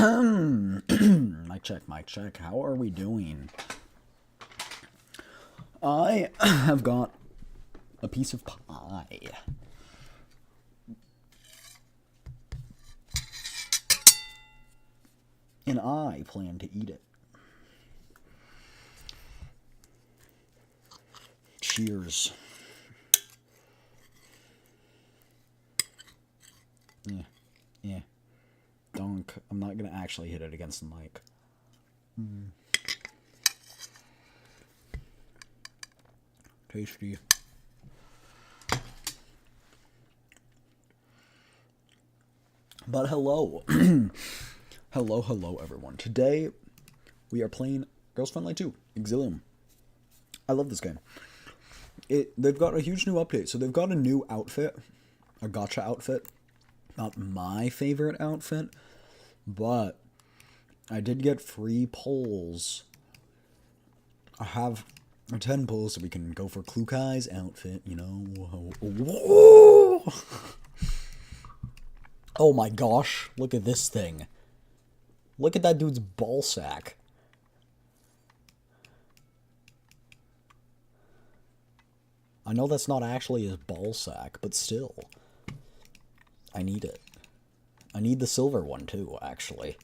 Mic check, mic check. How are we doing? I have got a piece of pie. And I plan to eat it. Cheers. Yeah. Dunk. I'm not going to actually hit it against the mic. Tasty. But hello. Hello, everyone. Today, we are playing Girls Frontline 2, Exilium. I love this game. They've got a huge new update. So they've got a new outfit, a gacha outfit. Not my favorite outfit, but I did get free pulls. I have 10 pulls so we can go for Klukai's outfit, you know. Whoa! Oh my gosh, look at this thing. Look at that dude's ball sack. I know that's not actually his ball sack, but still. I need it. I need the silver one too, actually.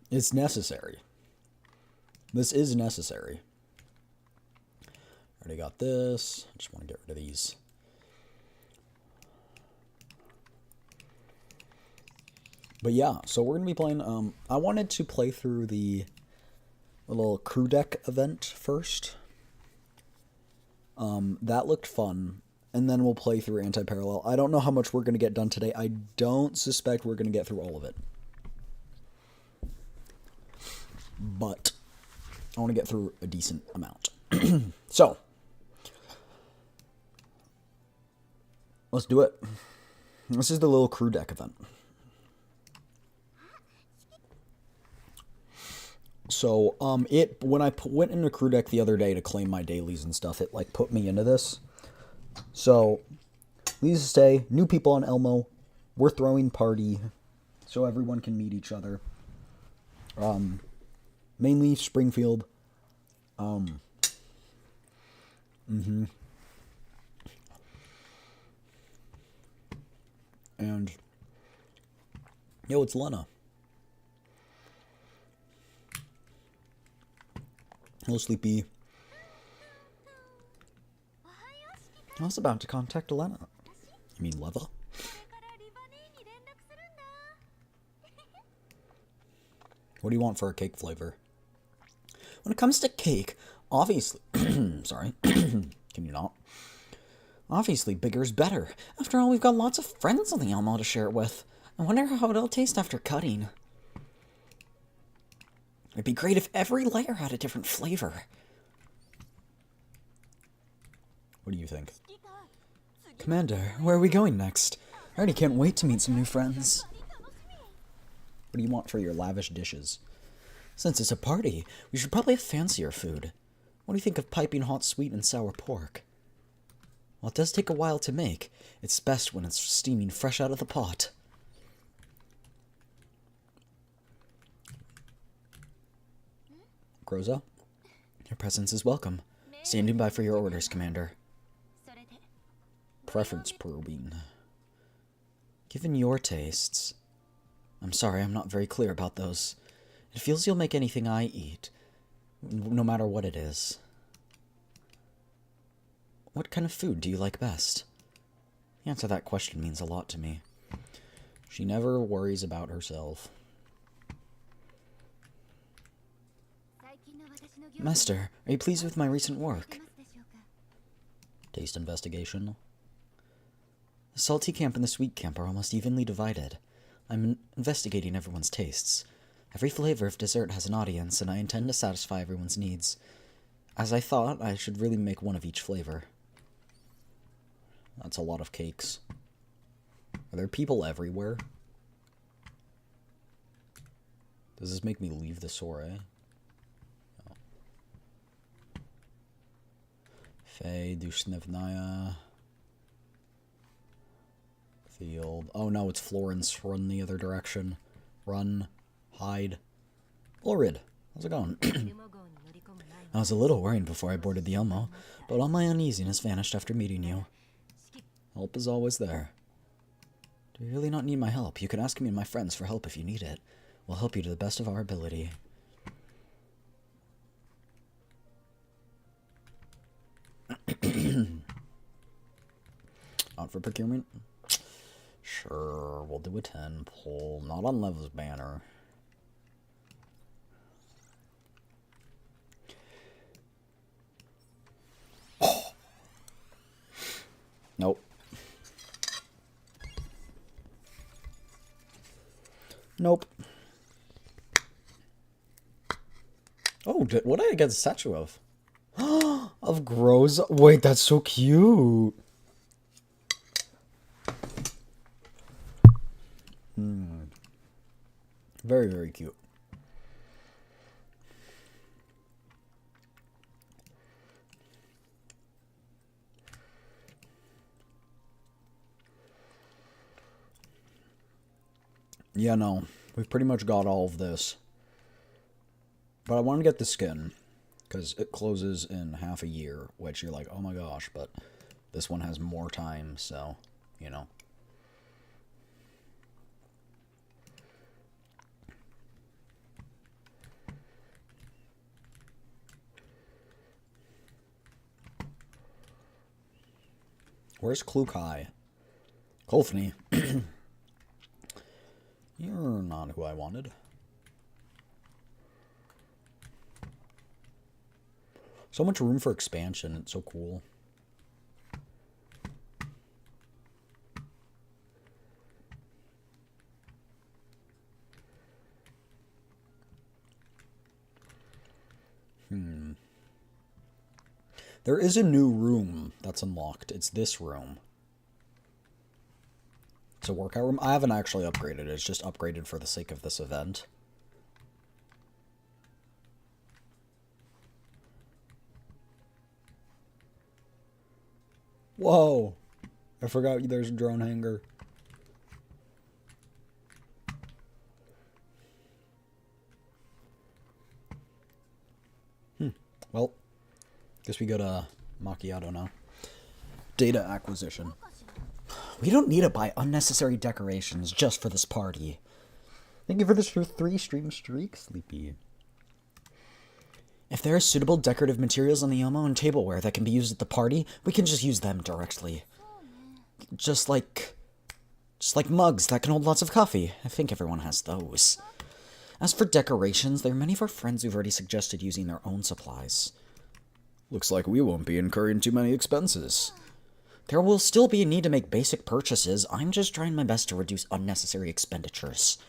It's necessary. This is necessary. Already got this. I just want to get rid of these. But yeah, so we're going to be playing, I wanted to play through the little crew deck event first. That looked fun. And then we'll play through Antiparallel. I don't know how much we're going to get done today. I don't suspect we're going to get through all of it. But I want to get through a decent amount. So, let's do it. This is the little crew deck event. So, when I went into crew deck the other day to claim my dailies and stuff, it, like, put me into this. So, needless to say, new people on Elmo. We're throwing party so everyone can meet each other. Mainly Springfield. And, yo, it's Lena. Hello, Sleepy. I was about to contact Lena. You mean Leva? What do you want for a cake flavor? When it comes to cake, obviously... Sorry. Can you not? Obviously, bigger's better. After all, we've got lots of friends on the Elmo to share it with. I wonder how it'll taste after cutting. It'd be great if every layer had a different flavor. What do you think? Commander, where are we going next? I already can't wait to meet some new friends. What do you want for your lavish dishes? Since it's a party, we should probably have fancier food. What do you think of piping hot sweet and sour pork? While it does take a while to make, it's best when it's steaming fresh out of the pot. Groza? Your presence is welcome. Standing by for your orders, Commander. Preference probing. Given your tastes... I'm sorry, I'm not very clear about those. It feels you'll make anything I eat, no matter what it is. What kind of food do you like best? The answer to that question means a lot to me. She never worries about herself. Master, are you pleased with my recent work? Taste investigation. The salty camp and the sweet camp are almost evenly divided. I'm investigating everyone's tastes. Every flavor of dessert has an audience, and I intend to satisfy everyone's needs. As I thought, I should really make one of each flavor. That's a lot of cakes. Are there people everywhere? Does this make me leave the soiree? No. Fej, Dushnevnaya. Field. Oh no, it's Florence. Run the other direction. Run. Hide. Ulrid, how's it going? I was a little worried before I boarded the Elmo, but all my uneasiness vanished after meeting you. Help is always there. Do you really not need my help? You can ask me and my friends for help if you need it. We'll help you to the best of our ability. Out for procurement? Sure, we'll do a 10 pull. Not on Lev's banner. Nope. Nope. Oh, what did I get a statue of? Of Grows. Wait, that's so cute. Very, very cute. Yeah, no. We've pretty much got all of this. But I want to get the skin. Because it closes in half a year. Which you're like, oh my gosh. But this one has more time, so, you know. Where's Klukai? Kolfney. You're not who I wanted. So much room for expansion. It's so cool. There is a new room that's unlocked. It's this room. It's a workout room. I haven't actually upgraded it. It's just upgraded for the sake of this event. Whoa! I forgot there's a drone hangar. Well, guess we go to Macchiato now. Data acquisition. We don't need to buy unnecessary decorations just for this party. Thank you for this 3 stream streak, Sleepy. If there are suitable decorative materials on the Elmo and tableware that can be used at the party, we can just use them directly. Just like mugs that can hold lots of coffee. I think everyone has those. As for decorations, there are many of our friends who've already suggested using their own supplies. Looks like we won't be incurring too many expenses. There will still be a need to make basic purchases. I'm just trying my best to reduce unnecessary expenditures.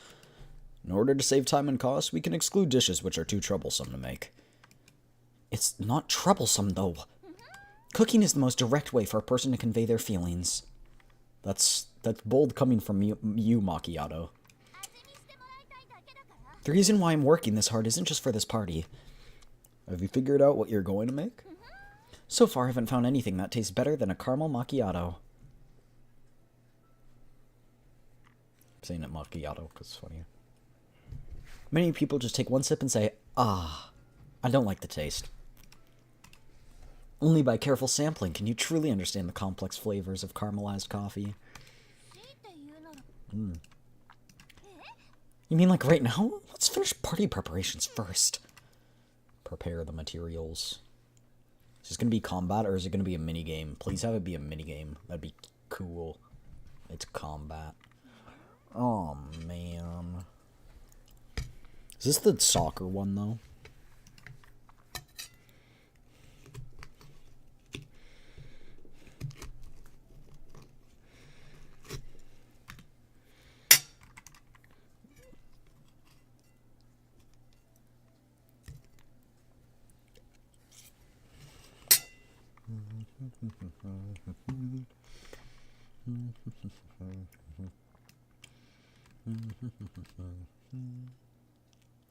In order to save time and cost, we can exclude dishes which are too troublesome to make. It's not troublesome, though. Cooking is the most direct way for a person to convey their feelings. That's bold coming from you, Macchiato. The reason why I'm working this hard isn't just for this party. Have you figured out what you're going to make? So far, I haven't found anything that tastes better than a caramel macchiato. I'm saying it macchiato because it's funny. Many people just take one sip and say, ah, I don't like the taste. Only by careful sampling can you truly understand the complex flavors of caramelized coffee. You mean like right now? Let's finish party preparations first. Prepare the materials. Is this going to be combat or is it going to be a minigame? Please have it be a minigame. That'd be cool. It's combat. Oh, man. Is this the soccer one, though?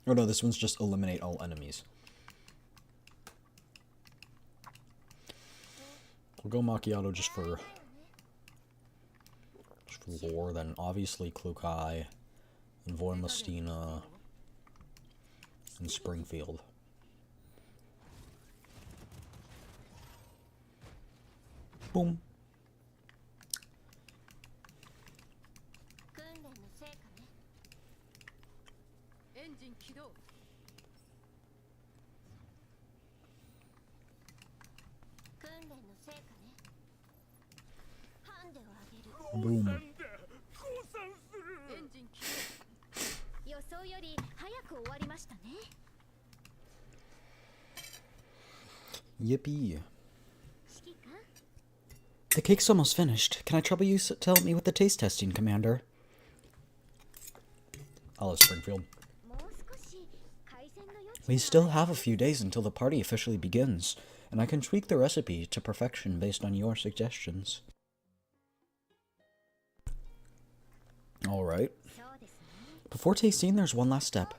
Oh no, this one's just eliminate all enemies. We'll go Macchiato just for for lore, then obviously Klukai, and Vormastina, and Springfield. Boom. Boom. Yippee. The cake's almost finished. Can I trouble you to help me with the taste testing, Commander? Alice Springfield. We still have a few days until the party officially begins, and I can tweak the recipe to perfection based on your suggestions. Alright. Before tasting, there's one last step.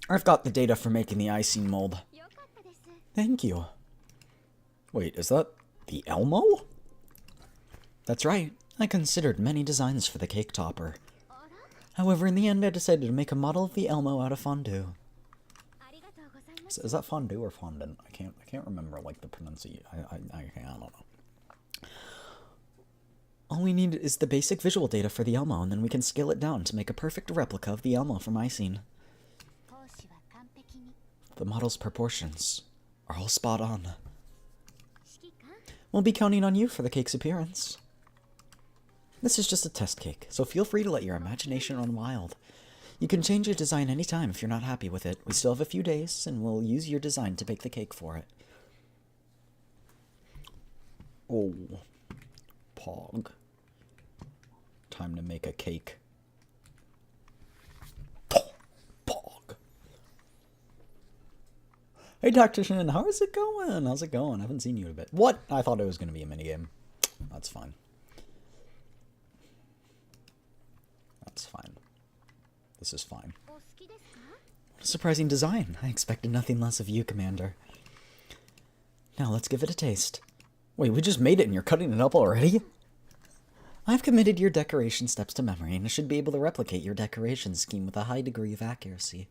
I've got the data for making the icing mold. Thank you. Wait, is that the Elmo? That's right. I considered many designs for the cake topper. However, in the end, I decided to make a model of the Elmo out of fondue. Is that fondue or fondant? I can't remember like the pronunciation. I don't know. All we need is the basic visual data for the Elmo, and then we can scale it down to make a perfect replica of the Elmo from icing. The model's proportions are all spot on. We'll be counting on you for the cake's appearance. This is just a test cake, so feel free to let your imagination run wild. You can change your design anytime if you're not happy with it. We still have a few days, and we'll use your design to bake the cake for it. Oh. Pog. Time to make a cake. Pog. Hey, Dr. Shin, how is it going? How's it going? I haven't seen you in a bit. What? I thought it was going to be a minigame. That's fine. That's fine. This is fine. What a surprising design. I expected nothing less of you, Commander. Now let's give it a taste. Wait, we just made it and you're cutting it up already? I've committed your decoration steps to memory, and I should be able to replicate your decoration scheme with a high degree of accuracy.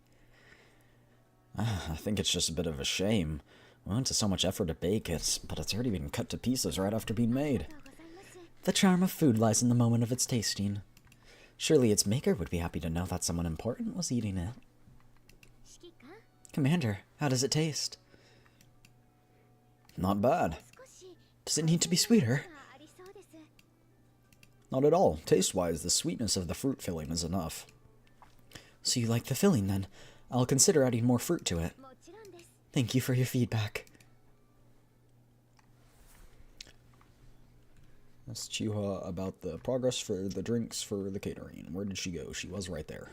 I think it's just a bit of a shame. We went to so much effort to bake it, but it's already been cut to pieces right after being made. The charm of food lies in the moment of its tasting. Surely its maker would be happy to know that someone important was eating it. Commander, how does it taste? Not bad. Does it need to be sweeter? Not at all. Taste-wise, the sweetness of the fruit filling is enough. So you like the filling, then? I'll consider adding more fruit to it. Thank you for your feedback. Asked Chihuahua about the progress for the drinks for the catering. Where did she go? She was right there.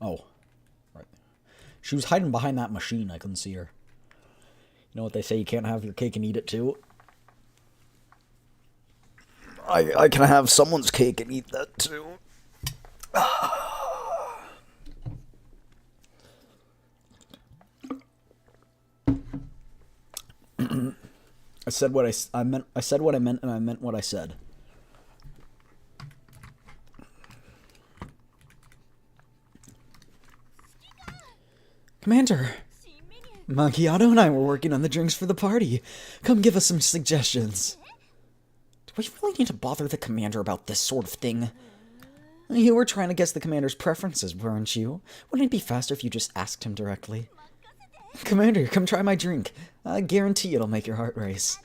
Oh. Right. She was hiding behind that machine. I couldn't see her. You know what they say, you can't have your cake and eat it too? I can have someone's cake and eat that too. I said what I meant. I said what I meant, and I meant what I said. Commander, Macchiato and I were working on the drinks for the party. Come give us some suggestions. Do we really need to bother the commander about this sort of thing? You were trying to guess the commander's preferences, weren't you? Wouldn't it be faster if you just asked him directly? Commander, come try my drink. I guarantee it'll make your heart race.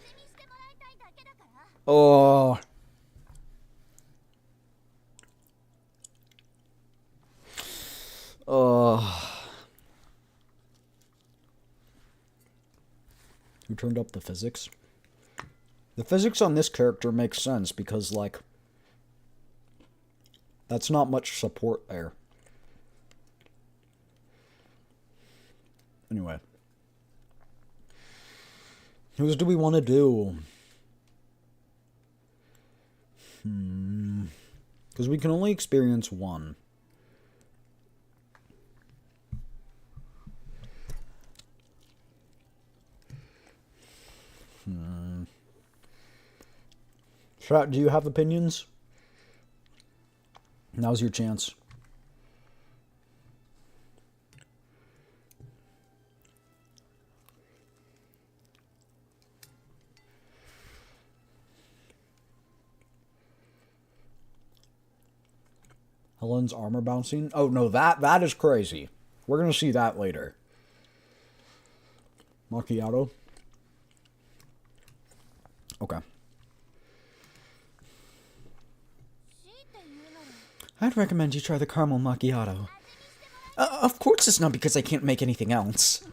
Oh. Oh. Who turned up the physics? The physics on this character makes sense because, like, that's not much support there. Anyway. Whose do we want to do? Because we can only experience one. Chat, do you have opinions? Now's your chance. Helen's armor bouncing. Oh no, that is crazy. We're gonna see that later. Macchiato. Okay. I'd recommend you try the caramel macchiato. Of course it's not because I can't make anything else.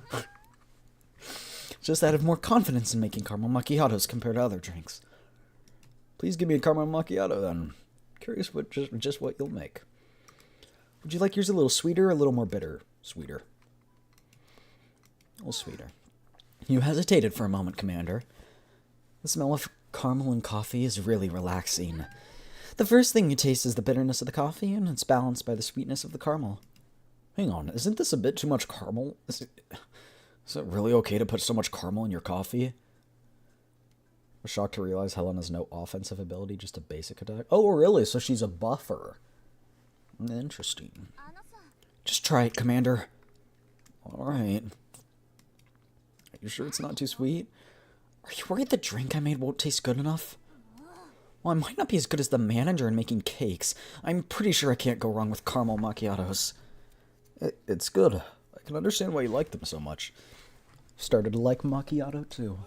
Just that I have more confidence in making caramel macchiatos compared to other drinks. Please give me a caramel macchiato then. Curious what just what you'll make. Would you like yours a little sweeter or a little more bitter? Sweeter. A little sweeter. You hesitated for a moment, Commander. The smell of caramel and coffee is really relaxing. The first thing you taste is the bitterness of the coffee, and it's balanced by the sweetness of the caramel. Hang on, isn't this a bit too much caramel? Is it really okay to put so much caramel in your coffee? I was shocked to realize Helen has no offensive ability, just a basic attack. Oh, really? So she's a buffer. Interesting. Just try it, Commander. Alright. Are you sure it's not too sweet? Are you worried the drink I made won't taste good enough? Well, I might not be as good as the manager in making cakes. I'm pretty sure I can't go wrong with caramel macchiatos. It's good. I can understand why you like them so much. Started to like macchiato, too.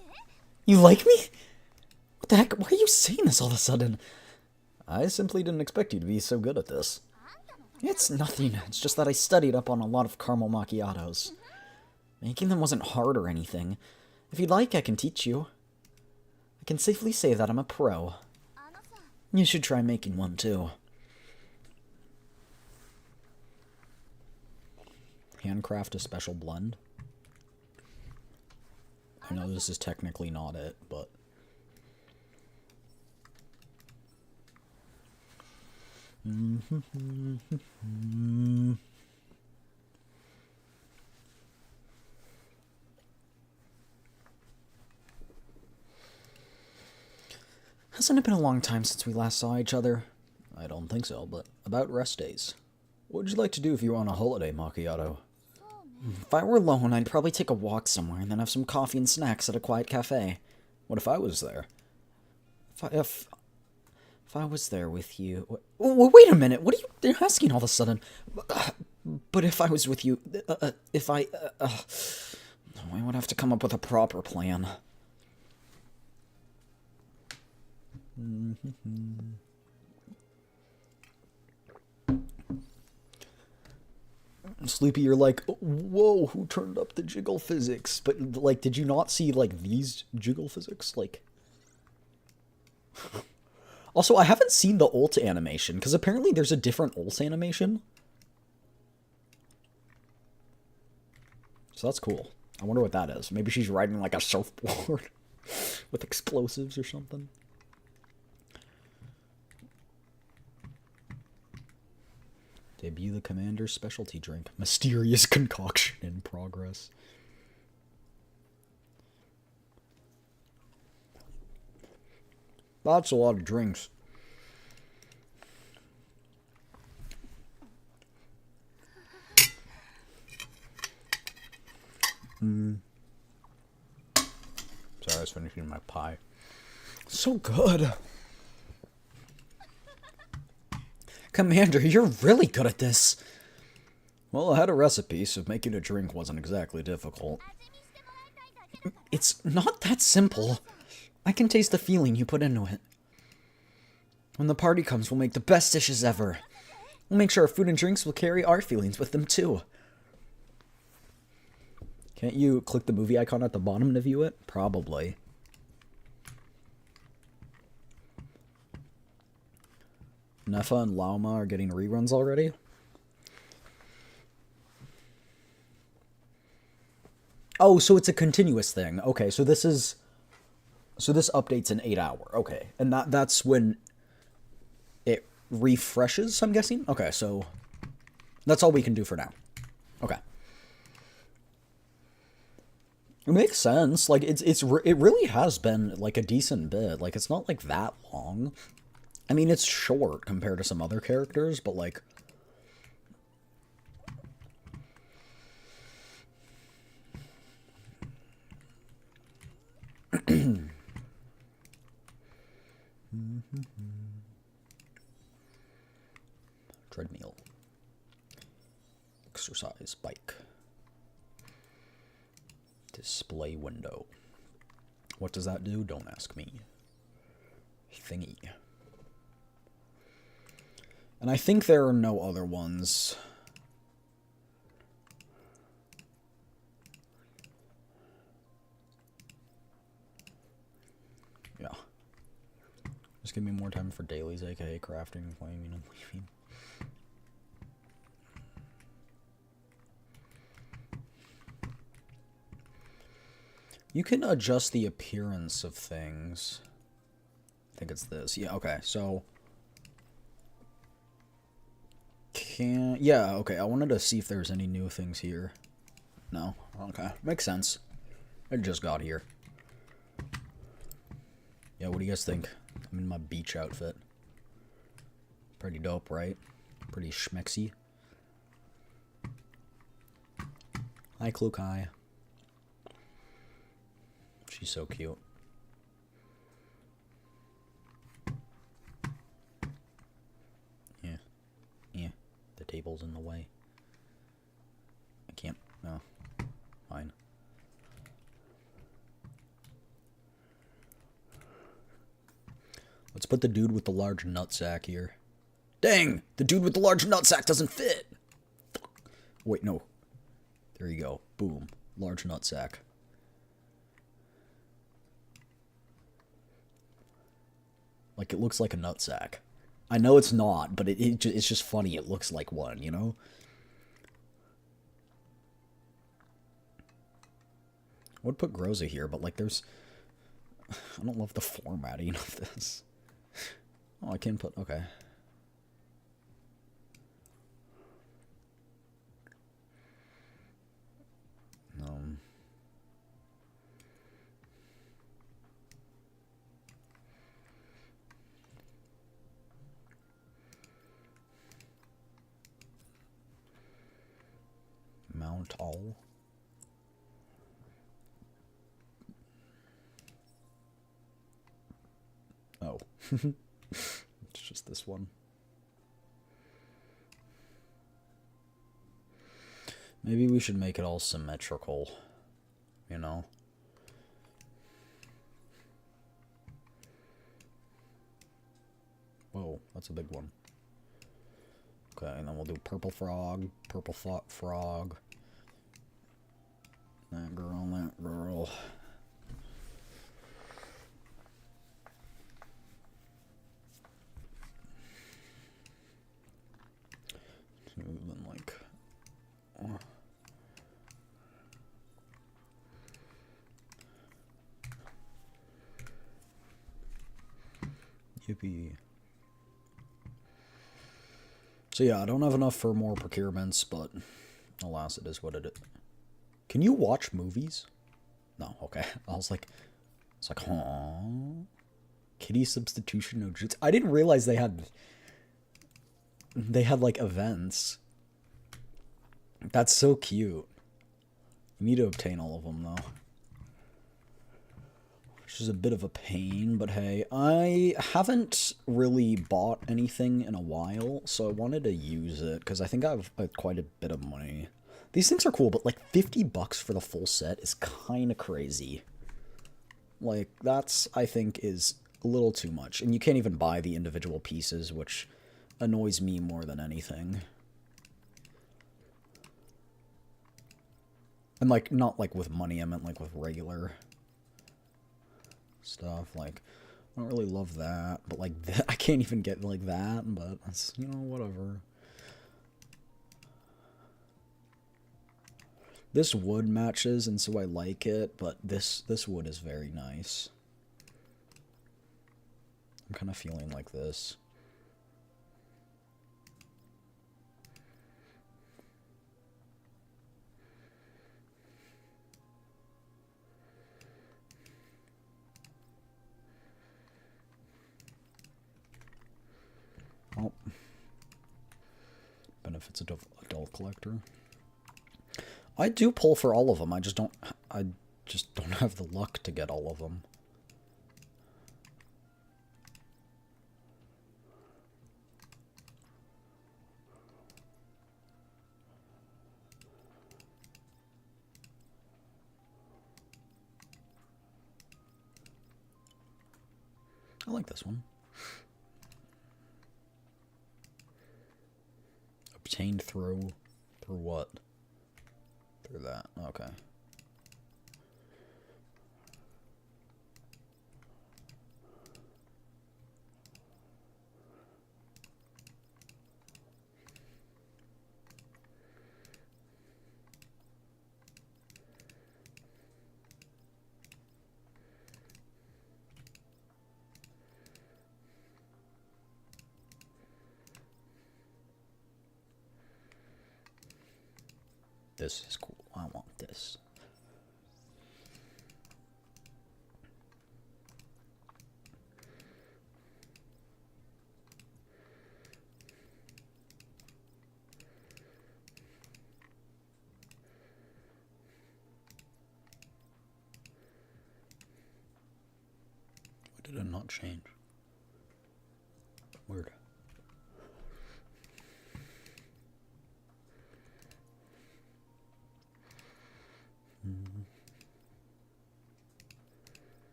You like me? What the heck? Why are you saying this all of a sudden? I simply didn't expect you to be so good at this. It's nothing. It's just that I studied up on a lot of caramel macchiatos. Making them wasn't hard or anything. If you'd like, I can teach you. I can safely say that I'm a pro. You should try making one, too. Handcraft a special blend. I know this is technically not it, but... Hasn't it been a long time since we last saw each other? I don't think so, but about rest days. What would you like to do if you were on a holiday, Macchiato? If I were alone, I'd probably take a walk somewhere and then have some coffee and snacks at a quiet cafe. What if I was there? If I was there with you... wait a minute, what are you asking all of a sudden? But if I was with you... I would have to come up with a proper plan. Sleepy, you're like, whoa, who turned up the jiggle physics? But, like, did you not see, like, these jiggle physics? Like... Also, I haven't seen the ult animation, because apparently there's a different ult animation. So that's cool. I wonder what that is. Maybe she's riding, like, a surfboard with explosives or something. Debut the Commander's specialty drink. Mysterious concoction in progress. That's a lot of drinks. Sorry, I was finishing my pie. So good. Commander, you're really good at this. Well, I had a recipe, so making a drink wasn't exactly difficult. It's not that simple. I can taste the feeling you put into it. When the party comes, we'll make the best dishes ever. We'll make sure our food and drinks will carry our feelings with them, too. Can't you click the movie icon at the bottom to view it? Probably. Nefa and Lauma are getting reruns already? Oh, so it's a continuous thing. Okay, so this is... So this updates in 8 hour. Okay, and that's when it refreshes, I'm guessing? Okay, so that's all we can do for now. Okay. It makes sense. Like it really has been like a decent bit. Like it's not like that long. I mean, it's short compared to some other characters, but like treadmill, exercise bike, display window. What does that do? Don't ask me. Thingy. And I think there are no other ones. Yeah. Just give me more time for dailies, aka crafting, flaming, and leaving. You can adjust the appearance of things. I think it's this. Yeah, okay, so... Yeah, okay, I wanted to see if there's any new things here. No? Okay, makes sense. I just got here. Yeah, what do you guys think? I'm in my beach outfit. Pretty dope, right? Pretty schmexy. Hi, Klukai. She's so cute. Yeah. Yeah. The table's in the way. I can't. No. Fine. Let's put the dude with the large nutsack here. Dang! The dude with the large nutsack doesn't fit! Wait, no. There you go. Boom. Large nutsack. Like, it looks like a nutsack. I know it's not, but it's just funny. It looks like one, you know? I would put Groza here, but, like, there's... I don't love the formatting of this. Oh, I can put... Okay. Mount all. Oh. It's just this one. Maybe we should make it all symmetrical, you know? Whoa, that's a big one. Okay, and then we'll do purple frog, purple frog. That girl, that girl. Then like... Yippee. So yeah, I don't have enough for more procurements, but alas, it is what it is. Can you watch movies? No, okay. I was like, it's like, huh? Kitty substitution no jutsu. I didn't realize they had like events. That's so cute. You need to obtain all of them though. Which is a bit of a pain, but hey, I haven't really bought anything in a while, so I wanted to use it, because I think I have quite a bit of money. These things are cool, but like 50 bucks for the full set is kind of crazy. Like, that's, I think, is a little too much. And you can't even buy the individual pieces, which annoys me more than anything. And like, not like with money, I meant like with regular stuff. Like, I don't really love that, but like I can't even get like that, but that's, you know, whatever. This wood matches, and so I like it, but this wood is very nice. I'm kind of feeling like this. It's a doll collector. I do pull for all of them. I just don't have the luck to get all of them. I like this one. Obtained through what? Through that. Okay. This is cool. I want this. Why did it not change? Weird.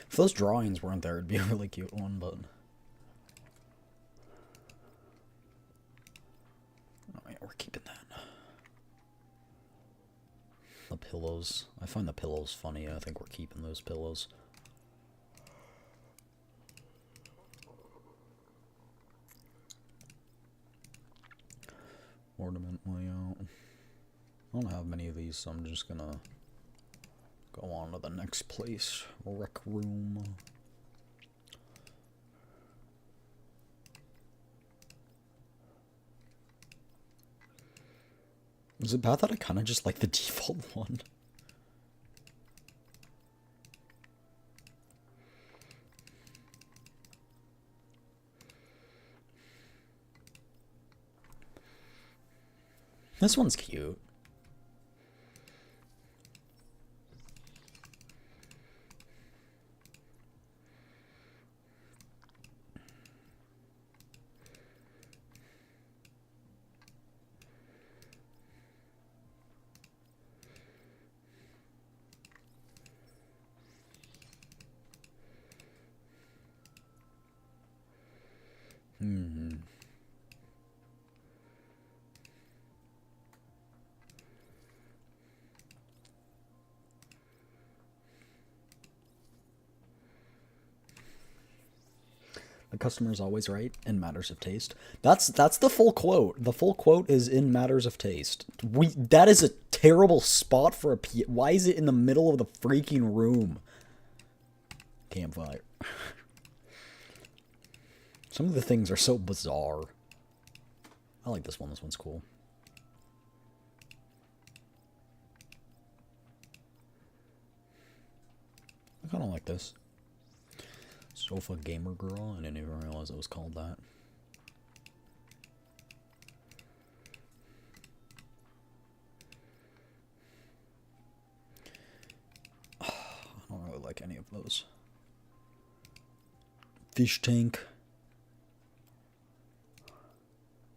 If those drawings weren't there, it'd be a really cute one, but... Oh yeah, we're keeping that. The pillows. I find the pillows funny. I think we're keeping those pillows. Ornament layout. I don't have many of these, so I'm just gonna go on to the next place. Rec room. Is it bad that I kind of just like the default one? This one's cute. The customer is always right in matters of taste. That's the full quote. The full quote is in matters of taste. That is a terrible spot for a why is it in the middle of the freaking room? Campfire. Some of the things are so bizarre. I like this one. This one's cool. I kind of like this. Sofa Gamer Girl. I didn't even realize it was called that. I don't really like any of those. Fish tank.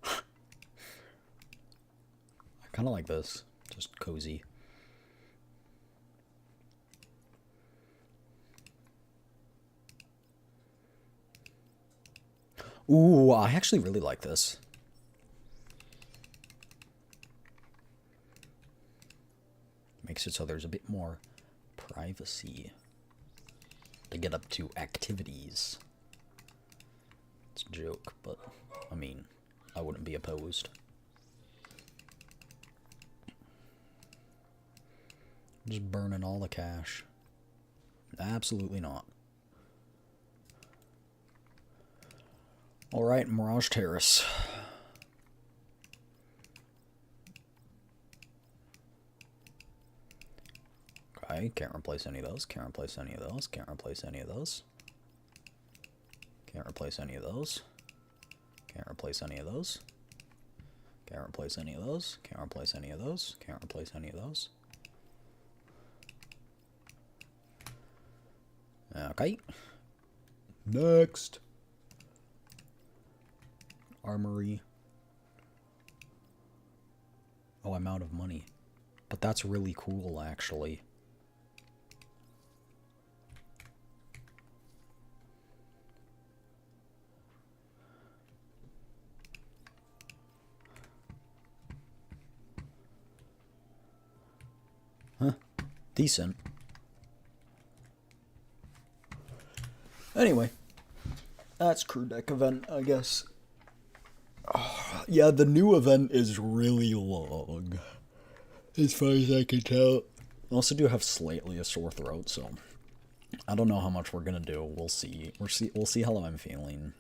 I kind of like this. Just cozy. Ooh, I actually really like this. Makes it so there's a bit more privacy to get up to activities. just a joke, but, I mean, I wouldn't be opposed. Just burning all the cash. Absolutely not. Alright, Mirage Terrace. Okay, can't replace any of those, can't replace any of those, can't replace any of those. Can't replace any of those. Can't replace any of those. Can't replace any of those. Can't replace any of those. Can't replace any of those. Okay. Next. Armory. Oh, I'm out of money. But that's really cool, actually. Huh. Decent. Anyway. That's crew deck event, I guess. Oh, yeah, the new event is really long. As far as I can tell. I also do have slightly a sore throat, so I don't know how much we're gonna do. We'll see. We'll see how I'm feeling.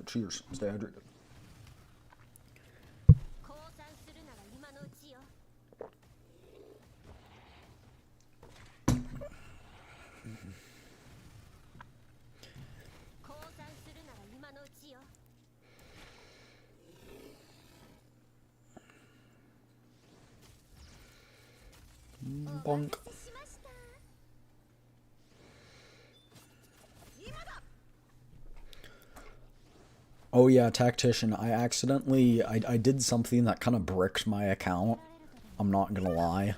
Cheers. Stay hydrated. Bonk. Oh yeah, Tactician, I accidentally, I did something that kind of bricked my account. I'm not gonna lie.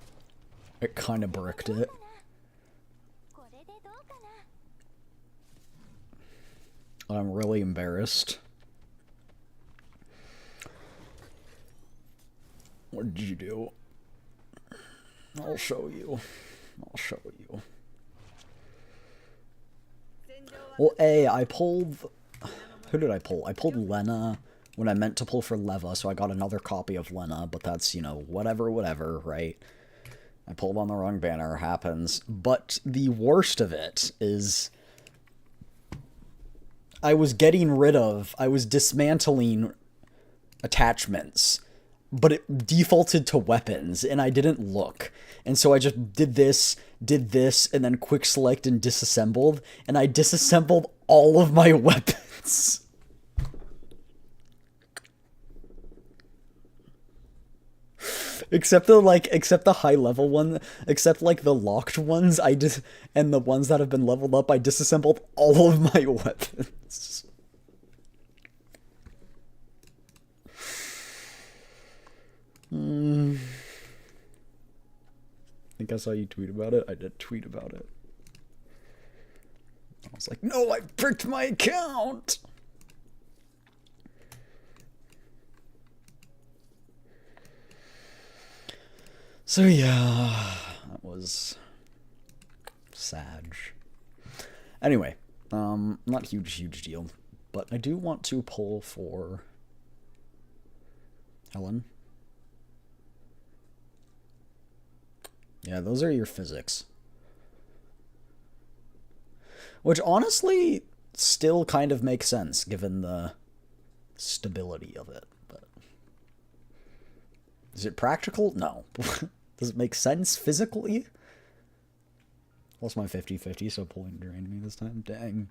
It kind of bricked it. I'm really embarrassed. What did you do? I'll show you. I'll show you. Well, I pulled... Who did I pull? I pulled Lena when I meant to pull for Leva, so I got another copy of Lena, but that's, you know, whatever, right? I pulled on the wrong banner, happens. But the worst of it is... I was dismantling attachments, but it defaulted to weapons, and I didn't look. And so I just did this, and then quick select and disassembled, and I disassembled all of my weapons. Except the high level one, except like the locked ones, and the ones that have been leveled up, I disassembled all of my weapons. I think I saw you tweet about it. I did tweet about it. I was like, no, I bricked my account! So yeah, that was sad. Anyway, not huge deal, but I do want to pull for Helen. Yeah, those are your physics. Which honestly still kind of makes sense given the stability of it, but is it practical? No. Does it make sense physically? Lost my 50-50, so pulling drained me this time. Dang.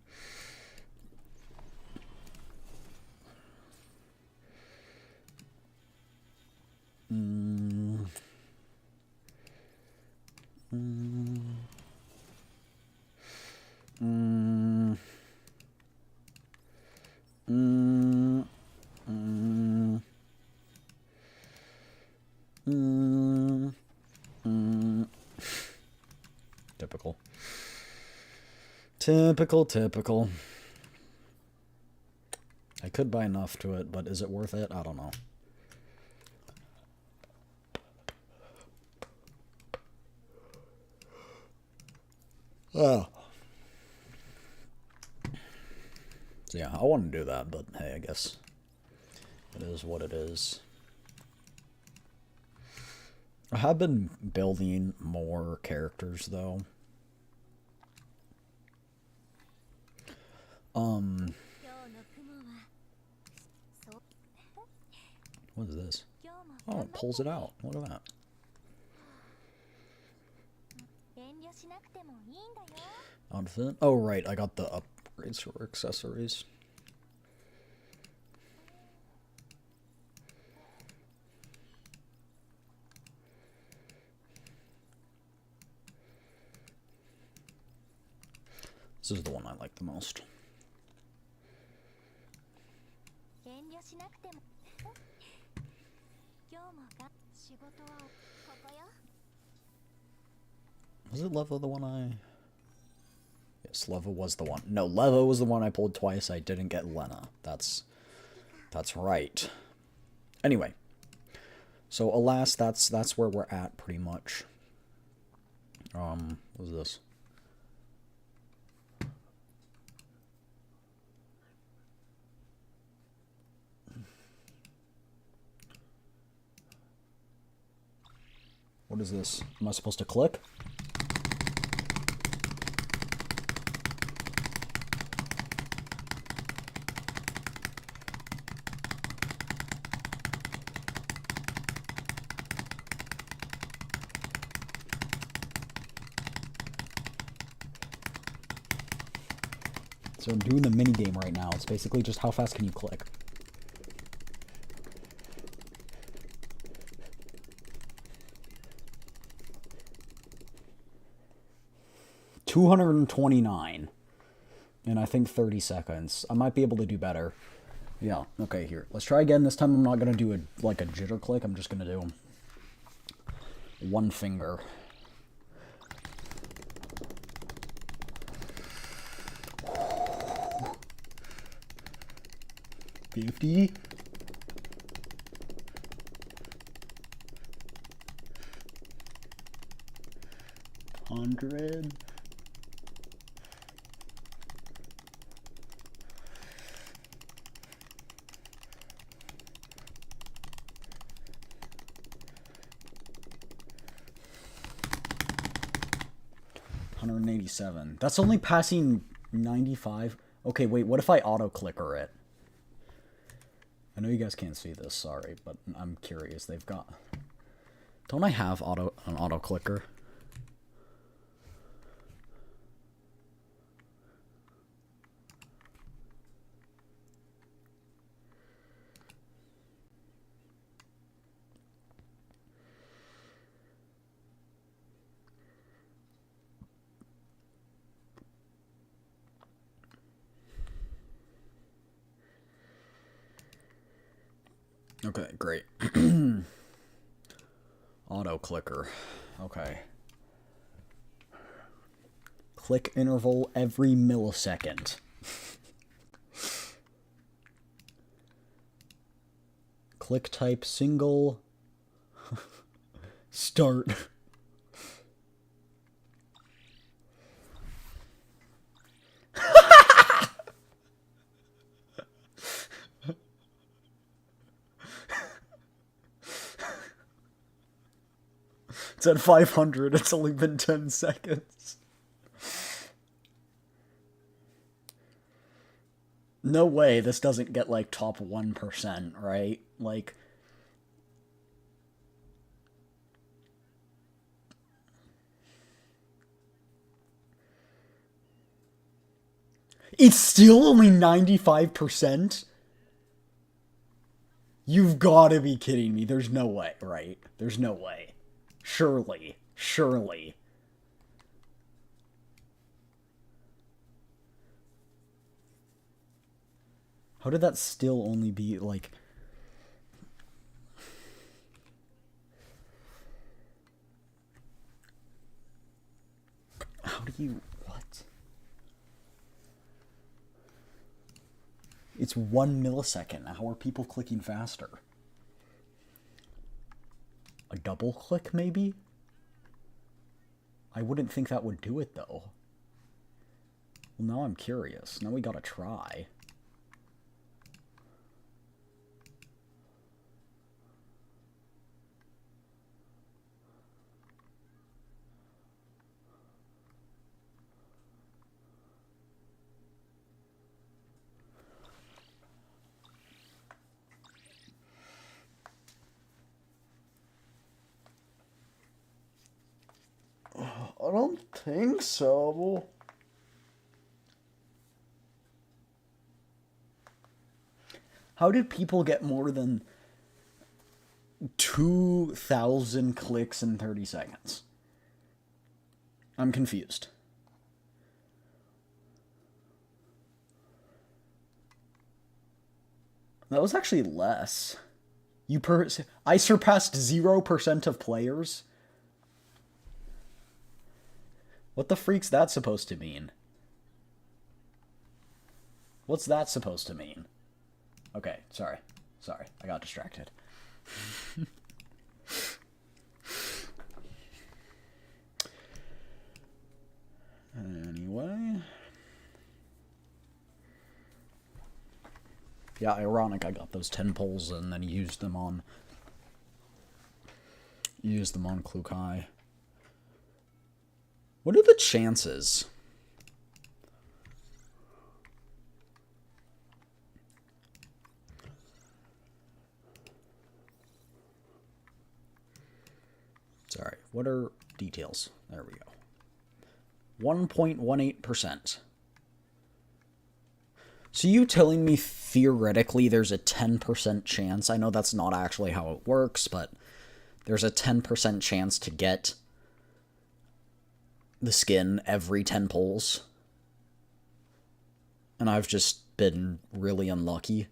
Typical. I could buy enough to it, but is it worth it? I don't know. Oh. So yeah, I want to do that, but hey, I guess it is what it is. I have been building more characters, though. What is this? Oh, it pulls it out. Look at that. Outfit. Oh, right. I got the upgrades for accessories. This is the one I like the most. Was it Leva the one I... Yes, Leva was the one. No, Leva was the one I pulled twice. I didn't get Lena. That's right. Anyway. So, alas, that's where we're at, pretty much. What was this? What is this? Am I supposed to click? So I'm doing the mini game right now. It's basically just how fast can you click. $229 in I think 30 seconds. I might be able to do better. Yeah, okay, here. Let's try again. This time I'm not going to do a jitter click. I'm just going to do one finger. $50. $100. $187. That's only passing 95. Okay, wait, what if I auto-clicker it? I know you guys can't see this, sorry, but I'm curious. They've got... Don't I have an auto-clicker? Okay, great. Auto clicker. Okay. Click interval every millisecond. Click type single. Start. It's at 500. It's only been 10 seconds. No way this doesn't get, like, top 1%, right? Like... It's still only 95%? You've gotta be kidding me. There's no way, right? There's no way. Surely. Surely. How did that still only be, like... How do you... What? It's 1 millisecond. How are people clicking faster? A double click, maybe? I wouldn't think that would do it, though. Well, now I'm curious. Now we gotta try. I don't think so. How did people get more than 2,000 clicks in 30 seconds? I'm confused. That was actually less. I surpassed 0% of players. What the freak's that supposed to mean? What's that supposed to mean? Okay, sorry. Sorry, I got distracted. Anyway. Yeah, ironic I got those 10 pulls and then used them on Klukai. What are the chances? Sorry, what are details? There we go. 1.18%. So you telling me theoretically there's a 10% chance? I know that's not actually how it works, but there's a 10% chance to get the skin every 10 pulls. And I've just been really unlucky.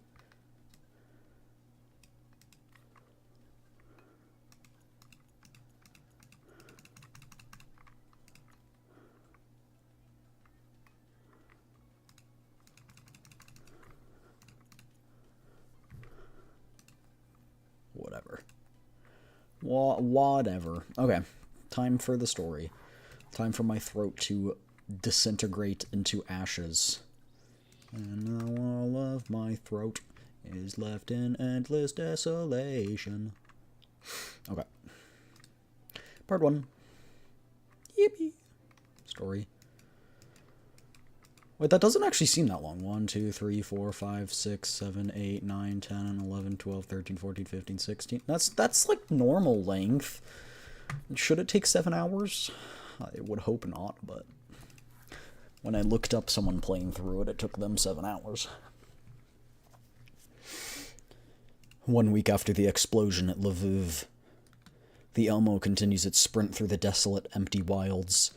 Whatever. Whatever. Okay. Time for the story. Time for my throat to disintegrate into ashes. And now all of my throat is left in endless desolation. Okay. Part 1. Yippee. Story. Wait, that doesn't actually seem that long. 1, 2, 3, 4, 5, 6, 7, 8, 9, 10, 11, 12, 13, 14, 15, 16. That's like normal length. Should it take 7 hours? I would hope not, but when I looked up someone playing through it, it took them 7 hours. 1 week after the explosion at Lviv, the Elmo continues its sprint through the desolate, empty wilds.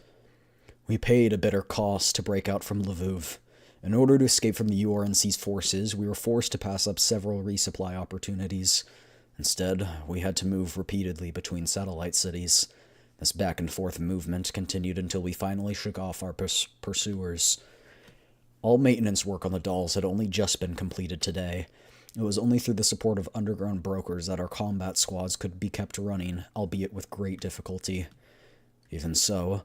We paid a bitter cost to break out from Lviv. In order to escape from the URNC's forces, we were forced to pass up several resupply opportunities. Instead, we had to move repeatedly between satellite cities. This back-and-forth movement continued until we finally shook off our pursuers. All maintenance work on the dolls had only just been completed today. It was only through the support of underground brokers that our combat squads could be kept running, albeit with great difficulty. Even so,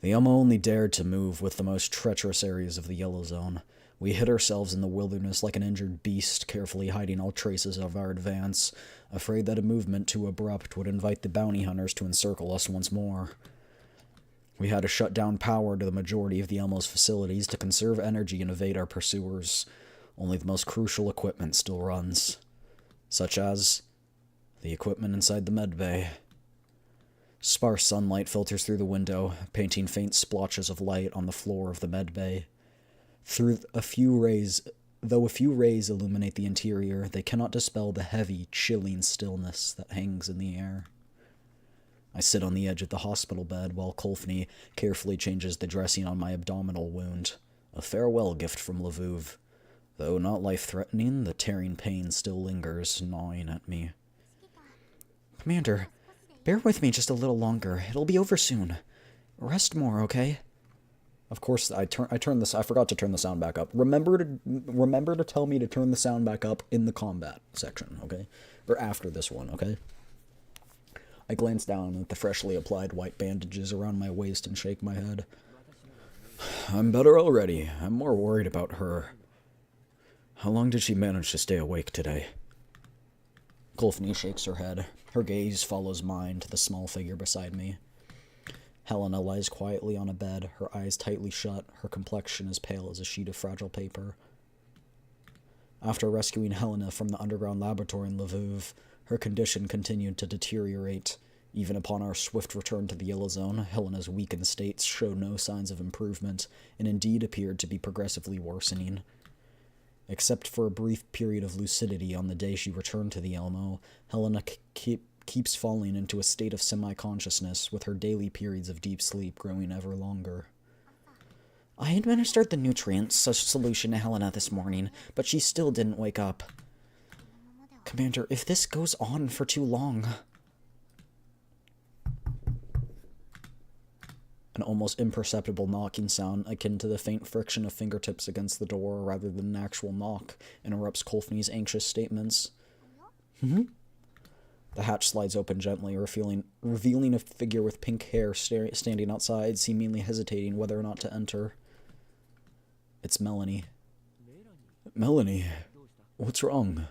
the Elmo only dared to move with the most treacherous areas of the Yellow Zone. We hid ourselves in the wilderness like an injured beast, carefully hiding all traces of our advance, afraid that a movement too abrupt would invite the bounty hunters to encircle us once more. We had to shut down power to the majority of the Elmo's facilities to conserve energy and evade our pursuers. Only the most crucial equipment still runs, such as the equipment inside the medbay. Sparse sunlight filters through the window, painting faint splotches of light on the floor of the medbay. Though a few rays illuminate the interior, they cannot dispel the heavy, chilling stillness that hangs in the air. I sit on the edge of the hospital bed while Kolfni carefully changes the dressing on my abdominal wound, a farewell gift from Lviv. Though not life-threatening, the tearing pain still lingers, gnawing at me. Commander, bear with me just a little longer. It'll be over soon. Rest more, okay? Of course, I turned this. I forgot to turn the sound back up. Remember to tell me to turn the sound back up in the combat section, okay? Or after this one, okay? I glance down at the freshly applied white bandages around my waist and shake my head. I'm better already. I'm more worried about her. How long did she manage to stay awake today? Golfney shakes her head. Her gaze follows mine to the small figure beside me. Helena lies quietly on a bed, her eyes tightly shut, her complexion as pale as a sheet of fragile paper. After rescuing Helena from the underground laboratory in Lviv, her condition continued to deteriorate. Even upon our swift return to the Yellow Zone, Helena's weakened state showed no signs of improvement, and indeed appeared to be progressively worsening. Except for a brief period of lucidity on the day she returned to the Elmo, Helena keeps falling into a state of semi-consciousness, with her daily periods of deep sleep growing ever longer. I administered the nutrients solution to Helena this morning, but she still didn't wake up. Commander, if this goes on for too long... An almost imperceptible knocking sound, akin to the faint friction of fingertips against the door rather than an actual knock, interrupts Kolfney's anxious statements. The hatch slides open gently, revealing a figure with pink hair standing outside, seemingly hesitating whether or not to enter. It's Melanie. Melanie, what's wrong?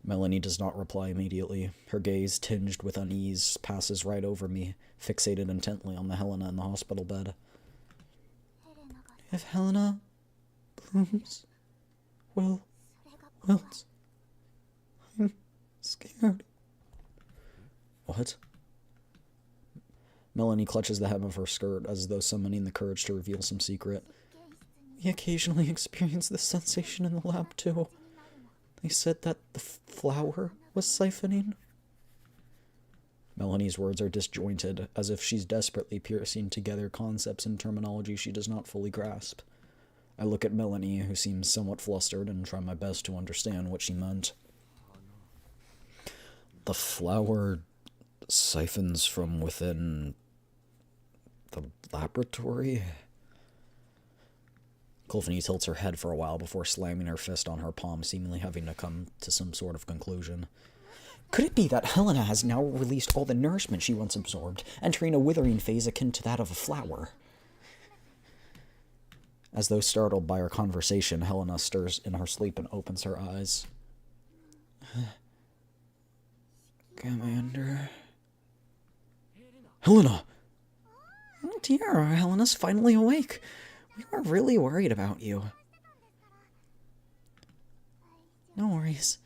Melanie does not reply immediately. Her gaze, tinged with unease, passes right over me, fixated intently on the Helena in the hospital bed. If Helena blooms, I'm scared. What? Melanie clutches the hem of her skirt as though summoning the courage to reveal some secret. We occasionally experience this sensation in the lab, too. They said that the flower was siphoning. Melanie's words are disjointed, as if she's desperately piecing together concepts and terminology she does not fully grasp. I look at Melanie, who seems somewhat flustered, and try my best to understand what she meant. The flower siphons from within the laboratory? Kolfney tilts her head for a while before slamming her fist on her palm, seemingly having to come to some sort of conclusion. Could it be that Helena has now released all the nourishment she once absorbed, entering a withering phase akin to that of a flower? As though startled by our conversation, Helena stirs in her sleep and opens her eyes. Commander... Helena! Oh dear, Helena's finally awake. We were really worried about you. No worries.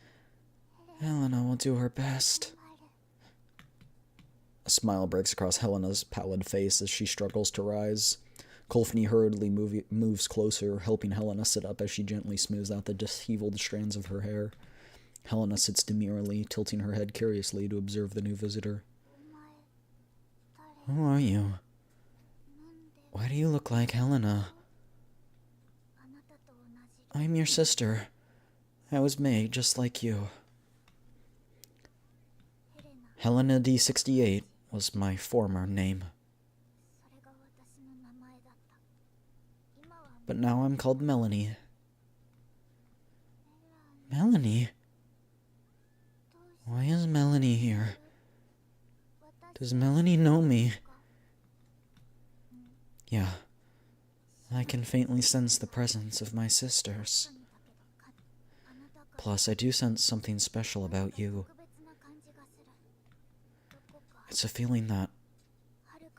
Helena will do her best. A smile breaks across Helena's pallid face as she struggles to rise. Kolfney hurriedly moves closer, helping Helena sit up as she gently smooths out the disheveled strands of her hair. Helena sits demurely, tilting her head curiously to observe the new visitor. Who are you? Why do you look like Helena? I'm your sister. I was made just like you. Helena D68 was my former name. But now I'm called Melanie. Melanie? Why is Melanie here? Does Melanie know me? Yeah. I can faintly sense the presence of my sisters. Plus, I do sense something special about you. It's a feeling that...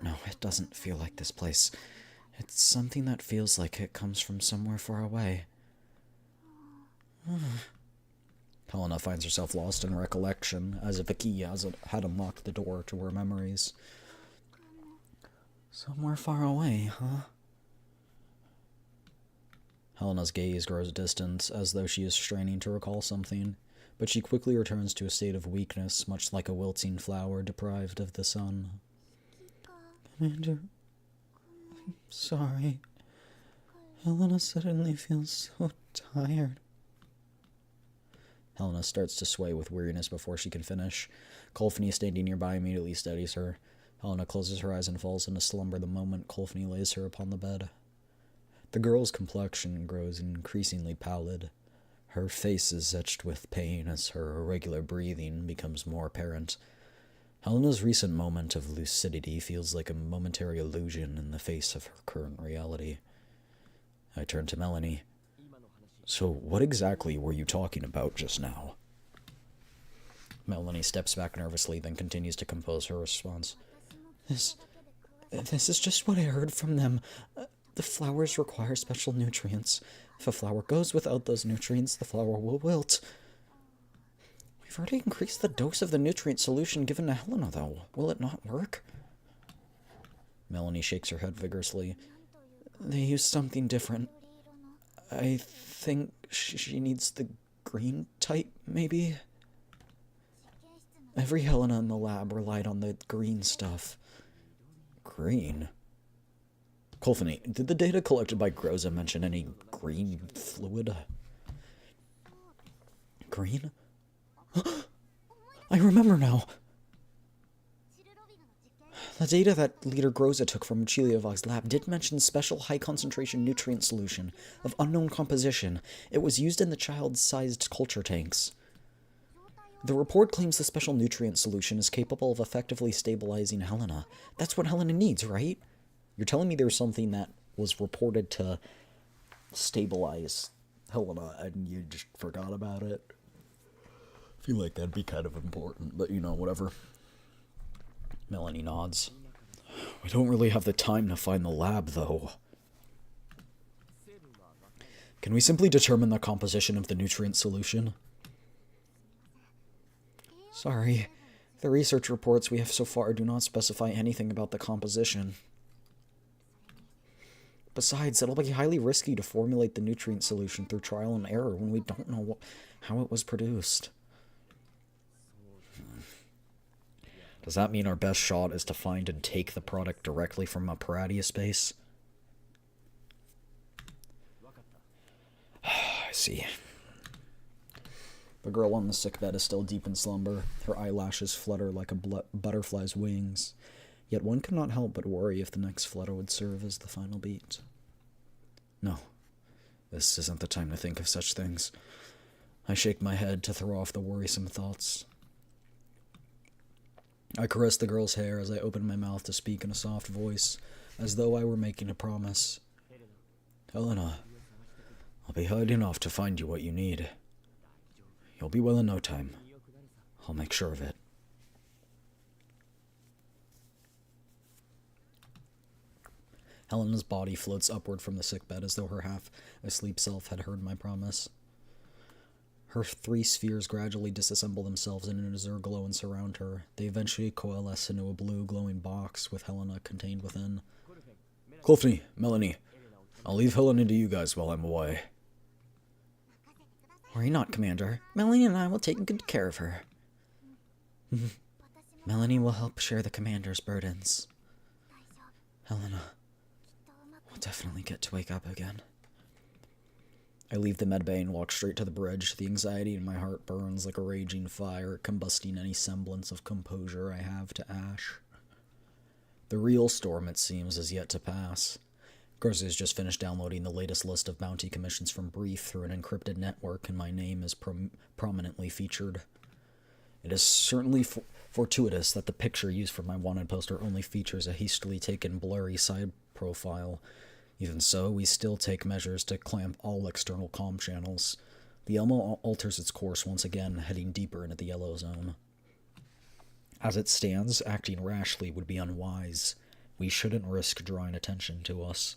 No, it doesn't feel like this place. It's something that feels like it comes from somewhere far away. Helena finds herself lost in recollection, as if a key had unlocked the door to her memories. Somewhere far away, huh? Helena's gaze grows distant, as though she is straining to recall something, but she quickly returns to a state of weakness, much like a wilting flower deprived of the sun. Commander, I'm sorry. Helena suddenly feels so tired. Helena starts to sway with weariness before she can finish. Kolfney, standing nearby, immediately steadies her. Helena closes her eyes and falls into slumber the moment Kolfni lays her upon the bed. The girl's complexion grows increasingly pallid. Her face is etched with pain as her irregular breathing becomes more apparent. Helena's recent moment of lucidity feels like a momentary illusion in the face of her current reality. I turn to Melanie. So what exactly were you talking about just now? Melanie steps back nervously, then continues to compose her response. This is just what I heard from them. The flowers require special nutrients. If a flower goes without those nutrients, the flower will wilt. We've already increased the dose of the nutrient solution given to Helena, though. Will it not work? Melanie shakes her head vigorously. They use something different. I think she needs the green type, maybe? Every Helena in the lab relied on the green stuff. Green? Kolfni, did the data collected by Groza mention any green fluid? Green? I remember now. The data that Leader Groza took from Chiliovog's lab did mention special high-concentration nutrient solution of unknown composition. It was used in the child-sized culture tanks. The report claims the special nutrient solution is capable of effectively stabilizing Helena. That's what Helena needs, right? You're telling me there's something that was reported to stabilize Helena and you just forgot about it? I feel like that'd be kind of important, but you know, whatever. Melanie nods. We don't really have the time to find the lab, though. Can we simply determine the composition of the nutrient solution? Sorry. The research reports we have so far do not specify anything about the composition. Besides, it'll be highly risky to formulate the nutrient solution through trial and error when we don't know how it was produced. Does that mean our best shot is to find and take the product directly from a Paradia space? I see. The girl on the sickbed is still deep in slumber. Her eyelashes flutter like a butterfly's wings. Yet one cannot help but worry if the next flutter would serve as the final beat. No, this isn't the time to think of such things. I shake my head to throw off the worrisome thoughts. I caress the girl's hair as I open my mouth to speak in a soft voice, as though I were making a promise. Helena, I'll be hiding off to find you what you need. You'll be well in no time. I'll make sure of it. Helena's body floats upward from the sickbed as though her half-asleep self had heard my promise. Her three spheres gradually disassemble themselves in an azure glow and surround her. They eventually coalesce into a blue glowing box with Helena contained within. Kolfni, Melanie, I'll leave Helena to you guys while I'm away. Worry not, Commander. Melanie and I will take good care of her. Melanie will help share the Commander's burdens. Helena will definitely get to wake up again. I leave the medbay and walk straight to the bridge. The anxiety in my heart burns like a raging fire, combusting any semblance of composure I have to ash. The real storm, it seems, is yet to pass. Groza has just finished downloading the latest list of bounty commissions from Brief through an encrypted network, and my name is prominently featured. It is certainly fortuitous that the picture used for my wanted poster only features a hastily taken blurry side profile. Even so, we still take measures to clamp all external comm channels. The Elmo alters its course once again, heading deeper into the yellow zone. As it stands, acting rashly would be unwise. We shouldn't risk drawing attention to us.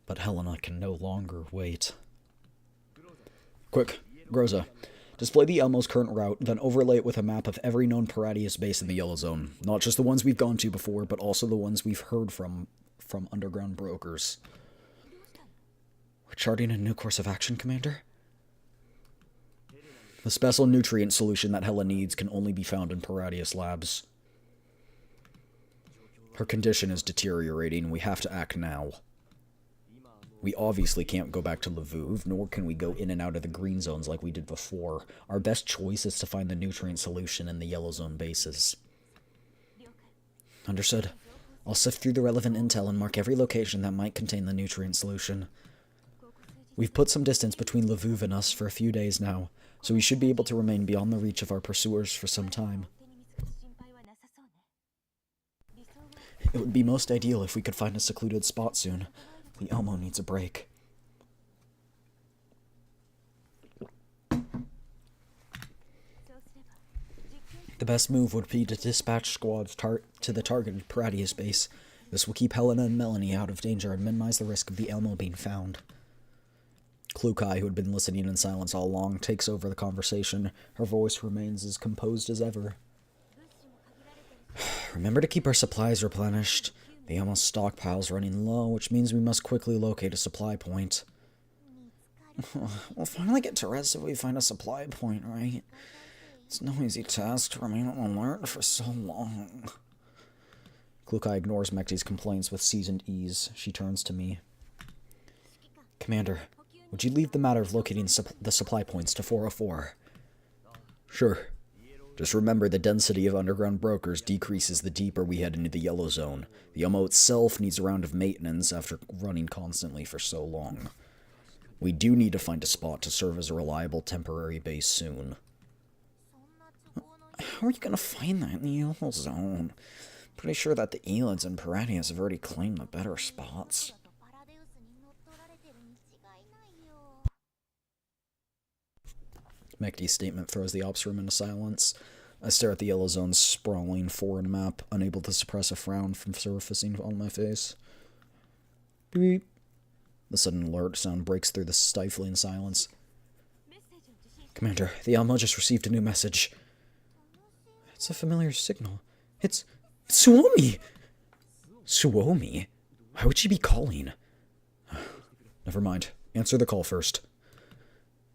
But Helena can no longer wait. Quick, Groza. Display the Elmo's current route, then overlay it with a map of every known Paradius base in the Yellow Zone. Not just the ones we've gone to before, but also the ones we've heard from underground brokers. We're charting a new course of action, Commander? The special nutrient solution that Hela needs can only be found in Paradius labs. Her condition is deteriorating. We have to act now. We obviously can't go back to Lviv, nor can we go in and out of the green zones like we did before. Our best choice is to find the nutrient solution in the yellow zone bases. Understood. I'll sift through the relevant intel and mark every location that might contain the nutrient solution. We've put some distance between Lviv and us for a few days now, so we should be able to remain beyond the reach of our pursuers for some time. It would be most ideal if we could find a secluded spot soon. The Elmo needs a break. The best move would be to dispatch squads to the targeted Paradius base. This will keep Helena and Melanie out of danger and minimize the risk of the Elmo being found. Klukai, who had been listening in silence all along, takes over the conversation. Her voice remains as composed as ever. Remember to keep our supplies replenished. The Elmo stockpile's running low, which means we must quickly locate a supply point. We'll finally get to rest if we find a supply point, right? It's no easy task to remain on alert for so long. Klukai ignores Mekti's complaints with seasoned ease. She turns to me. Commander, would you leave the matter of locating the supply points to 404? Sure. Just remember the density of underground brokers decreases the deeper we head into the yellow zone. The Emote itself needs a round of maintenance after running constantly for so long. We do need to find a spot to serve as a reliable temporary base soon. How are you gonna find that in the yellow zone? Pretty sure that the Elids and Paradius have already claimed the better spots. Mekti's statement throws the ops room into silence. I stare at the yellow zone's sprawling foreign map, unable to suppress a frown from surfacing on my face. Beep. The sudden alert sound breaks through the stifling silence. Commander, the Elmo just received a new message. It's a familiar signal. It's Suomi! Suomi? Why would she be calling? Never mind. Answer the call first.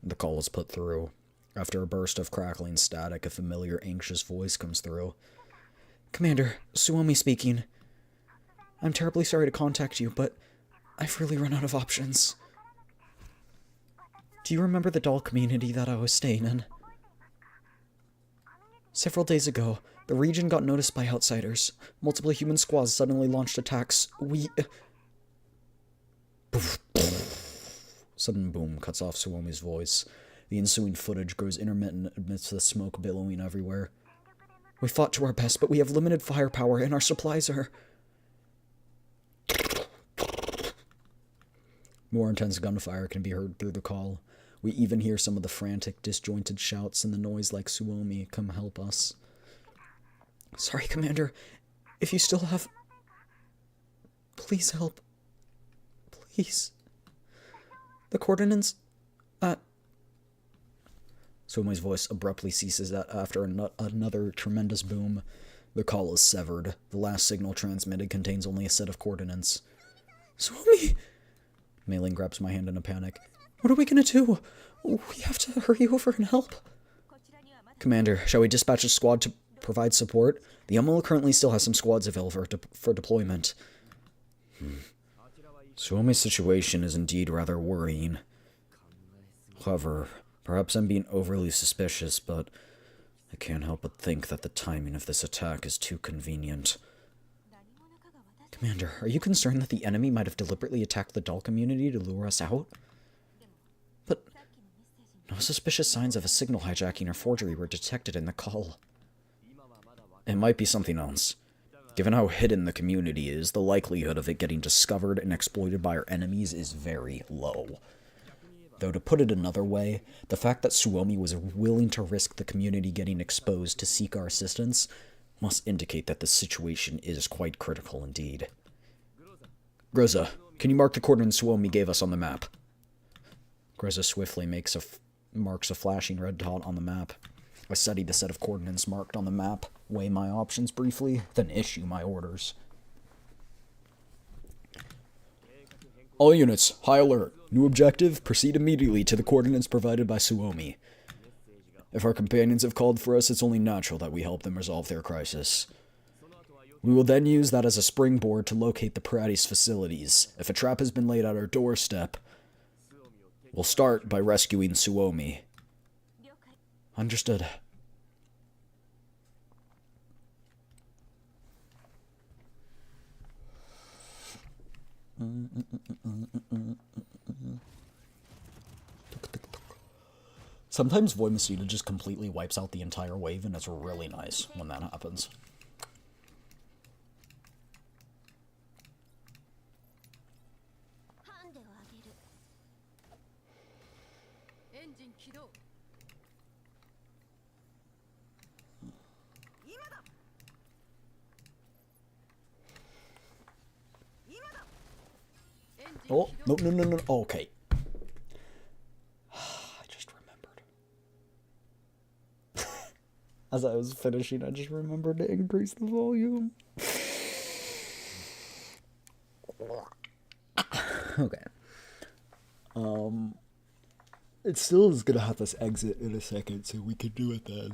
The call is put through. After a burst of crackling static, a familiar, anxious voice comes through. Commander, Suomi speaking. I'm terribly sorry to contact you, but I've really run out of options. Do you remember the doll community that I was staying in? Several days ago, the region got noticed by outsiders. Multiple human squads suddenly launched attacks. Sudden boom cuts off Suomi's voice. The ensuing footage grows intermittent amidst the smoke billowing everywhere. We fought to our best, but we have limited firepower, and our supplies are... More intense gunfire can be heard through the call. We even hear some of the frantic, disjointed shouts and the noise like Suomi, come help us. Sorry, Commander. If you still have... Please help. Please. The coordinates... Suomi's voice abruptly ceases after another tremendous boom. The call is severed. The last signal transmitted contains only a set of coordinates. Suomi! Mei-Ling grabs my hand in a panic. What are we gonna do? We have to hurry over and help. Commander, shall we dispatch a squad to provide support? The Elmo currently still has some squads available for deployment. Suomi's situation is indeed rather worrying. However, perhaps I'm being overly suspicious, but I can't help but think that the timing of this attack is too convenient. Commander, are you concerned that the enemy might have deliberately attacked the doll community to lure us out? But no suspicious signs of a signal hijacking or forgery were detected in the call. It might be something else. Given how hidden the community is, the likelihood of it getting discovered and exploited by our enemies is very low. Though to put it another way, the fact that Suomi was willing to risk the community getting exposed to seek our assistance must indicate that the situation is quite critical indeed. Greza, can you mark the coordinates Suomi gave us on the map? Greza swiftly marks a flashing red dot on the map. I study the set of coordinates marked on the map, weigh my options briefly, then issue my orders. All units, high alert. New objective, proceed immediately to the coordinates provided by Suomi. If our companions have called for us, it's only natural that we help them resolve their crisis. We will then use that as a springboard to locate the Paradius facilities. If a trap has been laid at our doorstep, we'll start by rescuing Suomi. Understood. Sometimes Voimacida just completely wipes out the entire wave, and it's really nice when that happens. Oh, no, no, no, no. Oh, okay. I just remembered. As I was finishing, I just remembered to increase the volume. Okay. It still is gonna have us exit in a second, so we could do it then.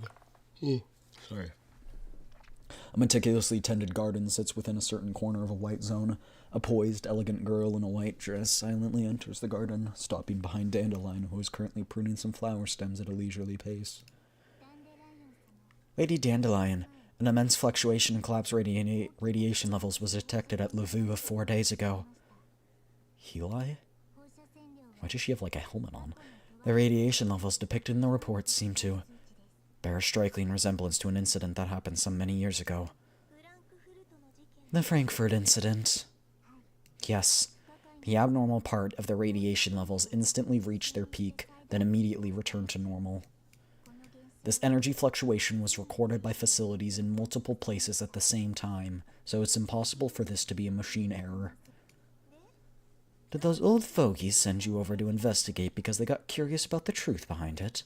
Oh, sorry. A meticulously tended garden sits within a certain corner of a white zone. A poised, elegant girl in a white dress silently enters the garden, stopping behind Dandelion, who is currently pruning some flower stems at a leisurely pace. Lady Dandelion, an immense fluctuation in collapse radiation levels was detected at Lavu 4 days ago. Heli? Why does she have like a helmet on? The radiation levels depicted in the reports seem to bear a striking resemblance to an incident that happened some many years ago. The Frankfurt incident. Yes, the abnormal part of the radiation levels instantly reached their peak, then immediately returned to normal. This energy fluctuation was recorded by facilities in multiple places at the same time, so it's impossible for this to be a machine error. Did those old fogies send you over to investigate because they got curious about the truth behind it?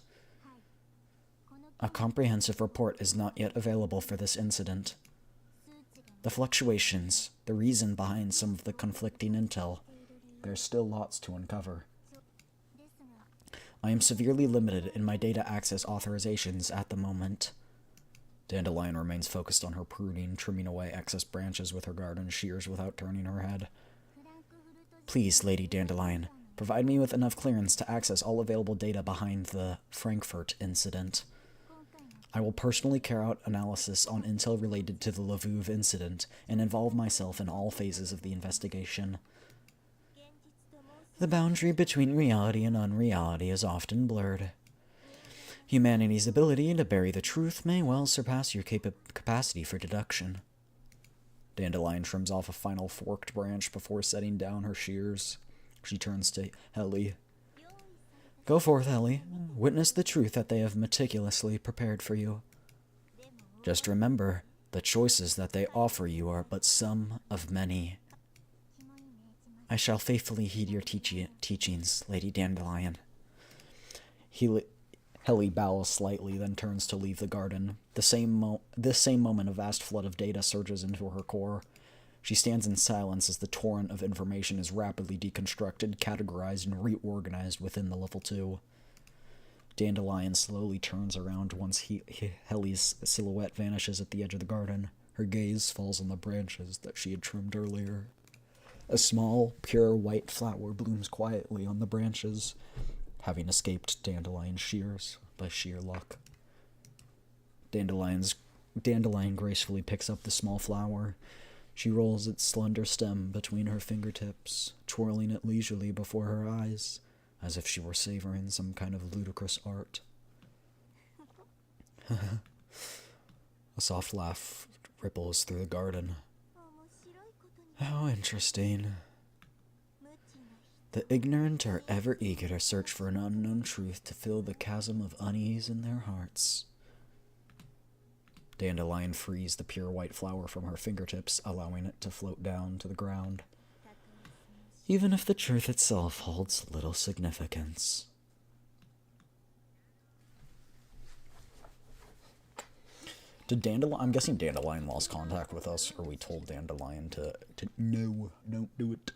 A comprehensive report is not yet available for this incident. The fluctuations, the reason behind some of the conflicting intel, there's still lots to uncover. I am severely limited in my data access authorizations at the moment. Dandelion remains focused on her pruning, trimming away excess branches with her garden shears without turning her head. Please, Lady Dandelion, provide me with enough clearance to access all available data behind the Frankfurt incident. I will personally carry out analysis on intel related to the Lviv incident and involve myself in all phases of the investigation. The boundary between reality and unreality is often blurred. Humanity's ability to bury the truth may well surpass your capacity for deduction. Dandelion trims off a final forked branch before setting down her shears. She turns to Helly. Go forth, Helly. Witness the truth that they have meticulously prepared for you. Just remember, the choices that they offer you are but some of many. I shall faithfully heed your teachings, Lady Dandelion. Helly bows slightly, then turns to leave the garden. This same moment, a vast flood of data surges into her core. She stands in silence as the torrent of information is rapidly deconstructed, categorized, and reorganized within the level 2. Dandelion slowly turns around once Helly's silhouette vanishes at the edge of the garden. Her gaze falls on the branches that she had trimmed earlier. A small, pure white flower blooms quietly on the branches, having escaped Dandelion's shears by sheer luck. Dandelion gracefully picks up the small flower. She rolls its slender stem between her fingertips, twirling it leisurely before her eyes, as if she were savoring some kind of ludicrous art. A soft laugh ripples through the garden. How interesting. The ignorant are ever eager to search for an unknown truth to fill the chasm of unease in their hearts. Dandelion frees the pure white flower from her fingertips, allowing it to float down to the ground. Even if the truth itself holds little significance. Did Dandelion... I'm guessing Dandelion lost contact with us, or we told Dandelion to no, don't do it.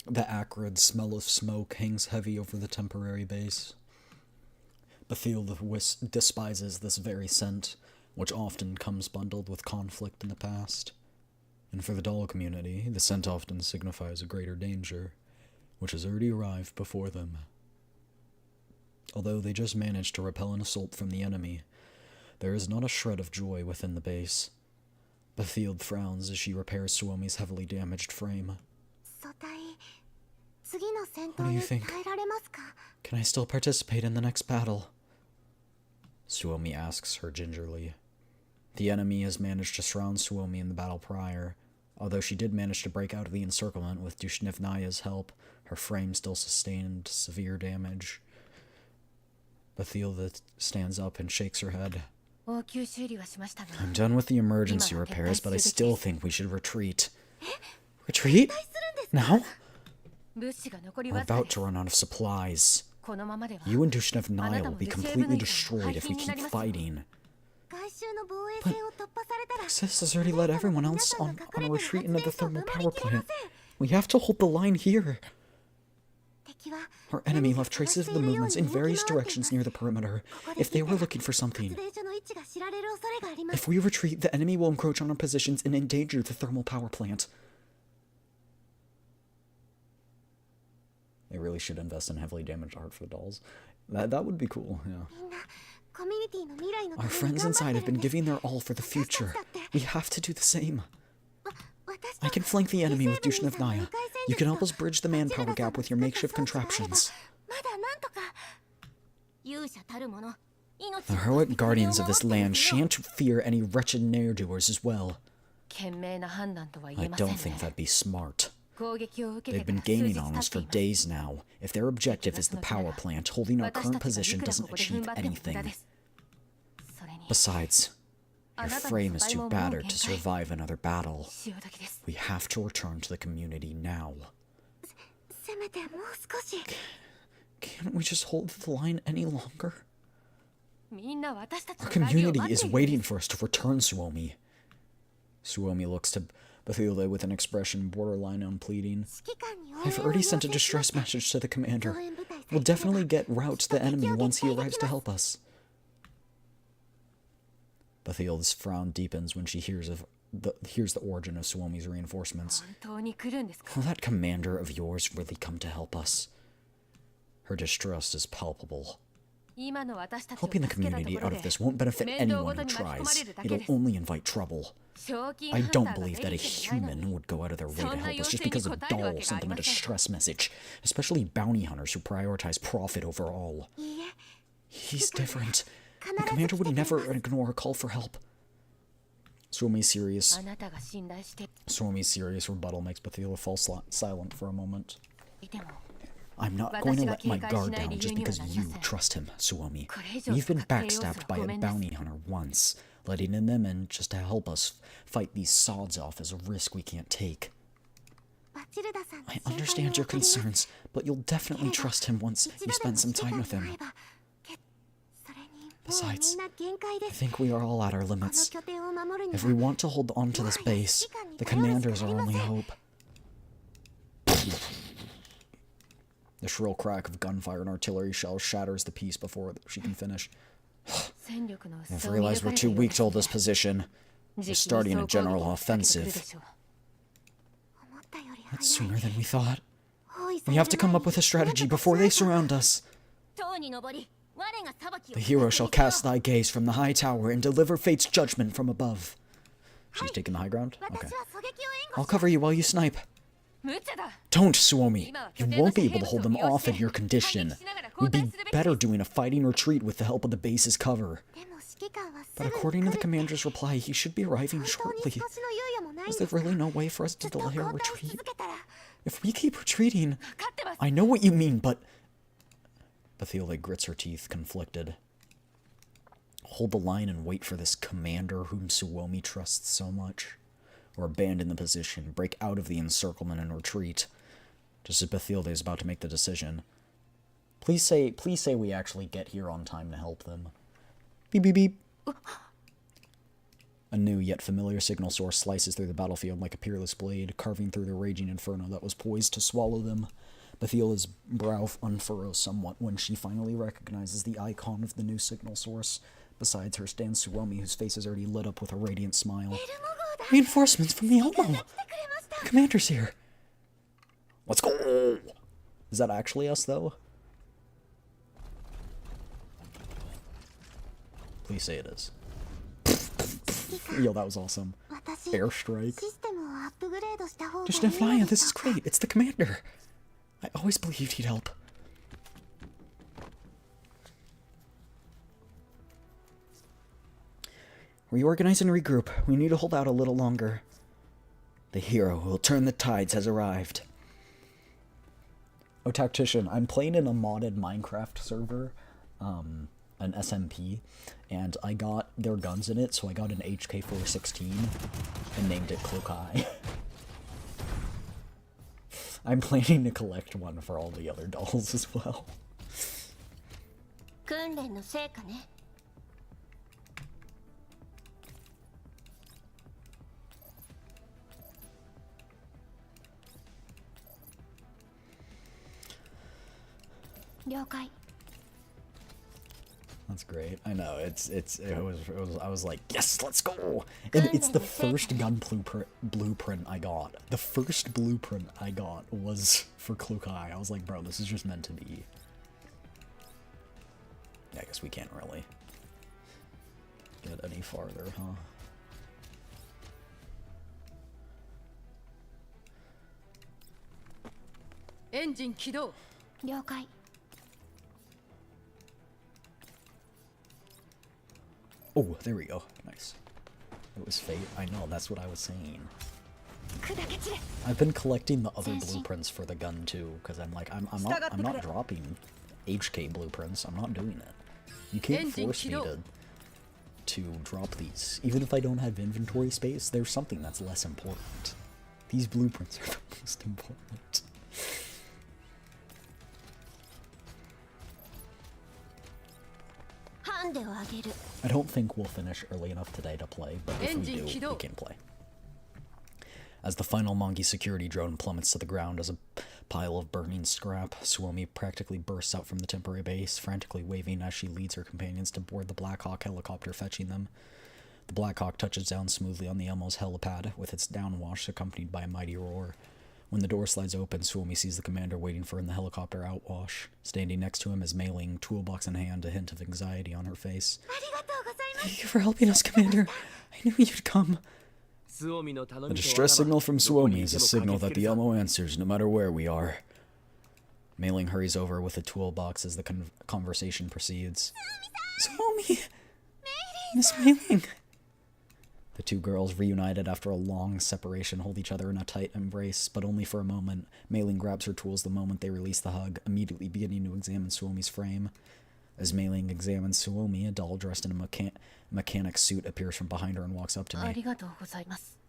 The acrid smell of smoke hangs heavy over the temporary base. Bethiel despises this very scent, which often comes bundled with conflict in the past. And for the doll community, the scent often signifies a greater danger, which has already arrived before them. Although they just managed to repel an assault from the enemy, there is not a shred of joy within the base. Bethiel frowns as she repairs Suomi's heavily damaged frame. What do you think? Can I still participate in the next battle? Suomi asks her gingerly. The enemy has managed to surround Suomi in the battle prior. Although she did manage to break out of the encirclement with Dushnevnaya's help, her frame still sustained severe damage. Bethiel stands up and shakes her head. I'm done with the emergency repairs, but I still think we should retreat. Retreat? Now? We're about to run out of supplies. You and Dushnevnaya will be completely destroyed if we keep fighting. But Texas has already led everyone else on a retreat into the thermal power plant. We have to hold the line here. Our enemy left traces of the movements in various directions near the perimeter, if they were looking for something. If we retreat, the enemy will encroach on our positions and endanger the thermal power plant. They really should invest in heavily damaged art for the dolls. That would be cool, yeah. Our friends inside have been giving their all for the future. We have to do the same. I can flank the enemy with Dushnevnaya. You can help us bridge the manpower gap with your makeshift contraptions. The heroic guardians of this land shan't fear any wretched ne'er-doers as well. I don't think that'd be smart. They've been gaining on us for days now. If their objective is the power plant, holding our current position doesn't achieve anything. Besides, your frame is too battered to survive another battle. We have to return to the community now. Can't we just hold the line any longer? Our community is waiting for us to return, Suomi. Suomi looks to Bethiel with an expression borderline on pleading. I've already sent a distress message to the commander. We'll definitely get rout to the enemy once he arrives to help us. Bethiel's frown deepens when she hears the origin of Suomi's reinforcements. Will that commander of yours really come to help us? Her distrust is palpable. Helping the community out of this won't benefit anyone who tries. It'll only invite trouble. I don't believe that a human would go out of their way to help us just because a doll sent them a distress message, especially bounty hunters who prioritize profit over all. He's different. The commander would never ignore a call for help. Suomi's serious rebuttal makes Bethiel fall silent for a moment. I'm not going to let my guard down just because you trust him, Suomi. We've been backstabbed by a bounty hunter once. Letting them in just to help us fight these sods off is a risk we can't take. I understand your concerns, but you'll definitely trust him once you spend some time with him. Besides, I think we are all at our limits. If we want to hold on to this base, the commander is our only hope. The shrill crack of gunfire and artillery shells shatters the piece before she can finish. I've realized we're too weak to hold this position. We're starting a general offensive. That's sooner than we thought. We have to come up with a strategy before they surround us. The hero shall cast thy gaze from the high tower and deliver fate's judgment from above. She's taking the high ground? Okay. I'll cover you while you snipe. Don't, Suomi. You won't be able to hold them off in your condition. We'd be better doing a fighting retreat with the help of the base's cover. But according to the commander's reply, he should be arriving shortly. Is there really no way for us to delay our retreat? If we keep retreating... I know what you mean, but... Bethiel grits her teeth, conflicted. Hold the line and wait for this commander whom Suomi trusts so much? Or abandon the position, break out of the encirclement and retreat? Just as Bethiel is about to make the decision. Please say we actually get here on time to help them. Beep, beep, beep. A new yet familiar signal source slices through the battlefield like a peerless blade, carving through the raging inferno that was poised to swallow them. Bethila's brow unfurrows somewhat when she finally recognizes the icon of the new signal source. Besides her stands Suomi, whose face is already lit up with a radiant smile. Reinforcements from the Elmo! The commander's here! Let's go! Is that actually us, though? Please say it is. Yo, that was awesome. Airstrike. Distant Flyer, this is great. It's the commander. I always believed he'd help. Reorganize and regroup. We need to hold out a little longer. The hero who will turn the tides has arrived. Oh, Tactician, I'm playing in a modded Minecraft server, an SMP, and I got their guns in it, so I got an HK416 and named it Cloakai. I'm planning to collect one for all the other dolls as well. That's great. I know I was like, yes, let's go. And it's the first gun blueprint I got. The first blueprint I got was for Cloakai. I was like, bro, this is just meant to be. Yeah, I guess we can't really get any farther, huh? Engine kidou. 了解 Oh, there we go. Nice. It was fate. I know, that's what I was saying. I've been collecting the other blueprints for the gun too, because I'm like, I'm not dropping HK blueprints. I'm not doing it. You can't force me to drop these. Even if I don't have inventory space, there's something that's less important. These blueprints are the most important. I don't think we'll finish early enough today to play, but if we do, we can play. As the final Mongi security drone plummets to the ground as a pile of burning scrap, Suomi practically bursts out from the temporary base, frantically waving as she leads her companions to board the Black Hawk helicopter fetching them. The Black Hawk touches down smoothly on the Elmo's helipad, with its downwash accompanied by a mighty roar. When the door slides open, Suomi sees the commander waiting for her in the helicopter outwash. Standing next to him is Mei Ling, toolbox in hand, a hint of anxiety on her face. Thank you for helping us, Commander. I knew you'd come. The distress signal from Suomi is a signal that the Elmo answers, no matter where we are. Mei Ling hurries over with a toolbox as the conversation proceeds. Suomi! Miss Mei Ling! The two girls, reunited after a long separation, hold each other in a tight embrace, but only for a moment. Mei Ling grabs her tools the moment they release the hug, immediately beginning to examine Suomi's frame. As Mei Ling examines Suomi, a doll dressed in a mechanic's suit appears from behind her and walks up to me.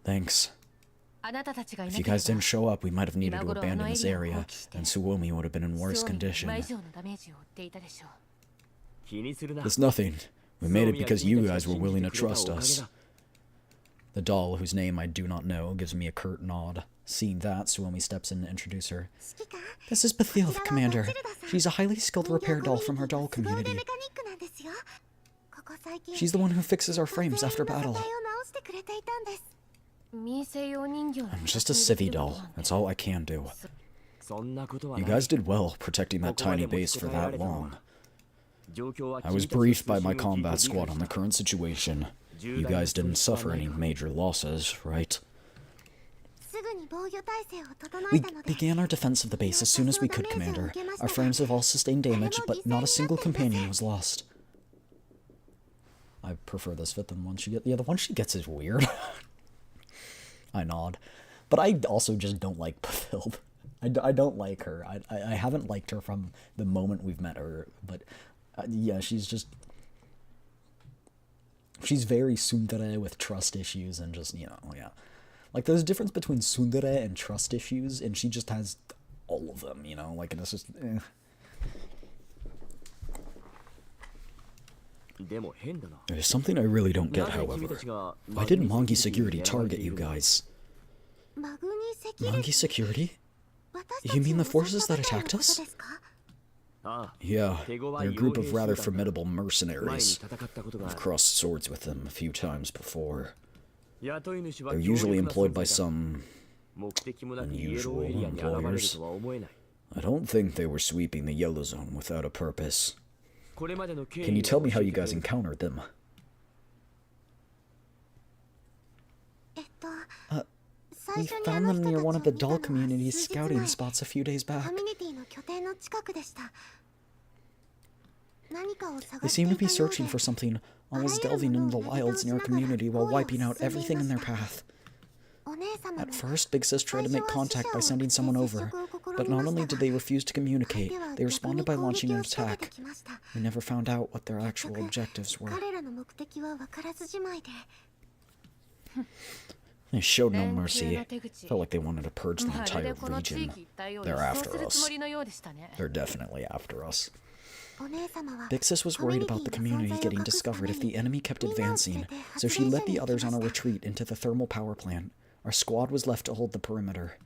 Thanks. If you guys didn't show up, we might have needed to abandon this area, and Suomi would have been in worse condition. It's nothing. We made it because you guys were willing to trust us. The doll, whose name I do not know, gives me a curt nod. Seeing that, Suomi steps in to introduce her. This is Bethila, the commander. She's a highly skilled repair doll from our doll community. She's the one who fixes our frames after battle. I'm just a civvy doll. That's all I can do. You guys did well protecting that tiny base for that long. I was briefed by my combat squad on the current situation. You guys didn't suffer any major losses, right? We began our defense of the base as soon as we could, Commander. Our frames have all sustained damage, but not a single companion was lost. I prefer this fit than the one she gets. Yeah, the one she gets is weird. I nod. But I also just don't like Bethilde. I don't like her. I haven't liked her from the moment we've met her, but yeah, she's just... She's very tsundere with trust issues and just, you know, yeah. Like, there's a difference between tsundere and trust issues, and she just has all of them, you know? Like, and it's just, There's something I really don't get, however. Why did Mongi Security target you guys? Mongi Security? You mean the forces that attacked us? Yeah, they're a group of rather formidable mercenaries. I've crossed swords with them a few times before. They're usually employed by some unusual employers. I don't think they were sweeping the Yellow Zone without a purpose. Can you tell me how you guys encountered them? We found them near one of the doll community's scouting spots a few days back. They seem to be searching for something, always delving into the wilds near our community while wiping out everything in their path. At first, Big Sis tried to make contact by sending someone over, but not only did they refuse to communicate, they responded by launching an attack. We never found out what their actual objectives were. They showed no mercy. Felt like they wanted to purge the entire region. They're after us. They're definitely after us. Big Sis was worried about the community getting discovered if the enemy kept advancing, so she led the others on a retreat into the thermal power plant. Our squad was left to hold the perimeter.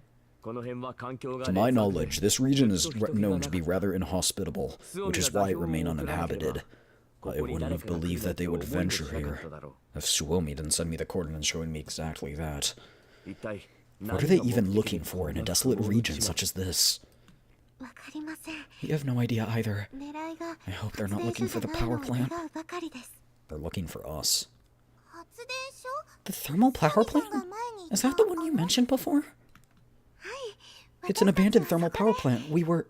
To my knowledge, this region is known to be rather inhospitable, which is why it remained uninhabited. I wouldn't have believed that they would venture here. If Suomi didn't send me the coordinates showing me exactly that. What are they even looking for in a desolate region such as this? You have no idea either. I hope they're not looking for the power plant. They're looking for us. The thermal power plant? Is that the one you mentioned before? It's an abandoned thermal power plant. We were...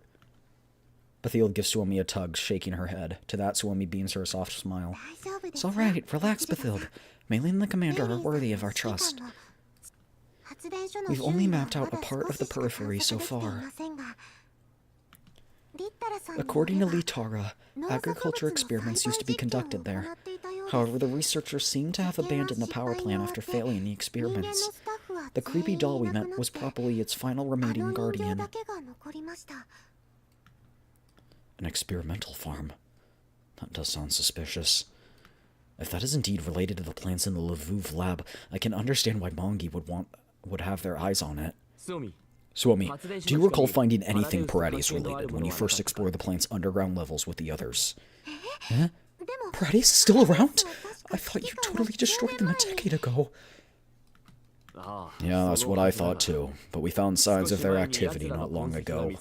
Bathild gives Suomi a tug, shaking her head. To that, Suomi beams her a soft smile. It's alright, relax, Bathild. Melee and the commander are worthy of our trust. We've only mapped out a part of the periphery so far. According to Litara, agriculture experiments used to be conducted there. However, the researchers seem to have abandoned the power plant after failing the experiments. The creepy doll we met was probably its final remaining guardian. An experimental farm. That does sound suspicious. If that is indeed related to the plants in the Lviv lab, I can understand why Mongi would have their eyes on it. Suomi, do you recall finding anything Parades related when you first explored the plant's underground levels with the others? Huh? Parades is still around? I thought you totally destroyed them a decade ago. Yeah, that's what I thought too, but we found signs of their activity not long ago.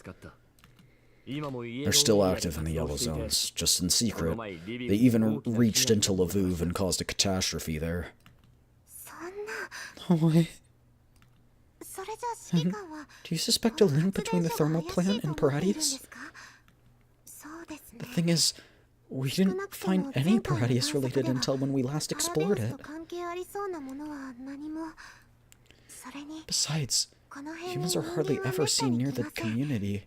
They're still active in the Yellow Zones, just in secret. They even reached into Lviv and caused a catastrophe there. No way. Do you suspect a link between the thermal plant and Parades? The thing is, we didn't find any Parades related until when we last explored it. Besides, humans are hardly ever seen near the community.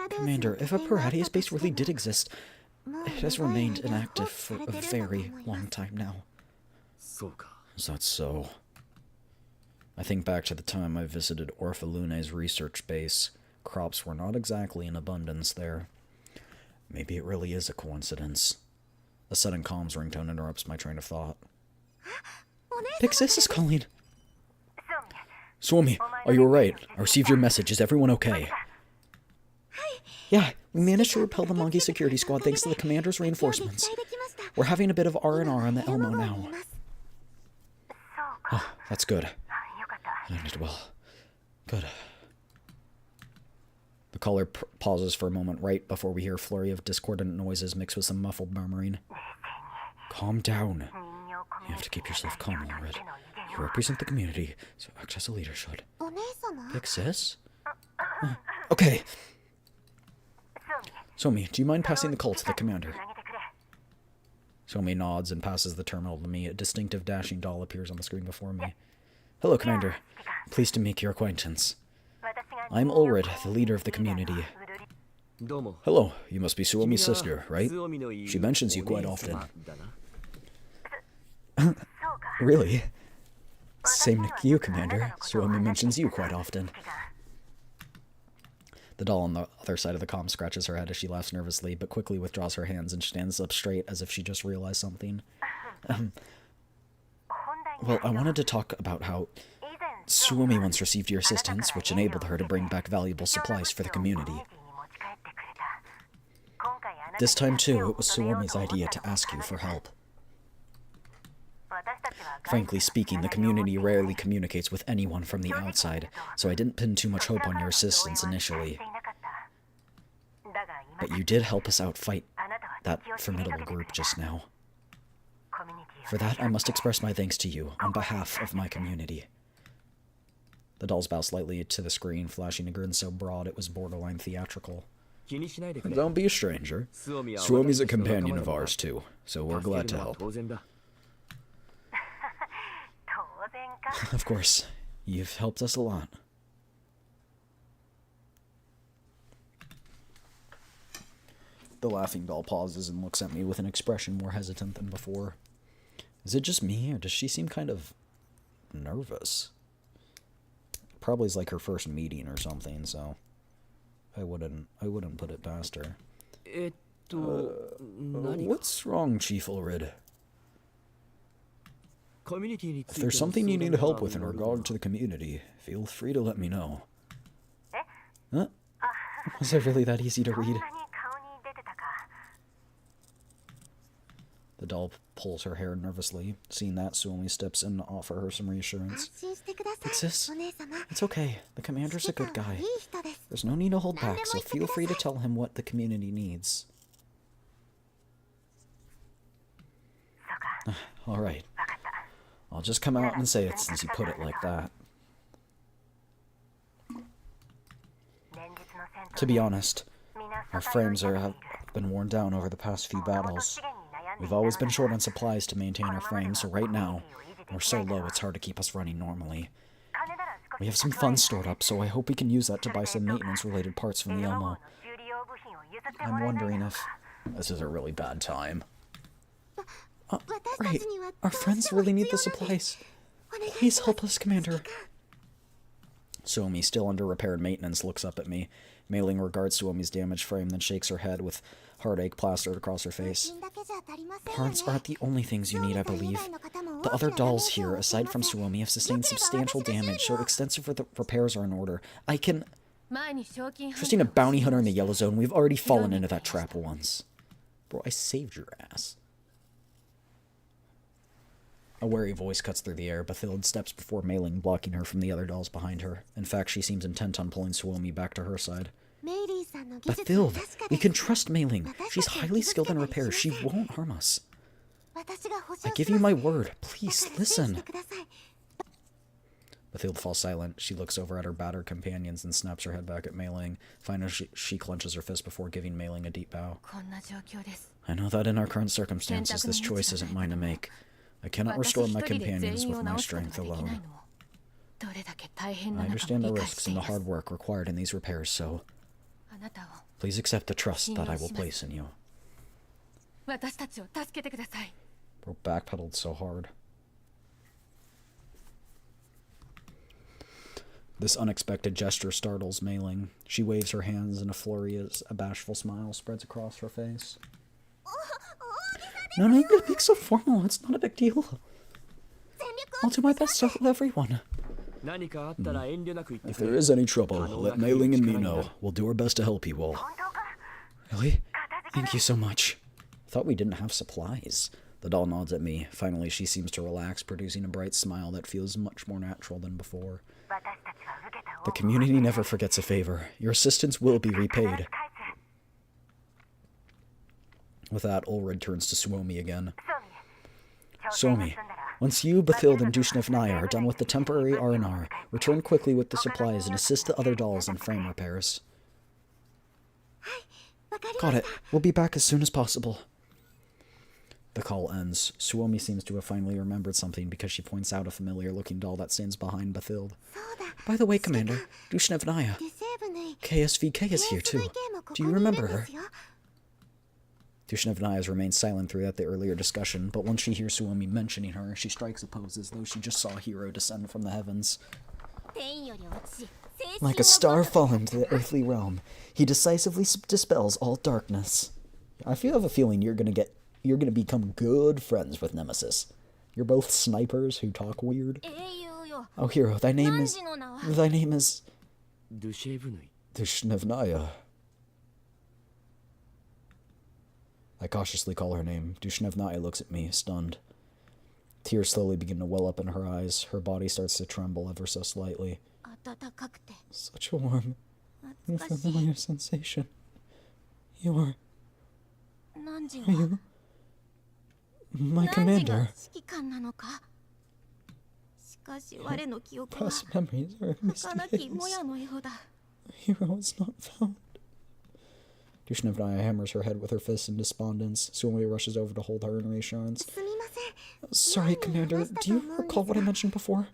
Commander, if a Parades base really did exist, it has remained inactive for a very long time now. Is that so? I think back to the time I visited Orphalune's research base. Crops were not exactly in abundance there. Maybe it really is a coincidence. A sudden comms ringtone interrupts my train of thought. Big Sis is calling. Suomi, are you alright? I received your message. Is everyone okay? Yeah, we managed to repel the Mongi security squad thanks to the commander's reinforcements. We're having a bit of R&R on the Elmo now. Oh, that's good. Ended well. Good. The caller pauses for a moment right before we hear a flurry of discordant noises mixed with some muffled murmuring. Calm down. You have to keep yourself calm, Ulrid. You represent the community, so act as a leader should. Big Sis? Okay. Somi, do you mind passing the call to the commander? Somi nods and passes the terminal to me. A distinctive dashing doll appears on the screen before me. Hello, Commander. Pleased to make your acquaintance. I'm Ulrid, the leader of the community. Hello, you must be Suomi's sister, right? She mentions you quite often. Really? Same to you, Commander. Suomi mentions you quite often. The doll on the other side of the comm scratches her head as she laughs nervously, but quickly withdraws her hands and stands up straight as if she just realized something. Well, I wanted to talk about how Suomi once received your assistance, which enabled her to bring back valuable supplies for the community. This time, too, it was Suomi's idea to ask you for help. Frankly speaking, the community rarely communicates with anyone from the outside, so I didn't pin too much hope on your assistance initially. But you did help us outfight that formidable group just now. For that, I must express my thanks to you on behalf of my community. The dolls bow slightly to the screen, flashing a grin so broad it was borderline theatrical. Don't be a stranger. Suomi's a companion of ours, too, so we're glad to help. Of course, you've helped us a lot. The laughing doll pauses and looks at me with an expression more hesitant than before. Is it just me, or does she seem kind of nervous? Probably is like her first meeting or something, so I wouldn't put it past her. What's wrong, Chief Ulrid? If there's something you need help with in regard to the community, feel free to let me know. Huh? Was it really that easy to read? The doll pulls her hair nervously. Seeing that, Suomi steps in to offer her some reassurance. Big sis, it's okay. The commander's a good guy. There's no need to hold back, so feel free to tell him what the community needs. Alright. I'll just come out and say it since you put it like that. To be honest, our frames have been worn down over the past few battles. We've always been short on supplies to maintain our frames, so right now, we're so low it's hard to keep us running normally. We have some funds stored up, so I hope we can use that to buy some maintenance-related parts from the Elmo. I'm wondering if... This is a really bad time. Right. Our friends really need the supplies. Please help us, Commander. Suomi, still under repair and maintenance, looks up at me. Mei-Ling regards Suomi's damaged frame, then shakes her head with heartache plastered across her face. Parts aren't the only things you need, I believe. The other dolls here, aside from Suomi, have sustained substantial damage, so extensive repairs are in order. I can... Trusting a bounty hunter in the Yellow Zone, we've already fallen into that trap once. Bro, I saved your ass. A wary voice cuts through the air. Bathilde steps before Mei-Ling, blocking her from the other dolls behind her. In fact, she seems intent on pulling Suomi back to her side. Bathilde, we can trust Mei-Ling. She's highly skilled in repairs. She won't harm us. I give you my word. Please, listen. Bathilde falls silent. She looks over at her battered companions and snaps her head back at Mei-Ling. Finally, she clenches her fist before giving Mei-Ling a deep bow. I know that in our current circumstances, this choice isn't mine to make. I cannot restore my companions with my strength alone. I understand the risks and the hard work required in these repairs, so please accept the trust that I will place in you. Bro backpedaled so hard. This unexpected gesture startles Mei-Ling. She waves her hands and a flurry as a bashful smile spreads across her face. No, you gotta make so formal. It's not a big deal. I'll do my best to help everyone. If there is any trouble, let Mei-Ling and me know. We'll do our best to help you all. Really? Thank you so much. I thought we didn't have supplies. The doll nods at me. Finally, she seems to relax, producing a bright smile that feels much more natural than before. The community never forgets a favor. Your assistance will be repaid. With that, Ulrid turns to Suomi again. Suomi, once you, Bathilde, and Dushnev Naya are done with the temporary R&R, return quickly with the supplies and assist the other dolls in frame repairs. Got it. We'll be back as soon as possible. The call ends. Suomi seems to have finally remembered something because she points out a familiar-looking doll that stands behind Bathilde. By the way, Commander, Dushnev Naya, KSVK is here too. Do you remember her? Dushnev Naya has remained silent throughout the earlier discussion, but once she hears Suomi mentioning her, she strikes a pose as though she just saw a hero descend from the heavens. Like a star fallen to the earthly realm, he decisively dispels all darkness. I have a feeling you're gonna become good friends with Nemesis. You're both snipers who talk weird. Oh, hero, thy name is Dushnevnaya. I cautiously call her name. Dushnevnaya looks at me, stunned. Tears slowly begin to well up in her eyes. Her body starts to tremble ever so slightly. Such a warm and familiar sensation. Are you my commander? Past memories are a misty haze. Hero is not found. Dushnevnaya hammers her head with her fists in despondence. Sumi rushes over to hold her in reassurance. Sorry, Commander, do you recall what I mentioned before?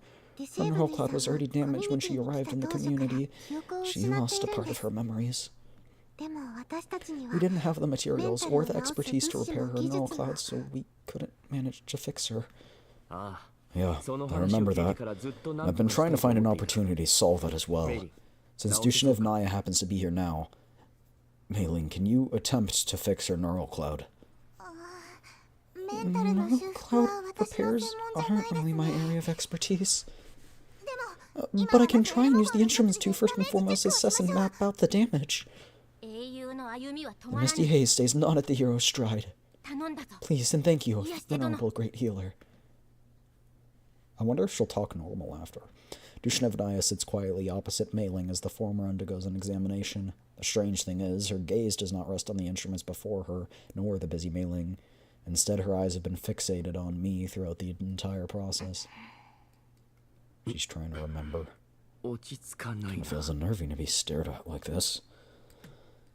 Her neural cloud was already damaged when she arrived in the community. She lost a part of her memories. We didn't have the materials or the expertise to repair her neural cloud, so we couldn't manage to fix her. Yeah, I remember that. I've been trying to find an opportunity to solve it as well. Since Dushnevnaya happens to be here now, Mei-Ling, can you attempt to fix her neural cloud? Neural cloud repairs aren't really my area of expertise. But I can try and use the instruments to first and foremost assess and map out the damage. The misty haze stays not at the hero's stride. Please and thank you, venerable great healer. I wonder if she'll talk normal after. Dushnevnaya sits quietly opposite Mei-Ling as the former undergoes an examination. The strange thing is, her gaze does not rest on the instruments before her, nor the busy Mei-Ling. Instead, her eyes have been fixated on me throughout the entire process. She's trying to remember. It feels unnerving to be stared at like this.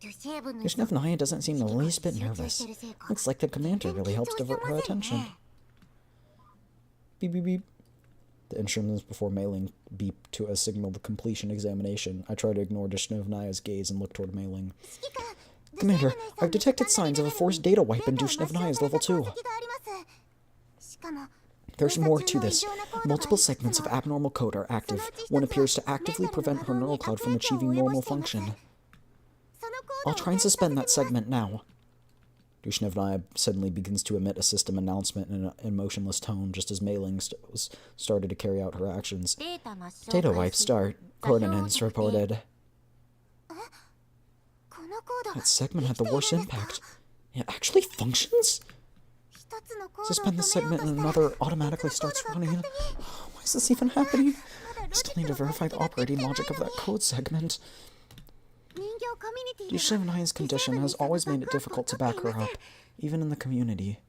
Dushnevnaya doesn't seem the least bit nervous. Looks like the commander really helps divert her attention. Beep beep beep. The instruments before Mei-Ling beep to a signal the completion examination. I try to ignore Dushnevnaya's gaze and look toward Mei-Ling. Commander, I've detected signs of a forced data wipe in Dushnevnaya's level 2. There's more to this. Multiple segments of abnormal code are active. One appears to actively prevent her neural cloud from achieving normal function. I'll try and suspend that segment now. Dushnevnaya suddenly begins to emit a system announcement in an emotionless tone, just as Mei-Ling started to carry out her actions. Data wipe start. Coordinates reported. That segment had the worst impact. It actually functions? Suspend the segment and another automatically starts running. Why is this even happening? I still need to verify the operating logic of that code segment. Dushnevnaya's condition has always made it difficult to back her up, even in the community.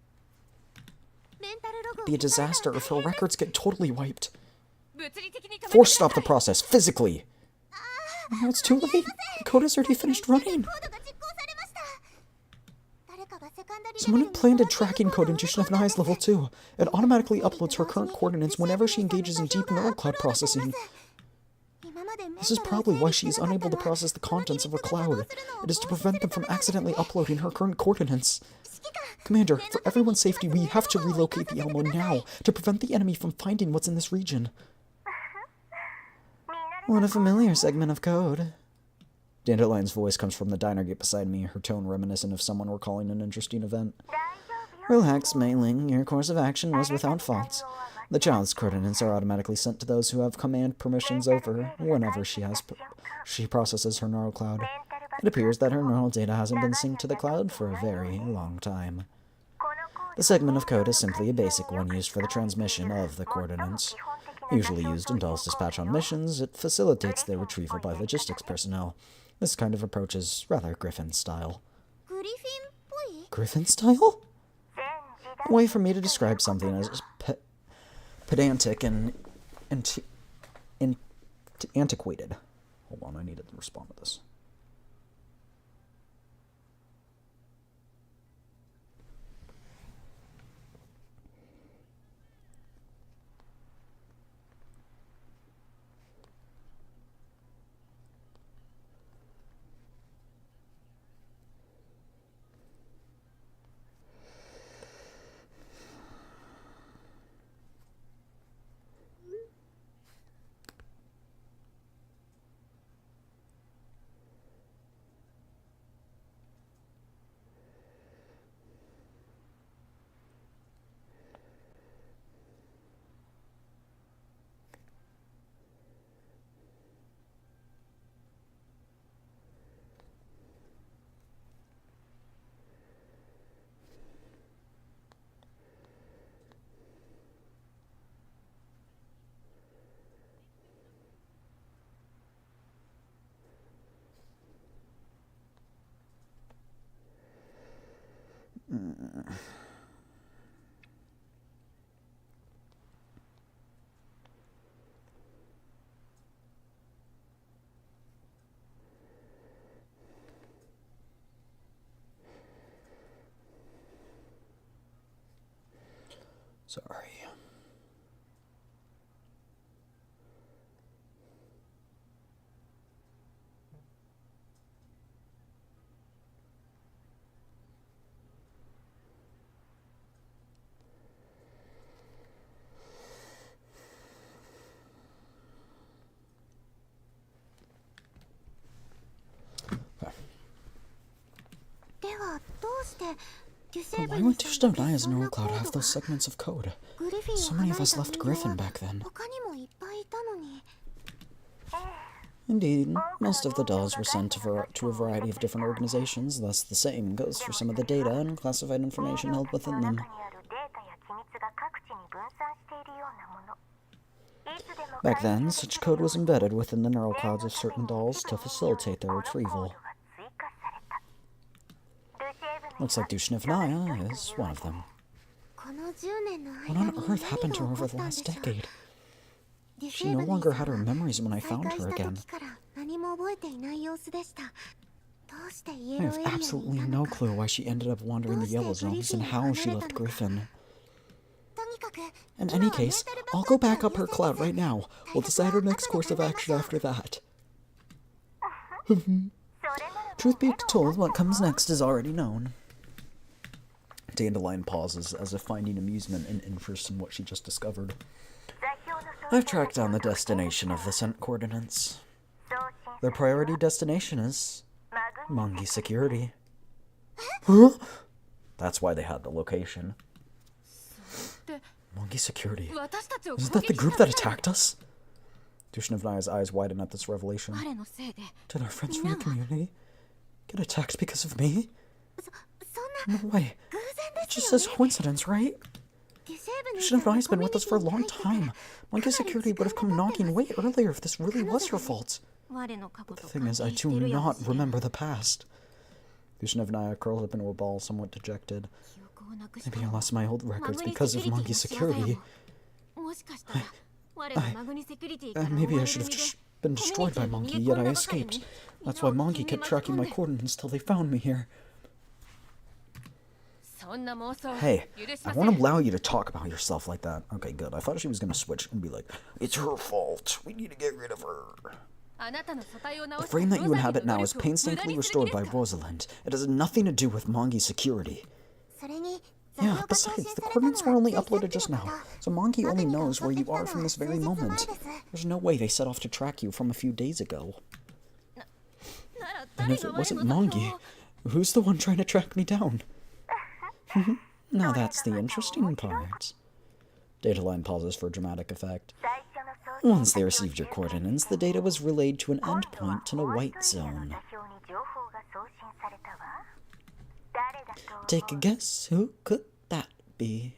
It'd be a disaster if her records get totally wiped. Force stop the process, physically! Now it's too late. The code has already finished running. Someone implanted tracking code in Dushnevnaya's level 2. It automatically uploads her current coordinates whenever she engages in deep neural cloud processing. This is probably why she is unable to process the contents of her cloud. It is to prevent them from accidentally uploading her current coordinates. Commander, for everyone's safety, we have to relocate the Elmo now to prevent the enemy from finding what's in this region. What a familiar segment of code. Dandelion's voice comes from the diner gate beside me, her tone reminiscent of someone recalling an interesting event. Relax, Mei-Ling. Your course of action was without fault. The child's coordinates are automatically sent to those who have command permissions over whenever she processes her neural cloud. It appears that her neural data hasn't been synced to the cloud for a very long time. The segment of code is simply a basic one used for the transmission of the coordinates. Usually used in Doll's dispatch on missions, it facilitates their retrieval by logistics personnel. This kind of approach is rather Griffin style. Griffin style? A way for me to describe something as pedantic and antiquated. Hold on, I need to respond to this. Sorry. But why would Tushno Naya's neural cloud have those segments of code? So many of us left Griffin back then. Indeed, most of the dolls were sent to a variety of different organizations, thus the same goes for some of the data and classified information held within them. Back then, such code was embedded within the neural clouds of certain dolls to facilitate their retrieval. Looks like Dushnevnaya is one of them. What on earth happened to her over the last decade? She no longer had her memories when I found her again. I have absolutely no clue why she ended up wandering the Yellow Zones and how she left Griffin. In any case, I'll go back up her cloud right now. We'll decide our next course of action after that. Truth be told, what comes next is already known. Dandelion pauses, as if finding amusement and interest in what she just discovered. I've tracked down the destination of the sent coordinates. Their priority destination is Mongi Security. Huh? That's why they had the location. Mongi Security. Isn't that the group that attacked us? Dushnevnaya's eyes widen at this revelation. Did our friends from the community get attacked because of me? No way. It just says coincidence, right? Dushnevnaya's been with us for a long time. Mongi Security would have come knocking way earlier if this really was her fault. But the thing is, I do not remember the past. Dushnevnaya curls up into a ball, somewhat dejected. Maybe I lost my old records because of Mongi Security. Maybe I should have just been destroyed by Mongi, yet I escaped. That's why Mongi kept tracking my coordinates till they found me here. Hey, I won't allow you to talk about yourself like that. Okay, good. I thought she was going to switch and be like, it's her fault. We need to get rid of her. The frame that you inhabit now is painstakingly restored by Rosalind. It has nothing to do with Mongi Security. Yeah, besides, the coordinates were only uploaded just now, so Mongi only knows where you are from this very moment. There's no way they set off to track you from a few days ago. And if it wasn't Mongi, who's the one trying to track me down? Now that's the interesting part. Dataline pauses for dramatic effect. Once they received your coordinates, the data was relayed to an endpoint in a white zone. Take a guess, who could that be?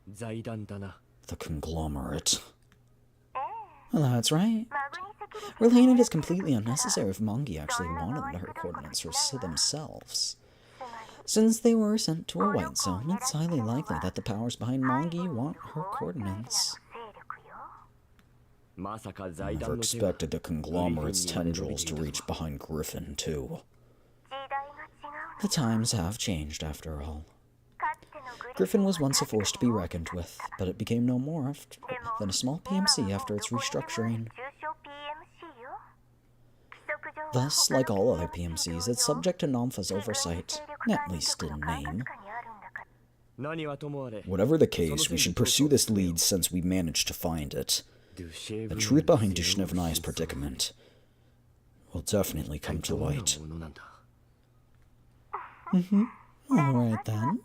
The conglomerate. Well, that's right. Relaying it is completely unnecessary if Mongi actually wanted her coordinates for themselves. Since they were sent to a white zone, it's highly likely that the powers behind Mongi want her coordinates. I never expected the conglomerate's tendrils to reach behind Griffin, too. The times have changed, after all. Griffin was once a force to be reckoned with, but it became no more than a small PMC after its restructuring. Thus, like all other PMCs, it's subject to Nampha's oversight, at least in name. Whatever the case, we should pursue this lead since we managed to find it. The truth behind Dushnevnaya's predicament will definitely come to light. Alright then.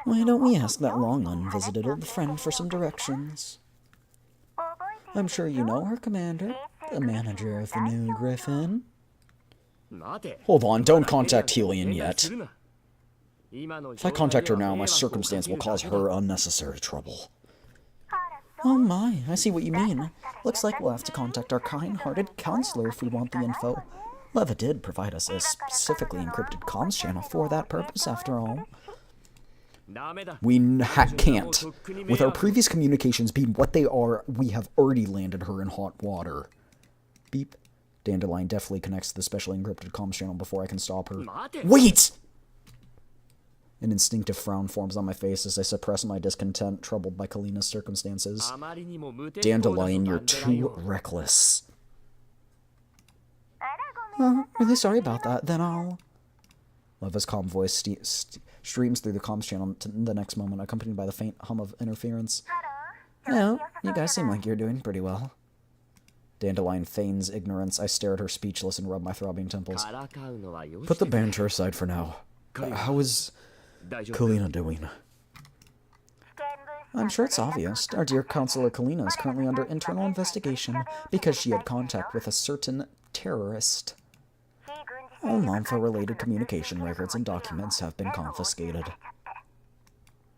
Why don't we ask that long unvisited old friend for some directions? I'm sure you know her, Commander, the manager of the new Griffin. Hold on, don't contact Helion yet. If I contact her now, my circumstance will cause her unnecessary trouble. Oh my, I see what you mean. Looks like we'll have to contact our kind-hearted counselor if we want the info. Leva did provide us a specifically encrypted comms channel for that purpose, after all. We can't. With our previous communications being what they are, we have already landed her in hot water. Beep. Dandelion deftly connects to the specially encrypted comms channel before I can stop her. Wait! An instinctive frown forms on my face as I suppress my discontent, troubled by Kalina's circumstances. Dandelion, you're too reckless. Oh, really sorry about that. Then I'll... Leva's calm voice streams through the comms channel the next moment, accompanied by the faint hum of interference. Oh, you guys seem like you're doing pretty well. Dandelion feigns ignorance. I stare at her speechless and rub my throbbing temples. Put the banter aside for now. How is Kalina doing? I'm sure it's obvious. Our dear Counselor Kalina is currently under internal investigation because she had contact with a certain terrorist. All Namfa-related communication records and documents have been confiscated.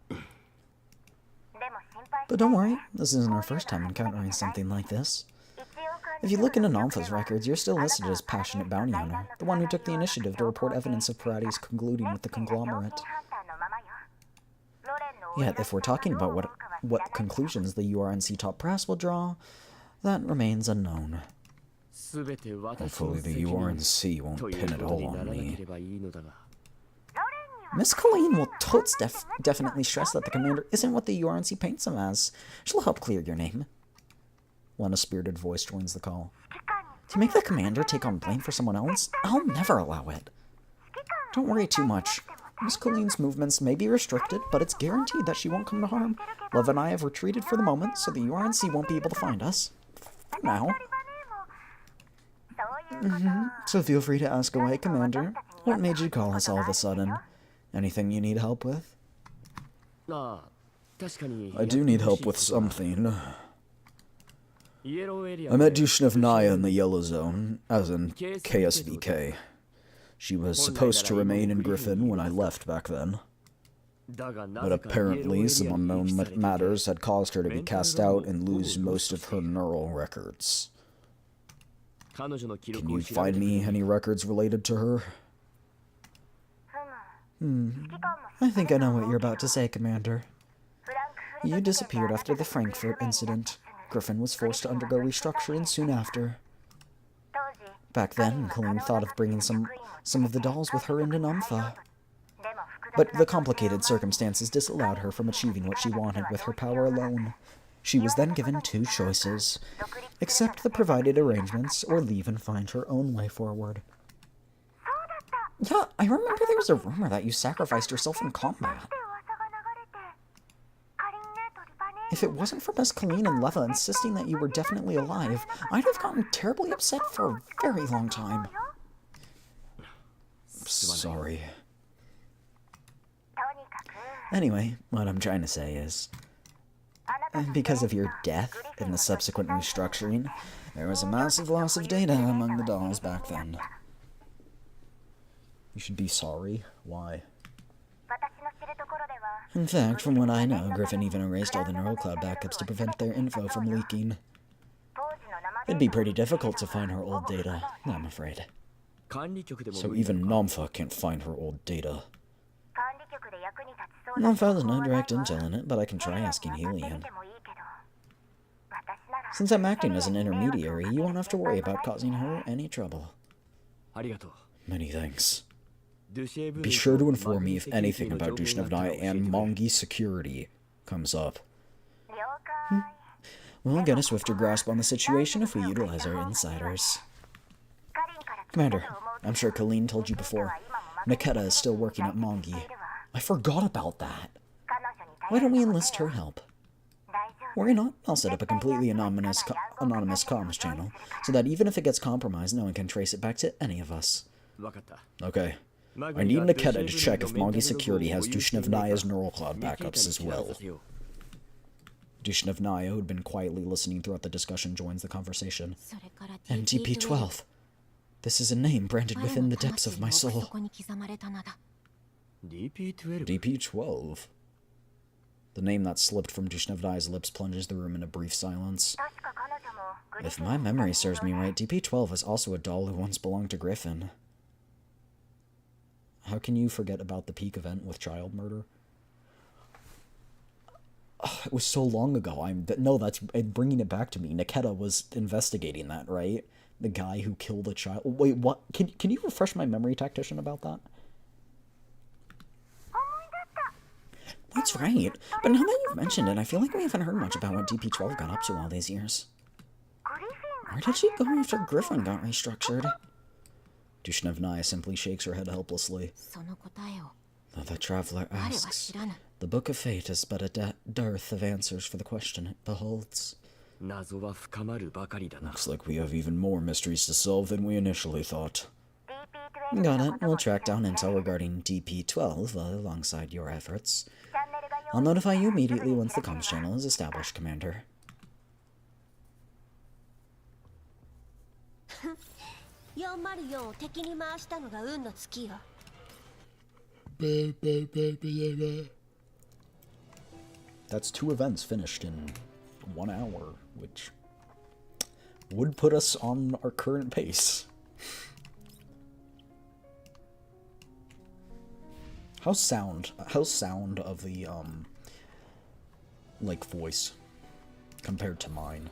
But don't worry, this isn't our first time encountering something like this. If you look into Namfa's records, you're still listed as Passionate Bounty Hunter, the one who took the initiative to report evidence of Parati's colluding with the conglomerate. Yet, if we're talking about what conclusions the URNC top brass will draw, that remains unknown. Hopefully the URNC won't pin it all on me. Miss Colleen will totes definitely stress that the commander isn't what the URNC paints him as. She'll help clear your name. Lena's spirited voice joins the call. To make the commander take on blame for someone else, I'll never allow it. Don't worry too much. Miss Colleen's movements may be restricted, but it's guaranteed that she won't come to harm. Lev and I have retreated for the moment, so the URNC won't be able to find us. For now. So feel free to ask away, Commander. What made you call us all of a sudden? Anything you need help with? I do need help with something. I met Dushnevnaya in the Yellow Zone, as in KSVK. She was supposed to remain in Griffin when I left back then. But apparently some unknown matters had caused her to be cast out and lose most of her neural records. Can you find me any records related to her? I think I know what you're about to say, Commander. You disappeared after the Frankfurt incident. Griffin was forced to undergo restructuring soon after. Back then, Colleen thought of bringing some of the dolls with her into Namfa. But the complicated circumstances disallowed her from achieving what she wanted with her power alone. She was then given two choices: accept the provided arrangements, or leave and find her own way forward. Yeah, I remember there was a rumor that you sacrificed yourself in combat. If it wasn't for Miss Colleen and Leva insisting that you were definitely alive, I'd have gotten terribly upset for a very long time. Sorry. Anyway, what I'm trying to say is, because of your death and the subsequent restructuring, there was a massive loss of data among the dolls back then. You should be sorry. Why? In fact, from what I know, Griffin even erased all the neural cloud backups to prevent their info from leaking. It'd be pretty difficult to find her old data, I'm afraid. So even Namfa can't find her old data. Namfa has no direct intel in it, but I can try asking Helion. Since I'm acting as an intermediary, you won't have to worry about causing her any trouble. Many thanks. Be sure to inform me if anything about Dushnevnaya and Mongi security comes up. We'll get a swifter grasp on the situation if we utilize our insiders. Commander, I'm sure Colleen told you before, Niketa is still working at Mongi. I forgot about that. Why don't we enlist her help? Worry not, I'll set up a completely anonymous comms channel, so that even if it gets compromised, no one can trace it back to any of us. Okay. I need Niketa to check if Mongi Security has Dushnevnaya's neural cloud backups as well. Dushnevnaya, who'd been quietly listening throughout the discussion, joins the conversation. And DP-12. This is a name branded within the depths of my soul. DP-12? The name that slipped from Dushnevnaya's lips plunges the room in a brief silence. If my memory serves me right, DP-12 is also a doll who once belonged to Griffin. How can you forget about the Peak event with child murder? It was so long ago. That's bringing it back to me. Niketa was investigating that, right? The guy who killed a child. Wait, what? Can you refresh my memory, tactician, about that? That's right. But now that you've mentioned it, I feel like we haven't heard much about what DP-12 got up to all these years. Where did she go after Griffin got restructured? Dushnev Naya simply shakes her head helplessly. Though the traveler asks, the Book of Fate is but a dearth of answers for the question it beholds. Looks like we have even more mysteries to solve than we initially thought. Got it. We'll track down intel regarding DP-12 alongside your efforts. I'll notify you immediately once the comms channel is established, Commander. That's 2 events finished in 1 hour, which would put us on our current pace. How's sound of the like voice compared to mine?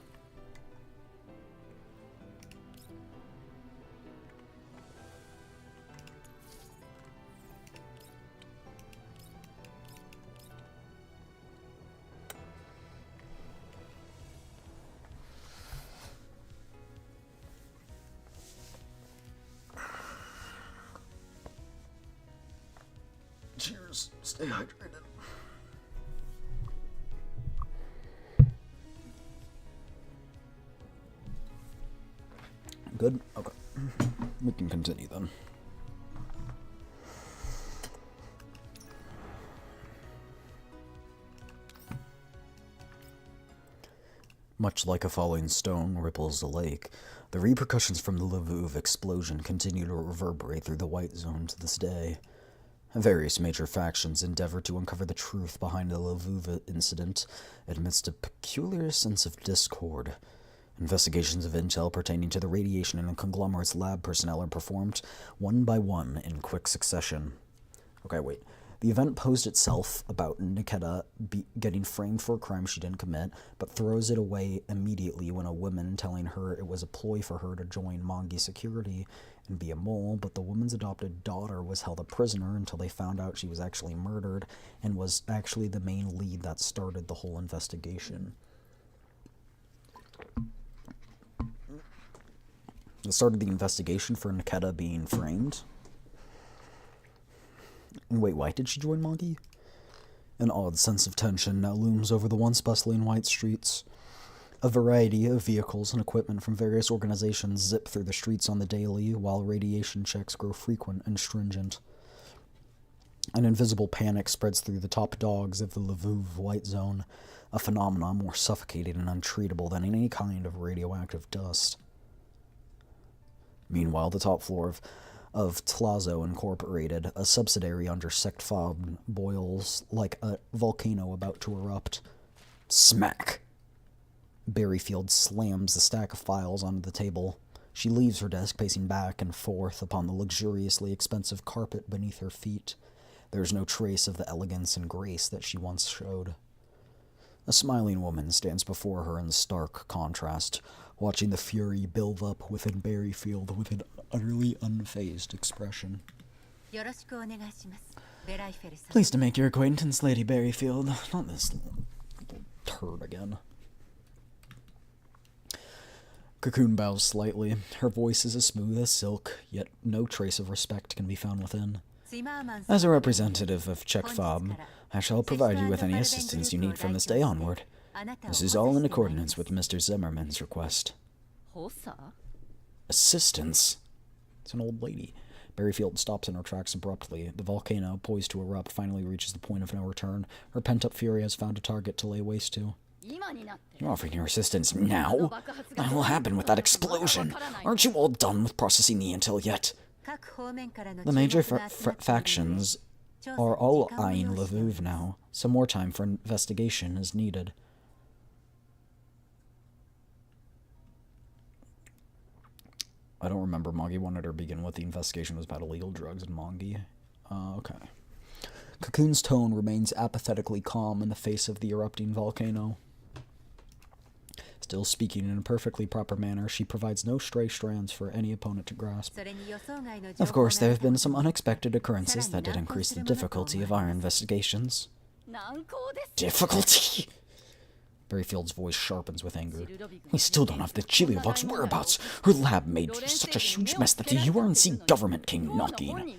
Cheers. Stay hydrated. Good? Okay. We can continue then. Much like a falling stone ripples a lake, the repercussions from the Lviv explosion continue to reverberate through the White Zone to this day. Various major factions endeavor to uncover the truth behind the Lviv incident amidst a peculiar sense of discord. Investigations of intel pertaining to the radiation in the conglomerate's lab personnel are performed one by one in quick succession. Okay, wait. The event posed itself about Nikita getting framed for a crime she didn't commit, but throws it away immediately when a woman telling her it was a ploy for her to join Mongi security and be a mole, but the woman's adopted daughter was held a prisoner until they found out she was actually murdered and was actually the main lead that started the whole investigation. It started the investigation for Nikita being framed. And wait, why did she join Mongi? An odd sense of tension now looms over the once bustling white streets. A variety of vehicles and equipment from various organizations zip through the streets on the daily, while radiation checks grow frequent and stringent. An invisible panic spreads through the top dogs of the Lviv White Zone, a phenomenon more suffocating and untreatable than any kind of radioactive dust. Meanwhile, the top floor of Tlazo Incorporated, a subsidiary under Sect Fob, boils like a volcano about to erupt. Smack! Berryfield slams the stack of files onto the table. She leaves her desk, pacing back and forth upon the luxuriously expensive carpet beneath her feet. There is no trace of the elegance and grace that she once showed. A smiling woman stands before her in stark contrast, watching the fury build up within Berryfield with an utterly unfazed expression. Pleased to make your acquaintance, Lady Berryfield. Not this Turd again. Cocoon bows slightly. Her voice is as smooth as silk, yet no trace of respect can be found within. As a representative of Czech Fob, I shall provide you with any assistance you need from this day onward. This is all in accordance with Mr. Zimmerman's request. Assistance? It's an old lady. Berryfield stops in her tracks abruptly. The volcano, poised to erupt, finally reaches the point of no return. Her pent-up fury has found a target to lay waste to. You're offering your assistance now? What will happen with that explosion? Aren't you all done with processing the intel yet? The major factions are all eyeing Lviv now. Some more time for investigation is needed. I don't remember. Mongi wanted her to begin with. The investigation was about illegal drugs in Mongi. Okay. Cocoon's tone remains apathetically calm in the face of the erupting volcano. Still speaking in a perfectly proper manner, she provides no stray strands for any opponent to grasp. Of course, there have been some unexpected occurrences that did increase the difficulty of our investigations. Difficulty? Berryfield's voice sharpens with anger. We still don't have the Chiliovog's whereabouts. Her lab made such a huge mess that the URNC government came knocking.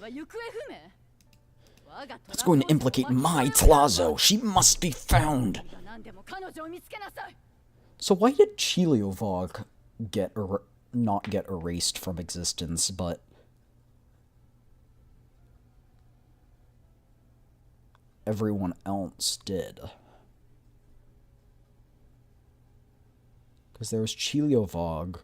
That's going to implicate my Tlazo. She must be found. So why did Chiliovog not get erased from existence, but everyone else did? Because there was Chiliovog,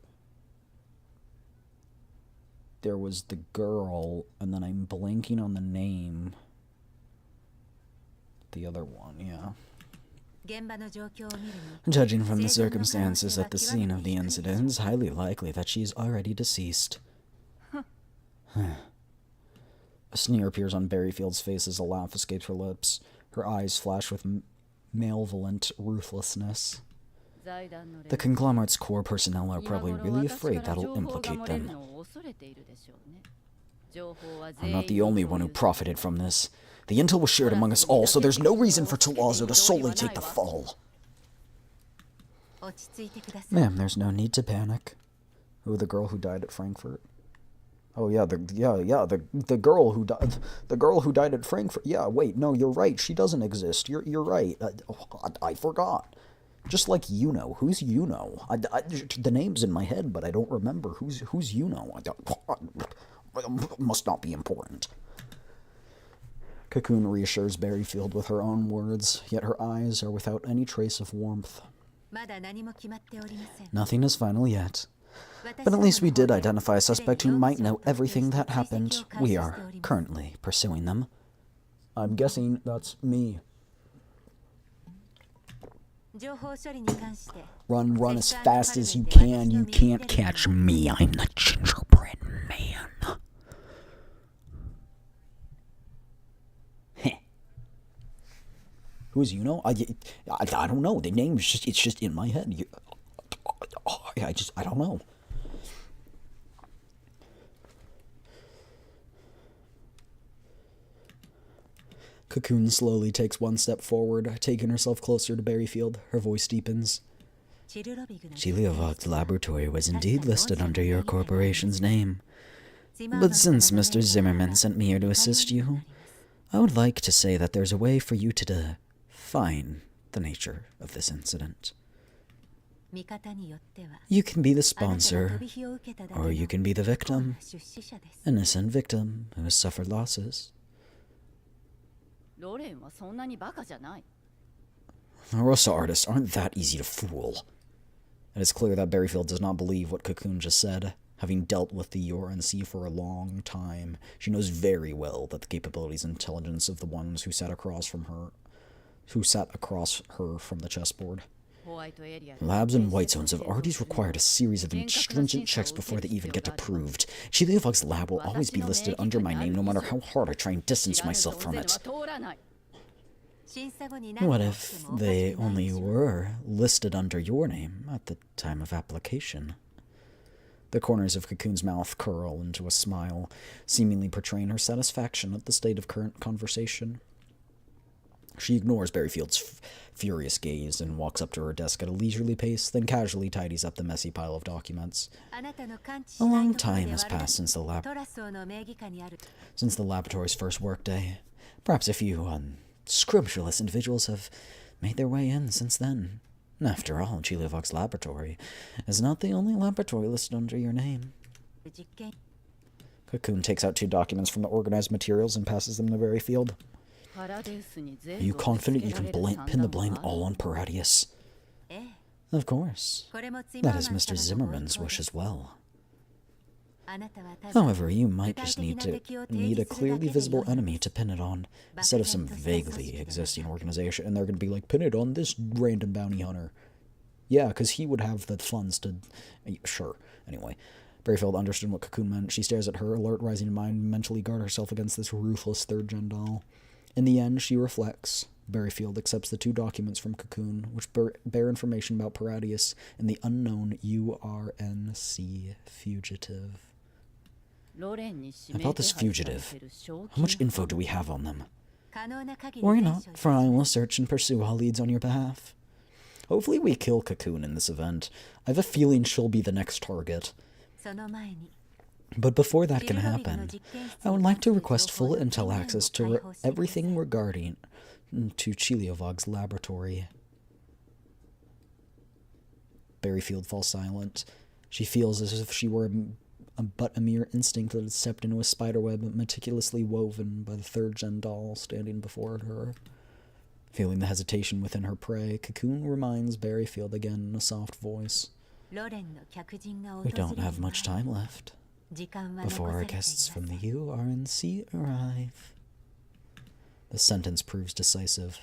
there was the girl, and then I'm blanking on the name. The other one, yeah. Judging from the circumstances at the scene of the incident, it's highly likely that she's already deceased. A sneer appears on Berryfield's face as a laugh escapes her lips. Her eyes flash with malevolent ruthlessness. The conglomerate's core personnel are probably really afraid that'll implicate them. I'm not the only one who profited from this. The intel was shared among us all, so there's no reason for Tlazo to solely take the fall. Ma'am, there's no need to panic. Who, the girl who died at Frankfurt? Oh yeah, the girl who died at Frankfurt. Yeah, wait, no, you're right. She doesn't exist. You're right. I forgot. Just like Yuno. Who's Yuno? The name's in my head, but I don't remember. Who's Yuno? Must not be important. Cocoon reassures Berryfield with her own words, yet her eyes are without any trace of warmth. Nothing is final yet. But at least we did identify a suspect who might know everything that happened. We are currently pursuing them. I'm guessing that's me. Run as fast as you can. You can't catch me. I'm the gingerbread man. Who's you know? I don't know. The name is just, it's just in my head. I don't know. Cocoon slowly takes one step forward, taking herself closer to Berryfield. Her voice deepens. Chiliovog's laboratory was indeed listed under your corporation's name. But since Mr. Zimmerman sent me here to assist you, I would like to say that there's a way for you to define the nature of this incident. You can be the sponsor, or you can be the victim. Innocent victim who has suffered losses. Rosa artists aren't that easy to fool. It is clear that Berryfield does not believe what Cocoon just said. Having dealt with the URNC for a long time, she knows very well that the capabilities and intelligence of the ones who sat across her from the chessboard. Labs in White Zones have already required a series of stringent checks before they even get approved. Chiliovog's lab will always be listed under my name no matter how hard I try and distance myself from it. What if they only were listed under your name at the time of application? The corners of Cocoon's mouth curl into a smile, seemingly portraying her satisfaction at the state of current conversation. She ignores Berryfield's furious gaze and walks up to her desk at a leisurely pace, then casually tidies up the messy pile of documents. A long time has passed since the laboratory's first workday. Perhaps a few unscrupulous individuals have made their way in since then. After all, Chiliovog's laboratory is not the only laboratory listed under your name. Cocoon takes out 2 documents from the organized materials and passes them to Berryfield. Are you confident you can pin the blame all on Paradius? Of course. That is Mr. Zimmerman's wish as well. However, you might just need a clearly visible enemy to pin it on, instead of some vaguely existing organization, and they're going to be like, pin it on this random bounty hunter. Yeah, because he would have the funds to... Sure. Anyway, Berryfield understood what Cocoon meant. She stares at her, alert, rising in mind, mentally guard herself against this ruthless third-gen doll. In the end, she reflects. Berryfield accepts the 2 documents from Cocoon, which bear information about Paradius and the unknown URNC fugitive. About this fugitive, how much info do we have on them? Worry not, for I will search and pursue all leads on your behalf. Hopefully we kill Cocoon in this event. I have a feeling she'll be the next target. But before that can happen, I would like to request full intel access to everything regarding to Chiliovog's laboratory. Berryfield falls silent. She feels as if she were but a mere instinct that had stepped into a spiderweb meticulously woven by the third-gen doll standing before her. Feeling the hesitation within her prey, Cocoon reminds Berryfield again in a soft voice. We don't have much time left before our guests from the URNC arrive. The sentence proves decisive.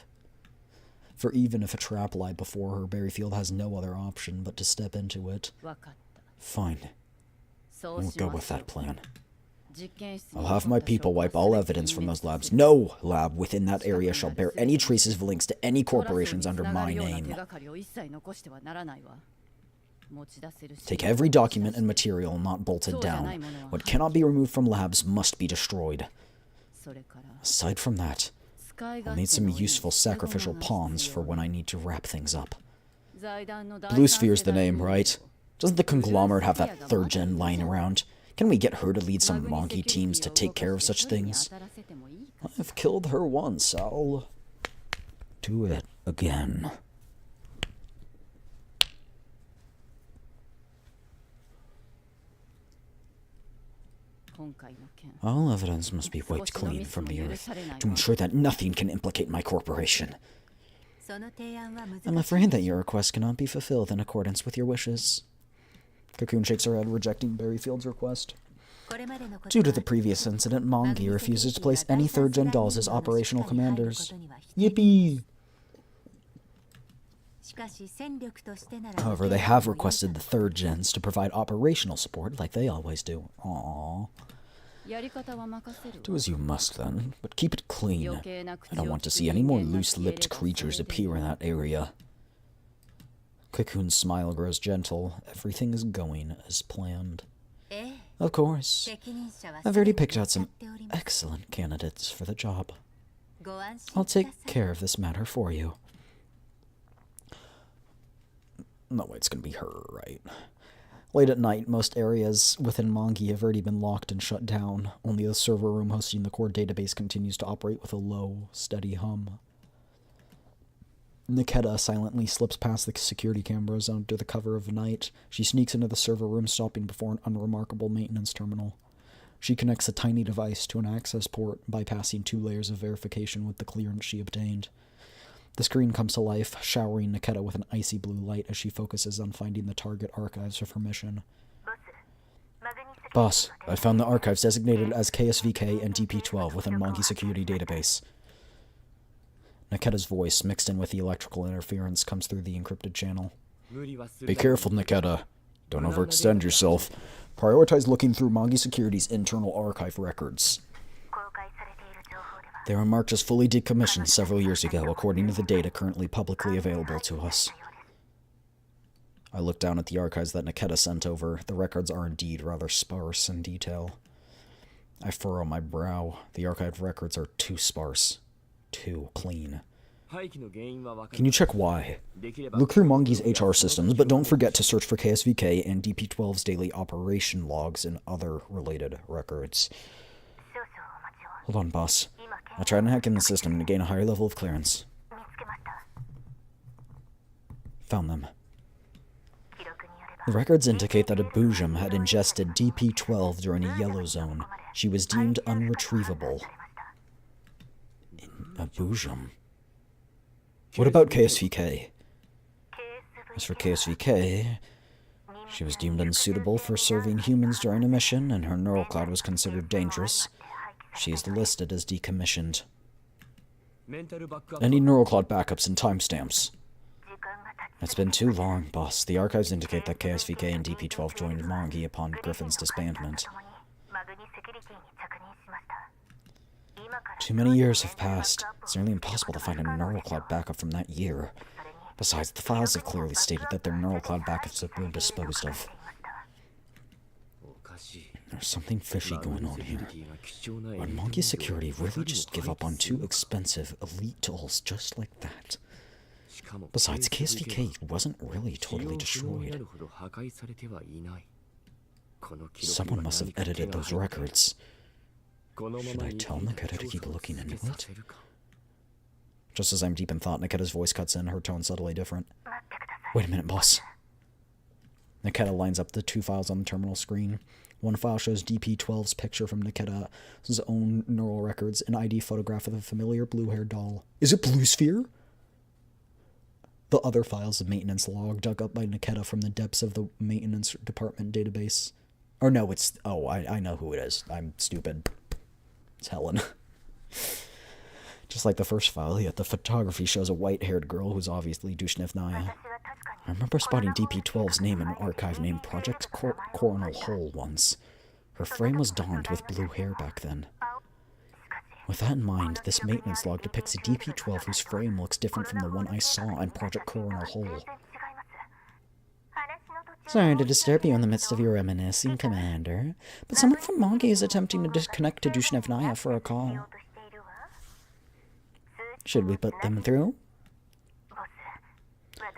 For even if a trap lie before her, Berryfield has no other option but to step into it. Fine. We'll go with that plan. I'll have my people wipe all evidence from those labs. No lab within that area shall bear any traces of links to any corporations under my name. Take every document and material not bolted down. What cannot be removed from labs must be destroyed. Aside from that, I'll need some useful sacrificial pawns for when I need to wrap things up. Blue Sphere's the name, right? Doesn't the conglomerate have that third gen lying around? Can we get her to lead some monkey teams to take care of such things? I've killed her once, I'll do it again. All evidence must be wiped clean from the earth to ensure that nothing can implicate my corporation. I'm afraid that your request cannot be fulfilled in accordance with your wishes. Cocoon shakes her head, rejecting Berryfield's request. Due to the previous incident, Mongi refuses to place any third-gen dolls as operational commanders. Yippee! However, they have requested the third gens to provide operational support like they always do. Aww. Do as you must then, but keep it clean. I don't want to see any more loose-lipped creatures appear in that area. Cocoon's smile grows gentle. Everything is going as planned. Of course. I've already picked out some excellent candidates for the job. I'll take care of this matter for you. No, it's gonna be her, right? Late at night, most areas within Mongi have already been locked and shut down. Only the server room hosting the core database continues to operate with a low, steady hum. Niketa silently slips past the security cameras under the cover of night. She sneaks into the server room, stopping before an unremarkable maintenance terminal. She connects a tiny device to an access port, bypassing 2 layers of verification with the clearance she obtained. The screen comes to life, showering Niketa with an icy blue light as she focuses on finding the target archives of her mission. Boss, I found the archives designated as KSVK and DP12 within Mongi security database. Niketa's voice, mixed in with the electrical interference, comes through the encrypted channel. Be careful, Niketa. Don't overextend yourself. Prioritize looking through Mongi Security's internal archive records. They were marked as fully decommissioned several years ago, according to the data currently publicly available to us. I look down at the archives that Niketa sent over. The records are indeed rather sparse in detail. I furrow my brow. The archive records are too sparse. Too clean. Can you check why? Look through Mongi's HR systems, but don't forget to search for KSVK and DP12's daily operation logs and other related records. Hold on, boss. I'll try to hack in the system to gain a higher level of clearance. Found them. The records indicate that a Boojum had ingested DP12 during a yellow zone. She was deemed unretrievable. A Boojum? What about KSVK? As for KSVK, she was deemed unsuitable for serving humans during a mission, and her neural cloud was considered dangerous. She is listed as decommissioned. I need neural cloud backups and timestamps. It's been too long, boss. The archives indicate that KSVK and DP12 joined Mongi upon Griffin's disbandment. Too many years have passed. It's nearly impossible to find a neural cloud backup from that year. Besides, the files have clearly stated that their neural cloud backups have been disposed of. There's something fishy going on here. Would Monkey Security really just give up on 2 expensive elite tools just like that? Besides, KSVK wasn't really totally destroyed. Someone must have edited those records. Should I tell Nikita to keep looking into it? Just as I'm deep in thought, Nikita's voice cuts in, her tone subtly different. Wait a minute, boss. Nikita lines up the 2 files on the terminal screen. One file shows DP-12's picture from Nikita's own neural records, an ID photograph of a familiar blue-haired doll. Is it Blue Sphere? The other file's a maintenance log dug up by Nikita from the depths of the maintenance department database. Or no, it's... Oh, I know who it is. I'm stupid. It's Helen. Just like the first file, yet the photography shows a white-haired girl who's obviously Dushnevnaya. I remember spotting DP-12's name in an archive named Project Coronal Hole once. Her frame was donned with blue hair back then. With that in mind, this maintenance log depicts a DP-12 whose frame looks different from the one I saw in Project Coronal Hole. Sorry to disturb you in the midst of your reminiscing, Commander, but someone from Monkey is attempting to disconnect to Dushnevnaya for a call. Should we put them through?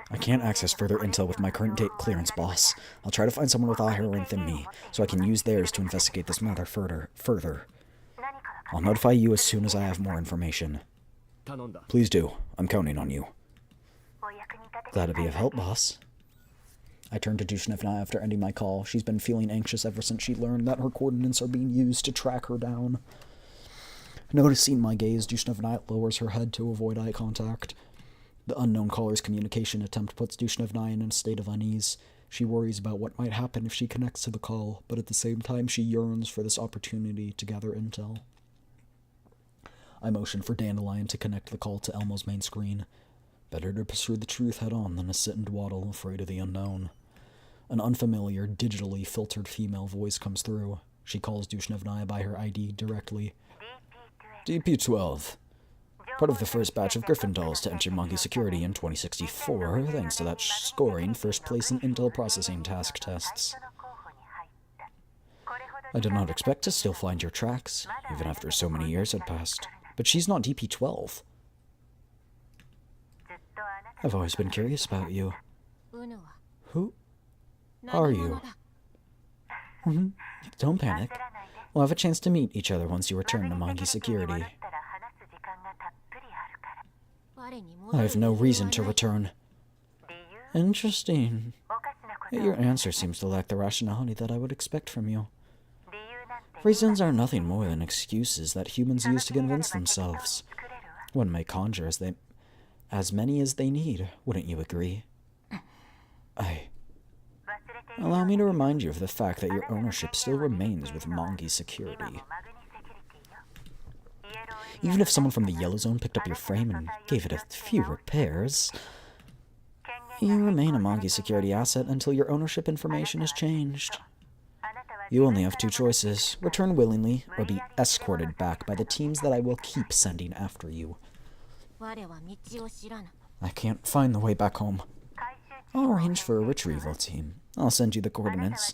I can't access further intel with my current date clearance, boss. I'll try to find someone with a higher rank than me, so I can use theirs to investigate this matter further. I'll notify you as soon as I have more information. Please do. I'm counting on you. Glad to be of help, boss. I turned to Dushnevnaya after ending my call. She's been feeling anxious ever since she learned that her coordinates are being used to track her down. Noticing my gaze, Dushnevnaya lowers her head to avoid eye contact. The unknown caller's communication attempt puts Dushnevnaya in a state of unease. She worries about what might happen if she connects to the call, but at the same time she yearns for this opportunity to gather intel. I motion for Dandelion to connect the call to Elmo's main screen. Better to pursue the truth head-on than to sit and dawdle, afraid of the unknown. An unfamiliar, digitally filtered female voice comes through. She calls Dushnevnaya by her ID directly. DP-12. Part of the first batch of Griffin dolls to enter Monkey Security in 2064, thanks to that scoring first place in Intel processing task tests. I did not expect to still find your tracks, even after so many years had passed. But she's not DP-12. I've always been curious about you. Who are you? Don't panic. We'll have a chance to meet each other once you return to Monkey Security. I have no reason to return. Interesting. Yet your answer seems to lack the rationality that I would expect from you. Reasons are nothing more than excuses that humans use to convince themselves. One may conjure as many as they need, wouldn't you agree? Allow me to remind you of the fact that your ownership still remains with Monkey Security. Even if someone from the Yellow Zone picked up your frame and gave it a few repairs, you remain a Monkey Security asset until your ownership information is changed. You only have 2 choices: return willingly, or be escorted back by the teams that I will keep sending after you. I can't find the way back home. I'll arrange for a retrieval team. I'll send you the coordinates.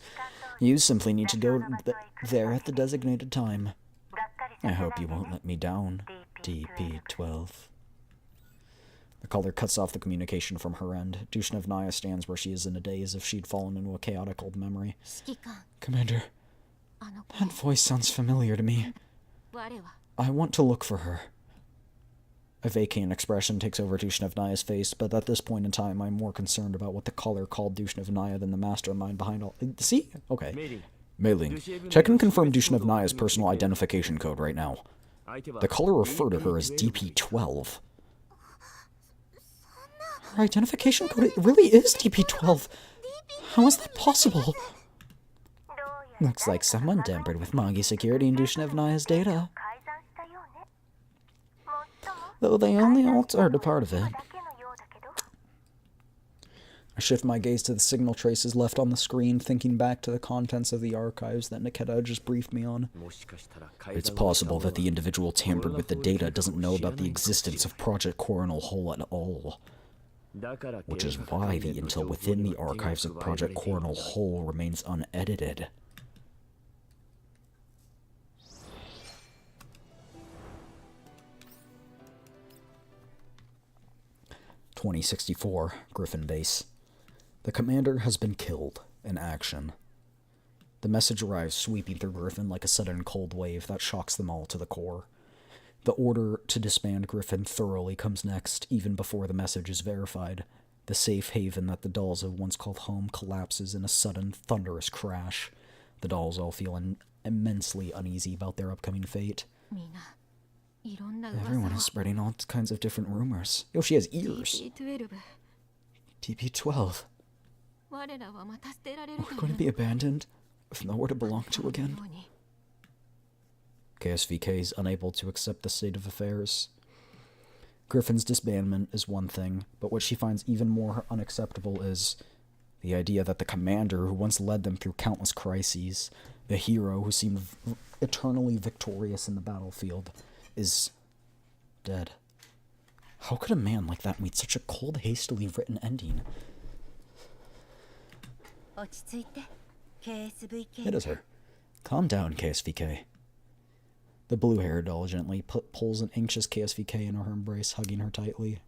You simply need to go there at the designated time. I hope you won't let me down, DP-12. The caller cuts off the communication from her end. Dushnevnaya stands where she is in a daze, as if she'd fallen into a chaotic old memory. Commander, that voice sounds familiar to me. I want to look for her. A vacant expression takes over Dushnevnaya's face, but at this point in time, I'm more concerned about what the caller called Dushnevnaya than the mastermind behind all... See? Okay. Mailing. Check and confirm Dushnevnaya's personal identification code right now. The caller referred to her as DP-12. Her identification code, it really is DP-12. How is that possible? Looks like someone tampered with Monkey Security and Dushnevnaya's data. Though they only altered a part of it. I shift my gaze to the signal traces left on the screen, thinking back to the contents of the archives that Nikita just briefed me on. It's possible that the individual tampered with the data doesn't know about the existence of Project Coronal Hole at all. Which is why the intel within the archives of Project Coronal Hole remains unedited. 2064, Griffin Base. The commander has been killed in action. The message arrives sweeping through Griffin like a sudden cold wave that shocks them all to the core. The order to disband Griffin thoroughly comes next, even before the message is verified. The safe haven that the dolls have once called home collapses in a sudden, thunderous crash. The dolls all feel immensely uneasy about their upcoming fate. Everyone is spreading all kinds of different rumors. Yo, she has ears. TP-12. We're going to be abandoned with nowhere to belong to again. KSVK is unable to accept the state of affairs. Griffin's disbandment is one thing, but what she finds even more unacceptable is the idea that the commander who once led them through countless crises, the hero who seemed eternally victorious in the battlefield, is dead. How could a man like that meet such a cold, hastily written ending? It is her. Calm down, KSVK. The blue-haired doll gently pulls an anxious KSVK into her embrace, hugging her tightly.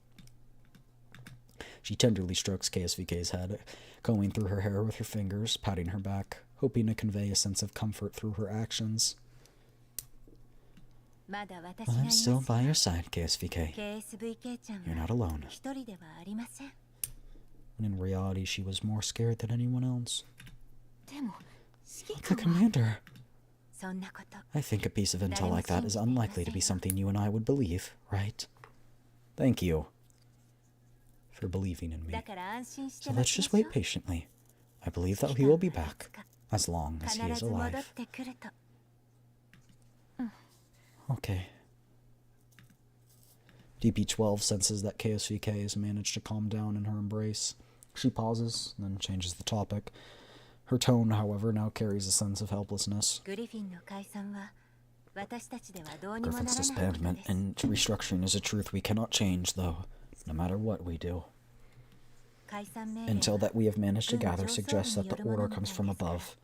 She tenderly strokes KSVK's head, combing through her hair with her fingers, patting her back, hoping to convey a sense of comfort through her actions. I'm still by your side, KSVK. You're not alone. And in reality, she was more scared than anyone else. But the commander... I think a piece of intel like that is unlikely to be something you and I would believe, right? Thank you for believing in me. So let's just wait patiently. I believe that he will be back, as long as he is alive. Okay. DP-12 senses that KSVK has managed to calm down in her embrace. She pauses, then changes the topic. Her tone, however, now carries a sense of helplessness. Griffin's disbandment and restructuring is a truth we cannot change, though, no matter what we do. Intel that we have managed to gather suggests that the order comes from above,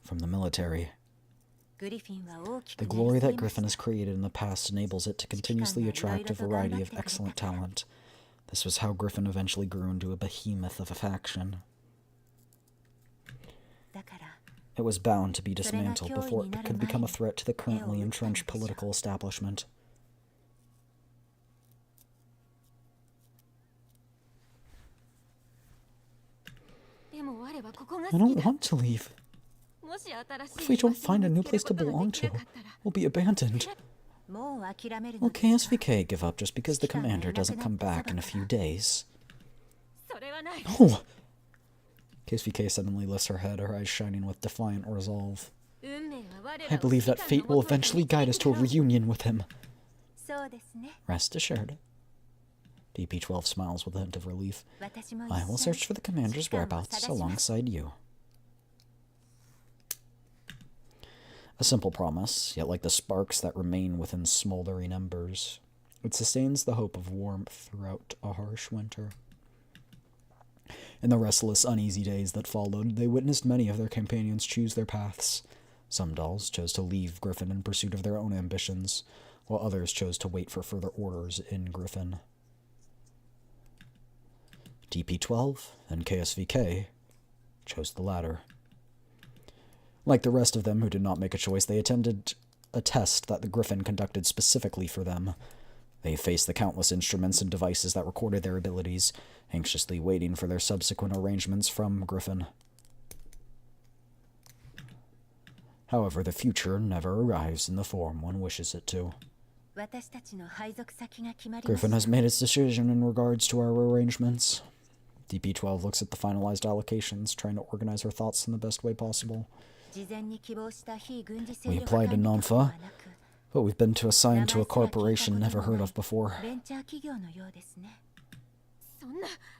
from the military. The glory that Griffin has created in the past enables it to continuously attract a variety of excellent talent. This was how Griffin eventually grew into a behemoth of a faction. It was bound to be dismantled before it could become a threat to the currently entrenched political establishment. I don't want to leave. If we don't find a new place to belong to, we'll be abandoned. Will KSVK give up just because the commander doesn't come back in a few days? No! KSVK suddenly lifts her head, her eyes shining with defiant resolve. I believe that fate will eventually guide us to a reunion with him. Rest assured. DP-12 smiles with a hint of relief. I will search for the commander's whereabouts alongside you. A simple promise, yet like the sparks that remain within smoldering embers, it sustains the hope of warmth throughout a harsh winter. In the restless, uneasy days that followed, they witnessed many of their companions choose their paths. Some dolls chose to leave Griffin in pursuit of their own ambitions, while others chose to wait for further orders in Griffin. DP-12 and KSVK chose the latter. Like the rest of them who did not make a choice, they attended a test that the Griffin conducted specifically for them. They faced the countless instruments and devices that recorded their abilities, anxiously waiting for their subsequent arrangements from Griffin. However, the future never arrives in the form one wishes it to. Griffin has made its decision in regards to our arrangements. DP-12 looks at the finalized allocations, trying to organize her thoughts in the best way possible. We applied to Namfa, but we've been assigned to a corporation never heard of before.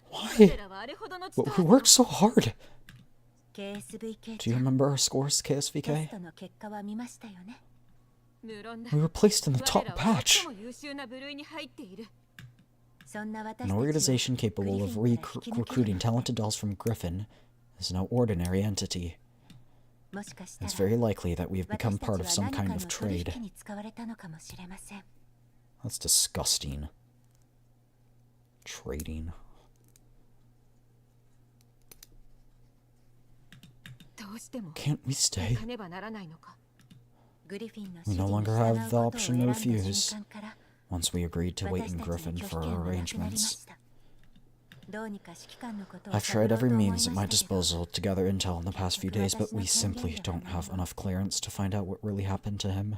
Why? But we worked so hard. Do you remember our scores, KSVK? We were placed in the top batch. An organization capable of recruiting talented dolls from Griffin is no ordinary entity. It's very likely that we have become part of some kind of trade. That's disgusting. Trading. Can't we stay? We no longer have the option to refuse, once we agreed to wait in Griffin for our arrangements. I've tried every means at my disposal to gather intel in the past few days, but we simply don't have enough clearance to find out what really happened to him.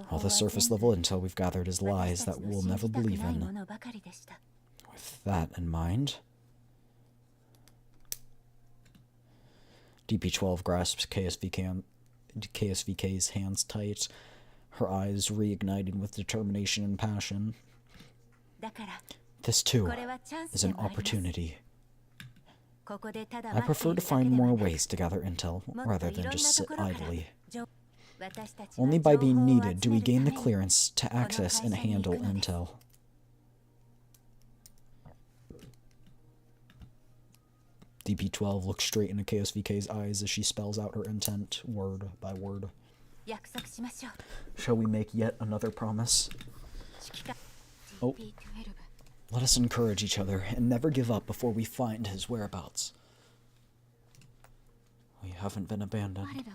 All the surface-level intel we've gathered is lies that we'll never believe in. With that in mind, DP-12 grasps KSVK's hands tight, her eyes reigniting with determination and passion. This, too, is an opportunity. I prefer to find more ways to gather intel, rather than just sit idly. Only by being needed do we gain the clearance to access and handle intel. DP-12 looks straight into KSVK's eyes as she spells out her intent, word by word. Shall we make yet another promise? Oh. Let us encourage each other and never give up before we find his whereabouts. We haven't been abandoned.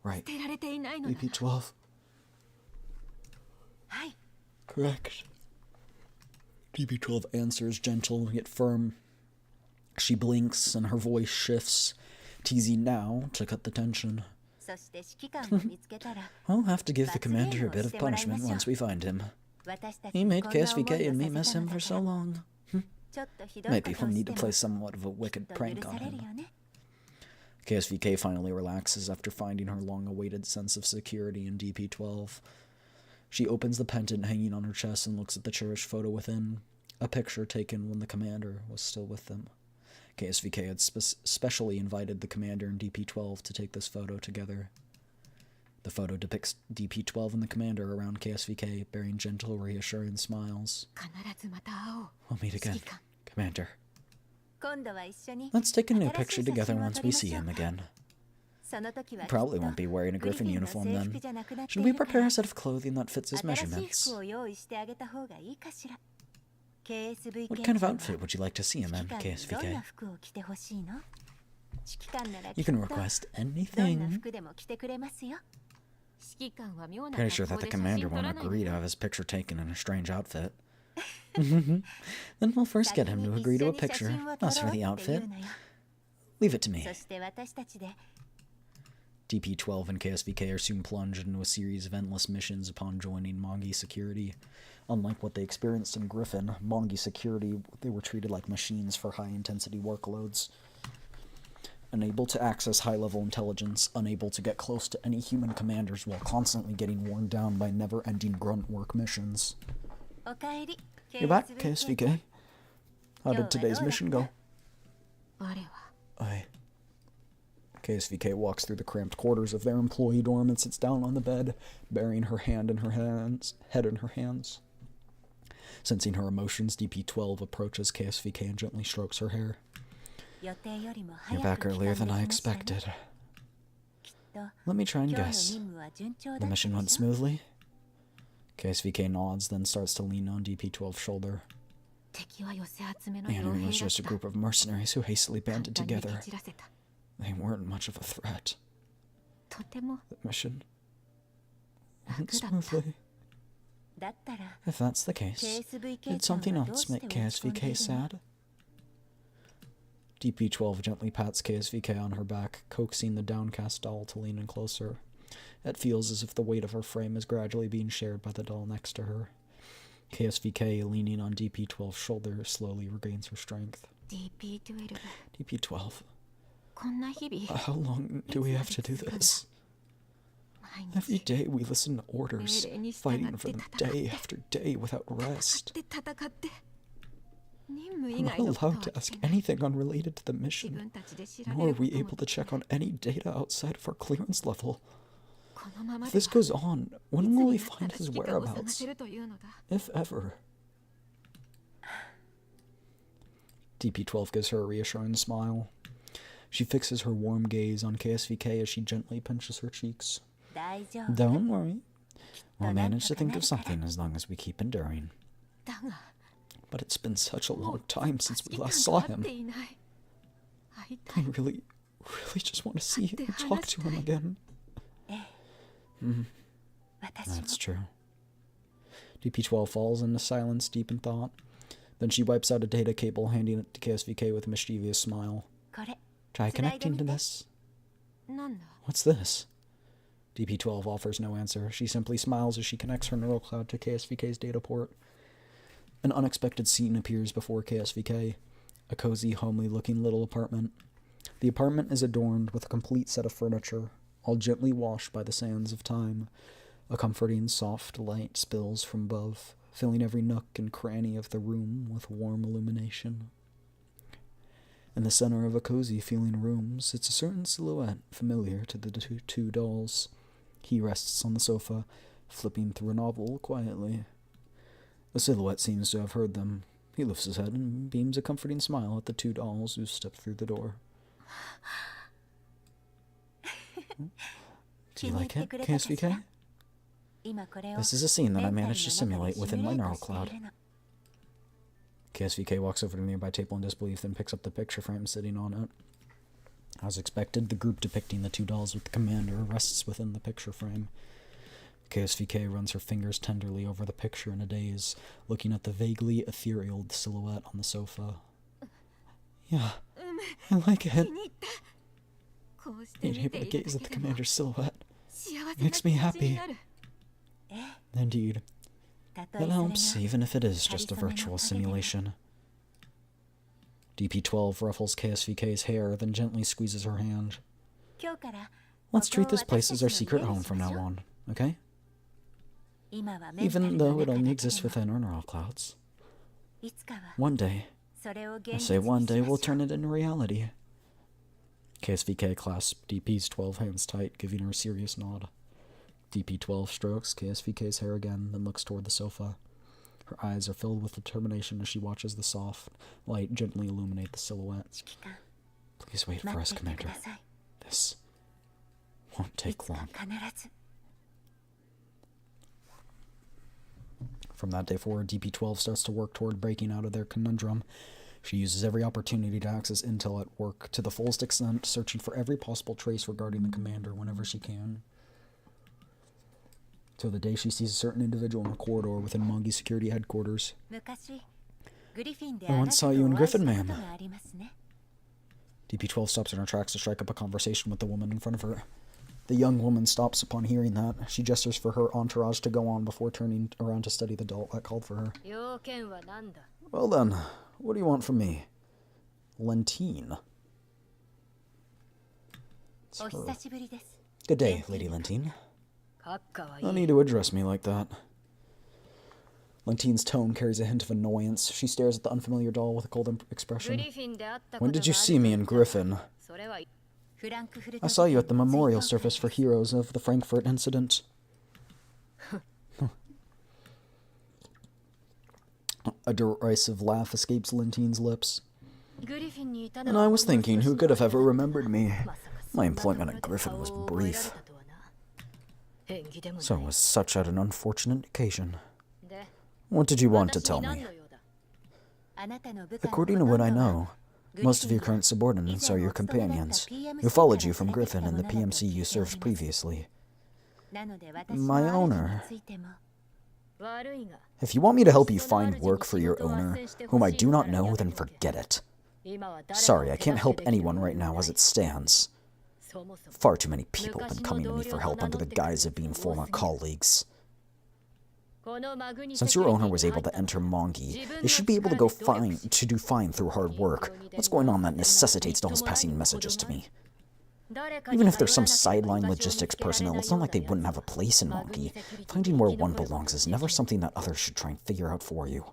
Right. DP-12. Correct. DP-12 answers, gentle yet firm. She blinks and her voice shifts, teasing now to cut the tension. I'll have to give the commander a bit of punishment once we find him. He made KSVK and me miss him for so long. Maybe we'll need to play somewhat of a wicked prank on him. KSVK finally relaxes after finding her long-awaited sense of security in DP-12. She opens the pendant hanging on her chest and looks at the cherished photo within, a picture taken when the commander was still with them. KSVK had specially invited the commander and DP-12 to take this photo together. The photo depicts DP-12 and the commander around KSVK, bearing gentle, reassuring smiles. We'll meet again, Commander. Let's take a new picture together once we see him again. He probably won't be wearing a Griffin uniform then. Should we prepare a set of clothing that fits his measurements? What kind of outfit would you like to see him in, KSVK? You can request anything. Pretty sure that the commander won't agree to have his picture taken in a strange outfit. Then we'll first get him to agree to a picture. As for the outfit, leave it to me. DP-12 and KSVK are soon plunged into a series of endless missions upon joining Mongi Security. Unlike what they experienced in Griffin, Mongi Security, they were treated like machines for high-intensity workloads. Unable to access high-level intelligence, unable to get close to any human commanders while constantly getting worn down by never-ending grunt work missions. You're back, KSVK. How did today's mission go? Aye. KSVK walks through the cramped quarters of their employee dorm and sits down on the bed, burying her head in her hands. Sensing her emotions, DP-12 approaches KSVK and gently strokes her hair. You're back earlier than I expected. Let me try and guess. The mission went smoothly? KSVK nods, then starts to lean on DP-12's shoulder. The enemy was just a group of mercenaries who hastily banded together. They weren't much of a threat. The mission went smoothly. If that's the case, did something else make KSVK sad? DP-12 gently pats KSVK on her back, coaxing the downcast doll to lean in closer. It feels as if the weight of her frame is gradually being shared by the doll next to her. KSVK, leaning on DP-12's shoulder, slowly regains her strength. DP-12. How long do we have to do this? Every day we listen to orders, fighting for them day after day without rest. We're not allowed to ask anything unrelated to the mission, nor are we able to check on any data outside of our clearance level. If this goes on, when will we find his whereabouts? If ever. DP-12 gives her a reassuring smile. She fixes her warm gaze on KSVK as she gently pinches her cheeks. Don't worry. We'll manage to think of something as long as we keep enduring. But it's been such a long time since we last saw him. I really just want to see him and talk to him again. That's true. DP12 falls into silence, deep in thought. Then she wipes out a data cable, handing it to KSVK with a mischievous smile. Try connecting to this. What's this? DP12 offers no answer. She simply smiles as she connects her neural cloud to KSVK's data port. An unexpected scene appears before KSVK. A cozy, homely-looking little apartment. The apartment is adorned with a complete set of furniture, all gently washed by the sands of time. A comforting, soft light spills from above, filling every nook and cranny of the room with warm illumination. In the center of a cozy-feeling room sits a certain silhouette familiar to the two dolls. He rests on the sofa, flipping through a novel quietly. The silhouette seems to have heard them. He lifts his head and beams a comforting smile at the two dolls who step through the door. Do you like it, KSVK? This is a scene that I managed to simulate within my neural cloud. KSVK walks over to the nearby table in disbelief, then picks up the picture frame sitting on it. As expected, the group depicting the two dolls with the commander rests within the picture frame. KSVK runs her fingers tenderly over the picture in a daze, looking at the vaguely ethereal silhouette on the sofa. Yeah, I like it. Being able to gaze at the commander's silhouette makes me happy. Indeed. That helps, even if it is just a virtual simulation. DP12 ruffles KSVK's hair, then gently squeezes her hand. Let's treat this place as our secret home from now on, okay? Even though it only exists within our neural clouds. One day, I say one day, we'll turn it into reality. KSVK clasps DP's 12 hands tight, giving her a serious nod. DP12 strokes KSVK's hair again, then looks toward the sofa. Her eyes are filled with determination as she watches the soft light gently illuminate the silhouette. Please wait for us, Commander. This won't take long. From that day forward, DP12 starts to work toward breaking out of their conundrum. She uses every opportunity to access intel at work to the fullest extent, searching for every possible trace regarding the commander whenever she can. Till the day she sees a certain individual in a corridor within Mongi's security headquarters. I once saw you in Griffin, ma'am. DP12 stops in her tracks to strike up a conversation with the woman in front of her. The young woman stops upon hearing that. She gestures for her entourage to go on before turning around to study the doll that called for her. Well then, what do you want from me? Lentine. It's her. Good day, Lady Lentine. No need to address me like that. Lentine's tone carries a hint of annoyance. She stares at the unfamiliar doll with a cold expression. When did you see me in Griffin? I saw you at the memorial service for heroes of the Frankfurt incident. A derisive laugh escapes Lentine's lips. And I was thinking, who could have ever remembered me? My employment at Griffin was brief. So it was such an unfortunate occasion. What did you want to tell me? According to what I know, most of your current subordinates are your companions, who followed you from Griffin and the PMC you served previously. My owner... If you want me to help you find work for your owner, whom I do not know, then forget it. Sorry, I can't help anyone right now as it stands. Far too many people have been coming to me for help under the guise of being former colleagues. Since your owner was able to enter Mongi, they should be able to do fine through hard work. What's going on that necessitates dolls passing messages to me? Even if there's some sideline logistics personnel, it's not like they wouldn't have a place in Mongi. Finding where one belongs is never something that others should try and figure out for you.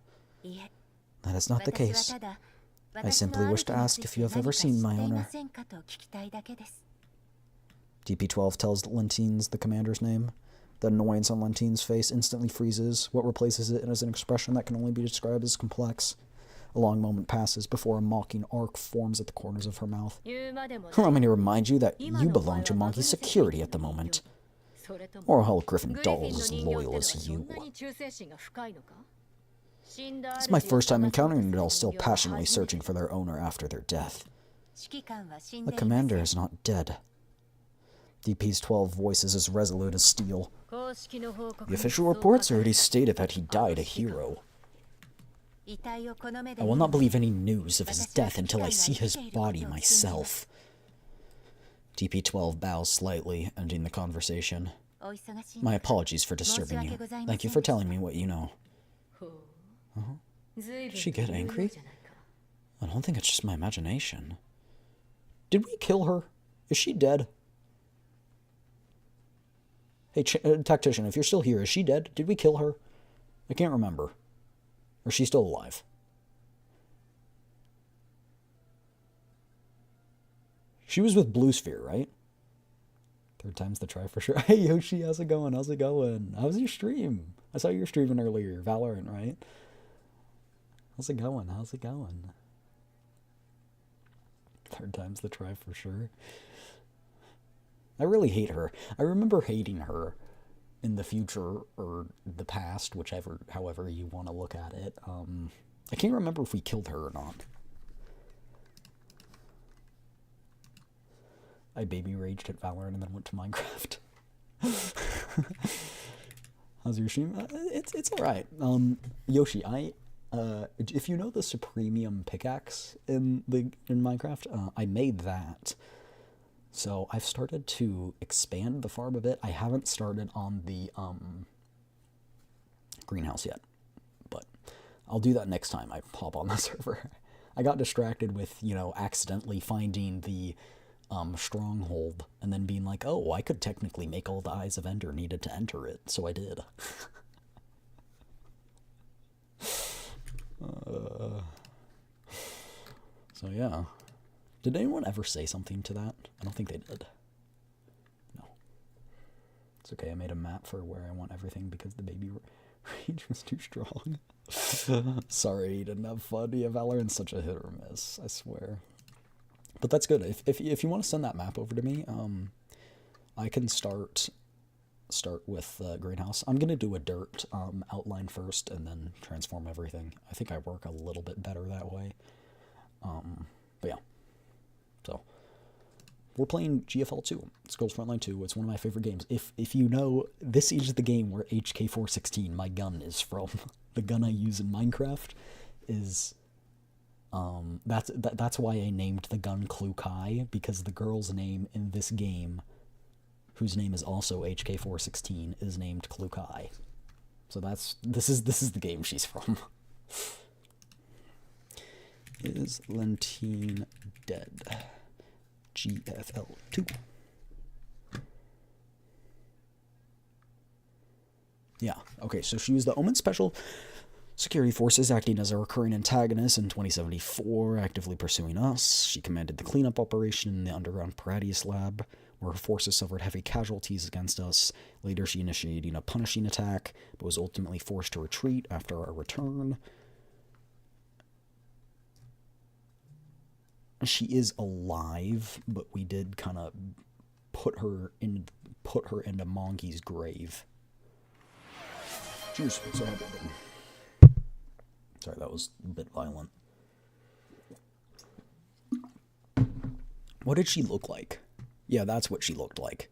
That is not the case. I simply wish to ask if you have ever seen my owner. DP12 tells Lentines the commander's name. The annoyance on Lentine's face instantly freezes. What replaces it is an expression that can only be described as complex. A long moment passes before a mocking arc forms at the corners of her mouth. Allow me to remind you that you belong to Mongi's security at the moment. Or a whole Griffin doll as loyal as you. It's my first time encountering it all, still passionately searching for their owner after their death. The commander is not dead. DP's 12 voice is as resolute as steel. The official reports already stated that he died a hero. I will not believe any news of his death until I see his body myself. DP-12 bows slightly, ending the conversation. My apologies for disturbing you. Thank you for telling me what you know. Did she get angry? I don't think it's just my imagination. Did we kill her? Is she dead? Hey, tactician, if you're still here, is she dead? Did we kill her? I can't remember. Or is she still alive? She was with Blue Sphere, right? Third time's the try for sure. Hey, Yoshi, how's it going? How's it going? How's your stream? I saw you were streaming earlier. Valorant, right? How's it going? How's it going? Third time's the try for sure. I really hate her. I remember hating her in the future or the past, whichever, however you want to look at it. I can't remember if we killed her or not. I baby raged at Valorant and then went to Minecraft. How's your stream? It's all right. Yoshi, if you know the Supremium pickaxe in Minecraft, I made that. So I've started to expand the farm a bit. I haven't started on the greenhouse yet, but I'll do that next time I hop on the server. I got distracted with, accidentally finding the stronghold and then being like, oh, I could technically make all the Eyes of Ender needed to enter it, so I did. So yeah. Did anyone ever say something to that? I don't think they did. No. It's okay, I made a map for where I want everything because the baby rage was too strong. Sorry, you didn't have fun. Yeah, Valorant's such a hit or miss, I swear. But that's good. If you want to send that map over to me, I can start with greenhouse. I'm gonna do a dirt outline first and then transform everything. I think I work a little bit better that way. But yeah. So we're playing GFL 2. It's Girls Frontline 2. It's one of my favorite games. If you know, this is the game where HK416, my gun, is from. The gun I use in Minecraft is that's why I named the gun Clue Kai, because the girl's name in this game, whose name is also HK416, is named Clue Kai. So this is the game she's from. Is Lentine dead? GFL 2. Yeah, okay, so she was the Omen Special Security Forces, acting as a recurring antagonist in 2074, actively pursuing us. She commanded the cleanup operation in the underground Paradius lab, where her forces suffered heavy casualties against us. Later, she initiated a punishing attack, but was ultimately forced to retreat after our return. She is alive, but we did kind of put her into Monkey's grave. Cheers. Sorry, that was a bit violent. What did she look like? Yeah, that's what she looked like.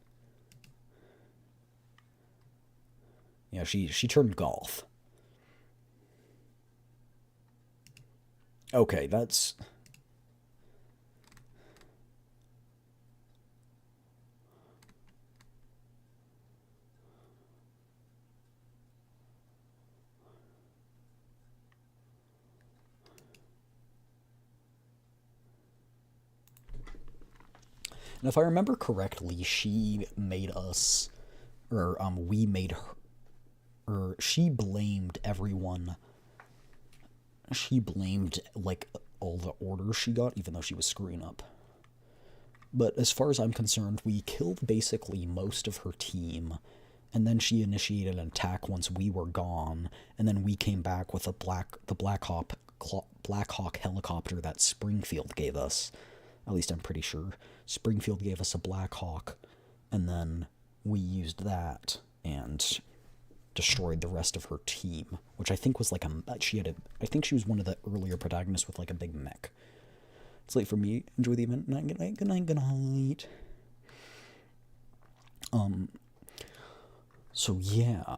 Yeah, she turned goth. Okay, that's... And if I remember correctly, she made us, or we made her, or she blamed everyone. She blamed, like, all the orders she got, even though she was screwing up. But as far as I'm concerned, we killed basically most of her team, and then she initiated an attack once we were gone, and then we came back with the Black Hawk helicopter that Springfield gave us. At least I'm pretty sure. Springfield gave us a Black Hawk, and then we used that, and destroyed the rest of her team, which I think was like I think she was one of the earlier protagonists with like a big mech. It's late for me. Enjoy the event. Good night, good night, good night. So yeah.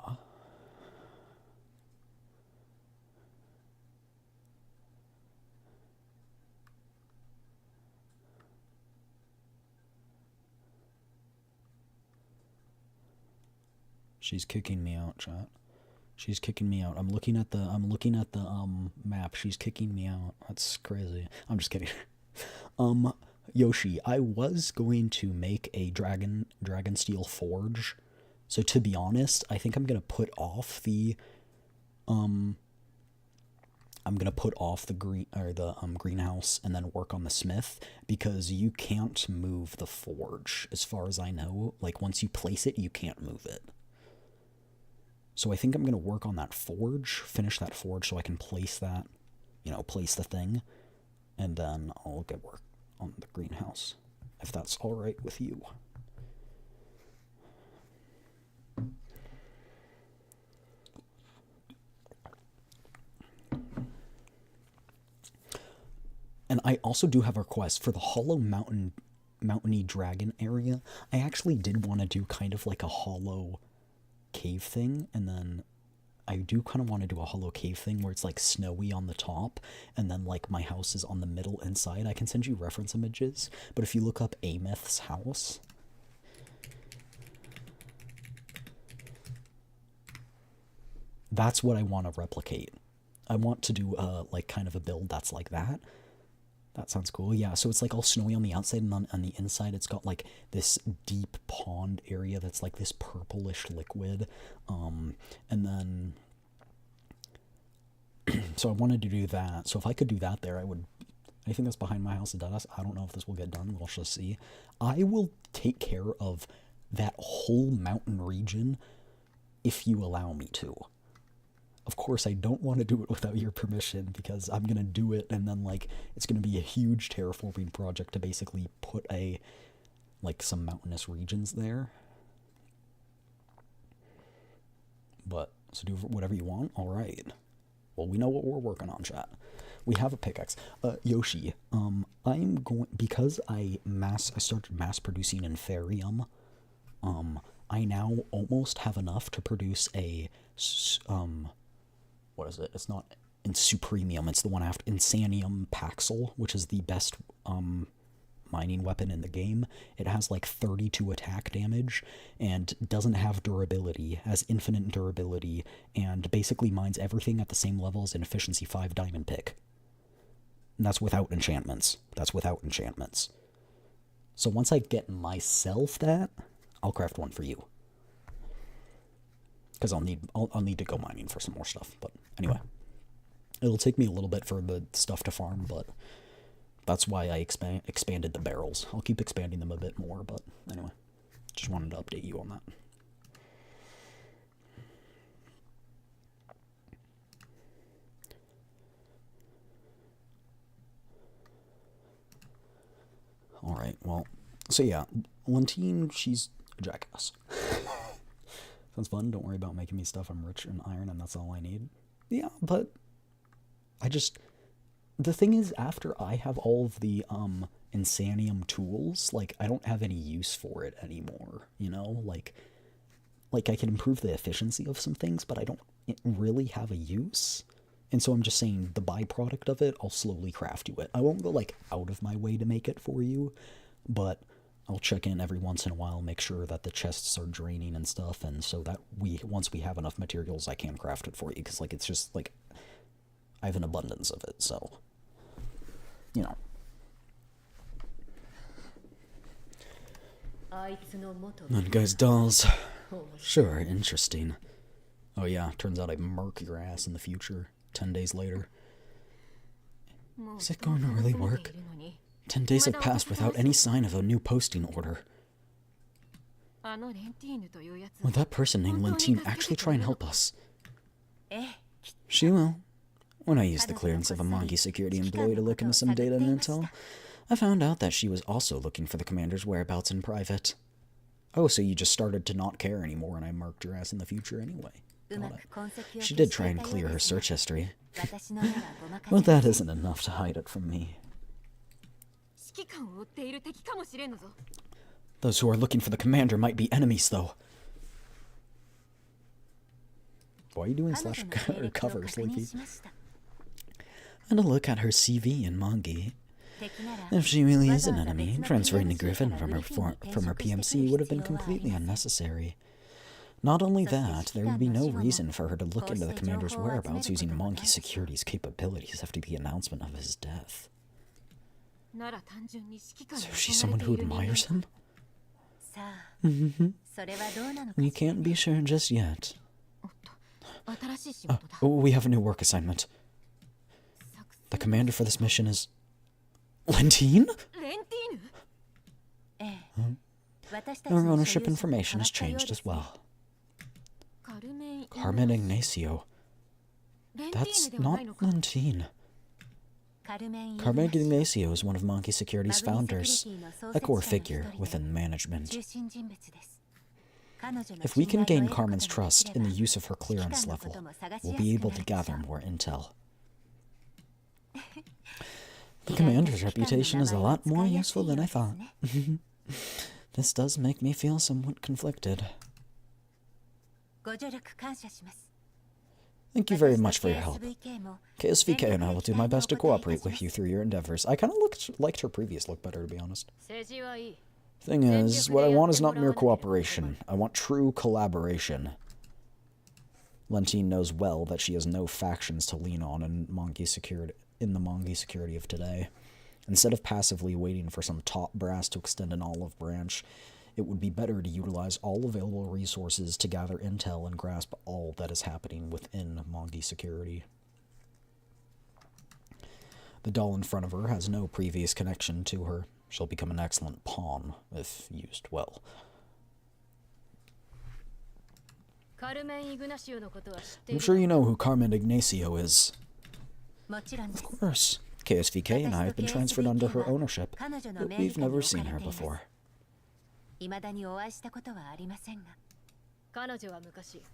She's kicking me out, chat. She's kicking me out. I'm looking at the map. She's kicking me out. That's crazy. I'm just kidding. Yoshi, I was going to make a dragon steel forge. So to be honest, I think I'm gonna put off the greenhouse and then work on the smith, because you can't move the forge as far as I know. Like once you place it, you can't move it. So I think I'm gonna work on that forge, finish that forge so I can place that, place the thing, and then I'll get work on the greenhouse, if that's all right with you. And I also do have a request for the hollow mountainy dragon area. I actually did want to do kind of like a hollow cave thing, and then I do kind of want to do a hollow cave thing where it's like snowy on the top, and then like my house is on the middle inside. I can send you reference images, but if you look up Ameth's house, that's what I want to replicate. I want to do like kind of a build that's like that. That sounds cool. Yeah, so it's like all snowy on the outside, and on the inside it's got like this deep pond area that's like this purplish liquid. And then so I wanted to do that. So if I could do that there, I would. I think that's behind my house. It does. I don't know if this will get done. We'll just see. I will take care of that whole mountain region if you allow me to. Of course, I don't want to do it without your permission, because I'm going to do it, and then, like, it's going to be a huge terraforming project to basically put some mountainous regions there. But, so do whatever you want? Alright. Well, we know what we're working on, chat. We have a pickaxe. Yoshi, I'm going, because I started mass producing Inferium, I now almost have enough to produce a, what is it? It's not in Supremium. It's the one after Insanium Paxel, which is the best mining weapon in the game. It has like 32 attack damage and doesn't have durability, has infinite durability, and basically mines everything at the same level as an efficiency 5 diamond pick. And that's without enchantments. So once I get myself that, I'll craft one for you. Because I'll need to go mining for some more stuff. But anyway, it'll take me a little bit for the stuff to farm, but that's why I expanded the barrels. I'll keep expanding them a bit more, but anyway, just wanted to update you on that. Alright, well, so yeah, Lentine, she's a jackass. Sounds fun. Don't worry about making me stuff. I'm rich in iron, and that's all I need. Yeah, but the thing is, after I have all of the Insanium tools, like, I don't have any use for it anymore, like I can improve the efficiency of some things, but I don't really have a use. And so I'm just saying, the byproduct of it, I'll slowly craft you it. I won't go like out of my way to make it for you, but I'll check in every once in a while, make sure that the chests are draining and stuff, and so that once we have enough materials, I can craft it for you, because, like, it's just, like, I have an abundance of it, so, And guys, dolls. Sure, interesting. Oh yeah, turns out I murk your ass in the future, 10 days later. Is it going to really work? 10 days have passed without any sign of a new posting order. Will that person named Lentine actually try and help us? She will. When I used the clearance of a monkey security employee to look into some data and intel, I found out that she was also looking for the commander's whereabouts in private. Oh, so you just started to not care anymore, and I marked your ass in the future anyway. She did try and clear her search history. But that isn't enough to hide it from me. Those who are looking for the commander might be enemies, though. Why are you doing slash or cover, Sleepy? And a look at her CV in Mangi. If she really is an enemy, transferring to Griffin from her PMC would have been completely unnecessary. Not only that, there would be no reason for her to look into the commander's whereabouts using Monkey Security's capabilities after the announcement of his death. So she's someone who admires him? You can't be sure just yet. We have a new work assignment. The commander for this mission is... Lentine? Our ownership information has changed as well. Carmen Ignacio. That's not Lentine. Carmen Ignacio is one of Monkey Security's founders, a core figure within management. If we can gain Carmen's trust in the use of her clearance level, we'll be able to gather more intel. The commander's reputation is a lot more useful than I thought. This does make me feel somewhat conflicted. Thank you very much for your help. KSVK and I will do my best to cooperate with you through your endeavors. I kind of liked her previous look better, to be honest. Thing is, what I want is not mere cooperation. I want true collaboration. Lentine knows well that she has no factions to lean on in the Monkey Security of today. Instead of passively waiting for some top brass to extend an olive branch, it would be better to utilize all available resources to gather intel and grasp all that is happening within Monkey Security. The doll in front of her has no previous connection to her. She'll become an excellent pawn, if used well. I'm sure you know who Carmen Ignacio is. Of course. KSVK and I have been transferred under her ownership, but we've never seen her before.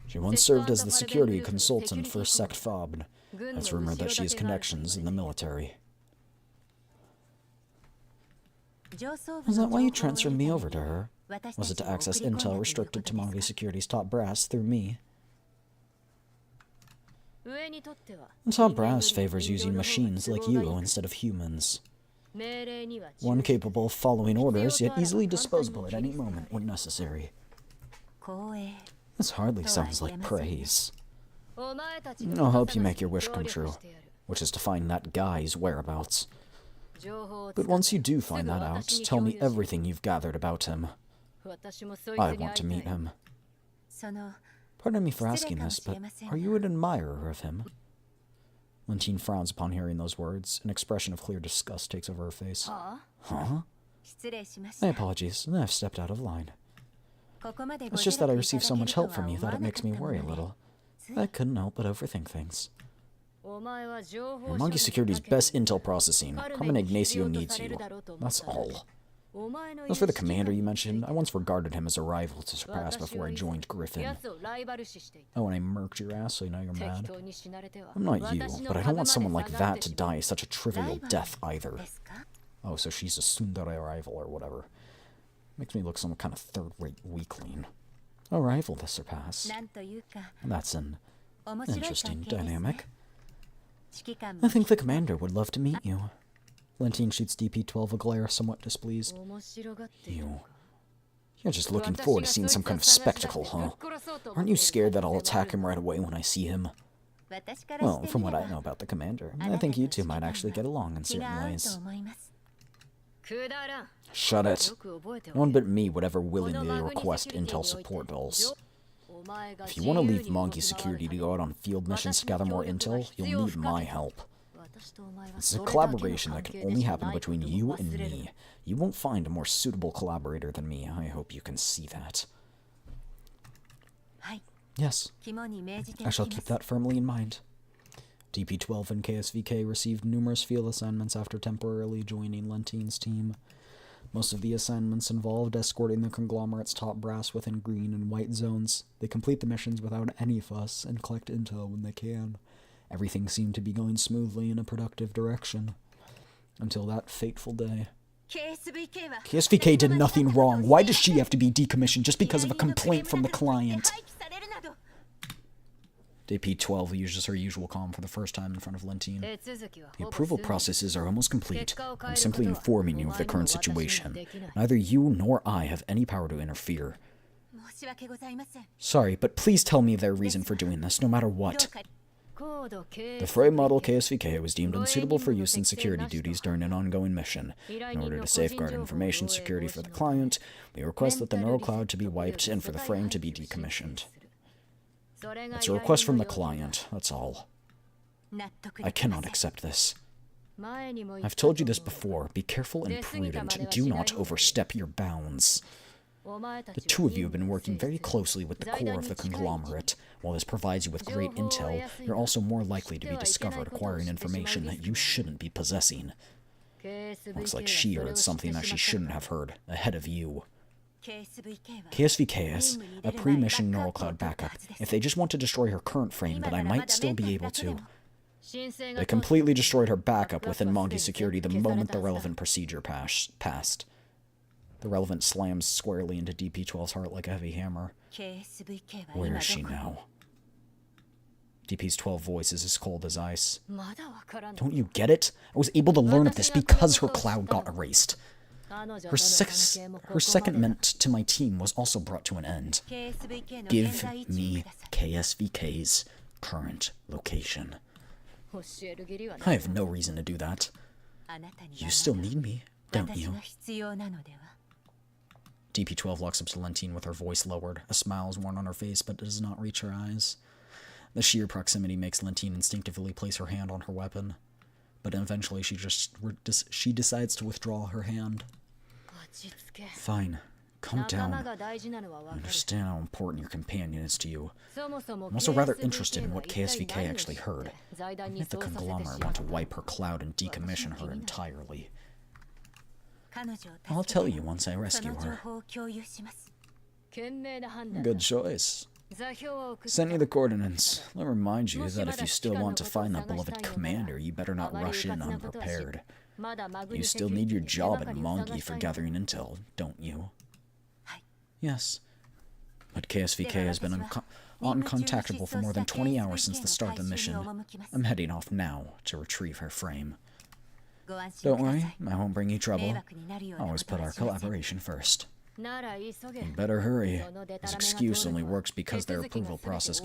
She once served as the security consultant for Sect Fobn. It's rumored that she has connections in the military. Is that why you transferred me over to her? Was it to access intel restricted to Monkey Security's top brass through me? Top brass favors using machines like you instead of humans. One capable of following orders, yet easily disposable at any moment when necessary. This hardly sounds like praise. I'll help you make your wish come true, which is to find that guy's whereabouts. But once you do find that out, tell me everything you've gathered about him. I want to meet him. Pardon me for asking this, but are you an admirer of him? Lentine frowns upon hearing those words. An expression of clear disgust takes over her face. Huh? My apologies, I've stepped out of line. It's just that I received so much help from you that it makes me worry a little. I couldn't help but overthink things. You're Monkey Security's best intel processing. Carmen Ignacio needs you. That's all. As for the commander you mentioned, I once regarded him as a rival to surpass before I joined Griffin. Oh, and I murked your ass, so now you're mad? I'm not you, but I don't want someone like that to die such a trivial death either. Oh, so she's a tsundere rival or whatever. Makes me look some kind of third-rate weakling. A rival to surpass. That's an interesting dynamic. I think the commander would love to meet you. Lentine shoots DP-12 a glare, somewhat displeased. You're just looking forward to seeing some kind of spectacle, huh? Aren't you scared that I'll attack him right away when I see him? Well, from what I know about the commander, I think you two might actually get along in certain ways. Shut it. No one but me would ever willingly request intel support dolls. If you want to leave Monkey Security to go out on field missions to gather more intel, you'll need my help. This is a collaboration that can only happen between you and me. You won't find a more suitable collaborator than me. I hope you can see that. Yes, I shall keep that firmly in mind. DP-12 and KSVK received numerous field assignments after temporarily joining Lentine's team. Most of the assignments involved escorting the conglomerate's top brass within green and white zones. They complete the missions without any fuss and collect intel when they can. Everything seemed to be going smoothly in a productive direction. Until that fateful day. KSVK did nothing wrong. Why does she have to be decommissioned just because of a complaint from the client? DP12 uses her usual calm for the first time in front of Lentine. The approval processes are almost complete. I'm simply informing you of the current situation. Neither you nor I have any power to interfere. Sorry, but please tell me their reason for doing this, no matter what. The frame model KSVK was deemed unsuitable for use in security duties during an ongoing mission. In order to safeguard information security for the client, we request that the neural cloud to be wiped and for the frame to be decommissioned. It's a request from the client, that's all. I cannot accept this. I've told you this before. Be careful and prudent. Do not overstep your bounds. The two of you have been working very closely with the core of the conglomerate. While this provides you with great intel, you're also more likely to be discovered acquiring information that you shouldn't be possessing. Looks like she heard something that she shouldn't have heard, ahead of you. KSVK is a pre-mission neural cloud backup. If they just want to destroy her current frame, then I might still be able to. They completely destroyed her backup within Mongi security the moment the relevant procedure passed. The relevant slams squarely into DP12's heart like a heavy hammer. Where is she now? DP's 12 voice is as cold as ice. Don't you get it? I was able to learn of this because her cloud got erased. Her secondment to my team was also brought to an end. Give me KSVK's current location. I have no reason to do that. You still need me, don't you? DP12 walks up to Lentine with her voice lowered. A smile is worn on her face, but does not reach her eyes. The sheer proximity makes Lentine instinctively place her hand on her weapon. But eventually she decides to withdraw her hand. Fine. Calm down. I understand how important your companion is to you. I'm also rather interested in what KSVK actually heard. If the conglomerate want to wipe her cloud and decommission her entirely. I'll tell you once I rescue her. Good choice. Send you the coordinates. I'll remind you that if you still want to find that beloved commander, you better not rush in unprepared. You still need your job at Mongi for gathering intel, don't you? Yes. But KSVK has been uncontactable for more than 20 hours since the start of the mission. I'm heading off now to retrieve her frame. Don't worry, I won't bring you trouble. Always put our collaboration first. You better hurry. This excuse only works because their approval process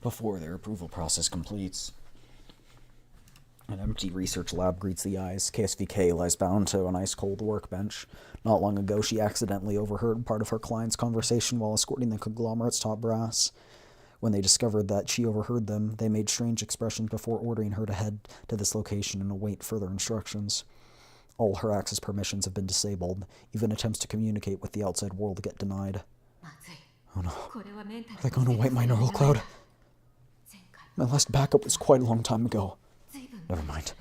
before their approval process completes. An empty research lab greets the eyes. KSVK lies bound to an ice-cold workbench. Not long ago, she accidentally overheard part of her client's conversation while escorting the conglomerate's top brass. When they discovered that she overheard them, they made strange expressions before ordering her to head to this location and await further instructions. All her access permissions have been disabled. Even attempts to communicate with the outside world get denied. Oh no. Are they going to wipe my neural cloud? My last backup was quite a long time ago. Never mind.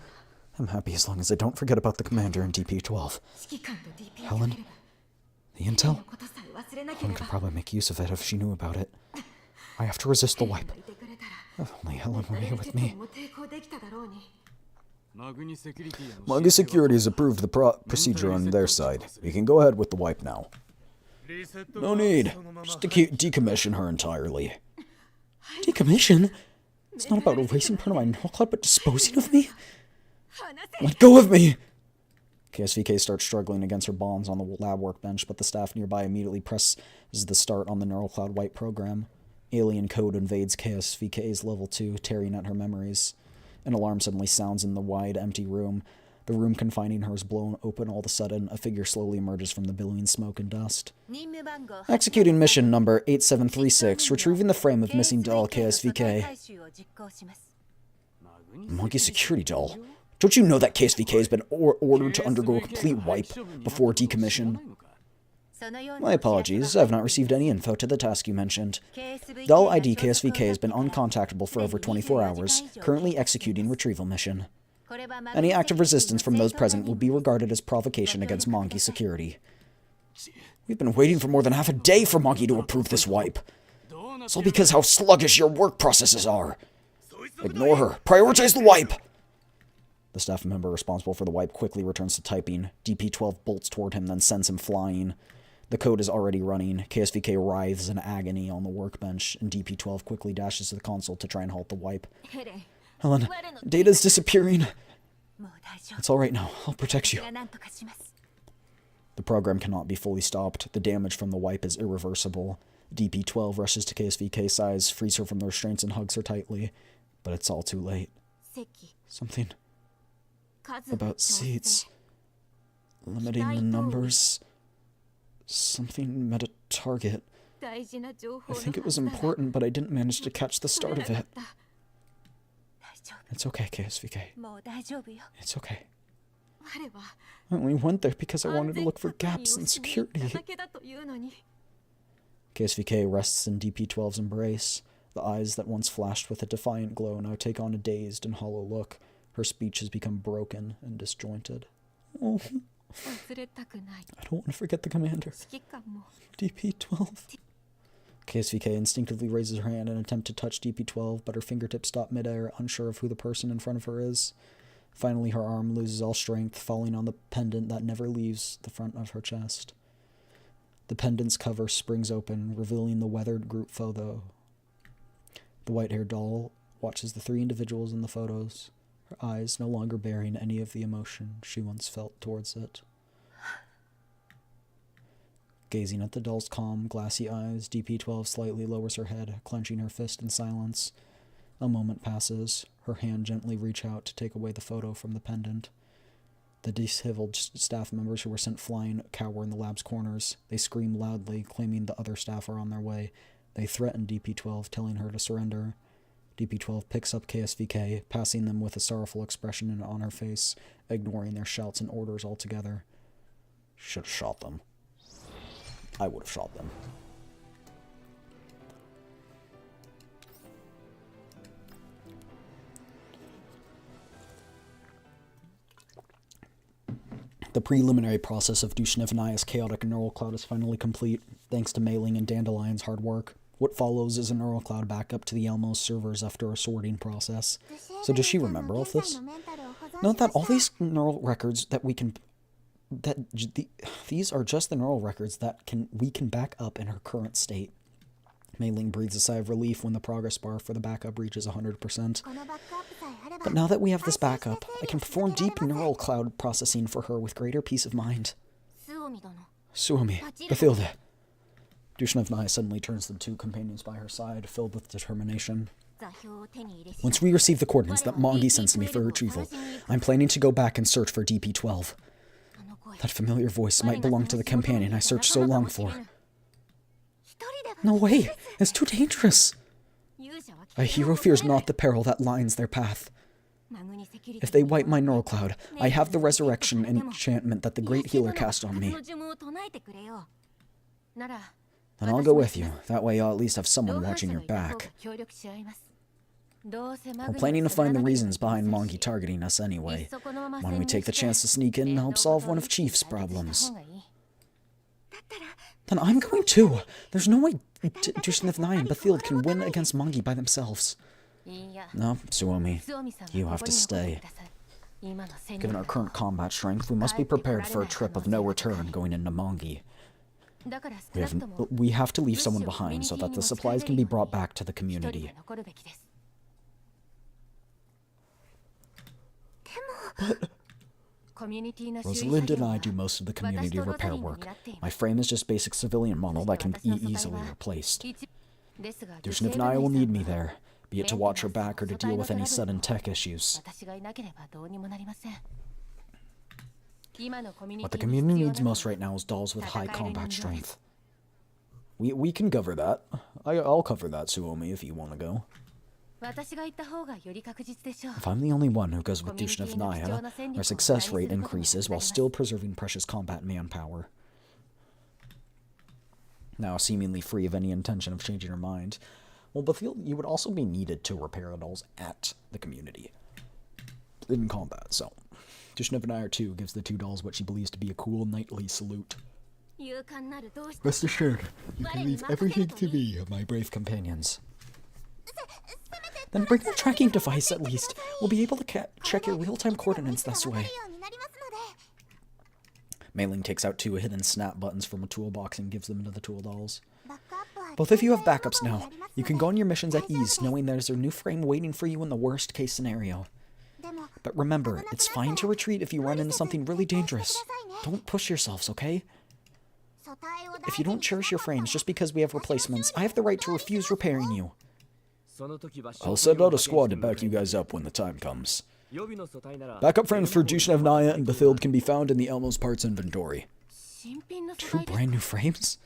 I'm happy as long as I don't forget about the commander in DP12. Helen? The intel? Helen could probably make use of it if she knew about it. I have to resist the wipe. If only Helen were here with me. Mongi Security has approved the procedure on their side. We can go ahead with the wipe now. No need. Just decommission her entirely. Decommission? It's not about erasing part of my neural cloud, but disposing of me? Let go of me! KSVK starts struggling against her bonds on the lab workbench, but the staff nearby immediately presses the start on the neural cloud wipe program. Alien code invades KSVK's level 2, tearing at her memories. An alarm suddenly sounds in the wide, empty room. The room confining her is blown open all of a sudden. A figure slowly emerges from the billowing smoke and dust. Executing mission number 8736, retrieving the frame of missing doll KSVK. Monkey security doll? Don't you know that KSVK has been ordered to undergo a complete wipe before decommission? My apologies, I have not received any info to the task you mentioned. Doll ID KSVK has been uncontactable for over 24 hours, currently executing retrieval mission. Any act of resistance from those present will be regarded as provocation against Mongi security. We've been waiting for more than half a day for Mongi to approve this wipe. It's all because how sluggish your work processes are. Ignore her. Prioritize the wipe! The staff member responsible for the wipe quickly returns to typing. DP-12 bolts toward him, then sends him flying. The code is already running. KSVK writhes in agony on the workbench, and DP-12 quickly dashes to the console to try and halt the wipe. Helen, data's disappearing. It's alright now. I'll protect you. The program cannot be fully stopped. The damage from the wipe is irreversible. DP-12 rushes to KSVK's side, frees her from the restraints, and hugs her tightly. But it's all too late. Something about seats. Limiting the numbers. Something met a target. I think it was important, but I didn't manage to catch the start of it. It's okay, KSVK. It's okay. I only went there because I wanted to look for gaps in security. KSVK rests in DP-12's embrace. The eyes that once flashed with a defiant glow now take on a dazed and hollow look. Her speech has become broken and disjointed. Oh. I don't want to forget the commander. DP-12. KSVK instinctively raises her hand in an attempt to touch DP-12, but her fingertips stop midair, unsure of who the person in front of her is. Finally, her arm loses all strength, falling on the pendant that never leaves the front of her chest. The pendant's cover springs open, revealing the weathered group photo. The white-haired doll watches the three individuals in the photos, her eyes no longer bearing any of the emotion she once felt towards it. Gazing at the doll's calm, glassy eyes, DP-12 slightly lowers her head, clenching her fist in silence. A moment passes. Her hand gently reaches out to take away the photo from the pendant. The disheveled staff members who were sent flying cower in the lab's corners. They scream loudly, claiming the other staff are on their way. They threaten DP-12, telling her to surrender. DP-12 picks up KSVK, passing them with a sorrowful expression on her face, ignoring their shouts and orders altogether. Should have shot them. I would have shot them. The preliminary process of Dushnevnaya's chaotic neural cloud is finally complete, thanks to Mailing and Dandelion's hard work. What follows is a neural cloud backup to the Elmos servers after a sorting process. So does she remember all of this? Note that all these neural records that we can... these are just the neural records that we can back up in her current state. Mailing breathes a sigh of relief when the progress bar for the backup reaches 100%. But now that we have this backup, I can perform deep neural cloud processing for her with greater peace of mind. Suomi, Bathilde. Dushnevnaya suddenly turns to the two companions by her side, filled with determination. Once we receive the coordinates that Mongi sends to me for retrieval, I'm planning to go back and search for DP-12. That familiar voice might belong to the companion I searched so long for. No way! It's too dangerous! A hero fears not the peril that lines their path. If they wipe my neural cloud, I have the resurrection enchantment that the great healer cast on me. Then I'll go with you. That way you'll at least have someone watching your back. We're planning to find the reasons behind Mongi targeting us anyway. Why don't we take the chance to sneak in and help solve one of Chief's problems? Then I'm going too. There's no way Dushnevnaya and Bathilde can win against Mongi by themselves. No, Suomi, you have to stay. Given our current combat strength, we must be prepared for a trip of no return going into Mongi. We have to leave someone behind so that the supplies can be brought back to the community. But Rosalind and I do most of the community repair work. My frame is just basic civilian model that can be easily replaced. Dushnevnaya will need me there, be it to watch her back or to deal with any sudden tech issues. What the community needs most right now is dolls with high combat strength. We can cover that. I'll cover that, Suomi, if you want to go. If I'm the only one who goes with Dushnevnaya, our success rate increases while still preserving precious combat manpower. Now seemingly free of any intention of changing her mind, well, Bathilde, you would also be needed to repair the dolls at the community. in combat, so. Dushnevnaya 2 gives the two dolls what she believes to be a cool knightly salute. Rest assured, you can leave everything to me, my brave companions. Then bring the tracking device at least. We'll be able to check your real-time coordinates this way. Mei-Ling takes out 2 hidden snap buttons from a toolbox and gives them to the tool dolls. Both of you have backups now. You can go on your missions at ease, knowing there's a new frame waiting for you in the worst-case scenario. But remember, it's fine to retreat if you run into something really dangerous. Don't push yourselves, okay? If you don't cherish your frames just because we have replacements, I have the right to refuse repairing you. I'll send out a squad to back you guys up when the time comes. Backup frames for Dushnevnaya and Bathild can be found in the Elmo's parts inventory. 2 brand new frames?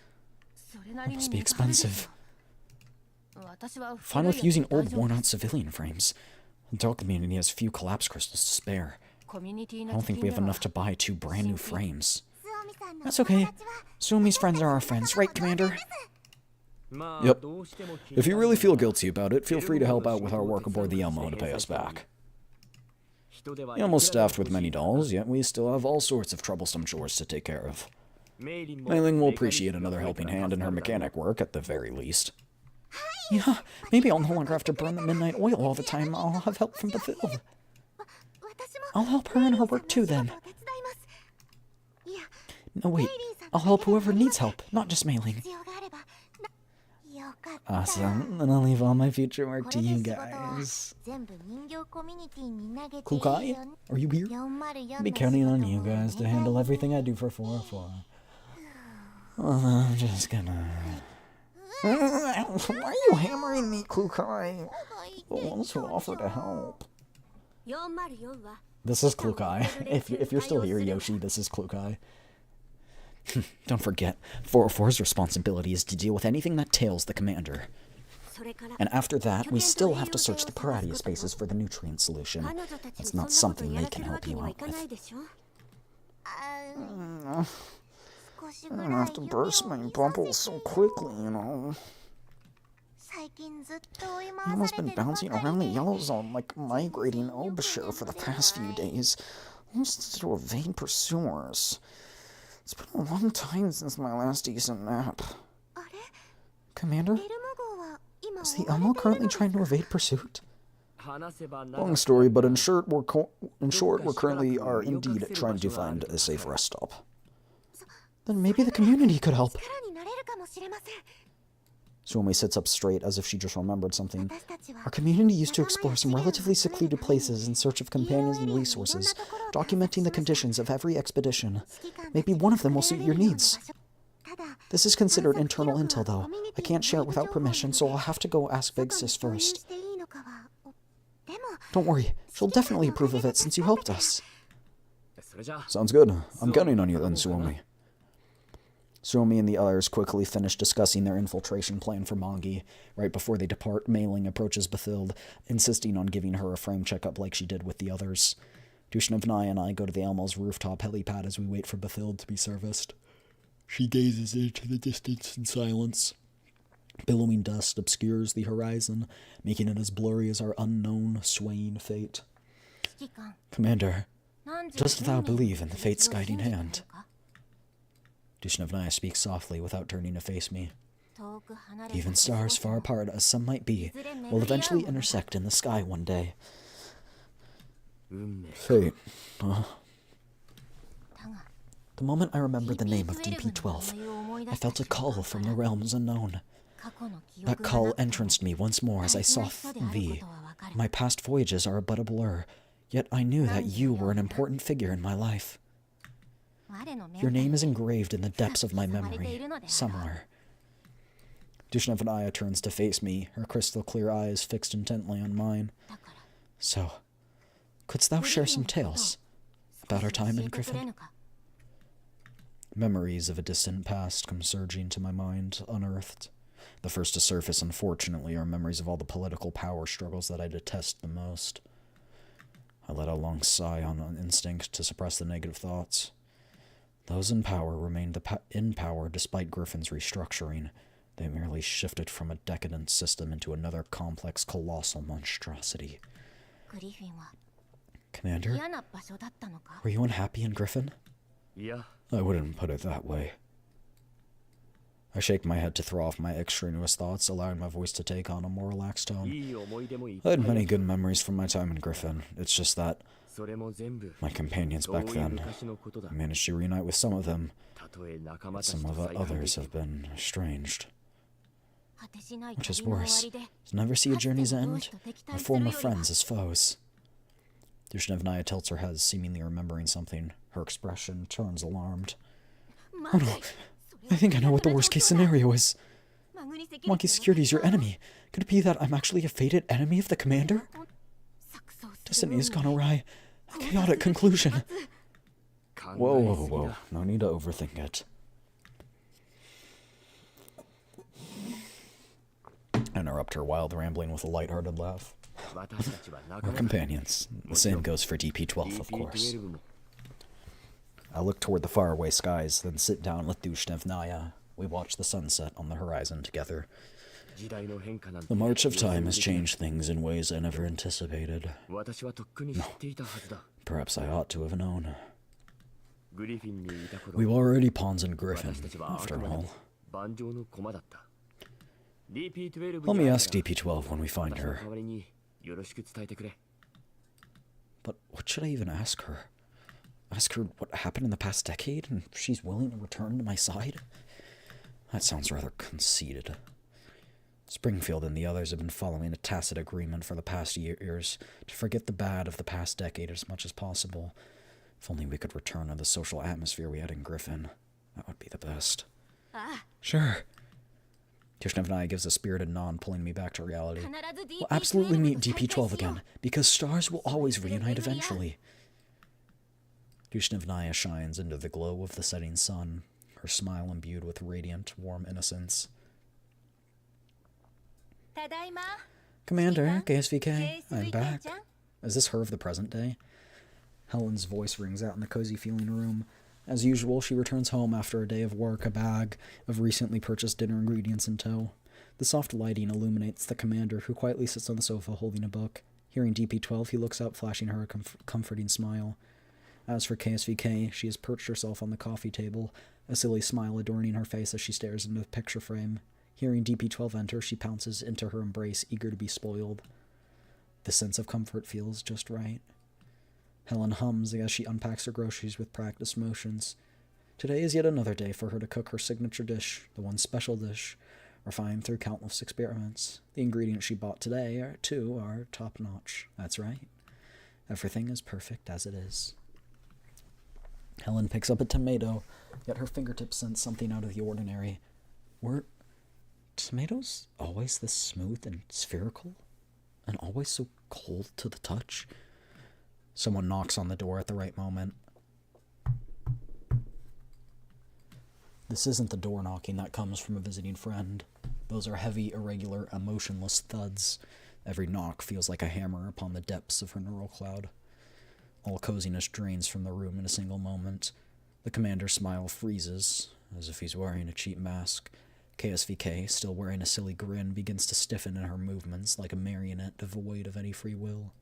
That must be expensive. Fine with using old, worn-out civilian frames. The dog community has few collapse crystals to spare. I don't think we have enough to buy 2 brand new frames. That's okay. Suomi's friends are our friends, right, Commander? Yep. If you really feel guilty about it, feel free to help out with our work aboard the Elmo to pay us back. The Elmo's staffed with many dolls, yet we still have all sorts of troublesome chores to take care of. Mei-Ling will appreciate another helping hand in her mechanic work, at the very least. Yeah, maybe I'll no longer have to burn the midnight oil all the time. I'll have help from Bathild. I'll help her in her work too, then. No, wait. I'll help whoever needs help, not just Mei-Ling. Awesome. Then I'll leave all my future work to you guys. Kukai, are you here? I'll be counting on you guys to handle everything I do for 404. Well, I'm just gonna... Why are you hammering me, Kukai? The ones who offer to help. This is Kukai. If you're still here, Yoshi, this is Kukai. Don't forget, 404's responsibility is to deal with anything that tails the commander. And after that, we still have to search the Paradia spaces for the nutrient solution. It's not something they can help you out with. I don't have to burst my bubble so quickly, you know. I've almost been bouncing around the yellow zone like migrating Obashir for the past few days. Almost to evade pursuers. It's been a long time since my last decent nap. Commander? Is the Elmo currently trying to evade pursuit? Long story, but in short, we're currently indeed trying to find a safe rest stop. Then maybe the community could help. Suomi sits up straight as if she just remembered something. Our community used to explore some relatively secluded places in search of companions and resources, documenting the conditions of every expedition. Maybe one of them will suit your needs. This is considered internal intel, though. I can't share it without permission, so I'll have to go ask Big Sis first. Don't worry, she'll definitely approve of it since you helped us. Sounds good. I'm counting on you then, Suomi. Suomi and the others quickly finish discussing their infiltration plan for Mongi. Right before they depart, Mei-Ling approaches Bathild, insisting on giving her a frame checkup like she did with the others. Dushnevnaya and I go to the Elmo's rooftop helipad as we wait for Bathild to be serviced. She gazes into the distance in silence. Billowing dust obscures the horizon, making it as blurry as our unknown, swaying fate. Commander, dost thou believe in the fate's guiding hand? Dushnevnaya speaks softly without turning to face me. Even stars far apart as some might be will eventually intersect in the sky one day. Fate, huh? The moment I remembered the name of DP-12, I felt a call from the realms unknown. That call entranced me once more as I saw thee. My past voyages are but a blur, yet I knew that you were an important figure in my life. Your name is engraved in the depths of my memory, somewhere. Dushnevnaya turns to face me, her crystal-clear eyes fixed intently on mine. So, couldst thou share some tales about our time in Griffin? Memories of a distant past come surging to my mind, unearthed. The first to surface, unfortunately, are memories of all the political power struggles that I detest the most. I let out a long sigh on an instinct to suppress the negative thoughts. Those in power remained in power despite Griffin's restructuring. They merely shifted from a decadent system into another complex, colossal monstrosity. Commander, 嫌な場所だったのか were you unhappy in Griffin? いや、 I wouldn't put it that way. I shake my head to throw off my extraneous thoughts, allowing my voice to take on a more relaxed tone. いい思い出もいっ I ぱい had あ many る。 good memories from my time in Griffin. It's just that それも全部 my companions 遠 back い then, 昔のことだ I。managed to reunite with some of them, たとえ仲間 but たち some と of 再会で others き have been estranged. 果てしない Which is 旅の終わ worse, りで to never see a journey's かつての end, 同志と敵 or 対する former よりは friends as foes. Dushnevnaya tilts her head, seemingly remembering something. Her expression turns alarmed. まずい I think I know what the worst case scenario is. マグニセキュリティ Monkey Security is your enemy. Could it be that I'm actually a fated enemy of the commander? 錯綜する Destiny has gone awry. A chaotic conclusion. 考 Whoa, え whoa, すぎ whoa. だ。 No need to overthink it. I interrupt her wild rambling with a lighthearted laugh. 私たちは仲 We're 間だ。 companions. The same goes for DP-12, of course. DP12 も I look toward the faraway skies, then sit down with Dushnevnaya. We watch the sunset on the horizon together. 時代の変化なんて The march of time has 予想できない。 changed things in ways I never anticipated. 私はとっくに知っていたはずだ。 Perhaps I ought to have known. グリフィンにいた頃、 We were already pawns in Griffin, 私たちはあく after まで all. も盤上の駒だった。DP12 に Let me 会え ask たら DP-12 when we find 私の her. 代わりによろしく伝えてくれ。 But what should I even ask her? Ask her what happened in the past decade and if she's willing to return to my side? That sounds rather conceited. Springfield and the others have been following a tacit agreement for the past years to forget the bad of the past decade as much as possible. If only we could return to the social atmosphere we had in Griffin. That would be the best. あ Sure. Tishnevnaya gives a spirited nod, pulling me back to reality. 必ず We'll absolutely meet DP12 と DP-12 再会しよう again, because stars will always reunite eventually. Dushnevnaya shines into the glow of the setting sun, her smile imbued with radiant, warm innocence. ただいま Commander, KSVK, I'm KSVK back. ちゃん Is this her of the present day? Helen's voice rings out in the cozy feeling room. As usual, she returns home after a day of work, a bag of recently purchased dinner ingredients in tow. The soft lighting illuminates the commander, who quietly sits on the sofa holding a book. Hearing DP-12, he looks up, flashing her a comforting smile. As for KSVK, she has perched herself on the coffee table, a silly smile adorning her face as she stares into the picture frame. Hearing DP-12 enter, she pounces into her embrace, eager to be spoiled. The sense of comfort feels just right. Helen hums as she unpacks her groceries with practiced motions. Today is yet another day for her to cook her signature dish, the one special dish, refined through countless experiments. The ingredients she bought today, too, are top-notch. That's right. Everything is perfect as it is. Helen picks up a tomato, yet her fingertips sense something out of the ordinary. Were tomatoes always this smooth and spherical? And always so cold to the touch? Someone knocks on the door at the right moment. This isn't the door knocking that comes from a visiting friend. Those are heavy, irregular, emotionless thuds. Every knock feels like a hammer upon the depths of her neural cloud. All coziness drains from the room in a single moment. The commander's smile freezes, as if he's wearing a cheap mask. KSVK, still wearing a silly grin, begins to stiffen in her movements like a marionette devoid of any free will.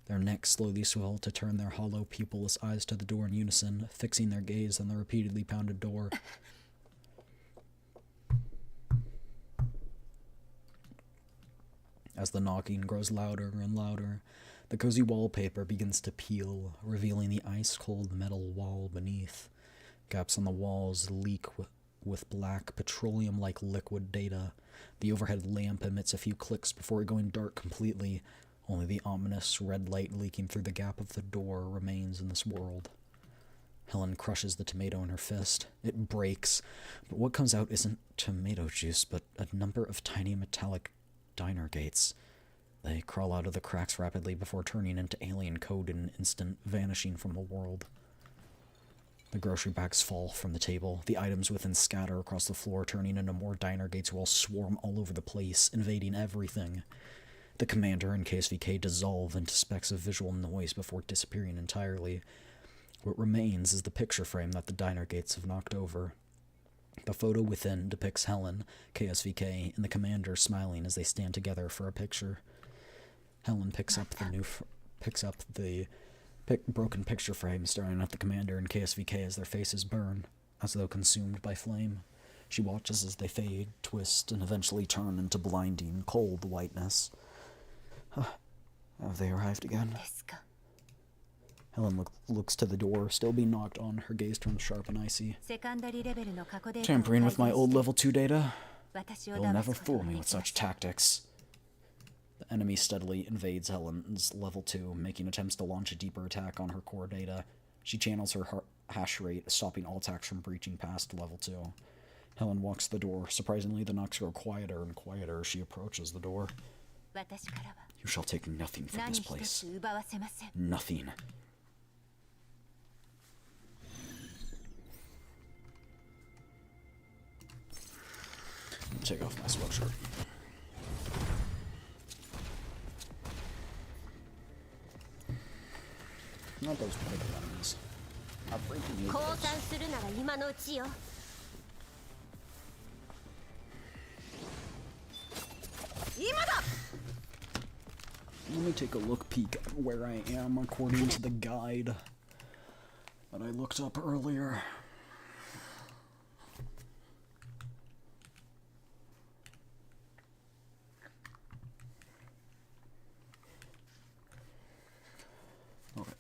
Their necks slowly swell to turn their hollow, pupilless eyes to the door in unison, fixing their gaze on the repeatedly pounded door. As the knocking grows louder and louder, the cozy wallpaper begins to peel, revealing the ice-cold metal wall beneath. Gaps on the walls leak with black, petroleum-like liquid data. The overhead lamp emits a few clicks before going dark completely. Only the ominous red light leaking through the gap of the door remains in this world. Helen crushes the tomato in her fist. It breaks, but what comes out isn't tomato juice, but a number of tiny metallic diner gates. They crawl out of the cracks rapidly before turning into alien code in an instant, vanishing from the world. The grocery bags fall from the table. The items within scatter across the floor, turning into more diner gates who all swarm all over the place, invading everything. The commander and KSVK dissolve into specks of visual noise before disappearing entirely. What remains is the picture frame that the diner gates have knocked over. The photo within depicts Helen, KSVK, and the commander smiling as they stand together for a picture. Helen picks up the new picks up the broken picture frame, staring at the commander and KSVK as their faces burn, as though consumed by flame. She watches as they fade, twist, and eventually turn into blinding, cold whiteness. Have they arrived again? Helen looks to the door, still being knocked on. Her gaze turns sharp and icy. Tampering with my old level 2 data? You'll never fool me with such tactics. The enemy steadily invades Helen's level 2, making attempts to launch a deeper attack on her core data. She channels her hash rate, stopping all attacks from breaching past level 2. Helen walks to the door. Surprisingly, the knocks grow quieter and quieter as she approaches the door. You shall take nothing from this place. Nothing. Take off my sweatshirt. Not those big enemies. I freaking hate those. Let me take a peek at where I am according to the guide that I looked up earlier. Okay.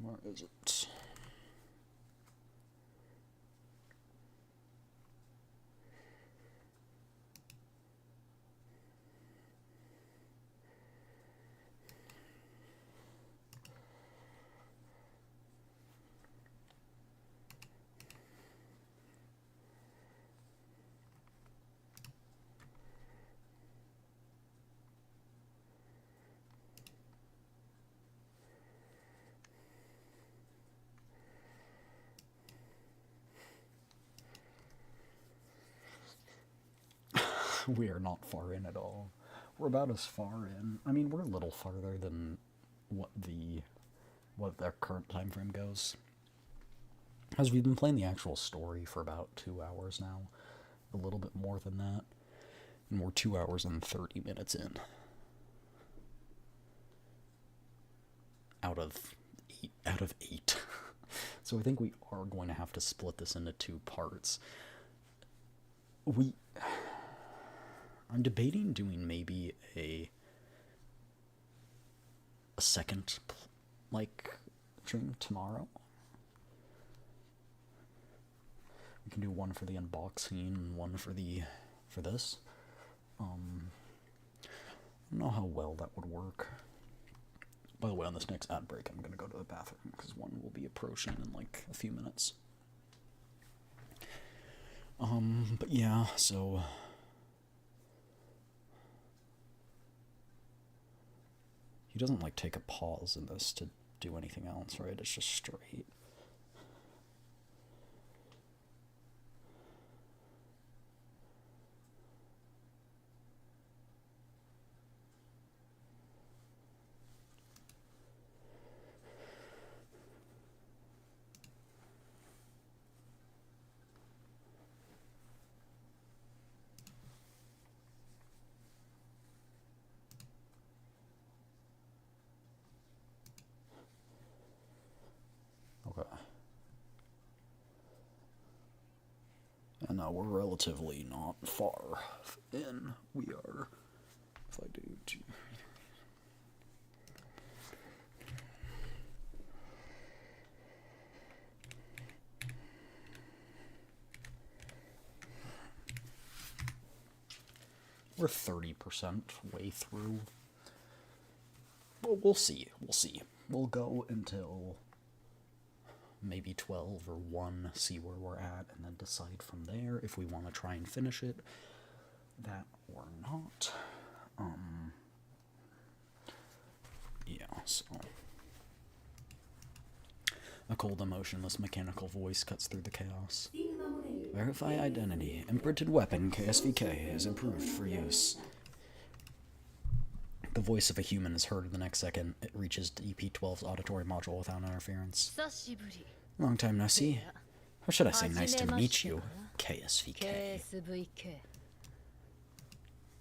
Where is it? We are not far in at all. We're about as far in. I mean, we're a little farther than what their current time frame goes. As we've been playing the actual story for about 2 hours now, a little bit more than that, and we're 2 hours and 30 minutes in. Out of eight. So I think we are going to have to split this into 2 parts. I'm debating doing maybe a second, stream tomorrow. We can do one for the unboxing and one for this. I don't know how well that would work. By the way, on this next ad break, I'm going to go to the bathroom, because one will be approaching in, a few minutes. But yeah, so... He doesn't, take a pause in this to do anything else, right? It's just straight. Okay. And now we're relatively not far in. We are, if I do two. We're 30% way through. Well, we'll see. We'll see. We'll go until maybe 12 or 1, see where we're at, and then decide from there if we want to try and finish it, that or not. Yeah, so. A cold, emotionless, mechanical voice cuts through the chaos. Verify identity. Imprinted weapon, KSVK, is approved for use. The voice of a human is heard the next second. It reaches DP-12's auditory module without interference. Long time no see. Or should I say nice to meet you, KSVK.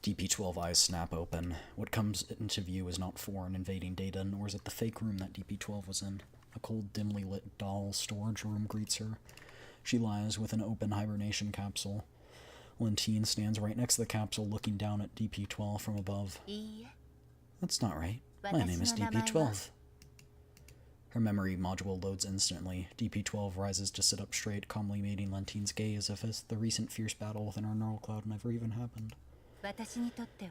DP-12 eyes snap open. What comes into view is not foreign invading data, nor is it the fake room that DP-12 was in. A cold, dimly lit doll storage room greets her. She lies with an open hibernation capsule. Lentine stands right next to the capsule, looking down at DP-12 from above. That's not right. My name is DP-12. Her memory module loads instantly. DP-12 rises to sit up straight, calmly meeting Lentine's gaze as if the recent fierce battle within her neural cloud never even happened.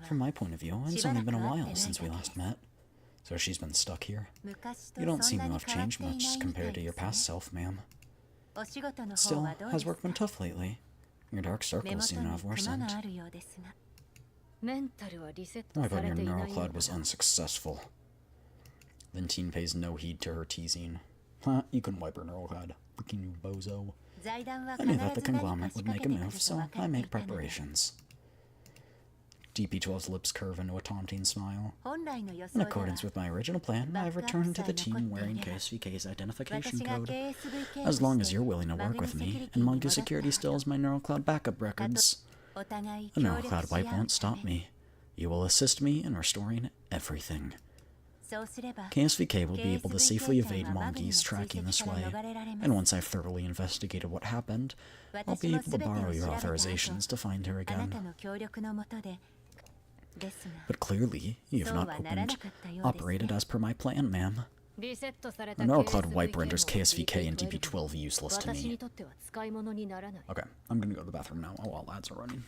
From my point of view, it's only been a while since we last met. So she's been stuck here. You don't seem to have changed much compared to your past self, ma'am. Still, has work been tough lately? Your dark circles seem to have worsened. I thought your neural cloud was unsuccessful. Lentine pays no heed to her teasing. Huh, you couldn't wipe her neural cloud. Freaking you bozo. I knew that the conglomerate would make a move, so I made preparations. DP-12's lips curve into a taunting smile. In accordance with my original plan, I've returned to the team wearing KSVK's identification code. As long as you're willing to work with me, and Mongoose Security still has my neural cloud backup records, a neural cloud wipe won't stop me. You will assist me in restoring everything. KSVK will be able to safely evade Mongoose tracking this way, and once I've thoroughly investigated what happened, I'll be able to borrow your authorizations to find her again. But clearly, you have not operated as per my plan, ma'am. A neural cloud wipe renders KSVK and DP-12 useless to me. Okay, I'm gonna go to the bathroom now while ads are running.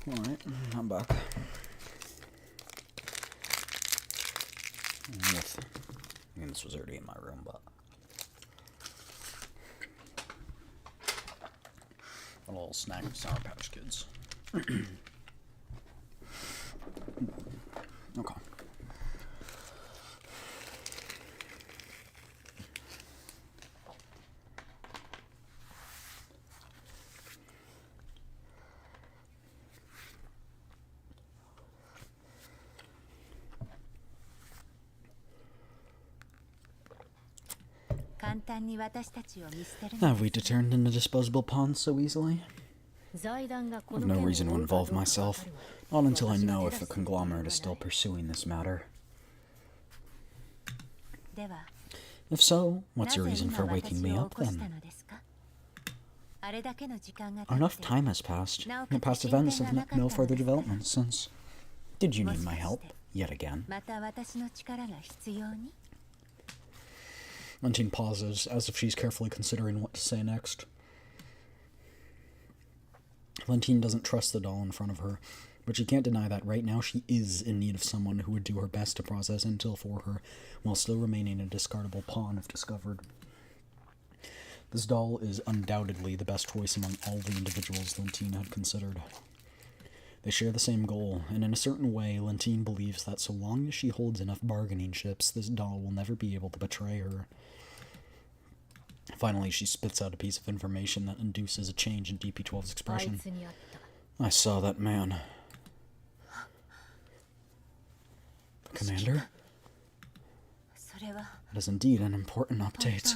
Alright, I'm back. I mean, this was already in my room, but a little snack of Sour Patch Kids. Okay. Have we turned into disposable pawns so easily? I have no reason to involve myself, not until I know if the conglomerate is still pursuing this matter. If so, what's your reason for waking me up then? Enough time has passed. The past events have met no further developments since. Did you need my help? Yet again. Lentine pauses, as if she's carefully considering what to say next. Lentine doesn't trust the doll in front of her, but she can't deny that right now she is in need of someone who would do her best to process intel for her, while still remaining a discardable pawn if discovered. This doll is undoubtedly the best choice among all the individuals Lentine had considered. They share the same goal, and in a certain way, Lentine believes that so long as she holds enough bargaining chips, this doll will never be able to betray her. Finally, she spits out a piece of information that induces a change in DP-12's expression. I saw that man. The commander? That is indeed an important update.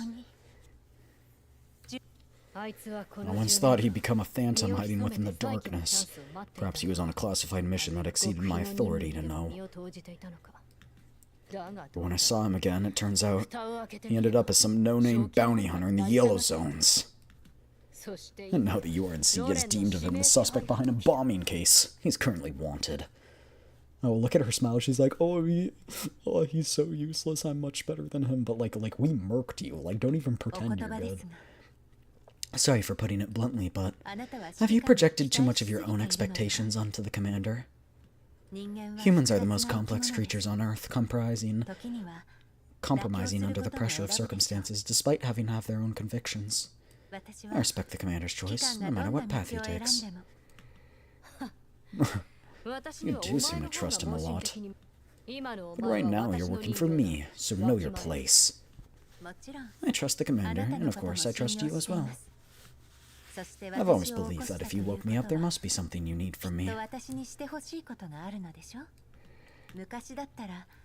I once thought he'd become a phantom hiding within the darkness. Perhaps he was on a classified mission that exceeded my authority to know. But when I saw him again, it turns out he ended up as some no-name bounty hunter in the Yellow Zones. And now the URNC has deemed him the suspect behind a bombing case. He's currently wanted. Oh, look at her smile. She's like, he's so useless. I'm much better than him. But like we murked you. Like, don't even pretend you're good. Sorry for putting it bluntly, but have you projected too much of your own expectations onto the commander? Humans are the most complex creatures on Earth, compromising under the pressure of circumstances, despite having to have their own convictions. I respect the commander's choice, no matter what path he takes. You do seem to trust him a lot. But right now you're working for me, so know your place. I trust the commander, and of course I trust you as well. I've always believed that if you woke me up, there must be something you need from me.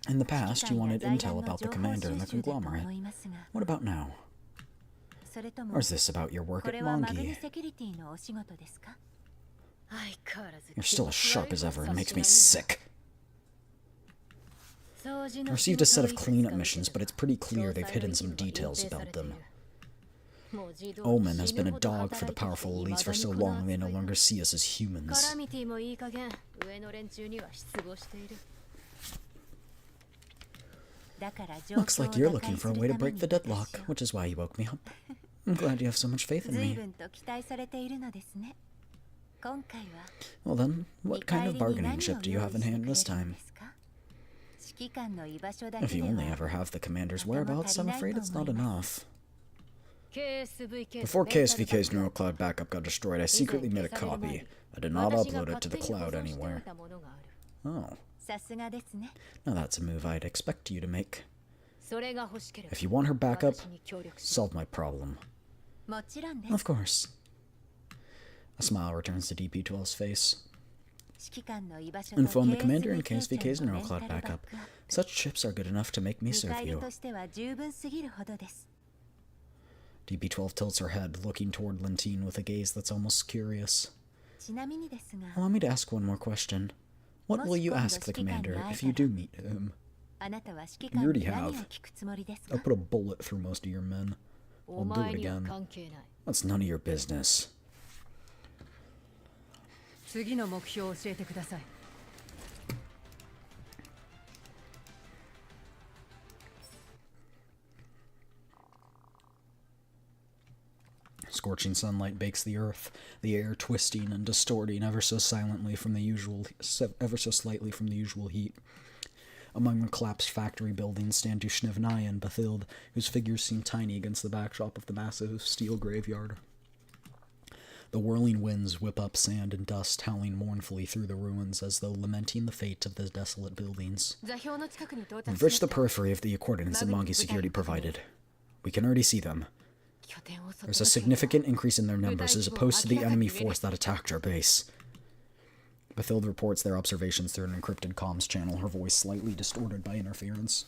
In the past, you wanted intel about the commander and the conglomerate. What about now? Or is this about your work at Mongi? You're still as sharp as ever and makes me sick. I received a set of cleanup missions, but it's pretty clear they've hidden some details about them. Omen has been a dog for the powerful elites for so long they no longer see us as humans. Looks like you're looking for a way to break the deadlock, which is why you woke me up. I'm glad you have so much faith in me. Well then, what kind of bargaining chip do you have in hand this time? If you only ever have the commander's whereabouts, I'm afraid it's not enough. Before KSVK's NeuroCloud backup got destroyed, I secretly made a copy. I did not upload it to the cloud anywhere. Oh. Now that's a move I'd expect you to make. If you want her backup, solve my problem. Of course. A smile returns to DP-12's face. Inform the commander in KSVK's NeuroCloud backup. Such chips are good enough to make me serve you. DP-12 tilts her head, looking toward Lentine with a gaze that's almost curious. Allow me to ask one more question. What will you ask the commander if you do meet him? You already have. I put a bullet through most of your men. I'll do it again. That's none of your business. Scorching sunlight bakes the earth, the air twisting and distorting ever so slightly from the usual heat. Among the collapsed factory buildings stand Dushnevnaya and Bathild, whose figures seem tiny against the backdrop of the massive steel graveyard. The whirling winds whip up sand and dust, howling mournfully through the ruins as though lamenting the fate of the desolate buildings. We've reached the periphery of the coordinates that Mongi Security provided. We can already see them. There's a significant increase in their numbers as opposed to the enemy force that attacked our base. Bathild reports their observations through an encrypted comms channel, her voice slightly distorted by interference.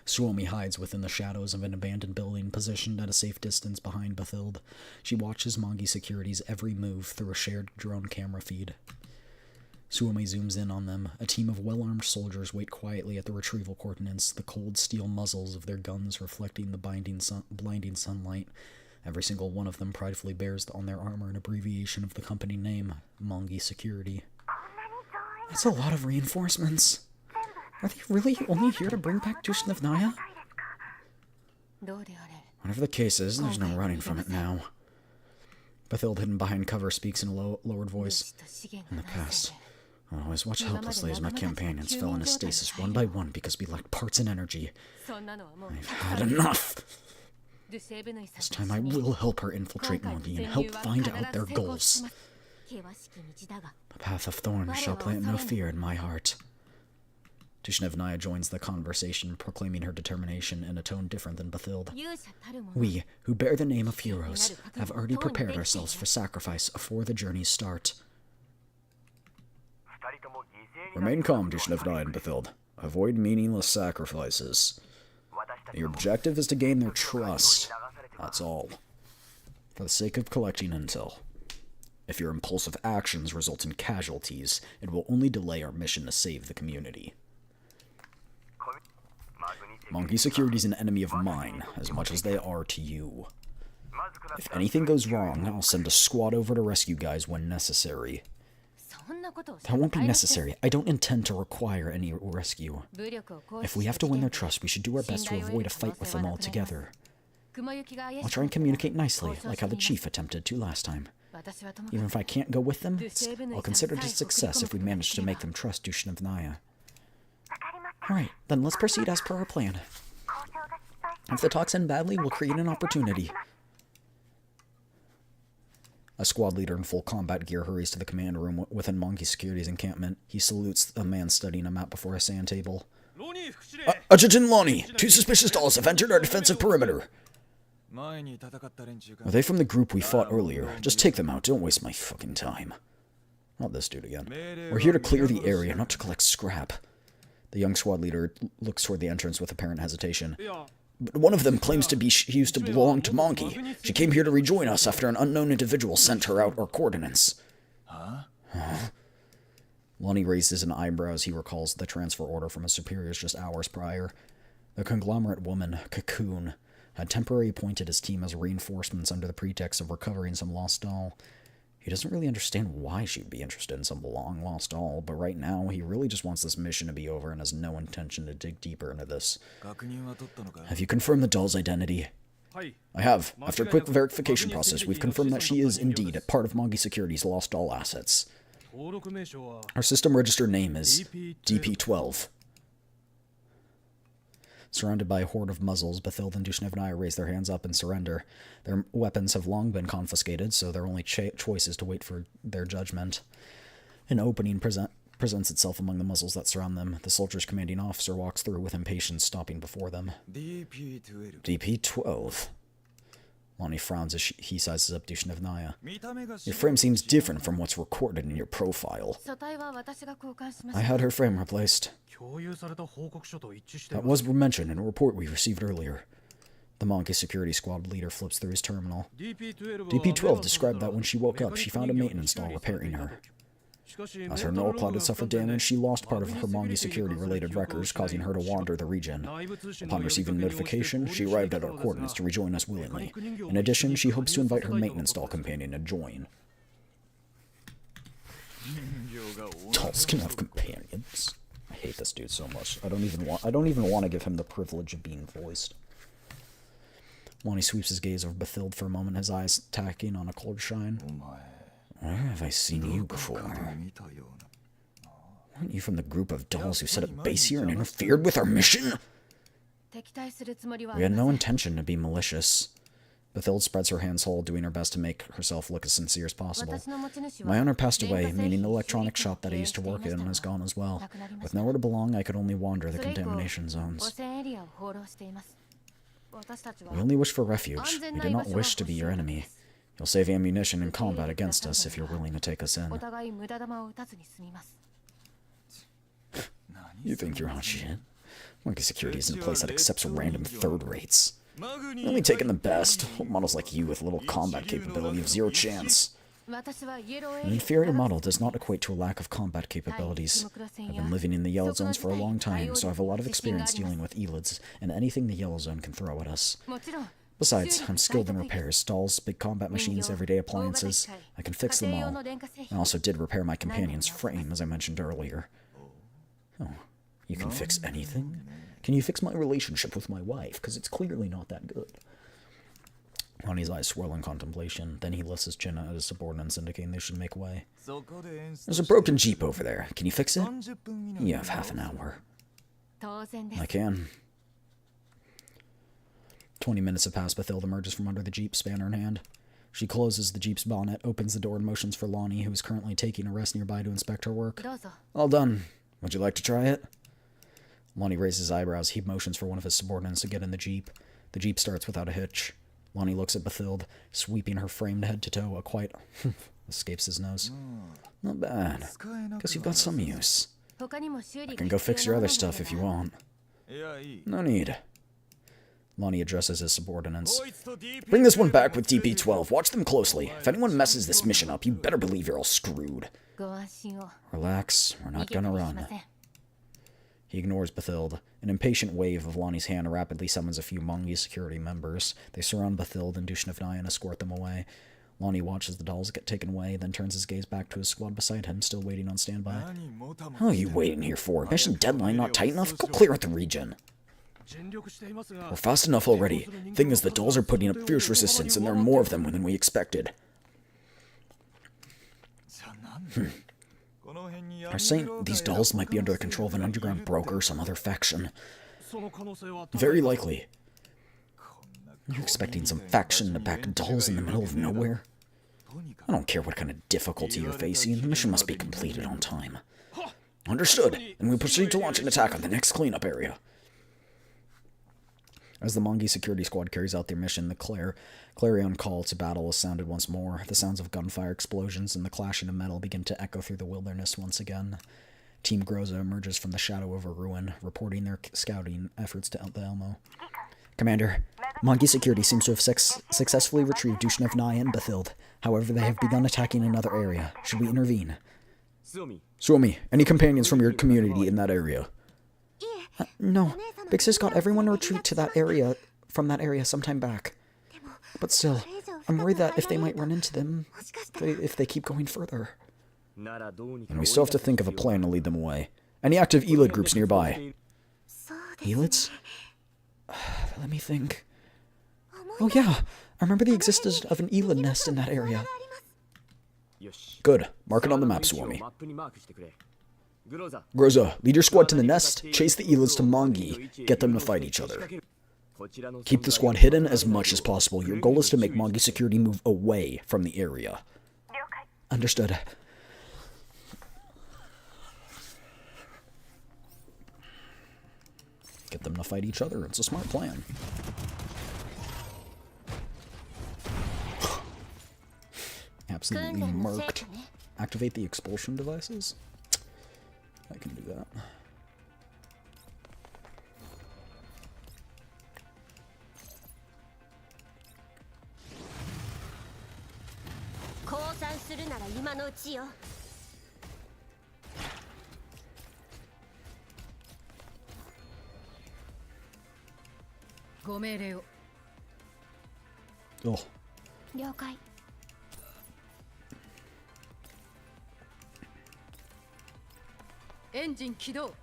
Suomi hides within the shadows of an abandoned building positioned at a safe distance behind Bathild. She watches Mongi Security's every move through a shared drone camera feed. Suomi zooms in on them. A team of well-armed soldiers wait quietly at the retrieval coordinates, the cold steel muzzles of their guns reflecting the blinding sunlight. Every single one of them pridefully bears on their armor an abbreviation of the company name, Mongi Security. That's a lot of reinforcements. Are they really only here to bring back Dushnevnaya? Whatever the case is, there's no running from it now. Bathild, hidden behind cover, speaks in a lowered voice. In the past, I always watched helplessly as my companions fell into stasis one by one because we lacked parts and energy. I've had enough! This time I will help her infiltrate Mongi and help find out their goals. The path of thorns shall plant no fear in my heart. Dushnevnaya joins the conversation, proclaiming her determination in a tone different than Bathild. We, who bear the name of heroes, have already prepared ourselves for sacrifice before the journey's start. Remain calm, Dushnevnaya and Bathild. Avoid meaningless sacrifices. Your objective is to gain their trust. That's all. For the sake of collecting intel. If your impulsive actions result in casualties, it will only delay our mission to save the community. Mongi Security is an enemy of mine, as much as they are to you. If anything goes wrong, I'll send a squad over to rescue guys when necessary. That won't be necessary. I don't intend to require any rescue. If we have to win their trust, we should do our best to avoid a fight with them altogether. I'll try and communicate nicely, like how the chief attempted to last time. Even if I can't go with them, I'll consider it a success if we manage to make them trust Dushnevnaya. Alright, then let's proceed as per our plan. If the talks end badly, we'll create an opportunity. A squad leader in full combat gear hurries to the command room within Mongi Security's encampment. He salutes a man studying a map before a sand table. Adjutant Lonnie, 2 suspicious dolls have entered our defensive perimeter. Are they from the group we fought earlier? Just take them out, don't waste my fucking time. Not this dude again. We're here to clear the area, not to collect scrap. The young squad leader looks toward the entrance with apparent hesitation. But one of them claims to be she used to belong to Mongi. She came here to rejoin us after an unknown individual sent her out our coordinates. Huh? Lonnie raises an eyebrow as he recalls the transfer order from his superiors just hours prior. The conglomerate woman, Cocoon, had temporarily appointed his team as reinforcements under the pretext of recovering some lost doll. He doesn't really understand why she'd be interested in some long-lost doll, but right now he really just wants this mission to be over and has no intention to dig deeper into this. Have you confirmed the doll's identity? I have. After a quick verification process, we've confirmed that she is indeed a part of Mongi Security's lost doll assets. Her system registered name is DP-12. Surrounded by a horde of muzzles, Bathild and Dushnevnaya raise their hands up and surrender. Their weapons have long been confiscated, so their only choice is to wait for their judgment. An opening presents itself among the muzzles that surround them. The soldier's commanding officer walks through with impatience, stopping before them. DP-12. Lonnie frowns as he sizes up Dushnevnaya. Your frame seems different from what's recorded in your profile. I had her frame replaced. That was mentioned in a report we received earlier. The Mongi Security Squad leader flips through his terminal. DP-12 described that when she woke up, she found a maintenance doll repairing her. As her null cloud had suffered damage, she lost part of her Mongi Security-related records, causing her to wander the region. Upon receiving notification, she arrived at our coordinates to rejoin us willingly. In addition, she hopes to invite her maintenance doll companion to join. Dolls can have companions. I hate this dude so much. I don't even want to give him the privilege of being voiced. Lonnie sweeps his gaze over Bathild for a moment, his eyes tacking on a cold shine. Where have I seen you before? Weren't you from the group of dolls who set up base here and interfered with our mission? We had no intention to be malicious. Bathild spreads her hands whole, doing her best to make herself look as sincere as possible. My owner passed away, meaning the electronic shop that I used to work in is gone as well. With nowhere to belong, I could only wander the contamination zones. We only wish for refuge. We do not wish to be your enemy. You'll save ammunition in combat against us if you're willing to take us in. You think you're hot shit? Monkey security isn't a place that accepts random third rates. You're only taking the best. Models like you with little combat capability have zero chance. An inferior model does not equate to a lack of combat capabilities. I've been living in the yellow zones for a long time, so I have a lot of experience dealing with elids and anything the yellow zone can throw at us. Besides, I'm skilled in repairs, stalls, big combat machines, everyday appliances. I can fix them all. I also did repair my companion's frame, as I mentioned earlier. Oh, you can fix anything? Can you fix my relationship with my wife? Because it's clearly not that good. Lonnie's eyes swirl in contemplation. Then he lifts his chin at his subordinates, indicating they should make way. There's a broken Jeep over there. Can you fix it? You have half an hour. I can. 20 minutes have passed. Bathilde emerges from under the Jeep, spanner in hand. She closes the Jeep's bonnet, opens the door, and motions for Lonnie, who is currently taking a rest nearby, to inspect her work. All done. Would you like to try it? Lonnie raises his eyebrows. He motions for one of his subordinates to get in the Jeep. The Jeep starts without a hitch. Lonnie looks at Bathilde, sweeping her frame head to toe. A quiet escapes his nose. Not bad. Guess you've got some use. I can go fix your other stuff if you want. No need. Lonnie addresses his subordinates. Bring this one back with DP-12. Watch them closely. If anyone messes this mission up, you better believe you're all screwed. Relax. We're not gonna run. He ignores Bathilde. An impatient wave of Lonnie's hand rapidly summons a few Mongi security members. They surround Bathilde and Dushnevnaya and escort them away. Lonnie watches the dolls get taken away, then turns his gaze back to his squad beside him, still waiting on standby. How are you waiting here for? Mission deadline not tight enough? Go clear out the region. We're fast enough already. Thing is, the dolls are putting up fierce resistance, and there are more of them than we expected. Are saying these dolls might be under the control of an underground broker or some other faction. Very likely. You're expecting some faction to back dolls in the middle of nowhere? I don't care what kind of difficulty you're facing. The mission must be completed on time. Understood. And we proceed to launch an attack on the next cleanup area. As the Mongi security squad carries out their mission, the clarion call to battle is sounded once more. The sounds of gunfire explosions and the clashing of metal begin to echo through the wilderness once again. Team Groza emerges from the shadow of a ruin, reporting their scouting efforts to the Elmo. Commander, Mongi security seems to have successfully retrieved Dushnevnaya and Bathilde. However, they have begun attacking another area. Should we intervene? Suomi, any companions from your community in that area? No. Big Sis got everyone to retreat to that area, from that area sometime back. But still, I'm worried that if they might run into them, if they keep going further. And we still have to think of a plan to lead them away. Any active Elid groups nearby? Elids? Let me think. Oh yeah, I remember the existence of an Elid nest in that area. Good. Mark it on the map, Suomi. Groza, lead your squad to the nest, chase the Elids to Mongi, get them to fight each other. Keep the squad hidden as much as possible. Your goal is to make Mongi security move away from the area. Understood. Get them to fight each other. It's a smart plan. Absolutely murked. Activate the expulsion devices? I can do that. Oh. 了解 エンジン起動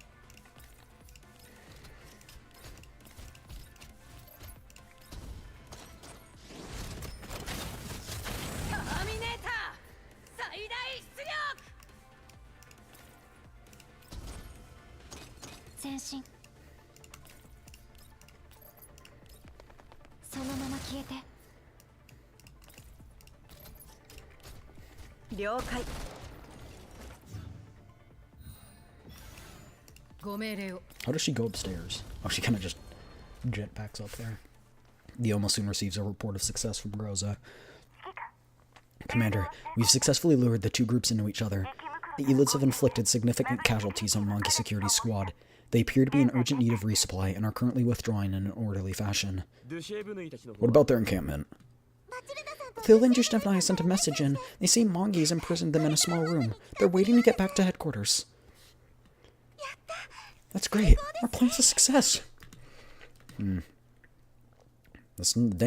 ターミネーター最大出力前進そのまま消えて了解 How does she go upstairs? Oh, she kind of just jetpacks up there. The Elmo soon receives a report of success from Groza. Commander, we've successfully lured the two groups into each other. The Elids have inflicted significant casualties on Monkey Security's squad. They appear to be in urgent need of resupply and are currently withdrawing in an orderly fashion. What about their encampment? The Linjushnevnai sent a message in. They say Mongi's imprisoned them in a small room. They're waiting to get back to headquarters. That's great. Our plan's a success. The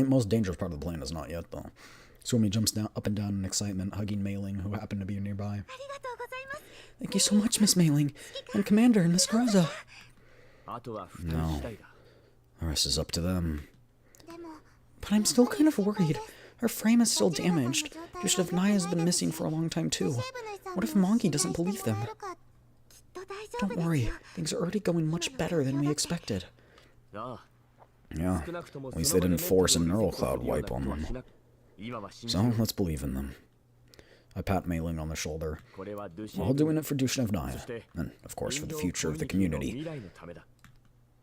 most dangerous part of the plan is not yet, though. Suomi jumps down, up and down in excitement, hugging Mailing, who happened to be nearby. Thank you so much, Miss Mailing. And Commander and Miss Graza. No. The rest is up to them. But I'm still kind of worried. Her frame is still damaged. Jushnevnai has been missing for a long time, too. What if Mongi doesn't believe them? Don't worry. Things are already going much better than we expected. Yeah, at least they didn't force a neural cloud wipe on them. So, let's believe in them. I pat Mailing on the shoulder. We're all doing it for Jushnevnai, and, of course, for the future of the community.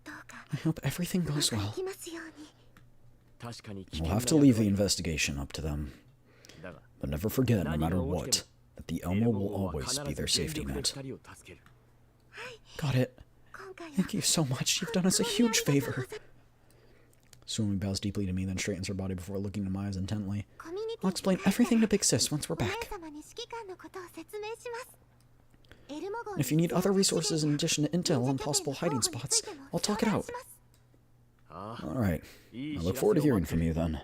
I hope everything goes well. We'll have to leave the investigation up to them. But never forget, no matter what, that the Elmo will always be their safety net. Got it. Thank you so much. You've done us a huge favor. Suomi bows deeply to me, then straightens her body before looking into my eyes intently. I'll explain everything to Big Sis once we're back. If you need other resources in addition to intel on possible hiding spots, I'll talk it out. Alright, I look forward to hearing from you then.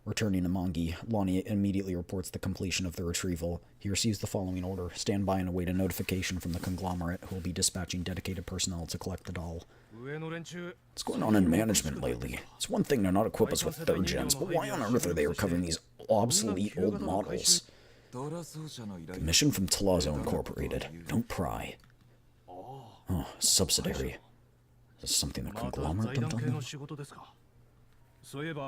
Returning to Mongi, Lonnie immediately reports the completion of the retrieval. He receives the following order: stand by and await a notification from the conglomerate, who will be dispatching dedicated personnel to collect the doll. What's going on in management lately? It's one thing to not equip us with third gens, but why on earth are they recovering these obsolete old models? Commission from Tlazo Incorporated. Don't pry. Oh, subsidiary. Is this something the conglomerate dumped on them?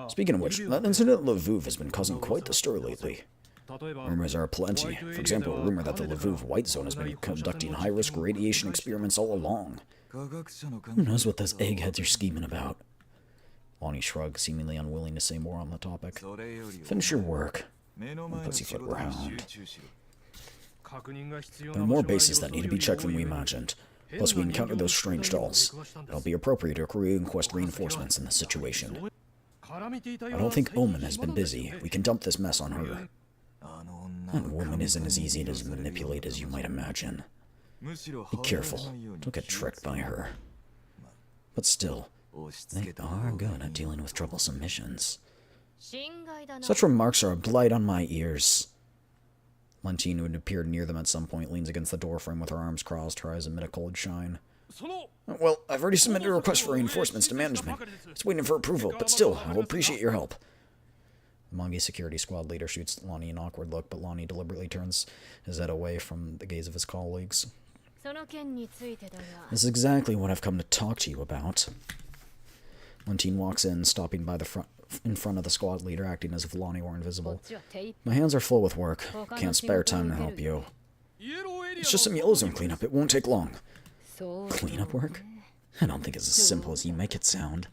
Speaking of which, that incident at Lviv has been causing quite the stir lately. Rumors are plenty. For example, a rumor that the Lviv White Zone has been conducting high-risk radiation experiments all along. Who knows what those eggheads are scheming about? Lonnie shrugs, seemingly unwilling to say more on the topic. Finish your work. Pussyfoot round. There are more bases that need to be checked than we imagined. Plus, we encountered those strange dolls. It'll be appropriate to request reinforcements in this situation. I don't think Omen has been busy. We can dump this mess on her. That woman isn't as easy to manipulate as you might imagine. Be careful. Don't get tricked by her. But still, they are good at dealing with troublesome missions. Such remarks are a blight on my ears. Lentine, who had appeared near them at some point, leans against the doorframe with her arms crossed, her eyes amid a cold shine. Well, I've already submitted a request for reinforcements to management. It's waiting for approval, but still, I will appreciate your help. The Mongi security squad leader shoots Lonnie an awkward look, but Lonnie deliberately turns his head away from the gaze of his colleagues. This is exactly what I've come to talk to you about. Lentine walks in, stopping by in front of the squad leader, acting as if Lonnie were invisible. My hands are full with work. Can't spare time to help you. It's just some yellow zone cleanup. It won't take long. Cleanup work? I don't think it's as simple as you make it sound.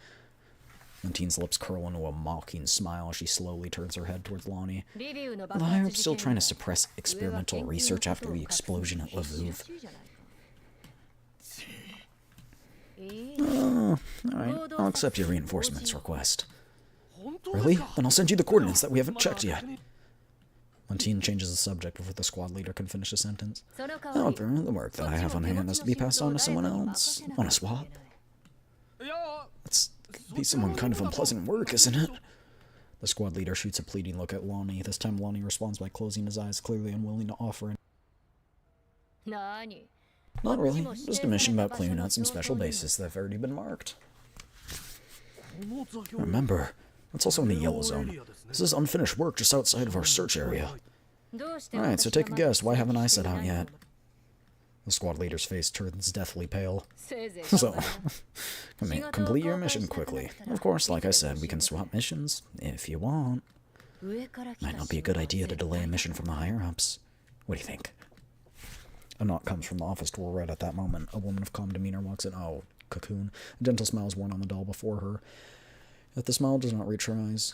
Lentine's lips curl into a mocking smile as she slowly turns her head towards Lonnie. The Higher-Up's still trying to suppress experimental research after the explosion at Lviv. Oh, alright. I'll accept your reinforcements request. Really? Then I'll send you the coordinates that we haven't checked yet. Lentine changes the subject before the squad leader can finish a sentence. However, the work that I have on hand has to be passed on to someone else. Want to swap? That's be someone kind of unpleasant work, isn't it? The squad leader shoots a pleading look at Lonnie. This time Lonnie responds by closing his eyes, clearly unwilling to offer it. Not really. Just a mission about cleaning out some special bases that have already been marked. Remember, it's also in the yellow zone. This is unfinished work just outside of our search area. Alright, so take a guess. Why haven't I set out yet? The squad leader's face turns deathly pale. So, complete your mission quickly. Of course, like I said, we can swap missions, if you want. Might not be a good idea to delay a mission from the higher-ups. What do you think? A knock comes from the office door right at that moment. A woman of calm demeanor walks in. Oh, cocoon. A gentle smile is worn on the doll before her. Yet the smile does not reach her eyes.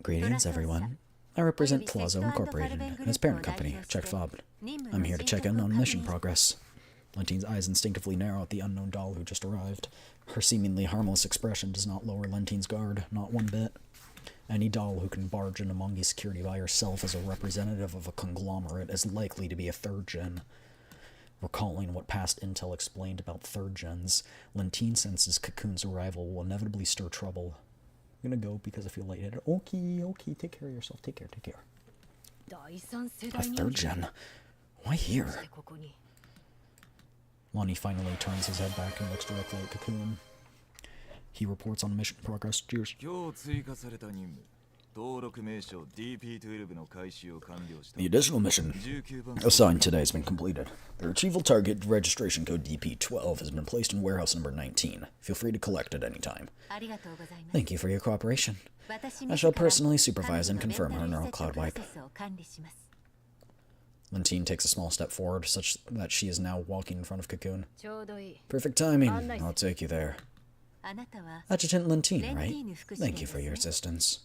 Greetings, everyone. I represent Tlazo Incorporated and its parent company, Check Fob. I'm here to check in on mission progress. Lentine's eyes instinctively narrow at the unknown doll who just arrived. Her seemingly harmless expression does not lower Lentine's guard, not one bit. Any doll who can barge into Mongi security by herself as a representative of a conglomerate is likely to be a third gen. Recalling what past intel explained about third gens, Lentine senses Cocoon's arrival will inevitably stir trouble. I'm gonna go because I feel lightheaded. Okay, take care of yourself. Take care. A third gen? Why here? Lonnie finally turns his head back and looks directly at Cocoon. He reports on mission progress. Cheers. The additional mission assigned today has been completed. The retrieval target registration code DP12 has been placed in warehouse number 19. Feel free to collect at any time. Thank you for your cooperation. I shall personally supervise and confirm her neural cloud wipe. Lentine takes a small step forward, such that she is now walking in front of Cocoon. Perfect timing. I'll take you there. Adjutant Lentine, right? Thank you for your assistance.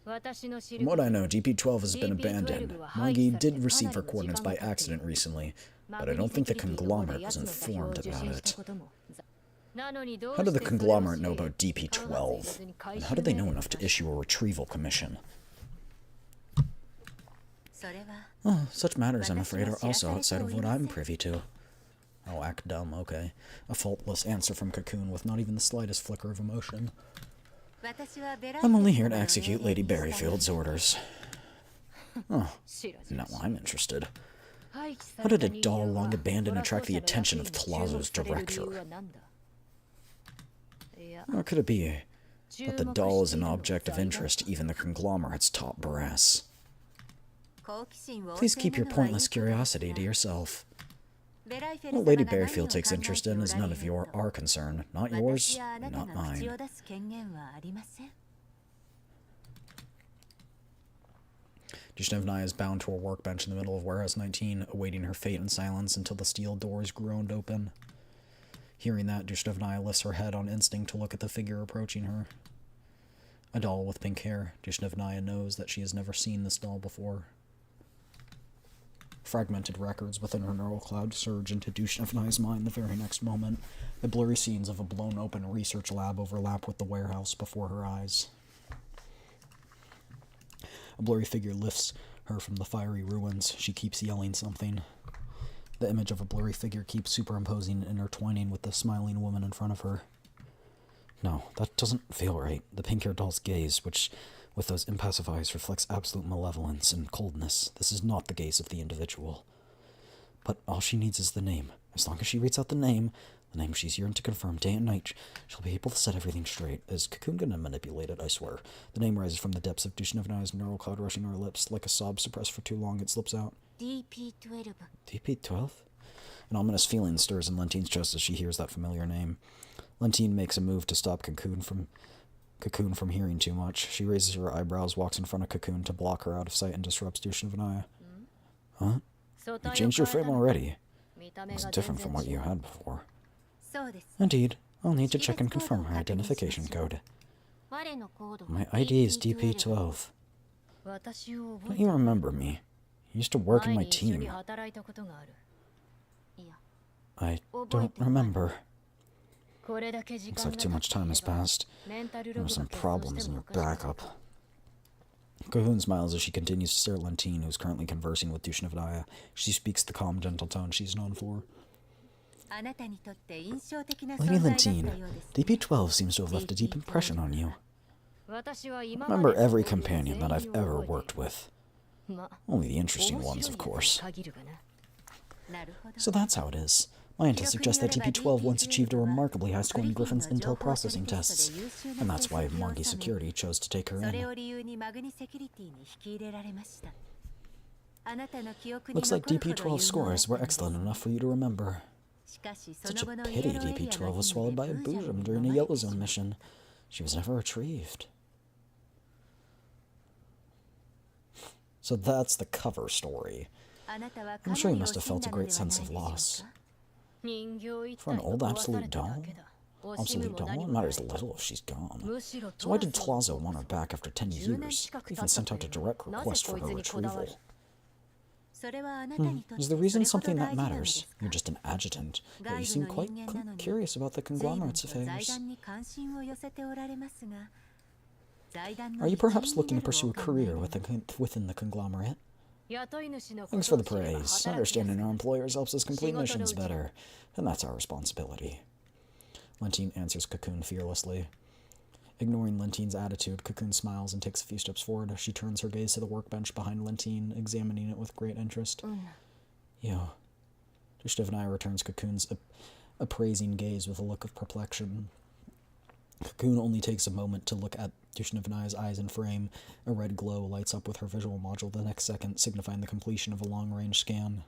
From what I know, DP-12 has been abandoned. Mongi did receive her coordinates by accident recently, but I don't think the conglomerate was informed about it. How did the conglomerate know about DP-12? And how did they know enough to issue a retrieval commission? Oh, such matters, I'm afraid, are also outside of what I'm privy to. Oh, act dumb, okay. A faultless answer from Cocoon with not even the slightest flicker of emotion. I'm only here to execute Lady Berryfield's orders. Oh, now I'm interested. How did a doll long abandoned attract the attention of Tlazo's director? Or could it be that the doll is an object of interest to even the conglomerate's top brass? Please keep your pointless curiosity to yourself. What Lady Berryfield takes interest in is none of our concern. Not yours, not mine. Dushnevnaya is bound to a workbench in the middle of Warehouse 19, awaiting her fate in silence until the steel doors groaned open. Hearing that, Dushnevnaya lifts her head on instinct to look at the figure approaching her. A doll with pink hair. Dushnevnaya knows that she has never seen this doll before. Fragmented records within her neural cloud surge into Dushnevnaya's mind the very next moment. The blurry scenes of a blown-open research lab overlap with the warehouse before her eyes. A blurry figure lifts her from the fiery ruins. She keeps yelling something. The image of a blurry figure keeps superimposing and intertwining with the smiling woman in front of her. No, that doesn't feel right. The pink-haired doll's gaze, which, with those impassive eyes, reflects absolute malevolence and coldness. This is not the gaze of the individual. But all she needs is the name. As long as she reads out the name she's yearned to confirm day and night, she'll be able to set everything straight. Is Cocoon gonna manipulate it? I swear. The name rises from the depths of Dushnevnaya's neural cloud, rushing her lips. Like a sob suppressed for too long, it slips out. DP-12. DP-12? An ominous feeling stirs in Lentine's chest as she hears that familiar name. Lentine makes a move to stop Cocoon from hearing too much. She raises her eyebrows, walks in front of Cocoon to block her out of sight, and disrupts Dushnevnaya. Huh? You changed your frame already. It's different from what you had before. Indeed. I'll need to check and confirm her identification code. My ID is DP-12. Don't you remember me? You used to work in my team. I don't remember. Looks like too much time has passed. There were some problems in your backup. Cocoon smiles as she continues to stare at Lentine, who's currently conversing with Dushnevnaya. She speaks the calm, gentle tone she's known for. Lady Lentine, DP-12 seems to have left a deep impression on you. I remember every companion that I've ever worked with. Only the interesting ones, of course. So that's how it is. My intel suggests that DP-12 once achieved a remarkably high score in Griffin's intel processing tests, and that's why Mongi Security chose to take her in. Looks like DP-12's scores were excellent enough for you to remember. Such a pity DP-12 was swallowed by a bosom during a Yellow Zone mission. She was never retrieved. So that's the cover story. I'm sure you must have felt a great sense of loss. For an old obsolete doll? It matters little if she's gone. So why did Tlazo want her back after 10 years? He even sent out a direct request for her retrieval. Is the reason something that matters? You're just an adjutant, yet you seem quite curious about the conglomerate's affairs. Are you perhaps looking to pursue a career within the conglomerate? Thanks for the praise. Understanding our employers helps us complete missions better, and that's our responsibility. Lentine answers Cocoon fearlessly. Ignoring Lentine's attitude, Cocoon smiles and takes a few steps forward. She turns her gaze to the workbench behind Lentine, examining it with great interest. Yo. Dushnevnaya returns Cocoon's appraising gaze with a look of perplexion. Cocoon only takes a moment to look at Dushnevnaya's eyes and frame. A red glow lights up with her visual module the next second, signifying the completion of a long-range scan.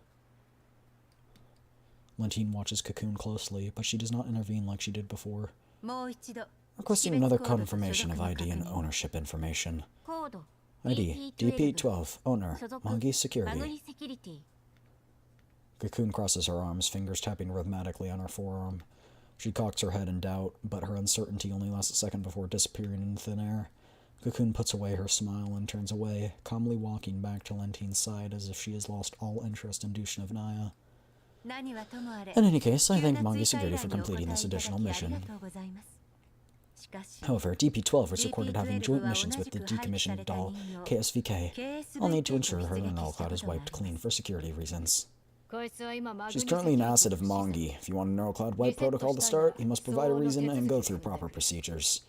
Lentine watches Cocoon closely, but she does not intervene like she did before. Requesting another confirmation of ID and ownership information. ID, DP-12, owner, Mangi Security. Cocoon crosses her arms, fingers tapping rhythmically on her forearm. She cocks her head in doubt, but her uncertainty only lasts a second before disappearing in thin air. Cocoon puts away her smile and turns away, calmly walking back to Lentine's side as if she has lost all interest in Dushnevnaya. In any case, I thank Mangi Security for completing this additional mission. However, DP-12 was recorded having joint missions with the decommissioned doll KSVK. I'll need to ensure her neural cloud is wiped clean for security reasons. She's currently an asset of Mangi. If you want a neural cloud wipe protocol to start, you must provide a reason and go through proper procedures.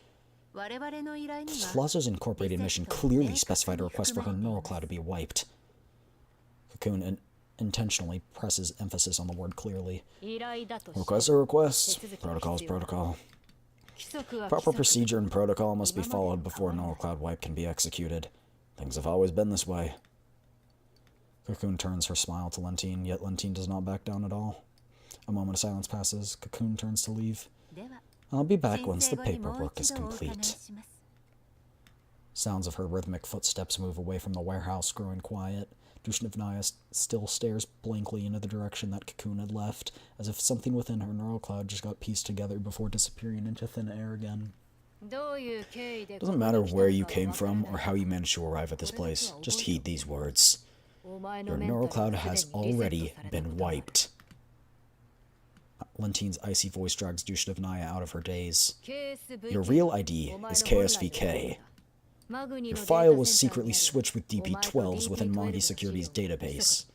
Flosso's Incorporated mission clearly specified a request for her neural cloud to be wiped. Cocoon intentionally presses emphasis on the word clearly. Requests are requests. Protocol is protocol. Proper procedure and protocol must be followed before a neural cloud wipe can be executed. Things have always been this way. Cocoon turns her smile to Lentine, yet Lentine does not back down at all. A moment of silence passes. Cocoon turns to leave. I'll be back once the paperwork is complete. Sounds of her rhythmic footsteps move away from the warehouse, growing quiet. Dushnevnaya still stares blankly into the direction that Cocoon had left, as if something within her neural cloud just got pieced together before disappearing into thin air again. It doesn't matter where you came from or how you managed to arrive at this place. Just heed these words. Your neural cloud has already been wiped. Lentine's icy voice drags Dushnevnaya out of her daze. Your real ID is KSVK. Your file was secretly switched with DP-12s within Mangi Security's database.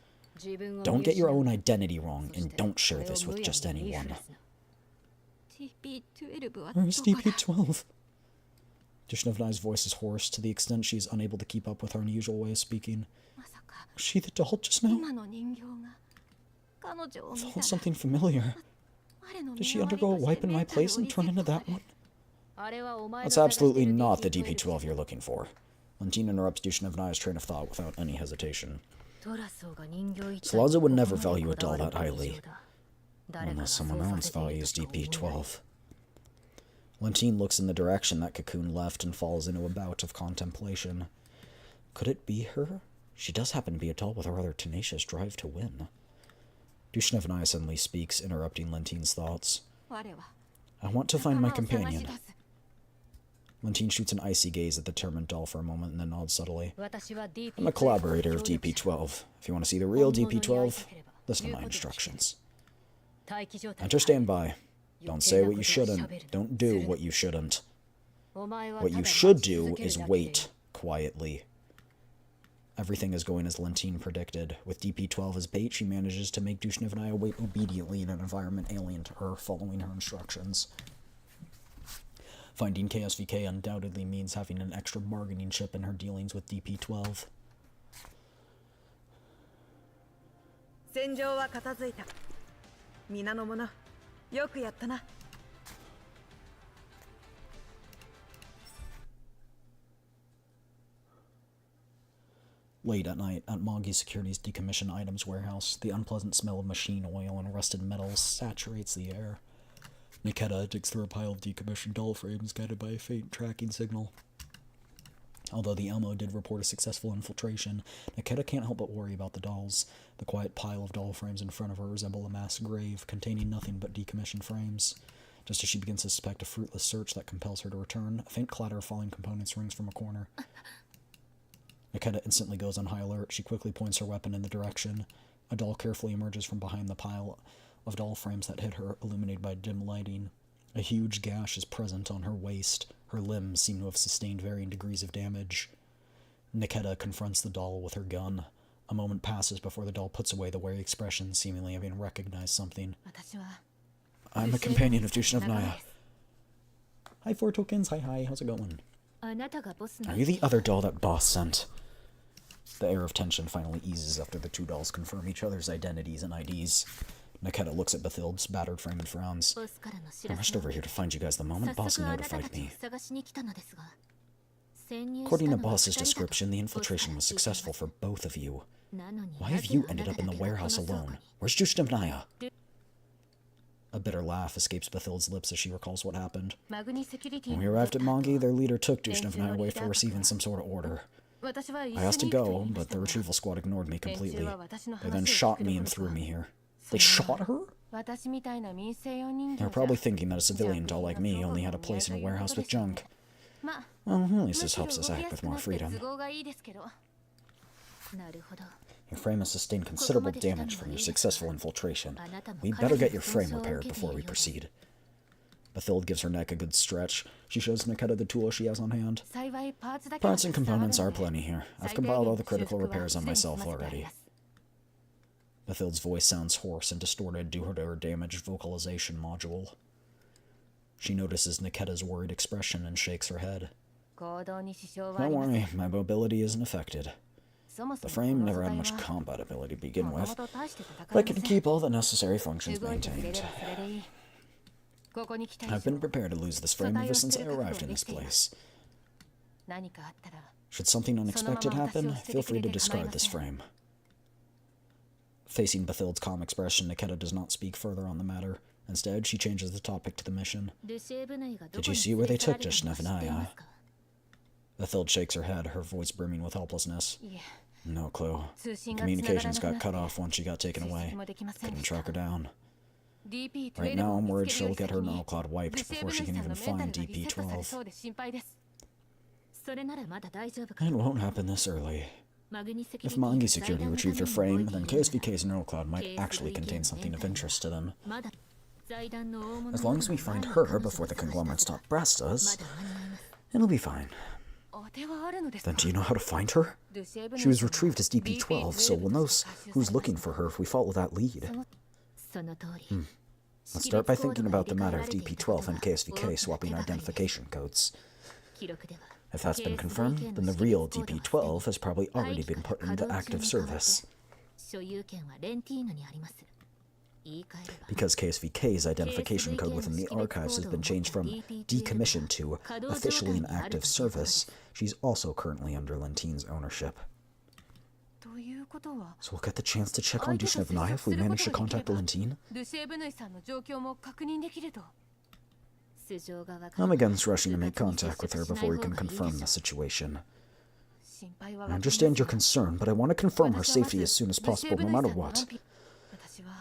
Don't get your own identity wrong, and don't share this with just anyone. Where's DP-12? Dushnevnaya's voice is hoarse to the extent she is unable to keep up with her unusual way of speaking. Was she the doll just now? I felt something familiar. Did she undergo a wipe in my place and turn into that one? That's absolutely not the DP-12 you're looking for. Lentine interrupts Dushnevnaya's train of thought without any hesitation. Salazzo would never value a doll that highly. Unless someone else values DP-12. Lentine looks in the direction that Cocoon left and falls into a bout of contemplation. Could it be her? She does happen to be a doll with a rather tenacious drive to win. Dushnevnaya suddenly speaks, interrupting Lentine's thoughts. I want to find my companion. Lentine shoots an icy gaze at the determined doll for a moment and then nods subtly. I'm a collaborator of DP-12. If you want to see the real DP-12, listen to my instructions. Enter standby. Don't say what you shouldn't. Don't do what you shouldn't. What you should do is wait quietly. Everything is going as Lentine predicted. With DP-12 as bait, she manages to make Dushnevnaya wait obediently in an environment alien to her, following her instructions. Finding KSVK undoubtedly means having an extra bargaining chip in her dealings with DP-12. Late at night, at Mangi Security's decommissioned items warehouse, the unpleasant smell of machine oil and rusted metals saturates the air. Niketa digs through a pile of decommissioned doll frames guided by a faint tracking signal. Although the Elmo did report a successful infiltration, Niketa can't help but worry about the dolls. The quiet pile of doll frames in front of her resemble a mass grave containing nothing but decommissioned frames. Just as she begins to suspect a fruitless search that compels her to return, a faint clatter of falling components rings from a corner. Niketa instantly goes on high alert. She quickly points her weapon in the direction. A doll carefully emerges from behind the pile of doll frames that hit her, illuminated by dim lighting. A huge gash is present on her waist. Her limbs seem to have sustained varying degrees of damage. Niketa confronts the doll with her gun. A moment passes before the doll puts away the wary expression, seemingly having recognized something. I'm a companion of Jushin of Naya. Hi, 4 tokens. Hi, how's it going? Are you the other doll that boss sent? The air of tension finally eases after the two dolls confirm each other's identities and IDs. Niketa looks at Bathild's battered frame and frowns. I rushed over here to find you guys the moment Boss notified me. According to Boss's description, the infiltration was successful for both of you. Why have you ended up in the warehouse alone? Where's Jushin of Naya? A bitter laugh escapes Bathild's lips as she recalls what happened. When we arrived at Mongi, their leader took Jushin of Naya away for receiving some sort of order. I asked to go, but the retrieval squad ignored me completely. They then shot me and threw me here. They shot her? They were probably thinking that a civilian doll like me only had a place in a warehouse with junk. Well, at least this helps us act with more freedom. Your frame has sustained considerable damage from your successful infiltration. We better get your frame repaired before we proceed. Bathild gives her neck a good stretch. She shows Niketa the tool she has on hand. Parts and components are plenty here. I've compiled all the critical repairs on myself already. Bathild's voice sounds hoarse and distorted due to her damaged vocalization module. She notices Niketa's worried expression and shakes her head. Don't worry, my mobility isn't affected. The frame never had much combat ability to begin with, but I can keep all the necessary functions maintained. I've been prepared to lose this frame ever since I arrived in this place. Should something unexpected happen, feel free to discard this frame. Facing Bathild's calm expression, Niketa does not speak further on the matter. Instead, she changes the topic to the mission. Did you see where they took Jushin of Naya? Bathild shakes her head, her voice brimming with helplessness. No clue. Communications got cut off once she got taken away. Couldn't track her down. Right now, I'm worried she'll get her null cloud wiped before she can even find DP-12. It won't happen this early. If Mongi Security retrieved her frame, then KSVK's neural cloud might actually contain something of interest to them. As long as we find her before the conglomerate stop Brass does, it'll be fine. Then do you know how to find her? She was retrieved as DP-12, so we'll know who's looking for her if we follow that lead. Let's start by thinking about the matter of DP-12 and KSVK swapping identification codes. If that's been confirmed, then the real DP-12 has probably already been put into active service. Because KSVK's identification code within the archives has been changed from decommissioned to officially in active service, she's also currently under Lentine's ownership. So we'll get the chance to check on Jushin of Naya if we manage to contact Lentine? I'm against rushing to make contact with her before we can confirm the situation. I understand your concern, but I want to confirm her safety as soon as possible, no matter what.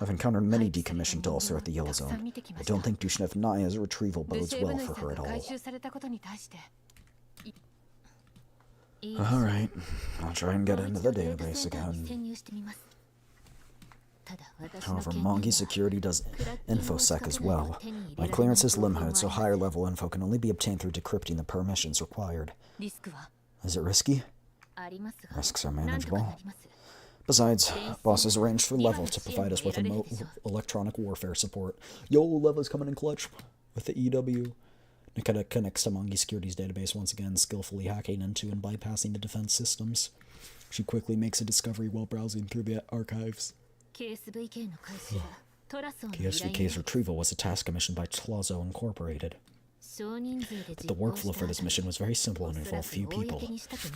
I've encountered many decommissioned dolls throughout the Yellow Zone. I don't think Jushin of Naya's retrieval bodes well for her at all. Alright, I'll try and get into the database again. However, Mongi Security does InfoSec as well. My clearance is limited, so higher level info can only be obtained through decrypting the permissions required. Is it risky? Risks are manageable. Besides, Boss has arranged for Level to provide us with electronic warfare support. Yo, Level's coming in clutch with the EW. Niketa connects to Mongi Security's database once again, skillfully hacking into and bypassing the defense systems. She quickly makes a discovery while browsing through the archives. KSVK's retrieval was a task commissioned by Tlazo Incorporated. But the workflow for this mission was very simple and involved few people.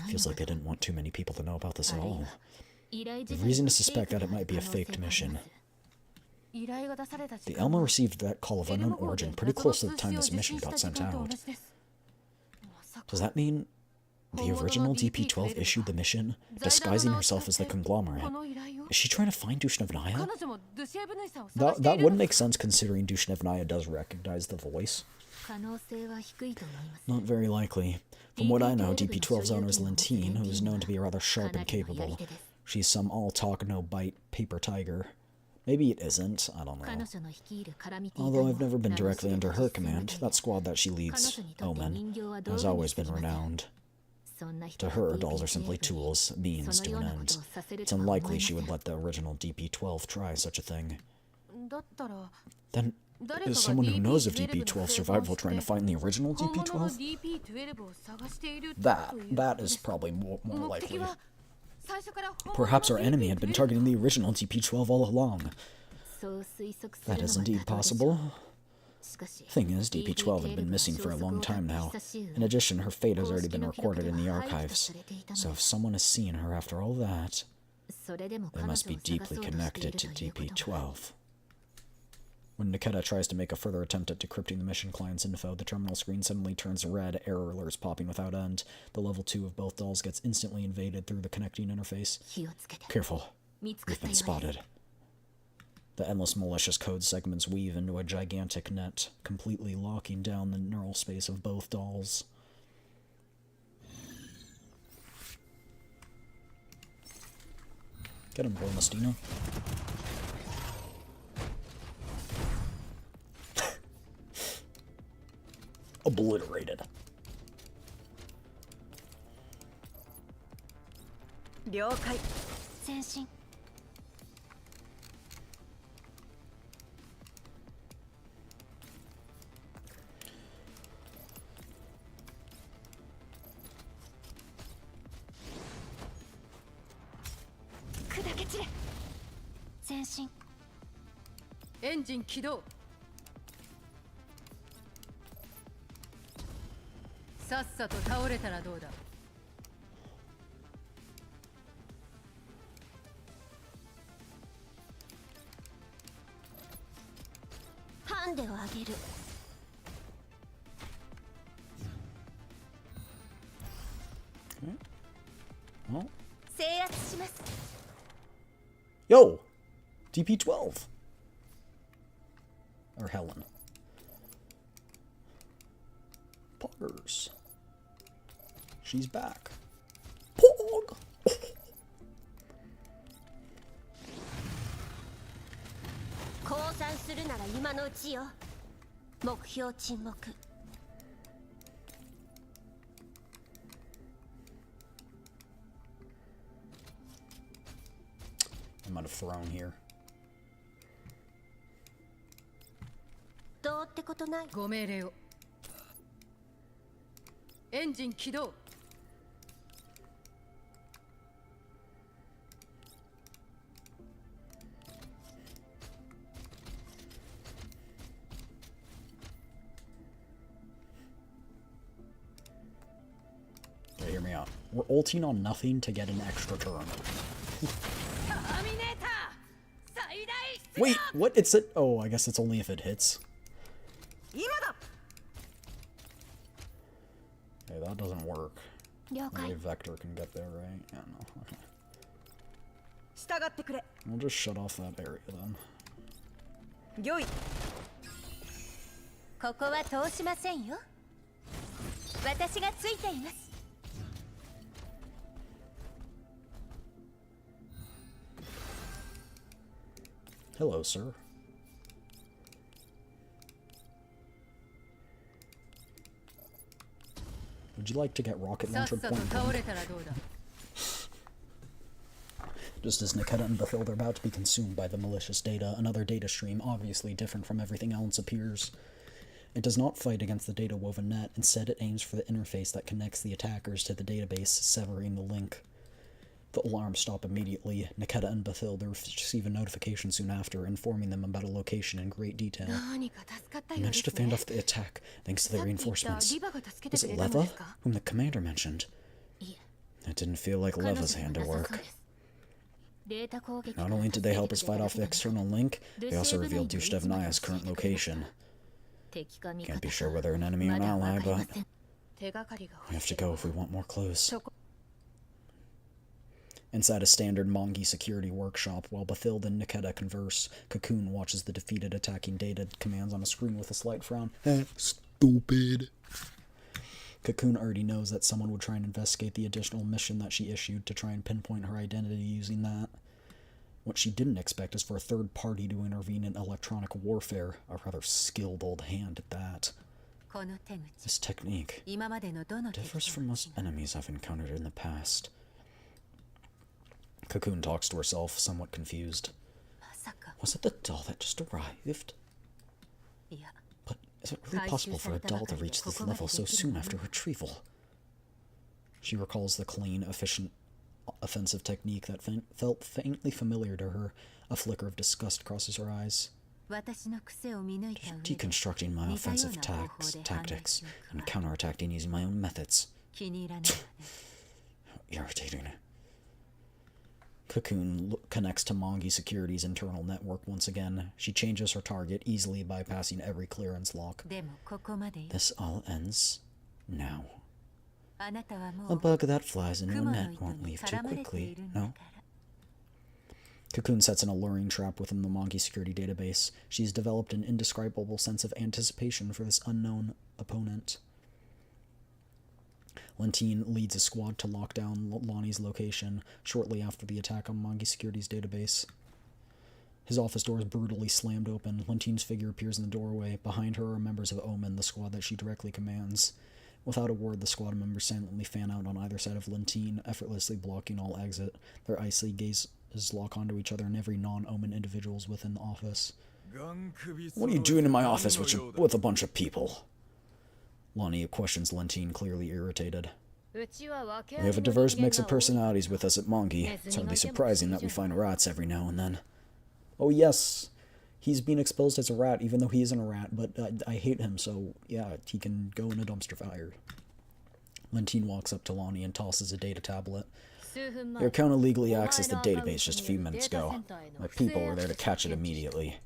Feels like they didn't want too many people to know about this at all. There's reason to suspect that it might be a faked mission. The Elmo received that call of unknown origin pretty close to the time this mission got sent out. Does that mean The original DP-12 issued the mission, disguising herself as the conglomerate. Is she trying to find Dushnevnaya? That would make sense considering Dushnevnaya does recognize the voice. Not very likely. From what I know, DP-12's owner is Lentine, who is known to be rather sharp and capable. She's some all-talk, no-bite paper tiger. Maybe it isn't, I don't know. Although I've never been directly under her command, that squad that she leads, Omen, has always been renowned. To her, dolls are simply tools, means to an end. It's unlikely she would let the original DP-12 try such a thing. Then, is someone who knows of DP-12 survival trying to find the original DP-12? That is probably more likely. Perhaps our enemy had been targeting the original DP-12 all along. That is indeed possible. Thing is, DP-12 had been missing for a long time now. In addition, her fate has already been recorded in the archives. So if someone has seen her after all that, they must be deeply connected to DP-12. When Nikita tries to make a further attempt at decrypting the mission client's info, the terminal screen suddenly turns red, error alerts popping without end. The level 2 of both dolls gets instantly invaded through the connecting interface. Careful. We've been spotted. The endless malicious code segments weave into a gigantic net, completely locking down the neural space of both dolls. Get him, Ernestina. Obliterated. Engine 起動さっさと倒れたらどうだハンデをあげる Well. 制圧します Yo! DP-12. Or Helen. Poggers. She's back. Pog! 降参するなら今のうちよ目標沈黙 I might have thrown here. どうってことないご命令をエンジン起動 Okay, hear me out. We're ulting on nothing to get an extra turn. Wait, what? It's it? Oh, I guess it's only if it hits. Okay, that doesn't work. Maybe Vector can get there, right? Yeah, no. Okay. We'll just shut off that area then. ここは通しませんよ私がついています Hello, sir. Would you like to get rocket launcher point blank? Just as Nikita and Bathilde are about to be consumed by the malicious data, another data stream, obviously different from everything else, appears. It does not fight against the data-woven net. Instead, it aims for the interface that connects the attackers to the database, severing the link. The alarms stop immediately. Nikita and Bathilde receive a notification soon after, informing them about a location in great detail. You managed to fend off the attack, thanks to the reinforcements. Was it Leva, whom the commander mentioned? It didn't feel like Leva's handiwork. Not only did they help us fight off the external link, they also revealed Dushnevnaya's current location. Can't be sure whether an enemy or an ally, but 手がかりが We 欲 have し to い go if we want more clues. そこ Inside a standard Mongi security workshop, while Bathilde and Niketa converse, Cocoon watches the defeated attacking data commands on a screen with a slight frown. Stupid. Cocoon already knows that someone would try and investigate the additional mission that she issued to try and pinpoint her identity using that. What she didn't expect is for a third party to intervene in electronic warfare, a rather skilled old hand at that. この手口 This technique 今までのどの手 differs 口 from も most enemies I've encountered in the past. Cocoon talks to herself, somewhat confused. まさか Was it the doll that just arrived? いや But is it really possible for a doll to reach this level so soon after retrieval? She recalls the clean, efficient, offensive technique that felt faintly familiar to her. A flicker of disgust crosses her eyes. 私の癖を見抜いた上で Deconstructing my 似たよう offensive な方法で反撃 tactics し and counterattacking using my own methods. 気に入らないわね Irritating. Cocoon connects to Mongi Security's internal network once again. She changes her target, easily bypassing every clearance lock. でもここまでよ This all ends now. あなたはも A う bug that flies into a 雲の net 糸 won't に leave too 絡まれてい quickly, るんだ no? から Cocoon sets an alluring trap within the Mongi security database. She's developed an indescribable sense of anticipation for this unknown opponent. Lentine leads a squad to lock down Lonnie's location shortly after the attack on Mongi Security's database. His office door is brutally slammed open. Lentine's figure appears in the doorway. Behind her are members of Omen, the squad that she directly commands. Without a word, the squad members silently fan out on either side of Lentine, effortlessly blocking all exit. Their icy gazes lock onto each other and every non-Omen individuals within the office. What are you doing in my office with a bunch of people? Lonnie questions Lentine, clearly irritated. We have a diverse mix of personalities with us at Mongi. It's hardly surprising that we find rats every now and then. Oh yes, he's being exposed as a rat, even though he isn't a rat, but I hate him, so yeah, he can go in a dumpster fire. Lentine walks up to Lonnie and tosses a data tablet. Your account illegally accessed the database just a few minutes ago. My people were there to catch it immediately.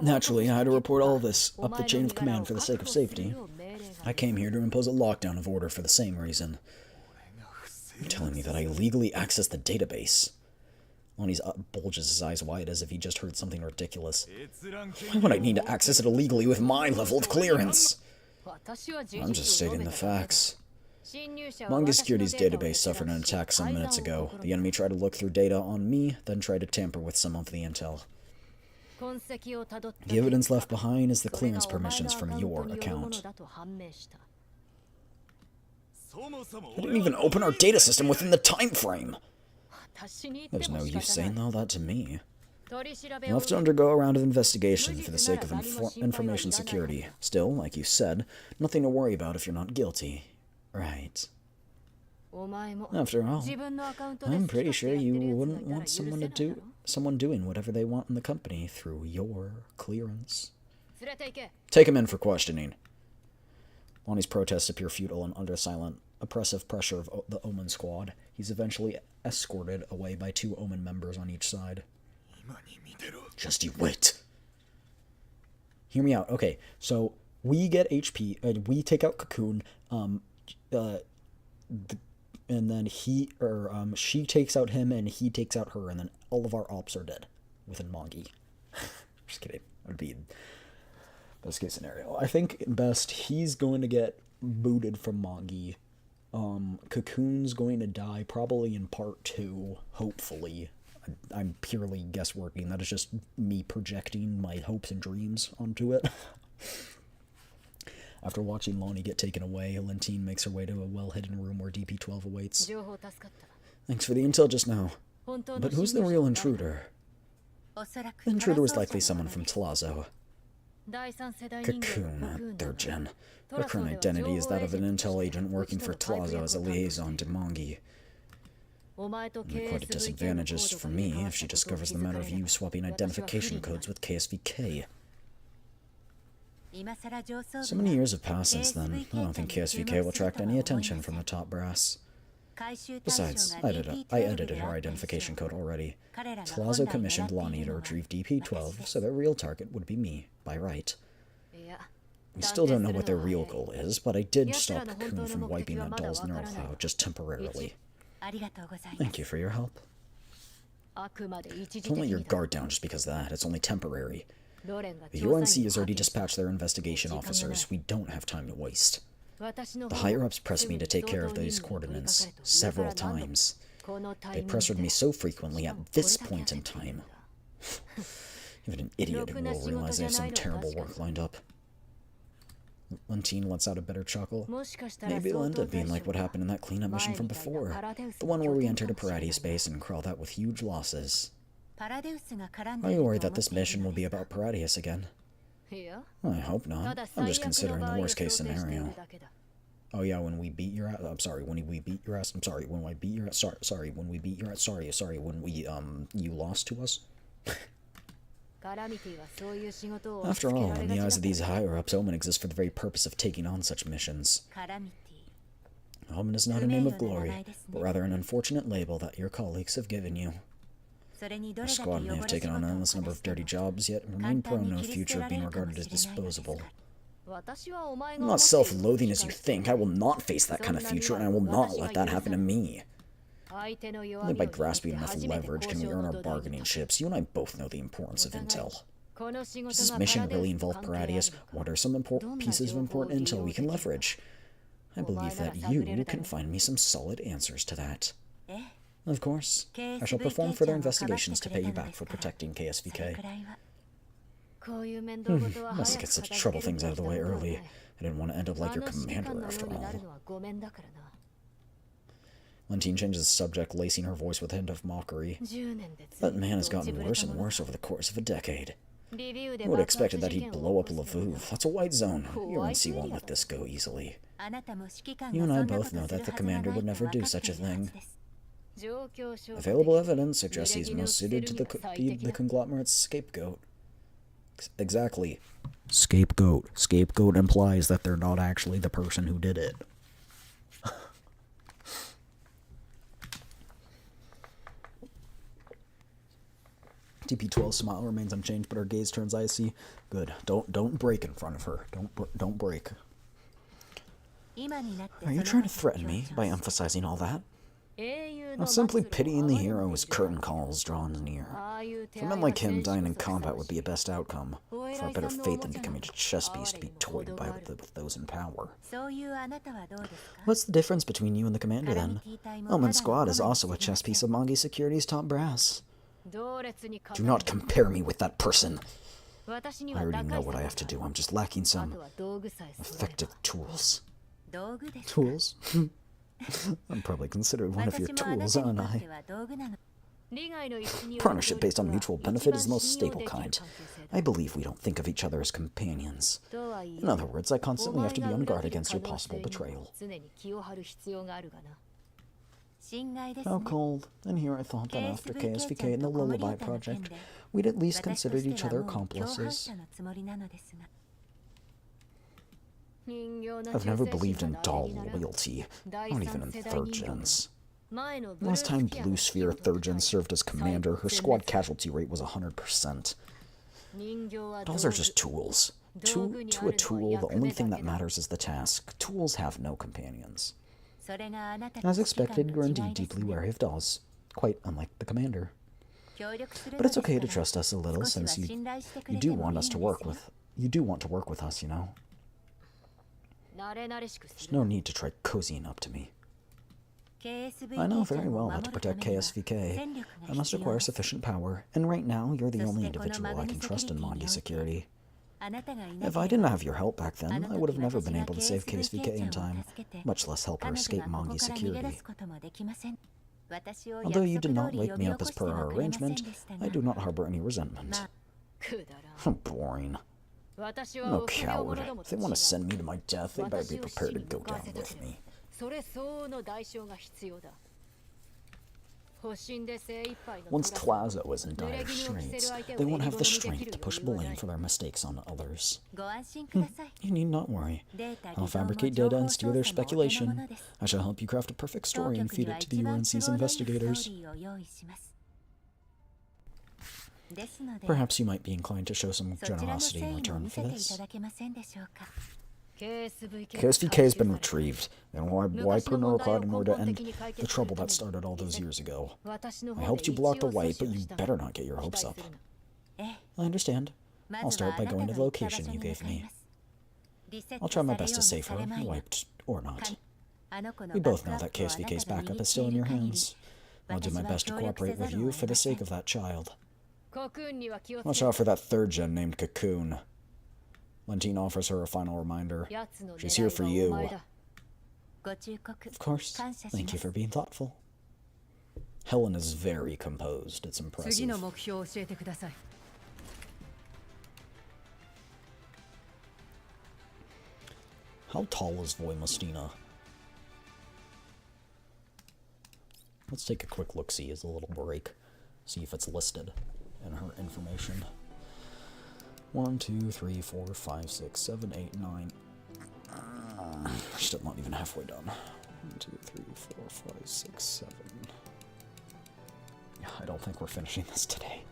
Naturally, I had to report all this up the chain of command for the sake of safety. I came here to impose a lockdown of order for the same reason. You're telling me that I illegally accessed the database? Lonnie bulges his eyes wide as if he just heard something ridiculous. Why would I need to access it illegally with my level of clearance? I'm just stating the facts. Mongi Security's database suffered an attack some minutes ago. The enemy tried to look through data on me, then tried to tamper with some of the intel. The evidence left behind is the clearance permissions from your account. I didn't even open our data system within the time frame. There's no use saying all that to me. You'll have to undergo a round of investigation for the sake of information security. Still, like you said, nothing to worry about if you're not guilty. Right. After all, I'm pretty sure you wouldn't want someone doing whatever they want in the company through your clearance. Take him in for questioning. Lonnie's protests appear futile and under silent, oppressive pressure of the Omen squad. He's eventually escorted away by 2 Omen members on each side. Just you wait. Hear me out. Okay, so we get HP, we take out Cocoon, and then she takes out him and he takes out her, and then all of our ops are dead within Mongi. Just kidding. That would be best case scenario. I think best he's going to get booted from Mongi. Cocoon's going to die probably in part 2, hopefully. I'm purely guessworking. That is just me projecting my hopes and dreams onto it. After watching Lonnie get taken away, Lentine makes her way to a well-hidden room where DP-12 awaits. Thanks for the intel just now. But who's the real intruder? The intruder was likely someone from Tlazo. Cocoon, 3rd gen. Her current identity is that of an intel agent working for Tlazo as a liaison to Mongi. Quite a disadvantage for me if she discovers the matter of you swapping identification codes with KSVK. So many years have passed since then. I don't think KSVK will attract any attention from the top brass. Besides, I edited her identification code already. Tlazo commissioned Lonnie to retrieve DP-12, so their real target would be me, by right. We still don't know what their real goal is, but I did stop Cocoon from wiping that doll's neural cloud just temporarily. Thank you for your help. Don't let your guard down just because of that. It's only temporary. The UNC has already dispatched their investigation officers. We don't have time to waste. The higher-ups pressed me to take care of these coordinates several times. They pressured me so frequently at this point in time. Even an idiot who will realize they have some terrible work lined up. Lentine lets out a bitter chuckle. Maybe it'll end up being like what happened in that cleanup mission from before. The one where we entered a Paradius base and crawled out with huge losses. Are you worried that this mission will be about Paradius again? I hope not. I'm just considering the worst case scenario. Oh yeah, when we beat your ass. I'm sorry, when we beat your ass. I'm sorry, when I beat your ass. Sorry, when we beat your ass. Sorry, when we, you lost to us? After all, in the eyes of these higher-ups, Omen exists for the very purpose of taking on such missions. Omen is not a name of glory, but rather an unfortunate label that your colleagues have given you. Our squad may have taken on an endless number of dirty jobs, yet remain prone to a future of being regarded as disposable. I'm not self-loathing as you think. I will not face that kind of future, and I will not let that happen to me. Only by grasping enough leverage can we earn our bargaining chips. You and I both know the importance of intel. Does this mission really involve Paradius? What are some pieces of important intel we can leverage? I believe that you can find me some solid answers to that. Of course. I shall perform further investigations to pay you back for protecting KSVK. Must get such trouble things out of the way early. I didn't want to end up like your commander after all. Lentine changes the subject, lacing her voice with a hint of mockery. That man has gotten worse and worse over the course of a decade. I would have expected that he'd blow up Lviv. That's a white zone. UNC won't let this go easily. You and I both know that the commander would never do such a thing. Available evidence suggests he's most suited to be the conglomerate's scapegoat. Exactly. Scapegoat. Scapegoat implies that they're not actually the person who did it. TP12's smile remains unchanged, but her gaze turns icy. Good. Don't break in front of her. Don't break. Are you trying to threaten me by emphasizing all that? I'm simply pitying the hero whose curtain calls drawn near. For men like him, dying in combat would be a best outcome. Far better fate than becoming a chess piece to be toyed by with those in power. What's the difference between you and the commander, then? Omen's squad is also a chess piece of Mongi Security's top brass. Do not compare me with that person. I already know what I have to do. I'm just lacking some effective tools. Tools? I'm probably considered one of your tools, aren't I? Partnership based on mutual benefit is the most stable kind. I believe we don't think of each other as companions. In other words, I constantly have to be on guard against your possible betrayal. How cold. And here I thought that after KSVK and the Lullaby Project, we'd at least considered each other accomplices. I've never believed in doll loyalty, not even in third gens. Last time Blue Sphere third gen served as commander, her squad casualty rate was 100%. Dolls are just tools. To a tool, the only thing that matters is the task. Tools have no companions. As expected, you're indeed deeply wary of dolls, quite unlike the commander. But it's okay to trust us a little, since you do want to work with us, you know. There's no need to try cozying up to me. I know very well that to protect KSVK, I must acquire sufficient power, and right now you're the only individual I can trust in Mongi Security. If I didn't have your help back then, I would have never been able to save KSVK in time, much less help her escape Mongi Security. Although you did not wake me up as per our arrangement, I do not harbor any resentment. Boring. I'm no coward. If they want to send me to my death, they better be prepared to go down with me. Once Tlazo is in dire straits, they won't have the strength to push blame for their mistakes on others. You need not worry. I'll fabricate data and steer their speculation. I shall help you craft a perfect story and feed it to the UNC's investigators. Perhaps you might be inclined to show some generosity in return for this. KSVK has been retrieved, and while wiper neuroquad in order to end the trouble that started all those years ago. I helped you block the wipe, but you better not get your hopes up. I understand. I'll start by going to the location you gave me. I'll try my best to save her, wiped or not. We both know that KSVK's backup is still in your hands. I'll do my best to cooperate with you for the sake of that child. Watch out for that third gen named Cocoon. Lentine offers her a final reminder. She's here for you. Of course. Thank you for being thoughtful. Helen is very composed. It's impressive. How tall is Voimastina? Let's take a quick look-see as a little break. See if it's listed in her information. 1, 2, 3, 4, 5, 6, 7, 8, 9. Still not even halfway done. 1, 2, 3, 4, 5, 6, 7. Yeah, I don't think we're finishing this today.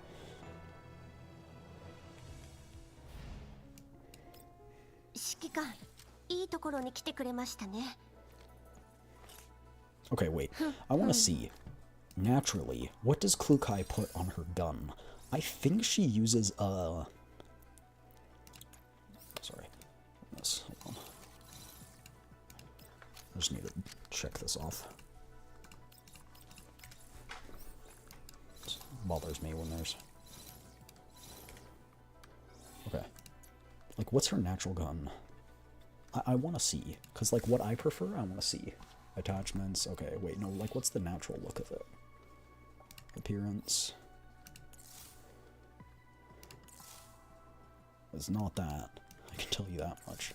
Okay, wait. I want to see. Naturally, what does Klukai put on her gun? I think she uses a... Sorry. This. Hold on. I just need to check this off. It bothers me when there's... Okay. Like, what's her natural gun? I want to see. Because, like, what I prefer, I want to see. Attachments. Okay, wait, no, like, what's the natural look of it? Appearance. It's not that. I can tell you that much.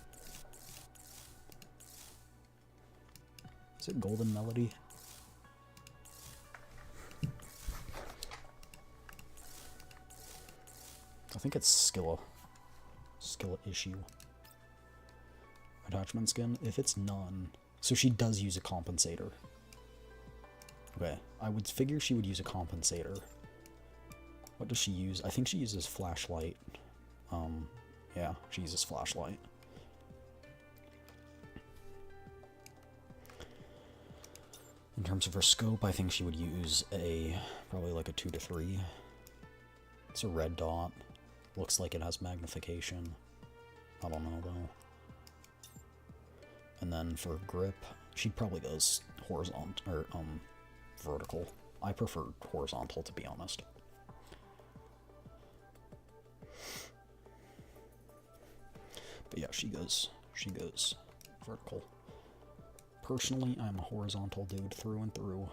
Is it Golden Melody? I think it's Skilla. Skilla issue. Attachment skin? If it's none. So she does use a compensator. Okay. I would figure she would use a compensator. What does she use? I think she uses flashlight. Yeah, she uses flashlight. In terms of her scope, I think she would use probably like a 2 to 3. It's a red dot. Looks like it has magnification. I don't know though. And then for grip, she probably goes horizontal or vertical. I prefer horizontal, to be honest. But yeah, she goes vertical. Personally, I'm a horizontal dude through and through.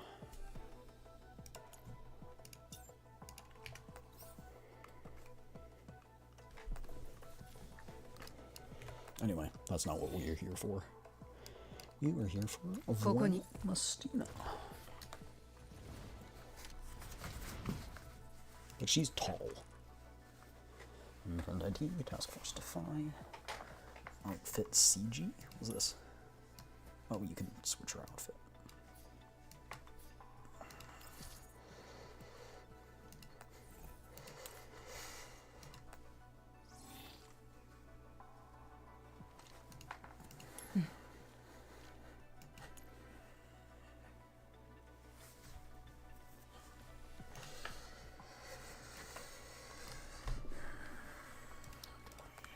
Anyway, that's not what we're here for. You are here for Voimastina. But she's tall. Friend ID, Task Force Defy. Outfit CG? What's this? Oh, you can switch her outfit.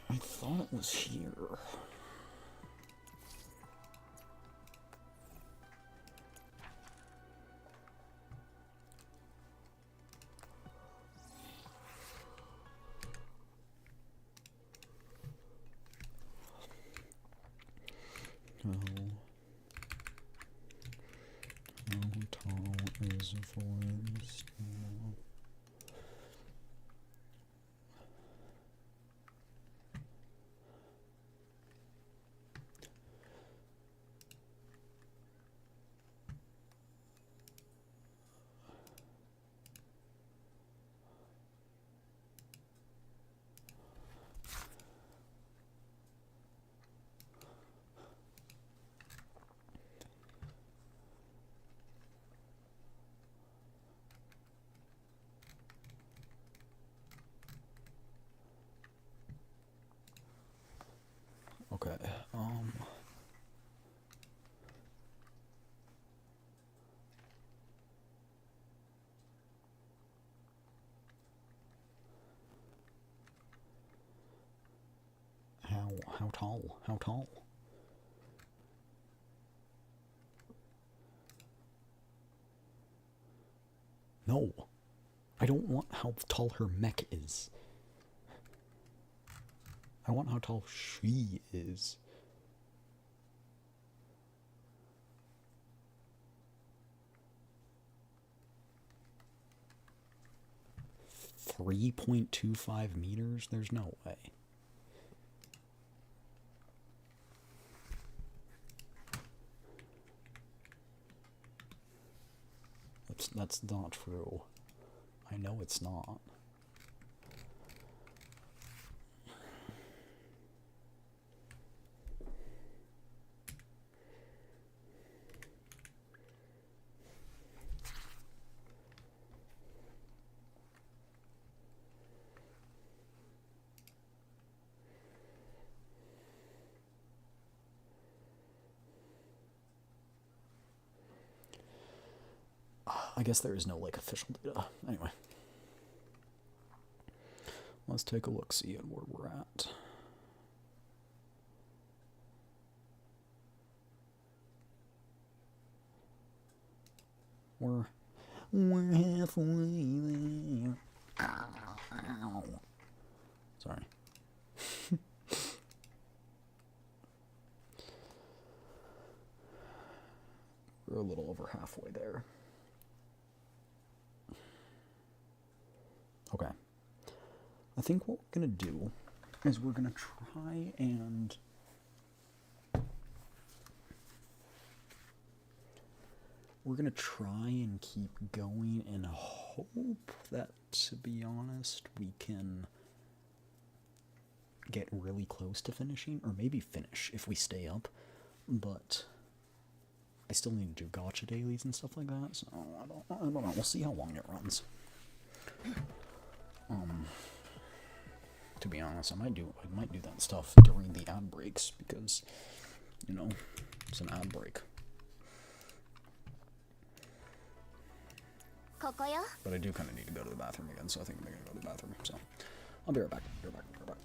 I thought it was here. How tall is Voice? How tall? How tall? No. I don't want how tall her mech is. I want how tall she is. $3.25 meters? There's no way. That's not true. I know it's not. I guess there is no, like, official data. Anyway. Let's take a look, see at where we're at. We're halfway there. Ow. Sorry. We're a little over halfway there. Okay. I think what we're going to do is we're going to try and keep going and hope that, to be honest, we can get really close to finishing, or maybe finish if we stay up, but I still need to do gacha dailies and stuff like that, so I don't know. We'll see how long it runs. To be honest, I might do that stuff during the ad breaks because, you know, it's an ad break. But I do kind of need to go to the bathroom again, so I think I'm gonna go to the bathroom. So I'll be right back. Be right back.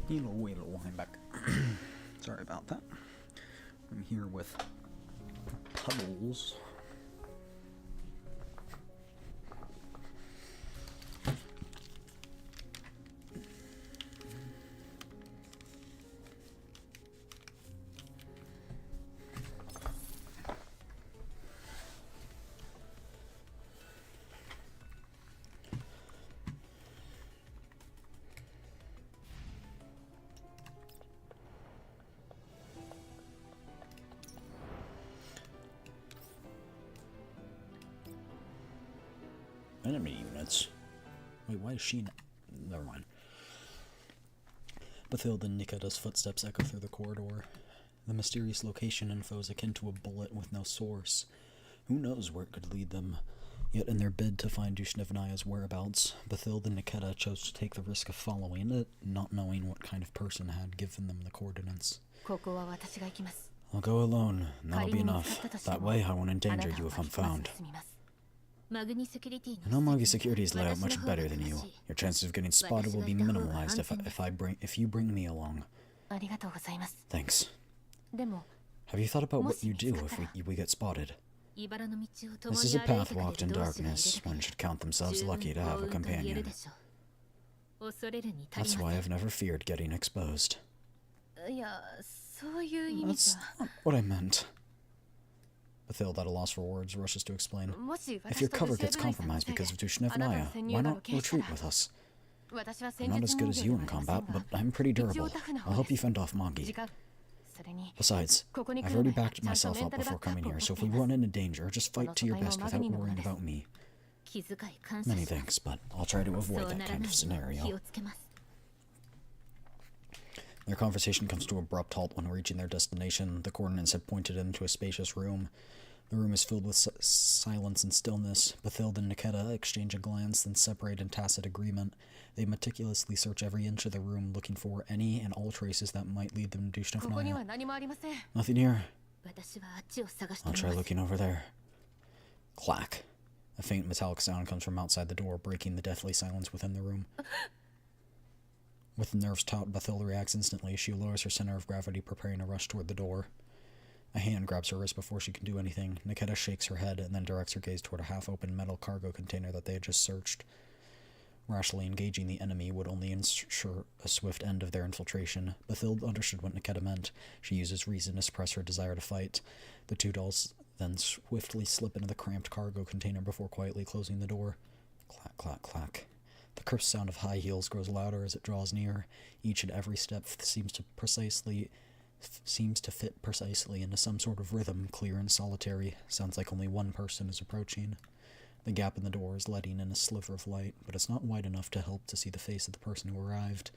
Hello, I'm back. Sorry about that. I'm here with Puddles. Enemy units. Wait, why is she not? Never mind. Bathilda and Nikita's footsteps echo through the corridor. The mysterious location info is akin to a bullet with no source. Who knows where it could lead them? Yet in their bid to find Dushnevnaya's whereabouts, Bathilda and Nikita chose to take the risk of following it, not knowing what kind of person had given them the coordinates. I'll go alone, and that'll be enough. That way I won't endanger you if I'm found. I know Magi security is laid out much better than you. Your chances of getting spotted will be minimalized if you bring me along. Thanks. Have you thought about what you do if we get spotted? This is a path walked in darkness. One should count themselves lucky to have a companion. That's why I've never feared getting exposed. That's not what I meant. Bathilda, at a loss for words, rushes to explain. If your cover gets compromised because of Dushnevnaya, why not retreat with us? I'm not as good as you in combat, but I'm pretty durable. I'll help you fend off Magi. Besides, I've already backed myself up before coming here, so if we run into danger, just fight to your best without worrying about me. Many thanks, but I'll try to avoid that kind of scenario. Their conversation comes to an abrupt halt when reaching their destination. The coordinates have pointed into a spacious room. The room is filled with silence and stillness. Bathilda and Nikita exchange a glance, then separate in tacit agreement. They meticulously search every inch of the room, looking for any and all traces that might lead them to Dushnevnaya. Nothing here. I'll try looking over there. Clack. A faint metallic sound comes from outside the door, breaking the deathly silence within the room. With nerves taut, Bathilda reacts instantly. She lowers her center of gravity, preparing to rush toward the door. A hand grabs her wrist before she can do anything. Nikita shakes her head and then directs her gaze toward a half-open metal cargo container that they had just searched. Rashly engaging the enemy would only ensure a swift end of their infiltration. Bathilda understood what Nikita meant. She uses reason to suppress her desire to fight. The two dolls then swiftly slip into the cramped cargo container before quietly closing the door. Clack, clack, clack. The crisp sound of high heels grows louder as it draws near. Each and every step seems to fit precisely into some sort of rhythm, clear and solitary. Sounds like only one person is approaching. The gap in the door is letting in a sliver of light, but it's not wide enough to help to see the face of the person who arrived.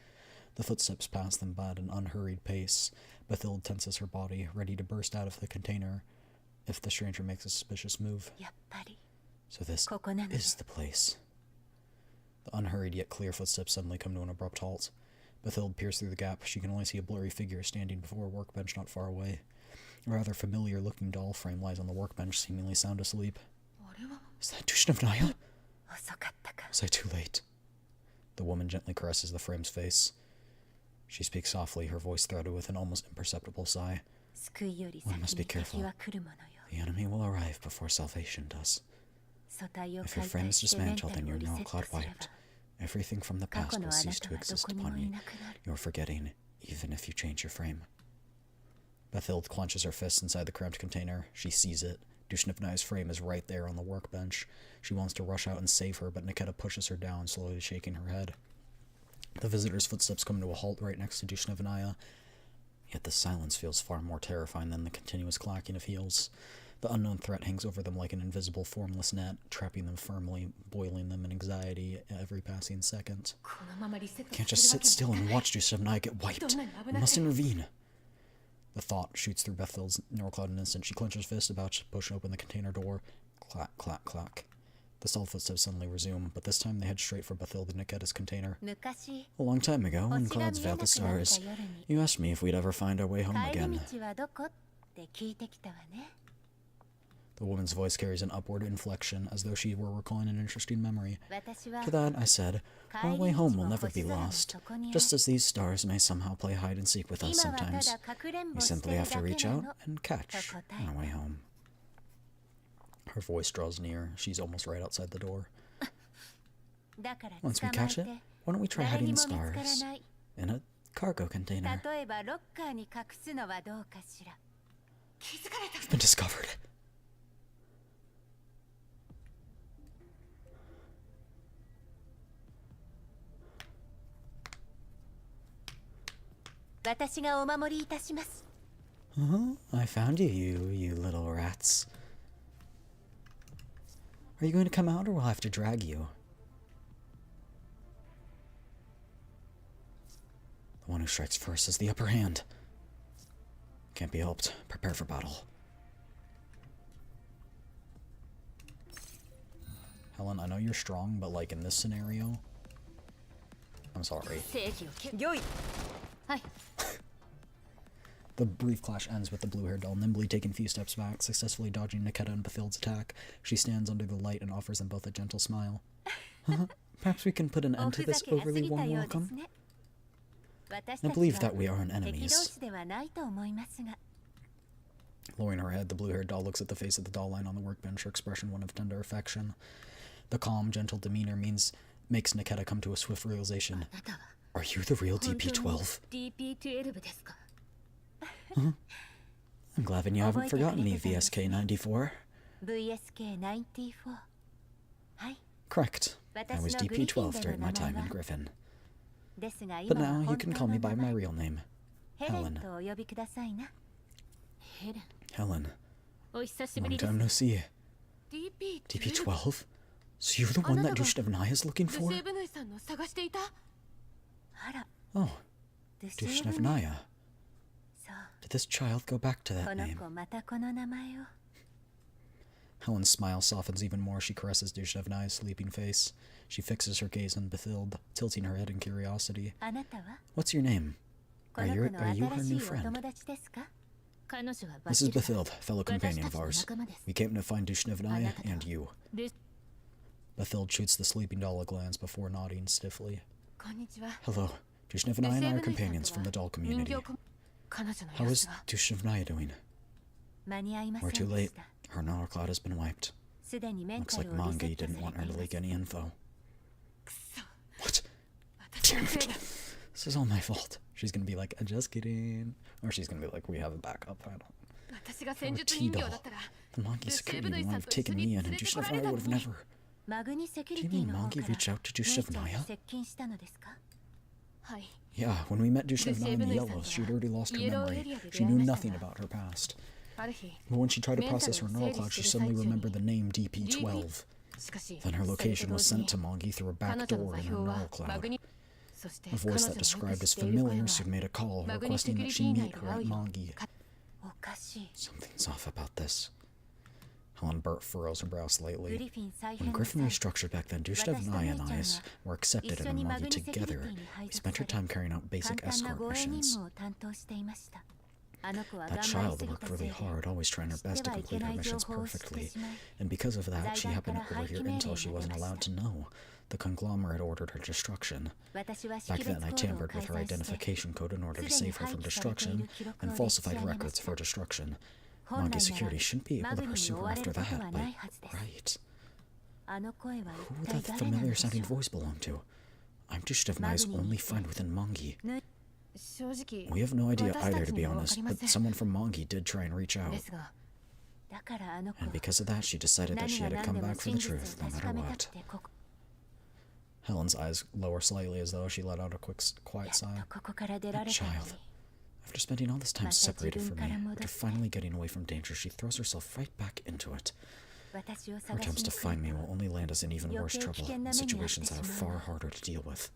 The footsteps pass them by at an unhurried pace. Bathilda tenses her body, ready to burst out of the container if the stranger makes a suspicious move. So this is the place. The unhurried yet clear footsteps suddenly come to an abrupt halt. Bathilda peers through the gap. She can only see a blurry figure standing before a workbench not far away. A rather familiar-looking doll frame lies on the workbench, seemingly sound asleep. Is that Dushnevnaya? Was I too late? The woman gently caresses the frame's face. She speaks softly, her voice threaded with an almost imperceptible sigh. One must be careful. The enemy will arrive before salvation does. If your frame is dismantled and your neural cloud wiped, everything from the past will cease to exist upon you. You're forgetting, even if you change your frame. Bathilda clenches her fist inside the cramped container. She sees it. Dushnevnaya's frame is right there on the workbench. She wants to rush out and save her, but Nikita pushes her down, slowly shaking her head. The visitor's footsteps come to a halt right next to Dushnevnaya, yet the silence feels far more terrifying than the continuous clacking of heels. The unknown threat hangs over them like an invisible, formless net, trapping them firmly, boiling them in anxiety every passing second. Can't just sit still and watch Dushnevnaya get wiped. We must intervene. The thought shoots through Bathilda's neural cloud in an instant. She clenches her fist, about to push open the container door. Clack, clack, clack. The stalled footsteps suddenly resume, but this time they head straight for Bathilda Nikita's container. A long time ago, when clouds veiled the stars, you asked me if we'd ever find our way home again. The woman's voice carries an upward inflection, as though she were recalling an interesting memory. 私は To that, I said, our way home will never be lost. Just as these stars may somehow play hide and seek with us 今はた sometimes, だかくれん we ぼして simply る have だ to け reach な out の and catch と答え our way home. Her voice draws near. She's almost right outside the door. だから Once 捕 we まえ catch て it, why don't we try 誰 hiding に the も見つから stars ない in a cargo container? 例えばロッカーに隠すのはどうかしら気づかれた We've been discovered. 私がお守りいたします I found you little rats. Are you going to come out or we'll have to drag you? The one who strikes first has the upper hand. Can't be helped. Prepare for battle. Helen, I know you're strong, but like in this scenario, I'm sorry. 正義をけよいはい The brief clash ends with the blue-haired doll nimbly taking a few steps back, successfully dodging Niketa and Bathild's attack. She stands under the light and offers them both a gentle smile. Perhaps we can put an お end to ふざ this けが過 overly ぎた warm ようで welcome. すね私 I たち believe は that we aren't 敵同 enemies. 士ではないと思いますが Lowering her head, the blue-haired doll looks at the face of the doll lying on the workbench, her expression one of tender affection. The calm, gentle demeanor makes Niketa come to a swift realization. あなたは Are you the real 本当に DP-12? DP12 ですか I'm glad you haven't Avoid forgotten me, the enemies. VSK-94. VSK94 はい Correct. I was DP-12 during my time in Griffin. ですが But 今は now you 本 can 当 call の me by 名 my 前 real name. ヘレン Helen. とお呼びくださいなヘレン Helen. お久しぶり Long です time no see. DP12 DP-12? So you're the one that Dushnevnaya is looking ル for? セーブヌイさんの探していたあら Oh, ルセーブヌイ Dushnevnaya. そう Did this child go back to こ that の name? 子またこの名前を Helen's smile softens even more. She caresses Dushnevnaya's sleeping face. She fixes her gaze on Bathild, tilting her head in curiosity. あなたは What's your name? この子の Are you her 新 new しいお friend? 友達ですか彼女はバ This シ is ルだ Bathild, fellow companion of 私たちの ours. 仲間です We came to find Dushnevnaya and you. ル Bathild shoots the sleeping doll a glance before nodding stiffly. こんにちは Hello. Dushnevnaya and I are companions from the doll 人 community. 形彼女の How 様 is 子は Dushnevnaya doing? 間に合いませ We're ん too で late. した Her honor cloud has been wiped. すでにメン Looks タ like ルをリセ Mangi ット didn't され want て her い to ま leak す any info. くそ What? 私のせいだ This is all my fault. She's gonna be like, just kidding. Or she's gonna be like, we have a backup. I don't. 私が戦術人形だったら The Monkey security would have taken me in, and Dushnevnaya would have never. マグニセキュ Do リ you ティ mean の方 Monkey から reached out to 姉ちゃんと Dushnevnaya? 接近したのですかはい Yeah, when we met Dushnevnaya in the セーブヌイさん Yellows, とは she'd already lost her イエローエ memory. リアで She 出会い knew ました nothing が about her past. ある日 But when she tried to メンタルを process her 整 neural 理 cloud, して she る suddenly 最中に remembered the name DP-12. しかし Then her それと location 同 was 時に sent to Monkey through a 彼 back 女の door 座 in her 標は neural マグ cloud. ニそして A 彼 voice 女 that の described 隠 as している声 familiar は soon made a call マグニセ requesting キュ that リテ she ィ内 meet で her 会 at うよ Monkey. おかしい Something's off about this. Helen Burt furrows her brow グ slightly. リフィン再 When 編の Griffin 際 restructured back then, Dushnevnaya and I were accepted 一緒 in にマ Monkey グニセキュリテ together. ィに配 We 属 spent さ our れ time carrying out 簡 basic 単な escort 護衛任 missions. 務を担当していましたあの子は That 頑張り child すぎ worked たせい really で hard, always trying her 知っ best て to はいけ complete な her い情 missions 報を知って perfectly. しまい And because of that, she 財団 happened から to 廃 overhear 棄命令 intel が she 出ま wasn't した allowed to know. The conglomerate ordered her destruction. 私は Back 識別 then, I コードを tampered 改 with her ざんして identification code in order to すでに save her 廃 from 棄されてい destruction る記録 and をで falsified 調べま records した for destruction. 本 Monkey 来な security ら shouldn't be マ able グ to ニに pursue 追 her われ after ること that, は but ないはずです right. あの声は Who 一 would 体 that 誰なん familiar でしょ sounding う voice belong to? I'm Dushnevnaya's Magni only について friend within Mongi. 正直 We have no idea 私た either, ち to に be も分か honest, りま but せん someone from Mongi did try and reach out. ですがだからあの子 And because of that, she decided that 何 she が had to 何 come でも back for 真 the 実を truth, no 確 matter かめたっ what. てここ Helen's eyes lower slightly as though she let out a quick, や quiet っ sigh. とここから出ら That れたのに child. After spending all this time また separated 自分 from か me, ら戻って after finally getting away from danger, she throws herself right back into it. 私を Her 探し attempts に to 来 find る me will only land us in even 余 worse 計 trouble, 危険な in 目に遭って situations that are しまう far harder to deal with.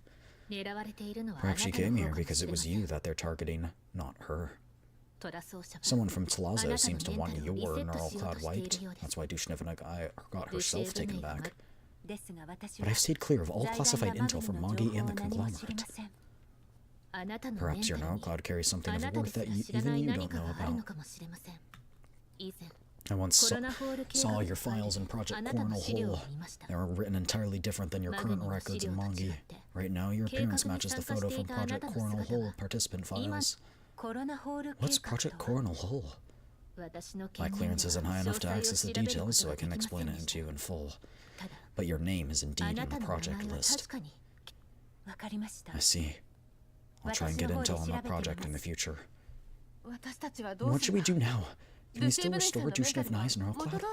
狙われているのはあな Perhaps た she の came 方 here かも because し it れま was せ you ん that they're targeting, not her. トラ奏者は Someone from あ Tlazo なた seems の to メン want タルを your リセット neural しよう cloud としてい wiped. るようで That's す why Dushnevnaya got ルシェ herself ーブヌ taken イは back. ですが私 But は I've stayed clear of all 財団 classified やマ intel グ from ニの Mongi 情報 and を the 何も知り conglomerate. ませんあなたのメン Perhaps タ your ル neural に cloud carries something あ of なたで worth す that ら you, 知らな even い you 何 don't か know があるの about. かもしれません以前 I once saw your files in Project Coronal Hole. They were written entirely different than your current records in Mongi. Right now, your appearance matches the photo from Project Coronal Hole participant files. What's Project Coronal Hole? My clearance isn't high enough to access the details, so I can explain it to you in full. But your name is indeed in the project list. I see. I'll try and get intel on that project in the future. What should we do now? Can we still restore Dushnevnai's neural cloud?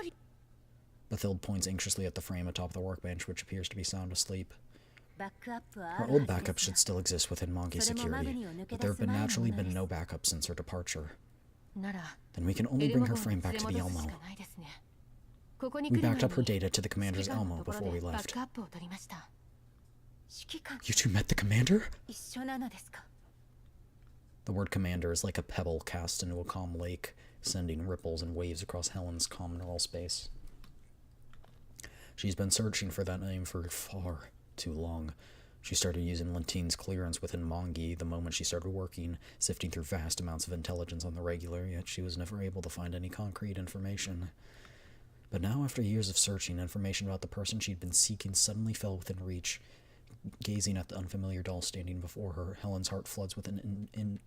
Bethild points anxiously at the frame atop the workbench, which appears to be sound asleep. Her old backup should still exist within Mongi security, but there have naturally been no backups since her departure. Then we can only bring her frame back to the Elmo. We backed up her data to the commander's Elmo before we left. You two met the commander? The word commander is like a pebble cast into a calm lake, sending ripples and waves across Helen's calm neural space. She's been searching for that name for far too long. She started using Lentine's clearance within Mongi the moment she started working, sifting through vast amounts of intelligence on the regular, yet she was never able to find any concrete information. But now, after years of searching, information about the person she'd been seeking suddenly fell within reach. Gazing at the unfamiliar doll standing before her, Helen's heart floods with an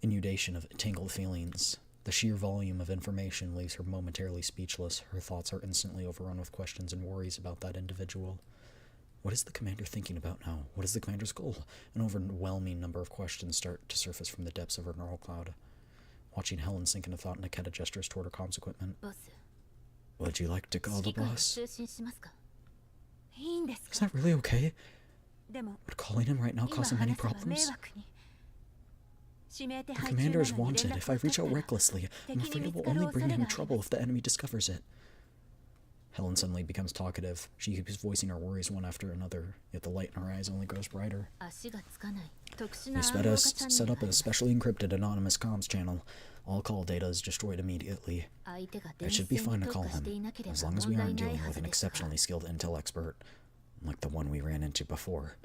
inundation of tangled feelings. The sheer volume of information leaves her momentarily speechless. Her thoughts are instantly overrun with questions and worries about that individual. What is the commander thinking about now? What is the commander's goal? An overwhelming number of questions start to surface from the depths of her neural cloud. Watching Helen sink into thought, Niketa gestures toward her comms equipment. Would you like to call the boss? Is that really okay? Would calling him right now cause him any problems? The commander is wanted. If I reach out recklessly, I'm afraid it will only bring him trouble if the enemy discovers it. Helen suddenly becomes talkative. She keeps voicing her worries one after another, yet the light in her eyes only grows brighter. We set up a specially encrypted anonymous comms channel. All call data is destroyed immediately. It should be fine to call him, as long as we aren't dealing with an exceptionally skilled intel expert, like the one we ran into before.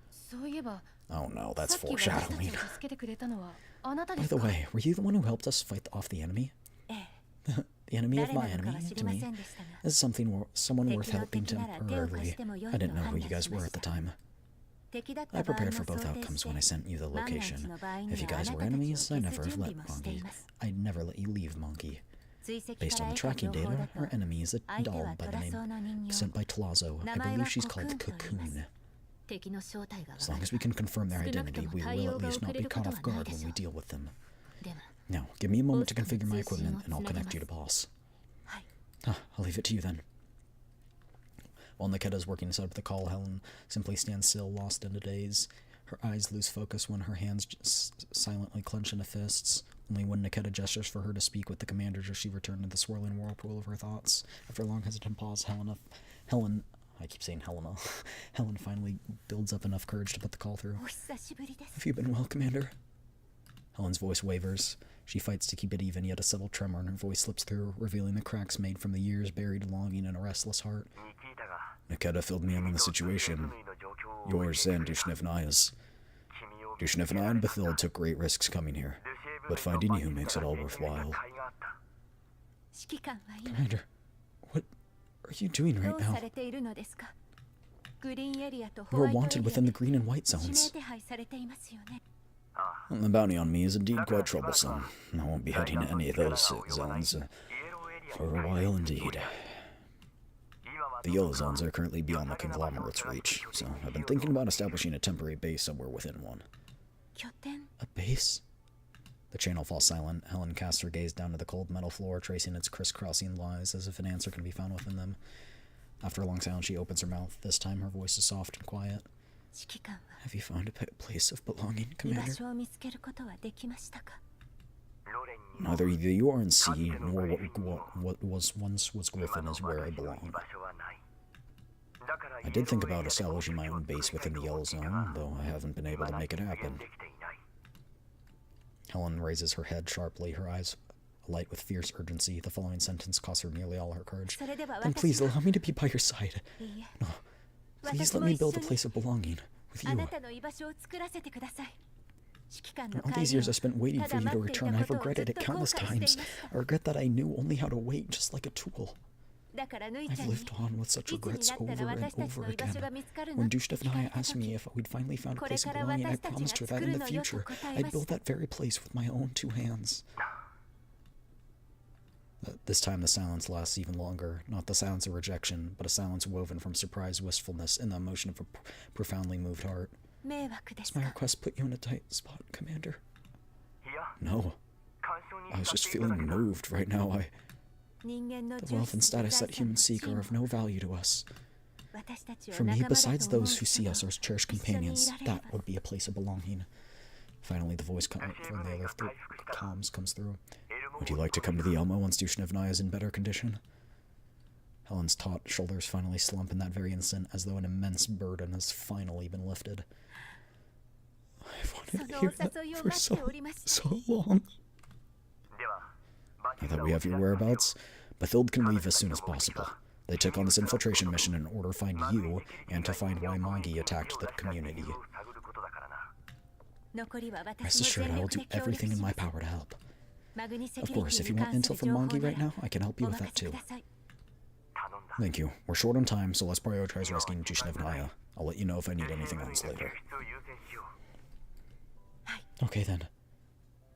Oh no, that's foreshadowing. By the way, were you the one who helped us fight off the enemy? The enemy of my enemy, to me, is someone worth helping temporarily. I didn't know who you guys were at the time. I prepared for both outcomes when I sent you the location. If you guys were enemies, I'd never let you leave Mongi. Based on the tracking data, our enemy is a doll by the name sent by Tlazo. I believe she's called the Cocoon. As long as we can confirm their identity, we will at least not be caught off guard when we deal with them. Now, give me a moment to configure my equipment, and I'll connect you to boss. I'll leave it to you then. While Niketa is working to set up the call, Helen simply stands still, lost in a daze. Her eyes lose focus when her hands silently clench into fists. Only when Niketa gestures for her to speak with the commander does she return to the swirling whirlpool of her thoughts. After a long hesitant pause, Helen finally builds up enough courage to put the call through. Have you been well, Commander? Helen's voice wavers. She fights to keep it even, yet a subtle tremor in her voice slips through, revealing the cracks made from the years-buried longing in a restless heart. Niketa filled me in on the situation. Yours and Dushnevnai's. Dushnevnai and Bethild took great risks coming here, but finding you makes it all worthwhile. Commander, what are you doing right now? You are wanted within the green and white zones. The bounty on me is indeed quite troublesome. I won't be heading to any of those zones for a while indeed. The yellow zones are currently beyond the conglomerate's reach, so I've been thinking about establishing a temporary base somewhere within one. A base? The channel falls silent. Helen casts her gaze down to the cold metal floor, tracing its crisscrossing lines as if an answer can be found within them. After a long silence, she opens her mouth. This time her voice is soft and quiet. Have you found a place of belonging, Commander? Neither the URNC nor what once was Griffin is where I belong. I did think about establishing my own base within the Yellow Zone, though I haven't been able to make it happen. Helen raises her head sharply, her eyes alight with fierce urgency. The following sentence costs her nearly all her courage. Then please allow me to be by your side. No, please let me build a place of belonging with you. All these years I spent waiting for you to return, I've regretted it countless times. I regret that I knew only how to wait, just like a tool. I've lived on with such regrets over and over again. When Dushnevnaya asked me if we'd finally found a place of belonging, I promised her that in the future, I'd build that very place with my own 2 hands. This time the silence lasts even longer, not the silence of rejection, but a silence woven from surprised wistfulness and the emotion of a profoundly moved heart. Does my request put you in a tight spot, Commander? No. I was just feeling moved right now. The wealth and status that humans seek are of no value to us. For me, besides those who see us as cherished companions, that would be a place of belonging. Finally, the voice from the other comms comes through. Would you like to come to the Elmo once Dushnevnaya is in better condition? Helen's taut shoulders finally slump in that very instant, as though an immense burden has finally been lifted. I've wanted to hear that for so long. Now that we have your whereabouts, Bathild can leave as soon as possible. They took on this infiltration mission in order to find you and to find why Magi attacked the community. Rest assured, I will do everything in my power to help. Of course, if you want intel from Magi right now, I can help you with that too. Thank you. We're short on time, so let's prioritize rescuing Dushnevnaya. I'll let you know if I need anything else later. Okay then.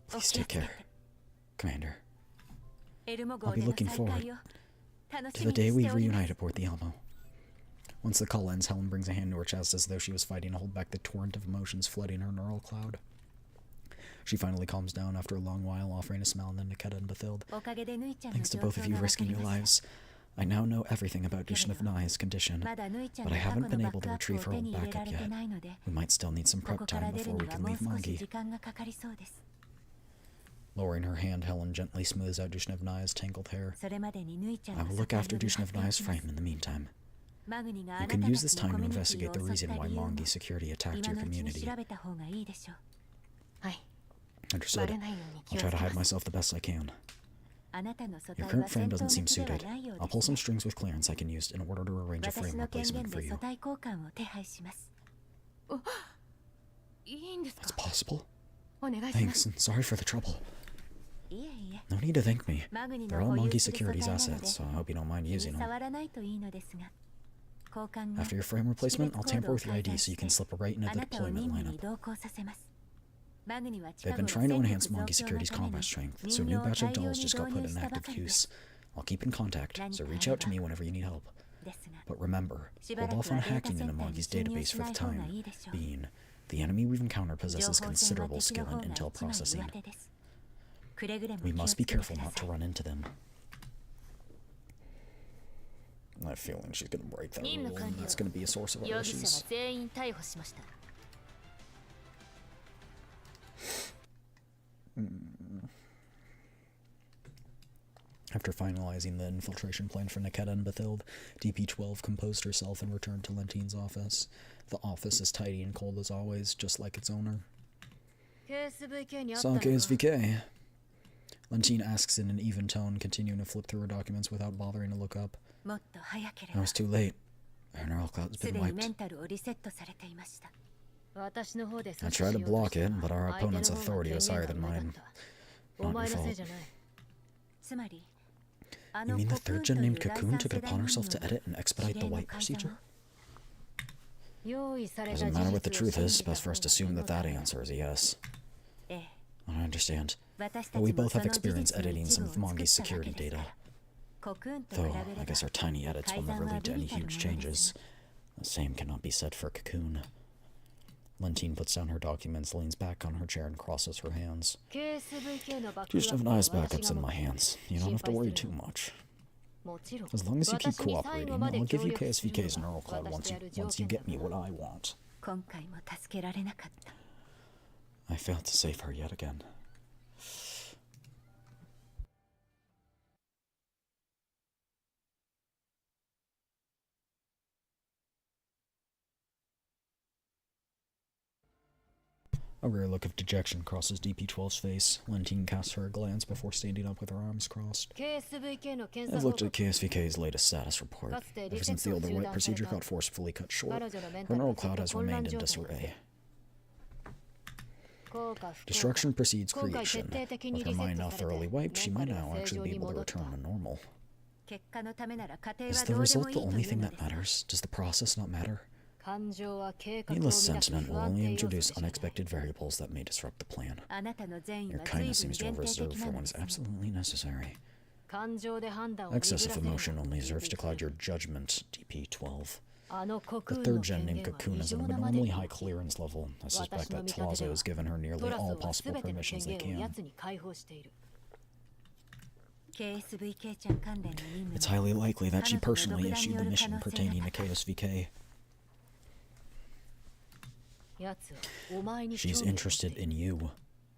Please take care, Commander. I'll be looking forward to the day we reunite aboard the Elmo. Once the call ends, Helen brings a hand to her chest as though she was fighting to hold back the torrent of emotions flooding her neural cloud. She finally calms down after a long while, offering a smile to Niketa and Bathild. Thanks to both of you risking your lives, I now know everything about Dushnevnaya's condition, but I haven't been able to retrieve her old backup yet. We might still need some prep time before we can leave Magi. Lowering her hand, Helen gently smooths out Dushnevnaya's tangled hair. I will look after Dushnevnaya's frame in the meantime. You can use this time to investigate the reason why Magi security attacked your community. Understood. I'll try to hide myself the best I can. Your current frame doesn't seem suited. I'll pull some strings with clearance I can use in order to arrange a frame replacement for you. That's possible. Thanks, and sorry for the trouble. No need to thank me. They're all Magi Security's assets, so I hope you don't mind using them. After your frame replacement, I'll tamper with your ID so you can slip right into the deployment lineup. They've been trying to enhance Magi Security's combat strength, so a new batch of dolls just got put in active use. I'll keep in contact, so reach out to me whenever you need help. But remember, hold off on hacking into Magi's database for the time being. The enemy we've encountered possesses considerable skill in intel processing. We must be careful not to run into them. I have a feeling she's going to break that rule, and that's going to be a source of our issues. After finalizing the infiltration plan for Niketa and Bathild, DP-12 composed herself and returned to Lentine's office. The office is tidy and cold as always, just like its owner. Saw KSVK. Lentine asks in an even tone, continuing to flip through her documents without bothering to look up. I was too late. Her neural cloud's been wiped. I tried to block it, but our opponent's authority was higher than mine. Not your fault. You mean the third gen named Cocoon took it upon herself to edit and expedite the wipe procedure? Doesn't matter what the truth is, best for us to assume that that answer is a yes. I understand. But we both have experience editing some of Magi's security data. Though, I guess our tiny edits will never lead to any huge changes. The same cannot be said for Cocoon. Lentine puts down her documents, leans back on her chair, and crosses her hands. Dushnevnaya's backup's in my hands. You don't have to worry too much. As long as you keep cooperating, I'll give you KSVK's neural cloud once you get me what I want. I failed to save her yet again. A rare look of dejection crosses DP-12's face. Lentine casts her a glance before standing up with her arms crossed. I've looked at KSVK's latest status report. Ever since the older wipe procedure got forcefully cut short, her neural cloud has remained in disarray. Destruction precedes creation. With her mind now thoroughly wiped, she might now actually be able to return to normal. Is the result the only thing that matters? Does the process not matter? Needless sentiment will only introduce unexpected variables that may disrupt the plan. Your kindness seems to have reserved for when it's absolutely necessary. Excessive emotion only serves to cloud your judgment, DP-12. The third gen named Cocoon is at an abnormally high clearance level. I suspect that Tlazo has given her nearly all possible permissions they can. It's highly likely that she personally issued the mission pertaining to KSVK. She's interested in you.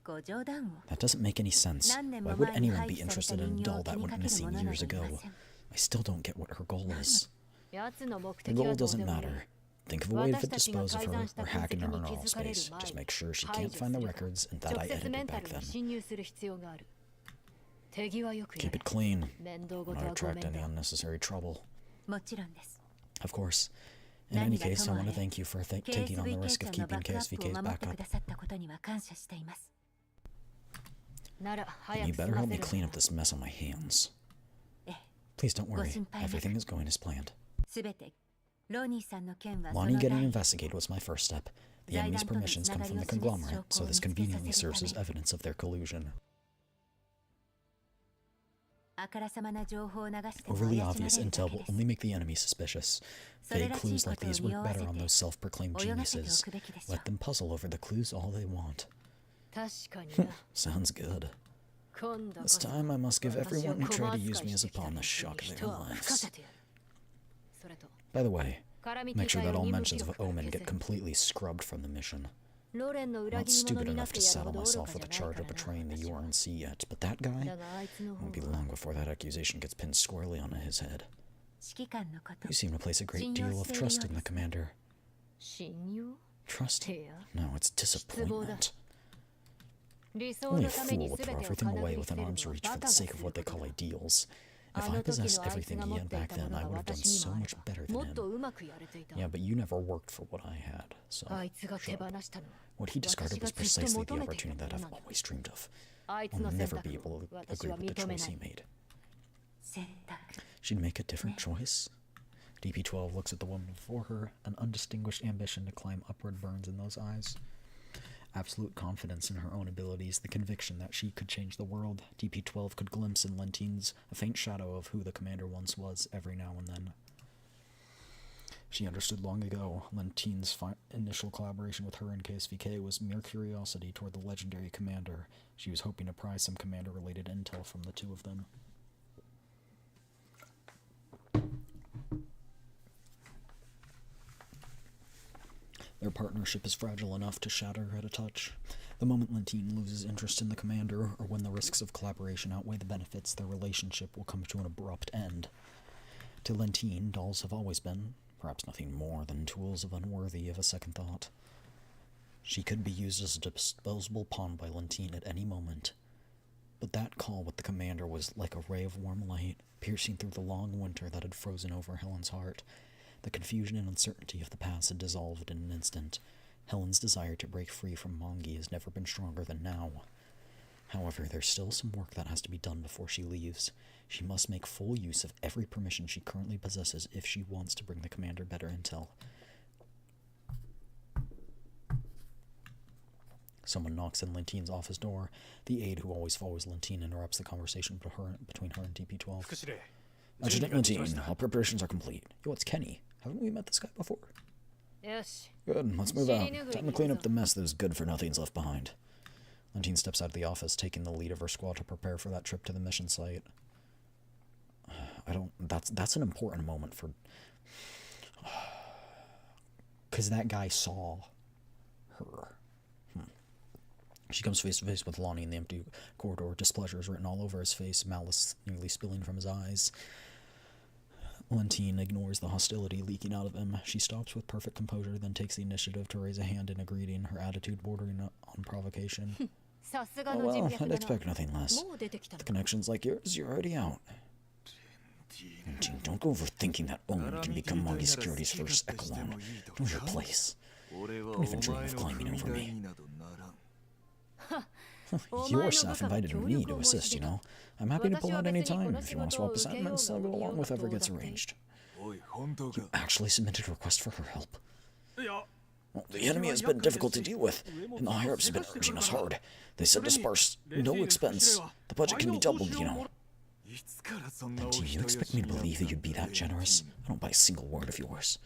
That doesn't make any sense. Why would anyone be interested in a doll that went missing years ago? I still don't get what her goal is. The goal doesn't matter. Think of a way to dispose of her or hack into her neural space. Just make sure she can't find the records and that I edited back then. Keep it clean. Not attract any unnecessary trouble. Of course. In any case, I want to thank you for taking on the risk of keeping KSVK's backup. And you better help me clean up this mess on my hands. Please don't worry. Everything is going as planned. Lonnie getting investigated was my first step. The enemy's permissions come from the conglomerate, so this conveniently serves as evidence of their collusion. Overly obvious intel will only make the enemy suspicious. Vague clues like these work better on those self-proclaimed geniuses. Let them puzzle over the clues all they want. Sounds good. This time I must give everyone who tried to use me as a pawn the shock of their lives. By the way, make sure that all mentions of Omen get completely scrubbed from the mission. I'm not stupid enough to saddle myself with the charge of betraying the URNC yet, but that guy? It won't be long before that accusation gets pinned squarely onto his head. You seem to place a great deal of trust in the commander. Trust? No, it's disappointment. Only a fool would throw everything away within arm's reach for the sake of what they call ideals. If I possessed everything he had back then, I would have done so much better than him. Yeah, but you never worked for what I had, so sure. What he discarded was precisely the opportunity that I've always dreamed of. I'll never be able to agree with the choice he made. She'd make a different choice? DP-12 looks at the woman before her. An undistinguished ambition to climb upward burns in those eyes. Absolute confidence in her own abilities, the conviction that she could change the world. DP-12 could glimpse in Lentine's a faint shadow of who the commander once was every now and then. She understood long ago Lentine's initial collaboration with her in KSVK was mere curiosity toward the legendary commander. She was hoping to pry some commander-related intel from the two of them. Their partnership is fragile enough to shatter at a touch. The moment Lentine loses interest in the commander, or when the risks of collaboration outweigh the benefits, their relationship will come to an abrupt end. To Lentine, dolls have always been, perhaps nothing more than tools unworthy of a second thought. She could be used as a disposable pawn by Lentine at any moment. But that call with the commander was like a ray of warm light, piercing through the long winter that had frozen over Helen's heart. The confusion and uncertainty of the past had dissolved in an instant. Helen's desire to break free from Mongi has never been stronger than now. However, there's still some work that has to be done before she leaves. She must make full use of every permission she currently possesses if she wants to bring the commander better intel. Someone knocks on Lentine's office door. The aide who always follows Lentine interrupts the conversation between her and DP-12. Adjutant Lentine, all preparations are complete. Yo, it's Kenny. Haven't we met this guy before? Good, let's move out. Time to clean up the mess those good-for-nothings left behind. Lentine steps out of the office, taking the lead of her squad to prepare for that trip to the mission site. That's an important moment for... Because that guy saw her. She comes face to face with Lonnie in the empty corridor. Displeasure is written all over his face, malice nearly spilling from his eyes. Lentine ignores the hostility leaking out of him. She stops with perfect composure, then takes the initiative to raise a hand in a greeting, her attitude bordering on provocation. Oh, well, I'd expect nothing less. With connections like yours, you're already out. Lentine, don't go overthinking that Omen can become Mongi Security's first echelon. Know your place. Don't even dream of climbing over me. Your staff invited me to assist, you know. I'm happy to pull out any time. If you want to swap assignments, I'll go along with whatever gets arranged. You actually submitted a request for her help. Well, the enemy has been difficult to deal with, and the higher-ups have been urging us hard. They said to spare no expense. The budget can be doubled, you know. And do you expect me to believe that you'd be that generous? I don't buy a single word of yours.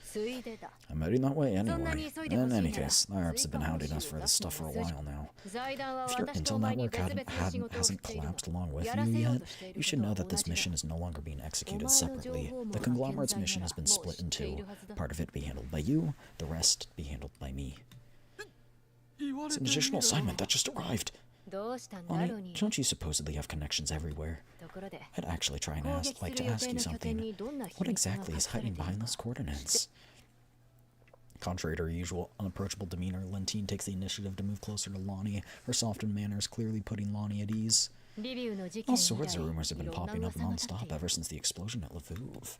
I'm heading that way anyway. In any case, the Arabs have been hounding us for this stuff for a while now. If your intel network hasn't collapsed along with you yet, you should know that this mission is no longer being executed separately. The conglomerate's mission has been split in two. Part of it be handled by you, the rest be handled by me. It's an additional assignment that just arrived. Ani, don't you supposedly have connections everywhere? I'd actually like to ask you something. What exactly is hiding behind those coordinates? Contrary to her usual unapproachable demeanor, Lentine takes the initiative to move closer to Lonnie, her softened manners clearly putting Lonnie at ease. All sorts of rumors have been popping up non-stop ever since the explosion at Lviv.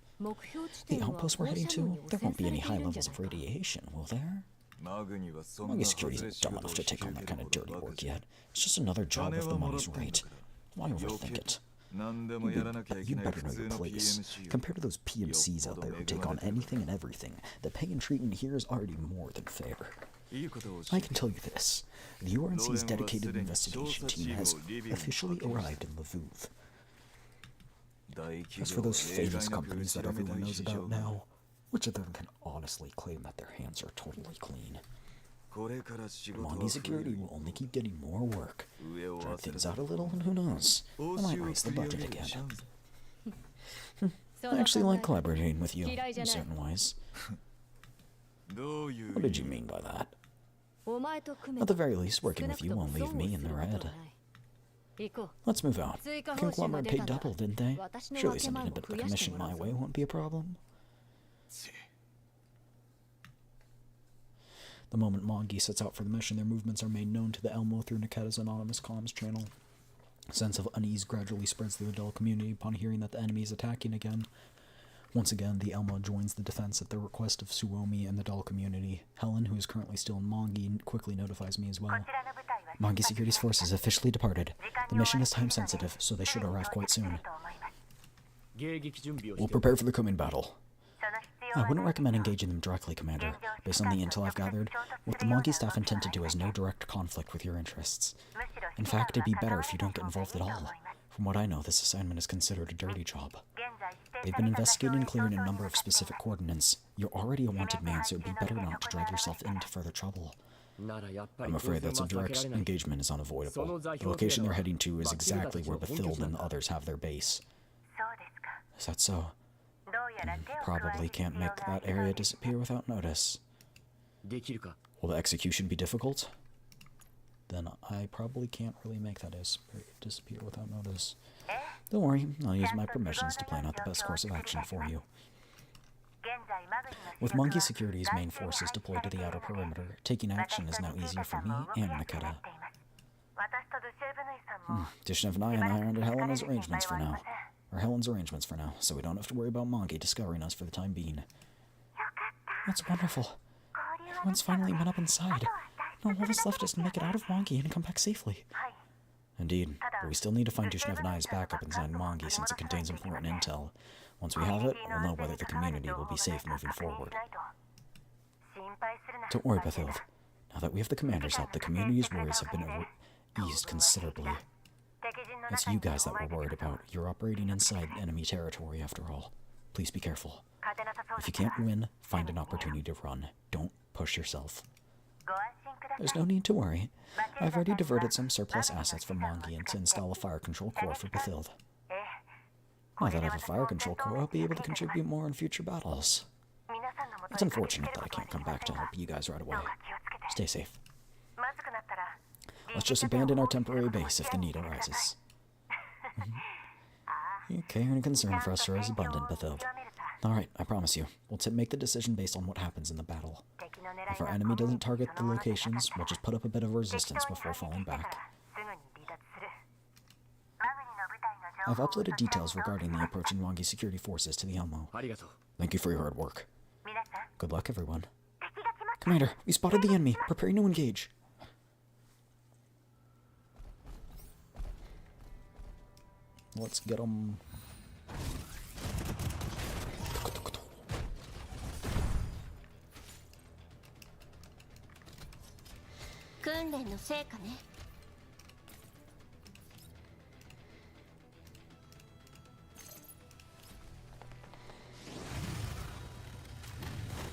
The outpost we're heading to, there won't be any high levels of radiation, will there? Muggy security isn't dumb enough to take on that kind of dirty work yet. It's just another job if the money's right. Why overthink it? You better know your place. Compared to those PMCs out there who take on anything and everything, the pay and treatment here is already more than fair. I can tell you this. The URNC's dedicated investigation team has officially arrived in Lviv. As for those famous companies that everyone knows about now, which of them can honestly claim that their hands are totally clean? Mongi security will only keep getting more work. Drag things out a little, and who knows? I might raise the budget again. I actually like collaborating with you, in certain ways. What did you mean by that? At the very least, working with you won't leave me in the red. Let's move on. Conglomerate paid double, didn't they? Surely sending a bit of a commission my way won't be a problem. The moment Mongi sets out for the mission, their movements are made known to the Elmo through Niketa's anonymous comms channel. A sense of unease gradually spreads through the Dell community upon hearing that the enemy is attacking again. Once again, the Elmo joins the defense at the request of Suomi and the Dell community. Helen, who is currently still in Mongi, quickly notifies me as well. Mongi Security's force has officially departed. The mission is time-sensitive, so they should arrive quite soon. We'll prepare for the coming battle. I wouldn't recommend engaging them directly, Commander. Based on the intel I've gathered, what the Mongi staff intend to do has no direct conflict with your interests. In fact, it'd be better if you don't get involved at all. From what I know, this assignment is considered a dirty job. They've been investigating and clearing a number of specific coordinates. You're already a wanted man, so it'd be better not to drag yourself into further trouble. I'm afraid that some direct engagement is unavoidable. The location they're heading to is exactly where Bethilde and the others have their base. Is that so? Probably can't make that area disappear without notice. Will the execution be difficult? Then I probably can't really make that disappear without notice. Don't worry, I'll use my permissions to plan out the best course of action for you. With Mongi Security's main forces deployed to the outer perimeter, taking action is now easier for me and Niketa. Dishnev and I are under Helen's arrangements for now. So we don't have to worry about Mongi discovering us for the time being. That's wonderful. Everyone's finally met up inside. Now all that's left is to make it out of Mongi and come back safely. Indeed, but we still need to find Dishnev and I's backup inside Mongi since it contains important intel. Once we have it, we'll know whether the community will be safe moving forward. Don't worry, Bethilde. Now that we have the commander's help, the community's worries have been eased considerably. It's you guys that we're worried about. You're operating inside enemy territory after all. Please be careful. If you can't win, find an opportunity to run. Don't push yourself. There's no need to worry. I've already diverted some surplus assets from Mongi to install a fire control core for Bethilde. Now that I have a fire control core, I'll be able to contribute more in future battles. It's unfortunate that I can't come back to help you guys right away. Stay safe. Let's just abandon our temporary base if the need arises. Your care and concern for us is abundant, Bethilde. Alright, I promise you. We'll make the decision based on what happens in the battle. If our enemy doesn't target the locations, we'll just put up a bit of resistance before falling back. I've uploaded details regarding the approaching Mongi security forces to the Elmo. Thank you for your hard work. Good luck, everyone. Commander, we spotted the enemy. Preparing to engage. Let's get them. 訓練の成果ね。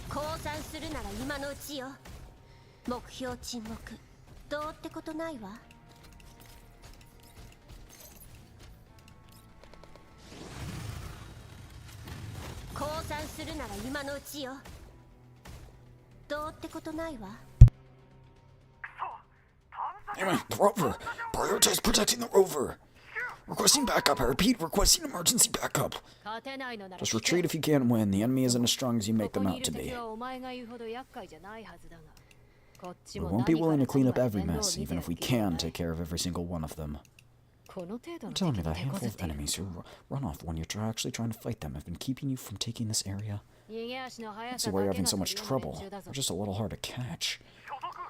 降参するなら今のうちよ。目標沈黙どうってことないわ。降参するなら今のうちよ。どうってことないわ。 Damn it, the rover! Prioritize protecting the rover! Requesting backup, I repeat, requesting emergency backup! Just retreat if you can't win. The enemy isn't as strong as you make them out to be. We won't be willing to clean up every mess, even if we can take care of every single one of them. You're telling me that handful of enemies who run off when you're actually trying to fight them have been keeping you from taking this area? I see why you're having so much trouble. They're just a little hard to catch.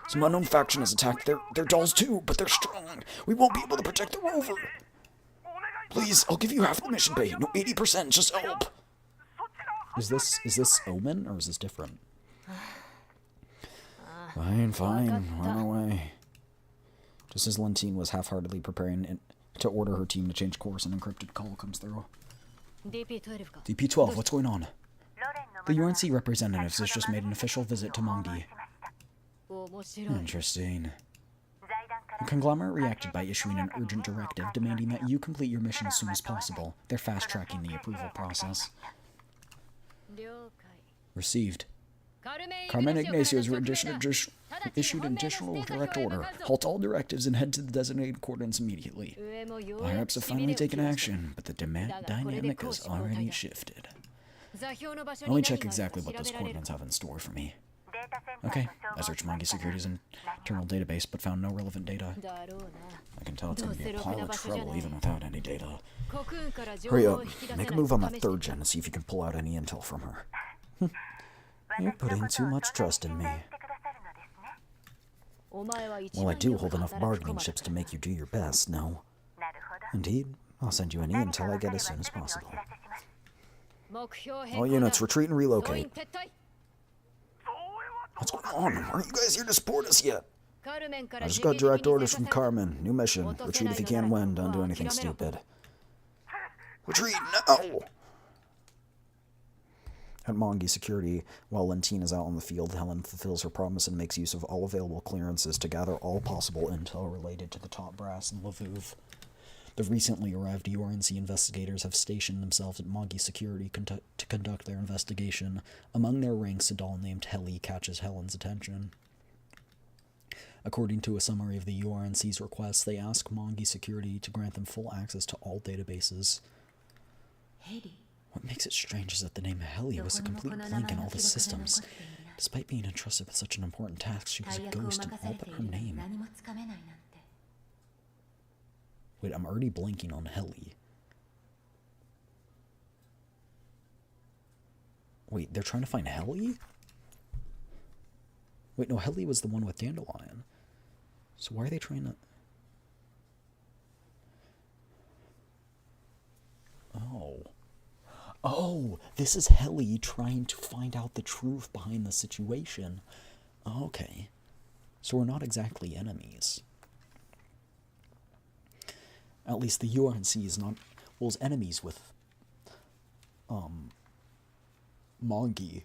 Some unknown faction has attacked their dolls too, but they're strong. We won't be able to protect the rover. Please, I'll give you half the mission pay. No, 80%, just help. Is this Omen or is this different? Fine, run away. Just as Lentine was half-heartedly preparing to order her team to change course, an encrypted call comes through. DP-12, what's going on? The UNC representatives has just made an official visit to Mongi. Interesting. The conglomerate reacted by issuing an urgent directive demanding that you complete your mission as soon as possible. They're fast-tracking the approval process. Received. Carmen Ignacio has issued an additional direct order. Halt all directives and head to the designated coordinates immediately. The higher-ups have finally taken action, but the dynamic has already shifted. Let me check exactly what those coordinates have in store for me. Okay, I searched Mongi Security's internal database, but found no relevant data. I can tell it's going to be a pile of trouble even without any data. Hurry up, make a move on that third gen and see if you can pull out any intel from her. You're putting too much trust in me. Well, I do hold enough bargaining chips to make you do your best, no? Indeed, I'll send you any intel I get as soon as possible. All units, retreat and relocate. What's going on? Aren't you guys here to support us yet? I just got direct orders from Carmen. New mission. Retreat if you can't win. Don't do anything stupid. Retreat now! At Mongi Security, while Lentine is out on the field, Helen fulfills her promise and makes use of all available clearances to gather all possible intel related to the top brass in Lviv. The recently arrived URNC investigators have stationed themselves at Mongi Security to conduct their investigation. Among their ranks, a doll named Heli catches Helen's attention. According to a summary of the URNC's request, they ask Mongi Security to grant them full access to all databases. What makes it strange is that the name Heli was a complete blank in all the systems. Despite being entrusted with such an important task, she was a ghost in all but her name. Wait, I'm already blanking on Heli. Wait, they're trying to find Heli? Wait, no, Heli was the one with Dandelion. So why are they trying to... Oh. Oh, this is Heli trying to find out the truth behind the situation. Okay. So we're not exactly enemies. At least the URNC is not... Well, is enemies with... Mongi.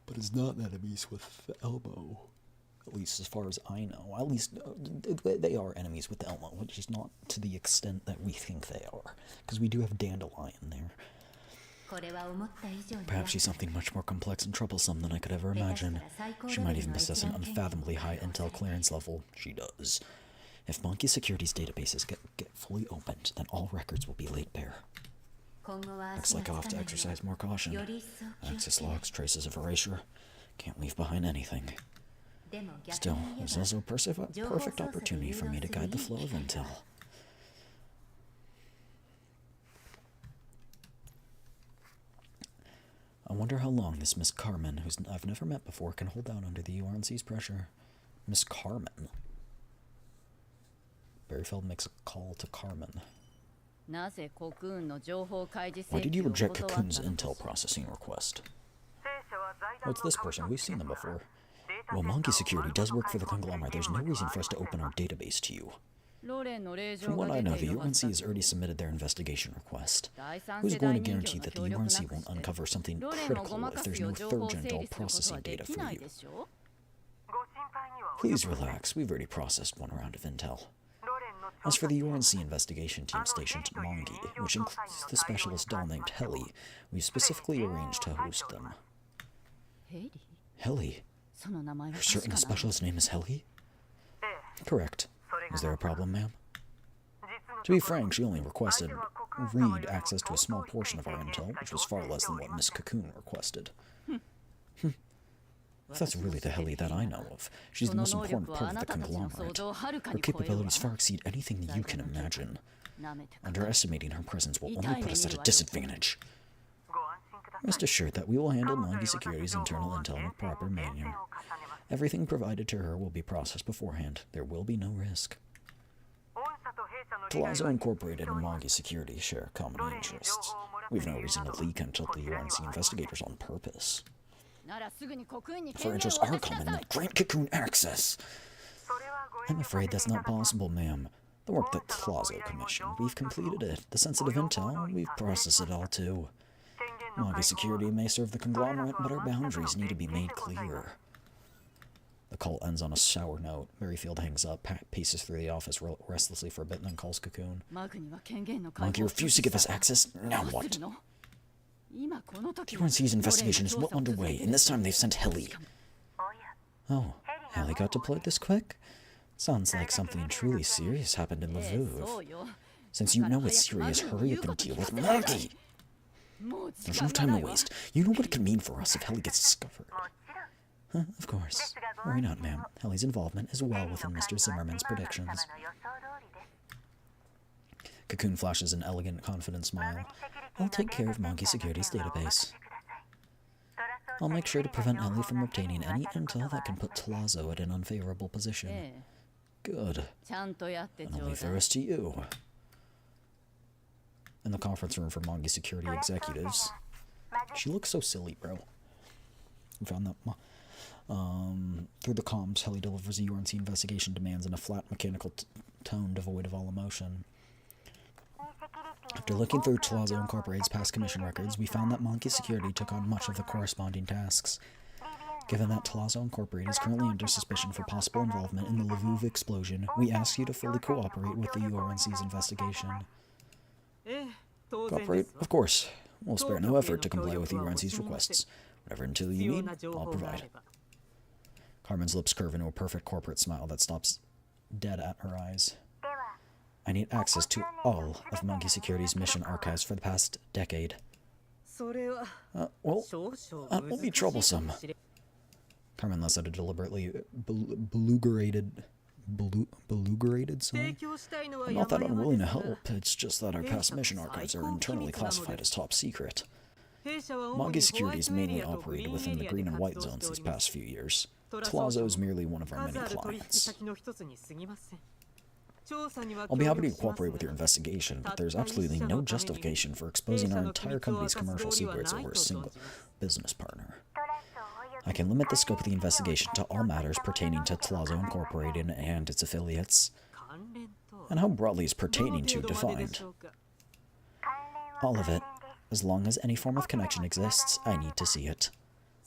But is not enemies with Elmo. At least as far as I know. At least they are enemies with Elmo, which is not to the extent that we think they are. Because we do have Dandelion there. Perhaps she's something much more complex and troublesome than I could ever imagine. She might even possess an unfathomably high intel clearance level. She does. If Mongi Security's databases get fully opened, then all records will be laid bare. Looks like I'll have to exercise more caution. Access logs, traces of erasure. Can't leave behind anything. Still, there's also a perfect opportunity for me to guide the flow of intel. I wonder how long this Miss Carmen, who I've never met before, can hold out under the URNC's pressure. Miss Carmen. Berryfeld makes a call to Carmen. Why did you reject Cocoon's intel processing request? What's this person? We've seen them before. Well, Monkey Security does work for the conglomerate. There's no reason for us to open our database to you. From what I know, the UNC has already submitted their investigation request. Who's going to guarantee that the UNC won't uncover something critical if there's no third-gen doll processing data for you? Please relax. We've already processed one round of intel. As for the UNC investigation team stationed at Mongi, which includes the specialist doll named Heli, we've specifically arranged to host them. Heli? You're certain the specialist's name is Heli? Correct. Is there a problem, ma'am? To be frank, she only requested read access to a small portion of our intel, which was far less than what Miss Cocoon requested. If that's really the Heli that I know of, she's the most important part of the conglomerate. Her capabilities far exceed anything you can imagine. Underestimating her presence will only put us at a disadvantage. Rest assured that we will handle Mongi Security's internal intel in a proper manner. Everything provided to her will be processed beforehand. There will be no risk. Telazo Incorporated and Mongi Security share common interests. We've no reason to leak until the UNC investigators on purpose. If our interests are common, then grant Cocoon access. I'm afraid that's not possible, ma'am. The work that Telazo commissioned, we've completed it. The sensitive intel, we've processed it all too. Mongi Security may serve the conglomerate, but our boundaries need to be made clear. The call ends on a sour note. Merrifield hangs up, paces through the office restlessly for a bit, and then calls Cocoon. Monkey refused to give us access? Now what? The UNC's investigation is well underway, and this time they've sent Heli. Oh, Heli got deployed this quick? Sounds like something truly serious happened in Lviv. Since you know it's serious, hurry up and deal with Monkey! There's no time to waste. You know what it could mean for us if Heli gets discovered. Huh, of course. Worry not, ma'am. Heli's involvement is well within Mr. Zimmerman's predictions. Cocoon flashes an elegant, confident smile. I'll take care of Monkey Security's database. I'll make sure to prevent Heli from obtaining any intel that can put Telazo at an unfavorable position. Good. And I'll leave the rest to you. In the conference room for Monkey Security executives. She looks so silly, bro. I found that... through the comms, Heli delivers the UNC investigation demands in a flat, mechanical tone devoid of all emotion. After looking through Telazo Incorporated's past commission records, we found that Monkey Security took on much of the corresponding tasks. Given that Telazo Incorporated is currently under suspicion for possible involvement in the Lviv explosion, we ask you to fully cooperate with the UNC's investigation. Cooperate? Of course. We'll spare no effort to comply with the UNC's requests. Whatever until you need, I'll provide. Carmen's lips curve into a perfect corporate smile that stops dead at her eyes. I need access to all of Monkey Security's mission archives for the past decade. Well, that will be troublesome. Carmen lets out a deliberately belugerated sigh. I'm not that unwilling to help, it's just that our past mission archives are internally classified as top secret. Monkey Security has mainly operated within the green and white zones these past few years. Telazo is merely one of our many clients. I'll be happy to cooperate with your investigation, but there's absolutely no justification for exposing our entire company's commercial secrets over a single business partner. I can limit the scope of the investigation to all matters pertaining to Telazo Incorporated and its affiliates. And how broadly is pertaining to defined? All of it. As long as any form of connection exists, I need to see it.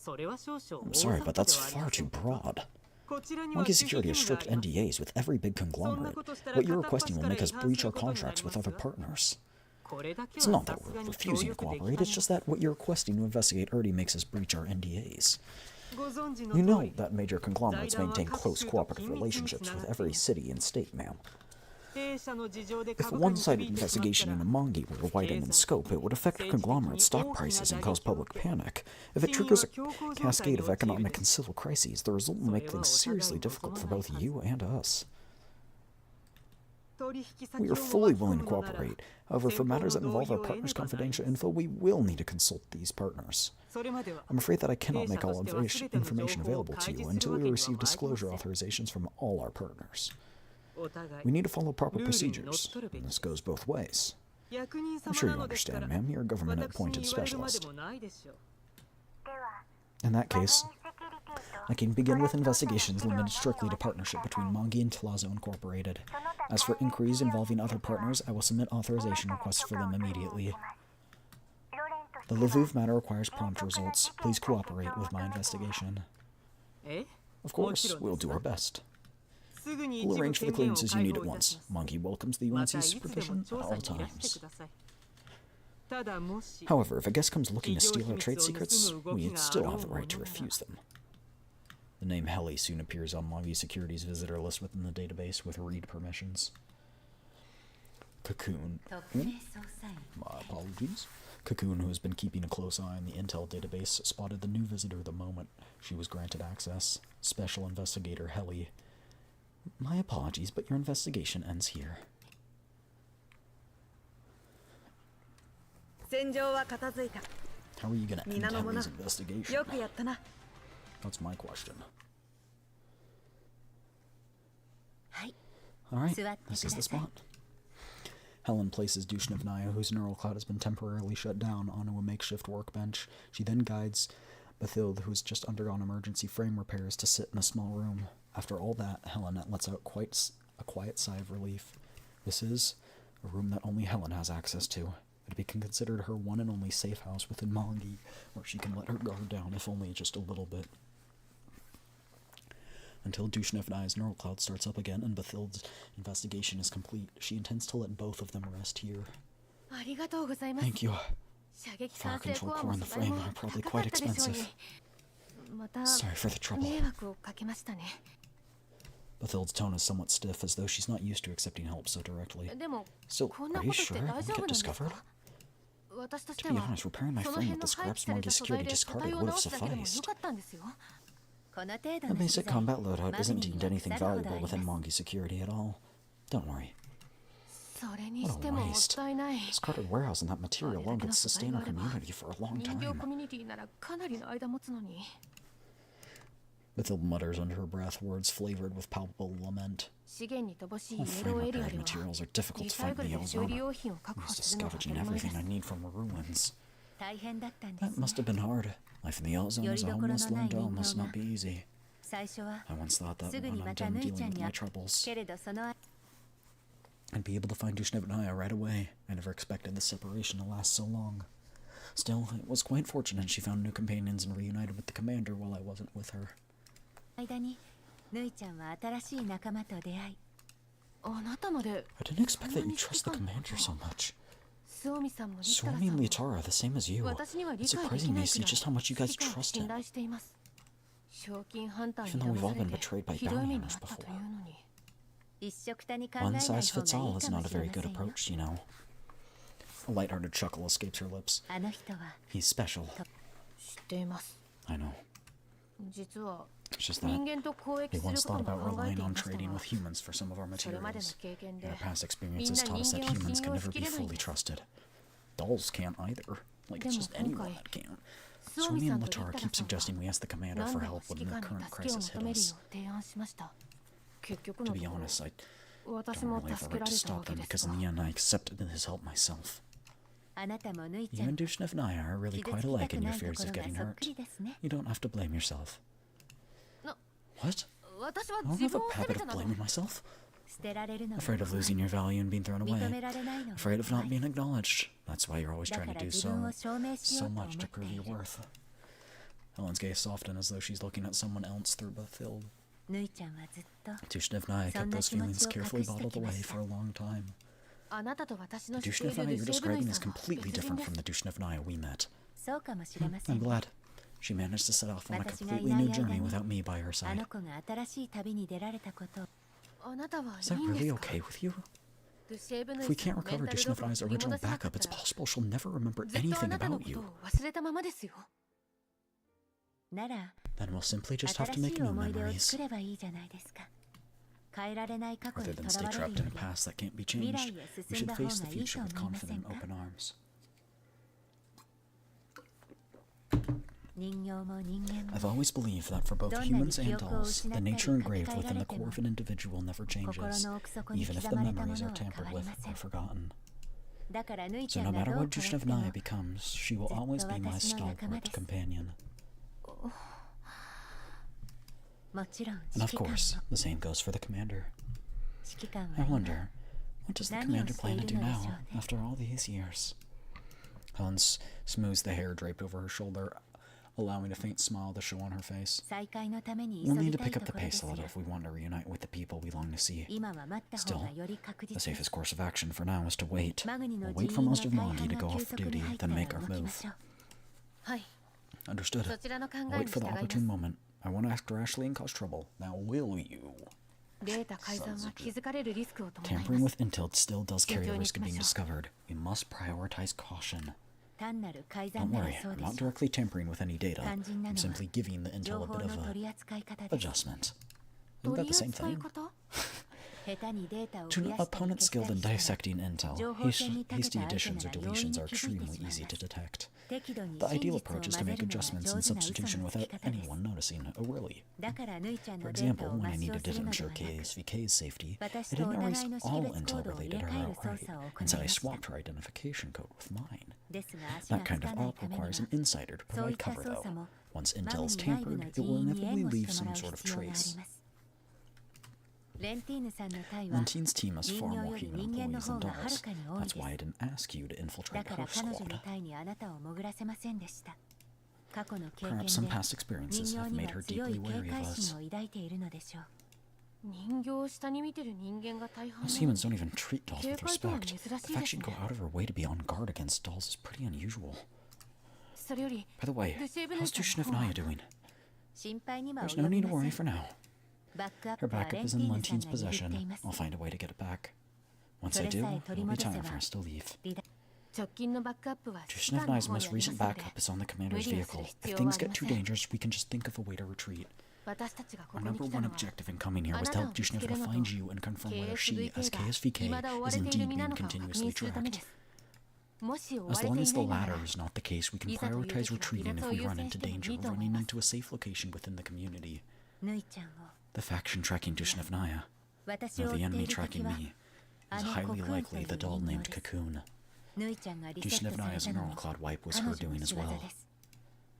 I'm sorry, but that's far too broad. Monkey Security has strict NDAs with every big conglomerate. What you're requesting will make us breach our contracts with other partners. It's not that we're refusing to cooperate, it's just that what you're requesting to investigate already makes us breach our NDAs. You know that major conglomerates maintain close cooperative relationships with every city and state, ma'am. If a one-sided investigation in Amongi were to widen in scope, it would affect conglomerate stock prices and cause public panic. If it triggers a cascade of economic and civil crises, the result will make things seriously difficult for both you and us. We are fully willing to cooperate. However, for matters that involve our partners' confidential info, we will need to consult these partners. I'm afraid that I cannot make all information available to you until we receive disclosure authorizations from all our partners. We need to follow proper procedures, and this goes both ways. I'm sure you understand, ma'am. You're a government-appointed specialist. In that case, I can begin with investigations limited strictly to partnership between Mongi and Tlazo Incorporated. As for inquiries involving other partners, I will submit authorization requests for them immediately. The Lviv matter requires prompt results. Please cooperate with my investigation. Of course, we'll do our best. We'll arrange for the clearances you need at once. Mongi welcomes the UNC's supervision at all times. However, if a guest comes looking to steal our trade secrets, we still have the right to refuse them. The name Heli soon appears on Mongi Security's visitor list within the database with read permissions. Cocoon. My apologies. Cocoon, who has been keeping a close eye on the intel database, spotted the new visitor the moment she was granted access. Special Investigator Heli. My apologies, but your investigation ends here. How are you going to end Heli's investigation? That's my question. Alright, this is the spot. Helen places Dushnevnaya, whose neural cloud has been temporarily shut down, onto a makeshift workbench. She then guides Bathild, who has just undergone emergency frame repairs, to sit in a small room. After all that, Helen lets out a quiet sigh of relief. This is a room that only Helen has access to. It can be considered her one and only safe house within Mongi, where she can let her guard down, if only just a little bit. Until Dushnevnaya's neural cloud starts up again and Bathild's investigation is complete, she intends to let both of them rest here. Thank you. Fire control core and the frame are probably quite expensive. Sorry for the trouble. Bathild's tone is somewhat stiff, as though she's not used to accepting help so directly. So, are you sure I won't get discovered? To be honest, repairing my frame with the scraps Mongi Security discarded would have sufficed. A basic combat loadout isn't deemed anything valuable within Mongi Security at all. Don't worry. What a waste. This carted warehouse and that material alone could sustain our community for a long time. Bathild mutters under her breath, words flavored with palpable lament. All frame repaired materials are difficult to find in the Ozone. I'm used to scavenging everything I need from ruins. That must have been hard. Life in the Ozone as a homeless lone dog must not be easy. I once thought that when I'm done dealing with my troubles, I'd be able to find Dushnevnaya right away. I never expected the separation to last so long. Still, it was quite fortunate she found new companions and reunited with the commander while I wasn't with her. I didn't expect that you trust the commander so much. Suomi and Lietara are the same as you. It's surprising me to see just how much you guys trust him. Even though we've all been betrayed by bounty hunters before. One size fits all is not a very good approach, you know. A lighthearted chuckle escapes her lips. He's special. I know. It's just that we once thought about relying on trading with humans for some of our materials. And our past experiences taught us that humans can never be fully trusted. Dolls can't either. Like, it's just anyone that can't. Suomi and Lietara keep suggesting we ask the commander for help when the current crisis hit us. To be honest, I don't really have a right to stop them, because in the end I accepted his help myself. You and Dushnevnaya are really quite alike in your fears of getting hurt. You don't have to blame yourself. What? I don't have a habit of blaming myself. Afraid of losing your value and being thrown away. Afraid of not being acknowledged. That's why you're always trying to do so much to prove your worth. Helen's gaze softened as though she's looking at someone else through Bathild. Dushnevnaya kept those feelings carefully bottled away for a long time. The Dushnevnaya you're describing is completely different from the Dushnevnaya we met. I'm glad. She managed to set off on a completely new journey without me by her side. Is that really okay with you? If we can't recover Dushnevnaya's original backup, it's possible she'll never remember anything about you. Then we'll simply just have to make new memories. Rather than stay trapped in a past that can't be changed, we should face the future with confident, open arms. I've always believed that for both humans and dolls, the nature engraved within the core of an individual never changes, even if the memories are tampered with or forgotten. So no matter what Dushnevnaya becomes, she will always be my stalwart companion. And of course, the same goes for the commander. I wonder, what does the commander plan to do now, after all these years? Helen smooths the hair draped over her shoulder, allowing a faint smile to show on her face. We'll need to pick up the pace a little if we want to reunite with the people we long to see. Still, the safest course of action for now is to wait. We'll wait for most of Mondi to go off duty, then make our move. Understood. I'll wait for the opportune moment. I won't ask rashly and cause trouble. Now will you? Tampering with intel still does carry the risk of being discovered. We must prioritize caution. Don't worry, I'm not directly tampering with any data. I'm simply giving the intel a bit of a adjustment. Isn't that the same thing? To an opponent skilled in dissecting intel, hasty additions or deletions are extremely easy to detect. The ideal approach is to make adjustments in substitution without anyone noticing, really. For example, when I needed to ensure KSVK's safety, I didn't erase all intel related to her outright. Instead, I swapped her identification code with mine. That kind of op requires an insider to provide cover, though. Once intel is tampered, it will inevitably leave some sort of trace. Lentine's team has far more human employees than dolls. That's why I didn't ask you to infiltrate her squad. Perhaps some past experiences have made her deeply wary of us. Most humans don't even treat dolls with respect. The fact she'd go out of her way to be on guard against dolls is pretty unusual. By the way, how's Dushnevnaya doing? There's no need to worry for now. Her backup is in Lentine's possession. I'll find a way to get it back. Once I do, it'll be time for us to leave. Dushnevnaya's most recent backup is on the commander's vehicle. If things get too dangerous, we can just think of a way to retreat. Our number one objective in coming here was to help Dushnevna find you and confirm whether she, as KSVK, is indeed being continuously tracked. As long as the latter is not the case, we can prioritize retreating if we run into danger of running into a safe location within the community. The faction tracking Dushnevnaya, or the enemy tracking me, is highly likely the doll named Cocoon. Dushnevnaya's neural cloud wipe was her doing as well.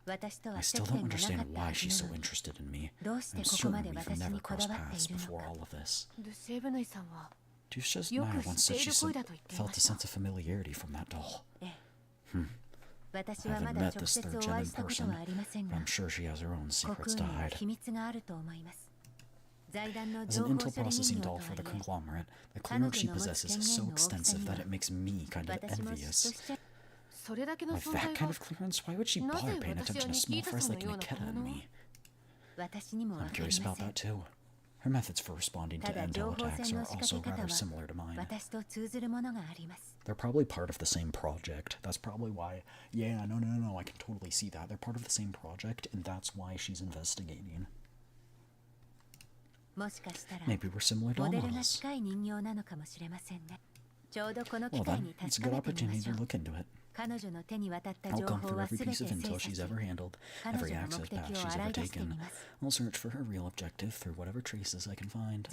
I still don't understand why she's so interested in me. I'm certain we've never crossed paths before all of this. Dushnevnaya once said she felt a sense of familiarity from that doll. I haven't met this third gen in person, but I'm sure she has her own secrets to hide. As an intel processing doll for the conglomerate, the clearance she possesses is so extensive that it makes me kind of envious. With that kind of clearance, why would she bother paying attention to small fries like Nikita and me? I'm curious about that too. Her methods for responding to intel attacks are also rather similar to mine. They're probably part of the same project. That's probably why... Yeah, no, I can totally see that. They're part of the same project, and that's why she's investigating. Maybe we're similar doll models. Well then, it's a good opportunity to look into it. I'll comb through every piece of intel she's ever handled, every access path she's ever taken. I'll search for her real objective through whatever traces I can find.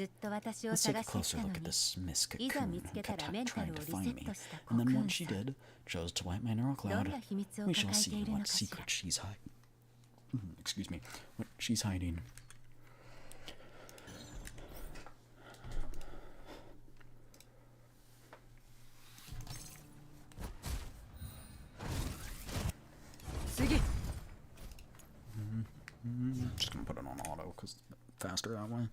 Let's take a closer look at this Miss Cocoon who kept trying to find me, and then once she did, chose to wipe my neural cloud. We shall see what secret she's hiding. Excuse me, what she's hiding. Just gonna put it on auto because it's faster that way.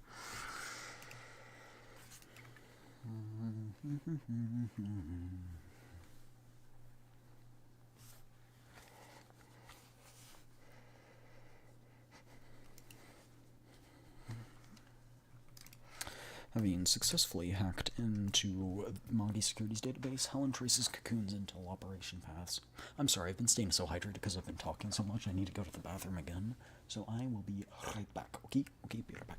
Having successfully hacked into Mondi Security's database, Helen traces Cocoon's intel operation paths. I'm sorry, I've been staying so hydrated because I've been talking so much. I need to go to the bathroom again. So I will be right back. Okay, be right back.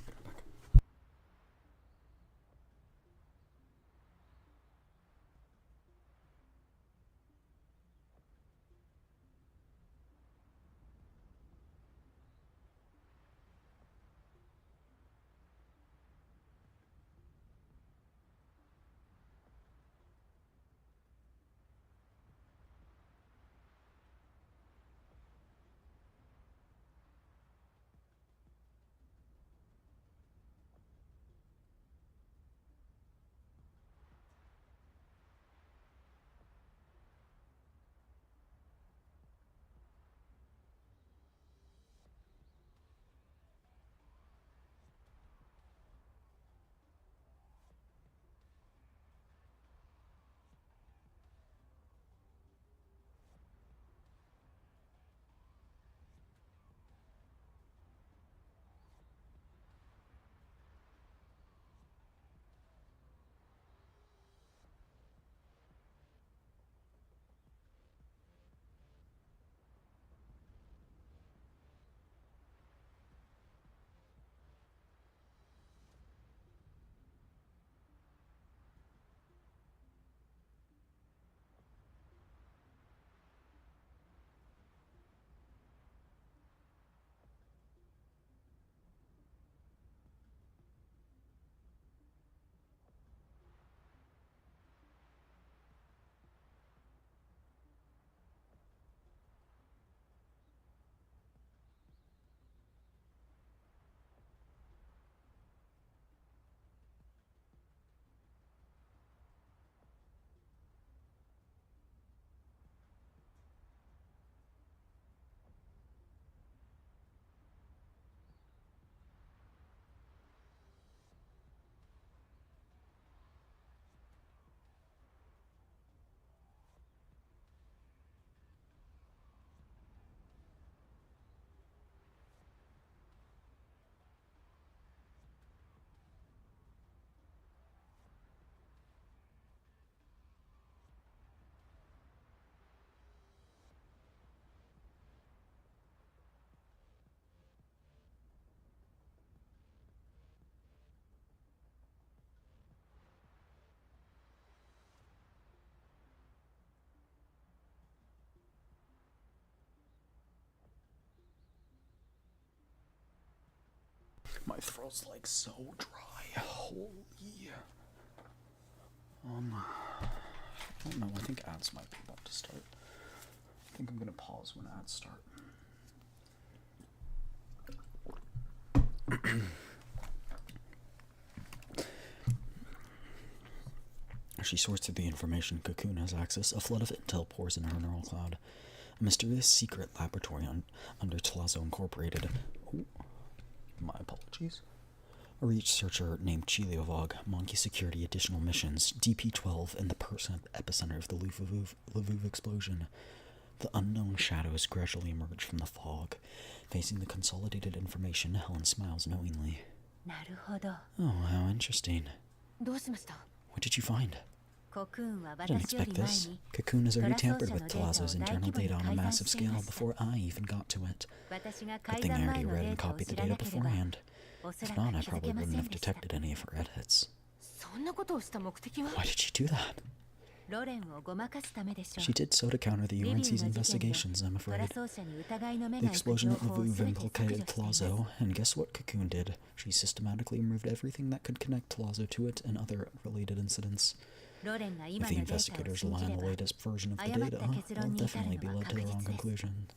My throat's like so dry. Holy. I don't know. I think ads might be about to start. I think I'm gonna pause when ads start. As she sorts through the information Cocoon has access, a flood of intel pours into her neural cloud. A mysterious secret laboratory under Tlazo Incorporated. Ooh, my apologies. A researcher named Chiliovog, Monkey Security Additional Missions, DP-12, and the epicenter of the Lviv explosion. The unknown shadows gradually emerge from the fog. Facing the consolidated information, Helen smiles knowingly. Oh, how interesting. What did you find? I didn't expect this. Cocoon has already tampered with Tlazo's internal data on a massive scale before I even got to it. Good thing I already read and copied the data beforehand. If not, I probably wouldn't have detected any of her edits. Why did she do that? She did so to counter the UNC's investigations, I'm afraid. The explosion at Lviv implicated Tlazo, and guess what Cocoon did? She systematically removed everything that could connect Tlazo to it and other related incidents. If the investigators rely on the latest version of the data, they'll definitely be led to the wrong conclusion.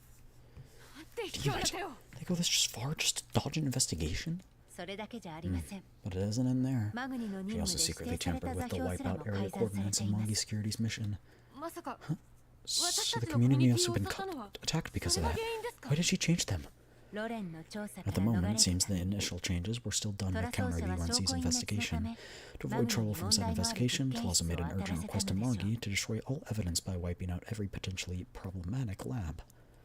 Damn it! They go this just far just to dodge an investigation? But it doesn't end there. She also secretly tampered with the wipeout area coordinates of Monkey Security's mission. Huh? So the community has also been attacked because of that. Why did she change them? At the moment, it seems the initial changes were still done to counter the UNC's investigation. To avoid trouble from said investigation, Tlazo made an urgent request to Margie to destroy all evidence by wiping out every potentially problematic lab.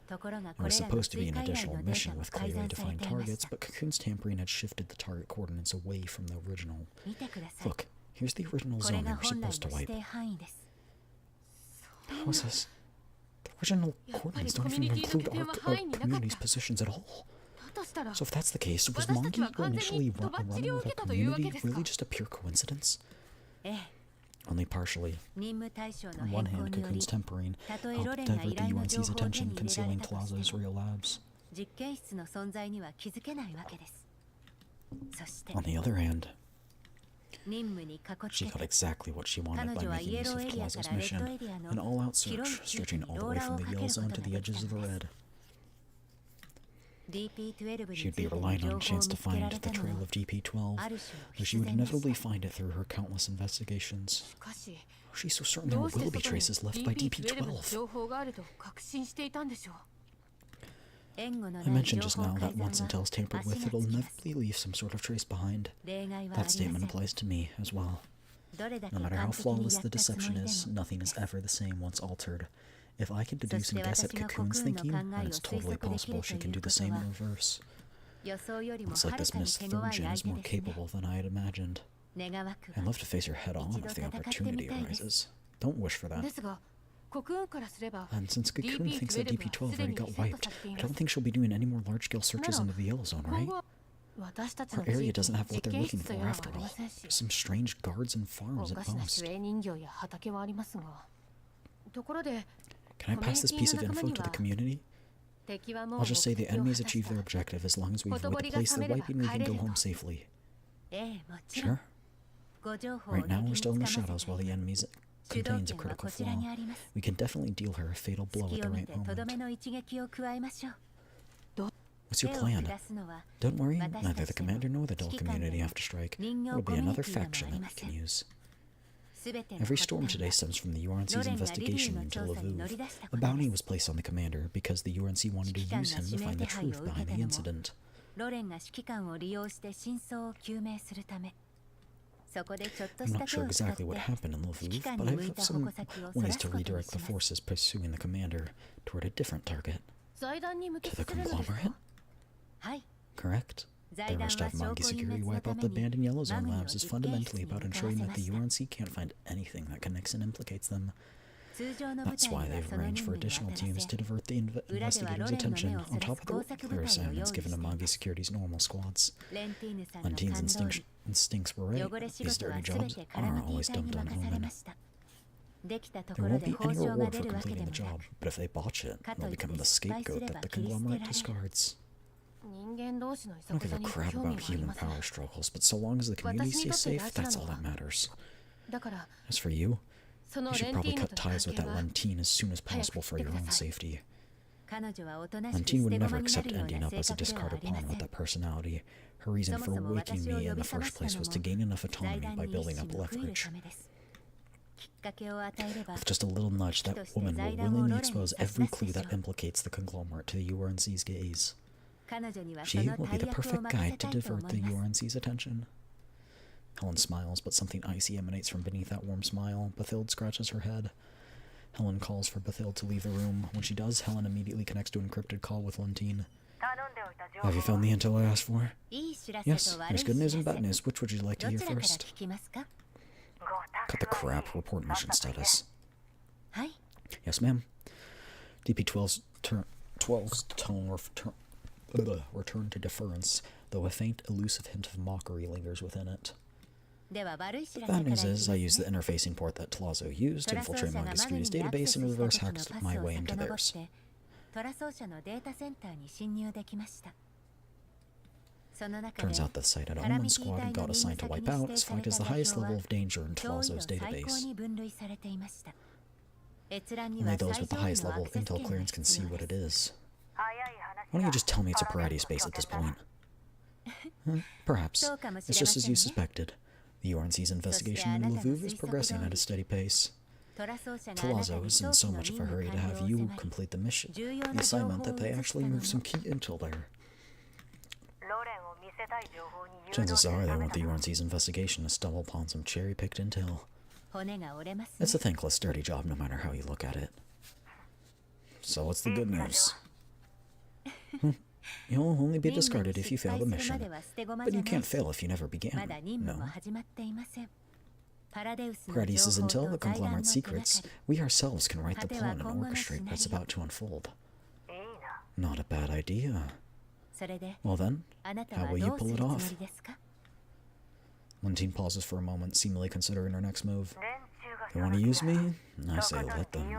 It was supposed to be an additional mission with clearly defined targets, but Cocoon's tampering had shifted the target coordinates away from the original. Look, here's the original zone they were supposed to wipe. How is this? The original coordinates don't even include our community's positions at all. So if that's the case, was Monkey initially running with a community really just a pure coincidence? Only partially. On one hand, Cocoon's tempering helped divert the UNC's attention, concealing Tlazo's real labs. On the other hand, she got exactly what she wanted by making use of Tlazo's mission, an all-out search, stretching all the way from the yellow zone to the edges of the red. She'd be relying on a chance to find the trail of DP-12, though she would inevitably find it through her countless investigations. She's so certain there will be traces left by DP-12. I mentioned just now that once intel's tampered with, it'll inevitably leave some sort of trace behind. That statement applies to me as well. No matter how flawless the deception is, nothing is ever the same once altered. If I can deduce and guess at Cocoon's thinking, then it's totally possible she can do the same in reverse. Looks like this Miss Third Gen is more capable than I had imagined. I'd love to face her head-on if the opportunity arises. Don't wish for that. And since Cocoon thinks that DP-12 already got wiped, I don't think she'll be doing any more large-scale searches into the Yellow Zone, right? Our area doesn't have what they're looking for after all. Just some strange guards and farms at most. Can I pass this piece of info to the community? I'll just say the enemies achieve their objective. As long as we avoid the place they're wiping, we can go home safely. Sure. Right now, we're still in the shadows while the enemies contains a critical flaw. We can definitely deal her a fatal blow at the right moment. What's your plan? Don't worry, neither the commander nor the Dull community have to strike. It'll be another faction that we can use. Every storm today stems from the URNC's investigation into Lviv. A bounty was placed on the commander because the URNC wanted to use him to find the truth behind the incident. I'm not sure exactly what happened in Lviv, but I have some ways to redirect the forces pursuing the commander toward a different target. To the conglomerate? Correct. Their rush to have Monkey Security wipe out the abandoned Yellow Zone labs is fundamentally about ensuring that the URNC can't find anything that connects and implicates them. That's why they've arranged for additional teams to divert the investigators' attention, on top of the regular assignments given to Monkey Security's normal squads. When teams' instincts were right, these dirty jobs are always dumped on Omen. There won't be any reward for completing the job, but if they botch it, they'll become the scapegoat that the conglomerate discards. I don't give a crap about human power struggles, but so long as the community stays safe, that's all that matters. As for you, you should probably cut ties with that Lentine as soon as possible for your own safety. Lentine would never accept ending up as a discarded pawn with that personality. Her reason for waking me in the first place was to gain enough autonomy by building up leverage. With just a little nudge, that woman will willingly expose every clue that implicates the conglomerate to the URNC's gaze. She will be the perfect guide to divert the URNC's attention. Helen smiles, but something icy emanates from beneath that warm smile. Bathilde scratches her head. Helen calls for Bathilde to leave the room. When she does, Helen immediately connects to an encrypted call with Lentine. Have you found the intel I asked for? Yes, there's good news and bad news. Which would you like to hear first? Cut the crap. Report mission status. Yes, ma'am. DP-12's tone return to deference, though a faint, elusive hint of mockery lingers within it. The bad news is, I used the interfacing port that Tlazo used to infiltrate Montezuma's database and reverse hacked my way into theirs. Turns out the site at Omen Squad got assigned to wipe out is flagged as the highest level of danger in Tlazo's database. Only those with the highest level of intel clearance can see what it is. Why don't you just tell me it's a Parades base at this point? Perhaps. It's just as you suspected. The URNC's investigation into Lviv is progressing at a steady pace. Tlazo is in so much of a hurry to have you complete the mission, the assignment, that they actually moved some key intel there. Chances are they want the URNC's investigation to stumble upon some cherry-picked intel. It's a thankless, dirty job no matter how you look at it. So what's the good news? You'll only be discarded if you fail the mission, but you can't fail if you never began, no? Paradis' intel, the conglomerate's secrets, we ourselves can write the plot and orchestrate what's about to unfold. Not a bad idea. Well then, how will you pull it off? Lentine pauses for a moment, seemingly considering her next move. They want to use me? I say let them.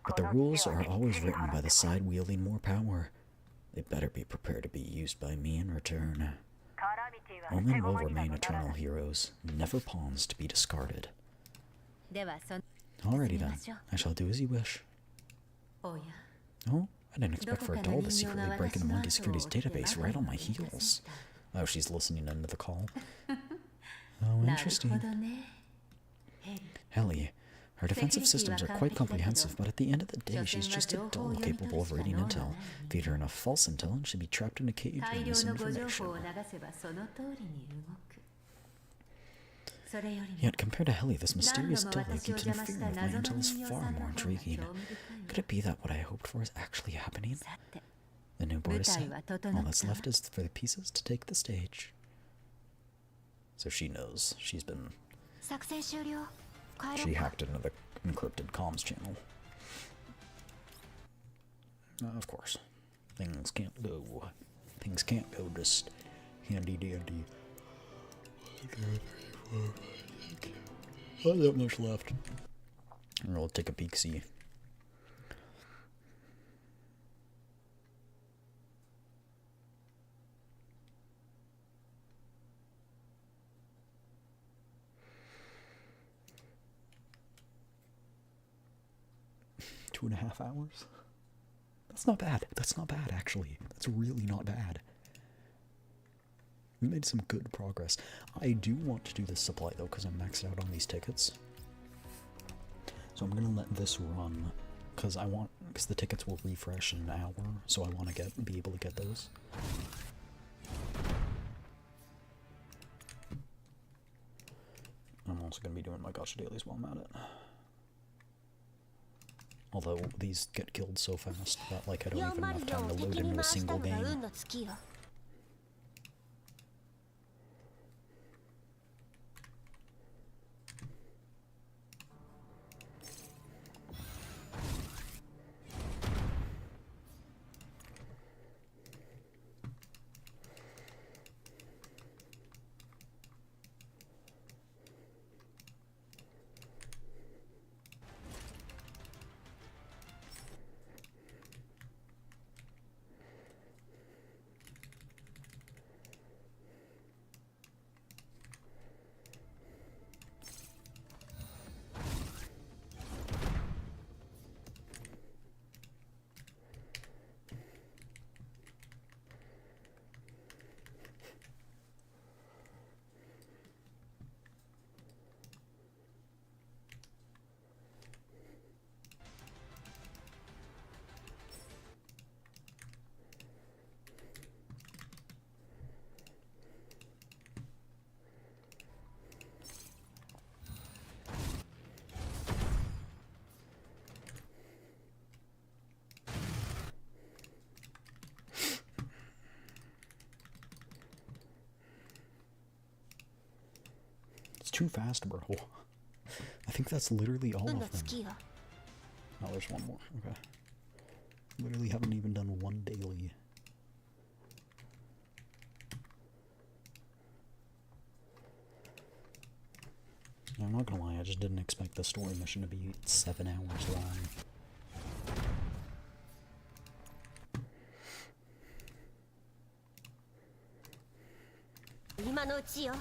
But the rules are always written by the side wielding more power. They better be prepared to be used by me in return. Omen will remain eternal heroes, never pawns to be discarded. Alrighty then, I shall do as you wish. Oh, I didn't expect for a doll to secretly break into Monty Security's database right on my heels. Oh, she's listening into the call. Oh, interesting. Helly, her defensive systems are quite comprehensive, but at the end of the day, she's just a doll capable of reading intel. Feed her enough false intel, and she'd be trapped in a cage with misinformation. Yet, compared to Helly, this mysterious doll that keeps interfering with my intel is far more intriguing. Could it be that what I hoped for is actually happening? The new board is set. All that's left is for the pieces to take the stage. So she knows. She hacked into the encrypted comms channel. Of course. Things can't go just handy dandy. Not that much left. And we'll take a peek, see. Two and a half hours? That's not bad. That's not bad, actually. That's really not bad. We made some good progress. I do want to do this supply, though, because I'm maxed out on these tickets. So I'm going to let this run, because the tickets will refresh in an hour, so I want to be able to get those. I'm also going to be doing my gacha dailies while I'm at it. Although these get killed so fast that I don't even have time to load into a single game. too fast, bro. I think that's literally all 運 of の them. 月よ Oh, there's one more. Okay. Literally haven't even done one daily. Yeah, I'm not gonna lie, I just didn't expect the story mission to be 7 hours long. 今のうちよ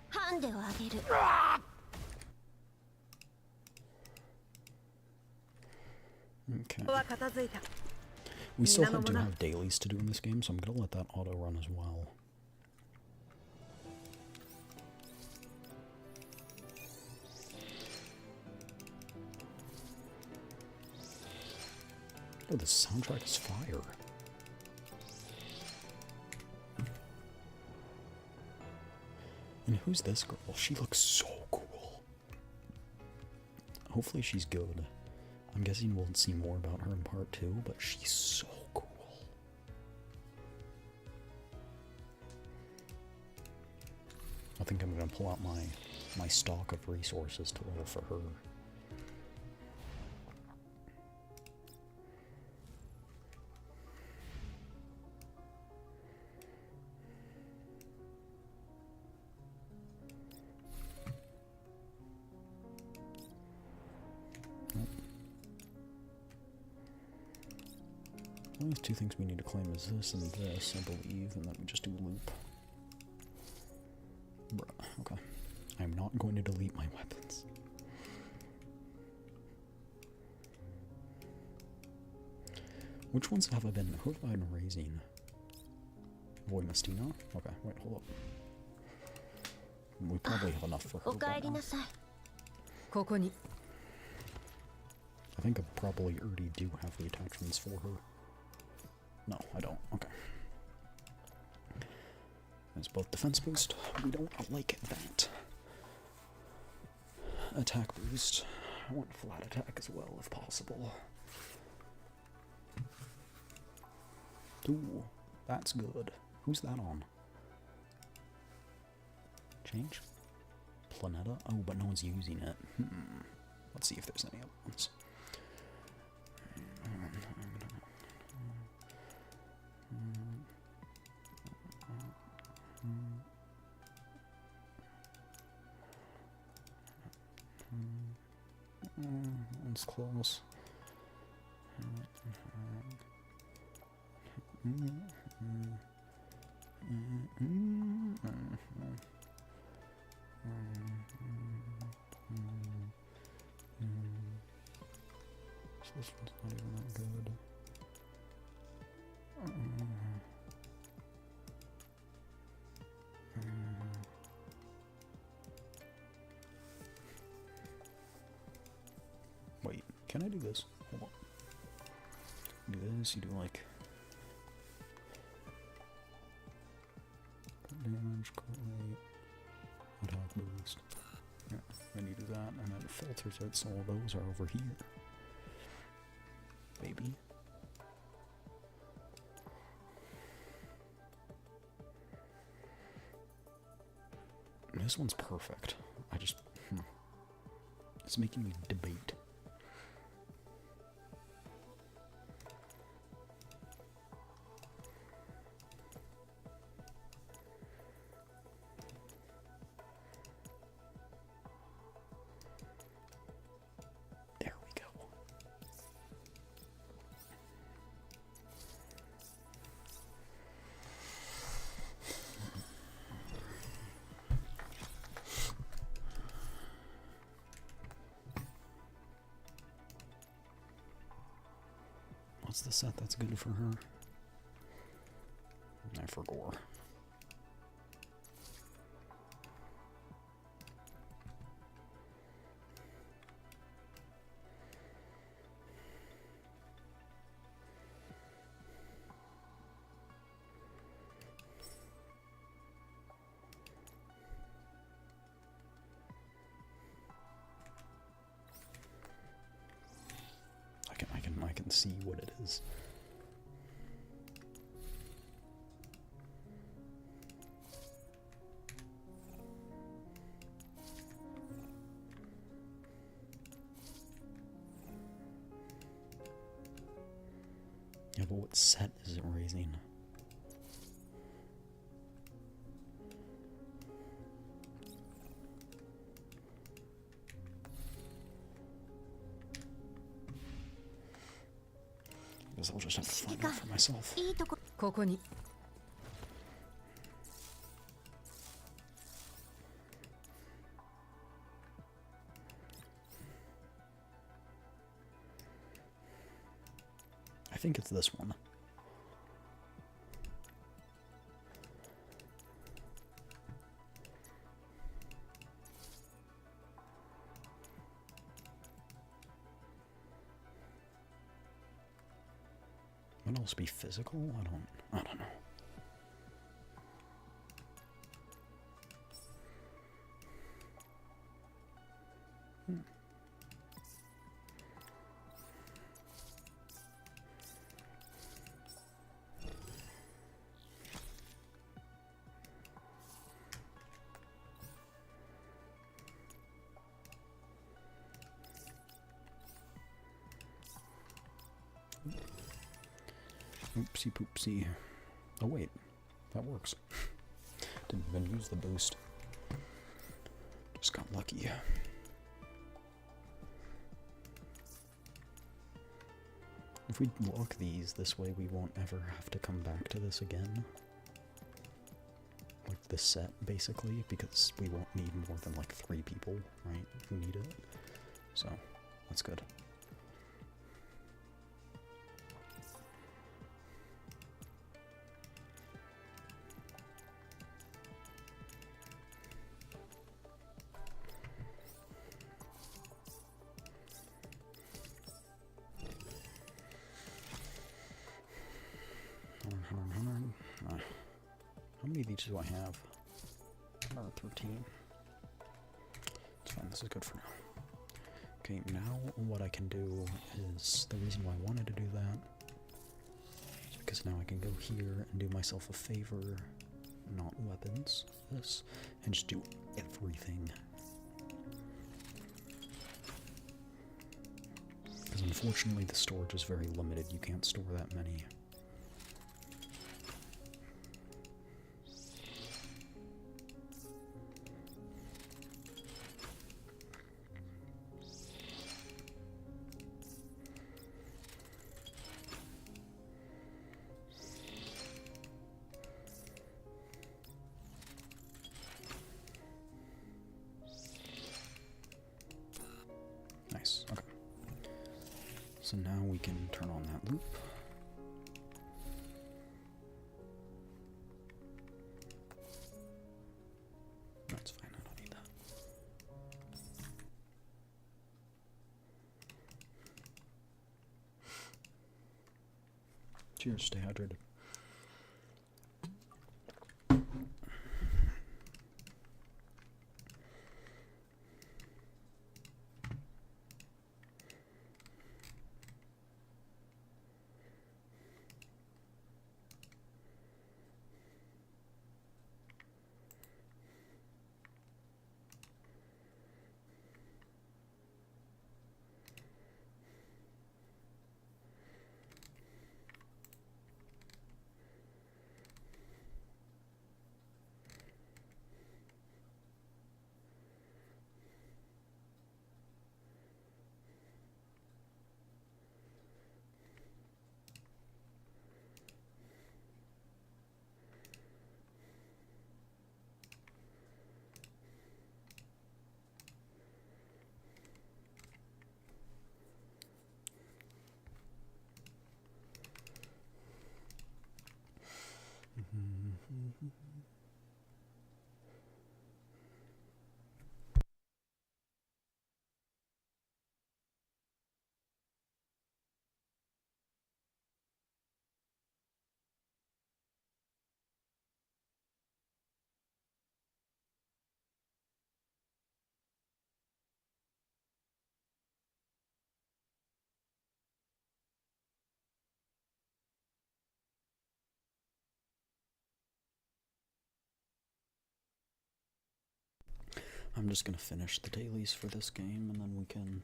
ハンデをあげる Okay. は片付いた We still do have dailies to do in this game, so I'm gonna let that auto run as well. Oh, the soundtrack is fire. And who's this girl? She looks so cool. Hopefully she's good. I'm guessing we'll see more about her in part 2, but she's so cool. I think I'm gonna pull out my stock of resources to roll for her. Only two things we need to claim is this and this, I believe, and then we just do loop. Bruh, okay. I'm not going to delete my weapons. Which ones have I been? Who have I been raising? Void Mestina? Okay, wait, hold up. We probably have enough for her. おかえりなさい ここに I think I probably already do have the attachments for her. No, I don't. Okay. There's both defense boost. We don't like that. Attack boost. I want flat attack as well, if possible. Ooh, that's good. Who's that on? Change? Planeta? Oh, but no one's using it. Let's see if there's any other ones. One's close. So this one's not even that good. Wait, can I do this? Hold on. Do this, you do like damage, crit rate, attack boost. Yeah, then you do that, and then it filters it, so all those are over here. Baby. This one's perfect. I just... It's making me debate. There we go. What's the set that's good for her? I forgot. I can see what it is. Yeah, but what set is it raising? I guess I'll just have to find out for myself. いいとこここに I think it's this one. What else be physical? I don't know. Oopsie poopsie. Oh wait, that works. Didn't even use the boost. Just got lucky. If we lock these this way, we won't ever have to come back to this again. Like this set, basically, because we won't need more than like 3 people, right, who need it. So, that's good. How many of these do I have? 13. It's fine, this is good for now. Okay, now what I can do is, the reason why I wanted to do that is because now I can go here and do myself a favor, not weapons, this, and just do everything. Because unfortunately the storage is very limited, you can't store that many. Nice, okay. So now we can turn on that loop. That's fine, I don't need that. Cheers, stay hydrated. I'm just gonna finish the dailies for this game and then we can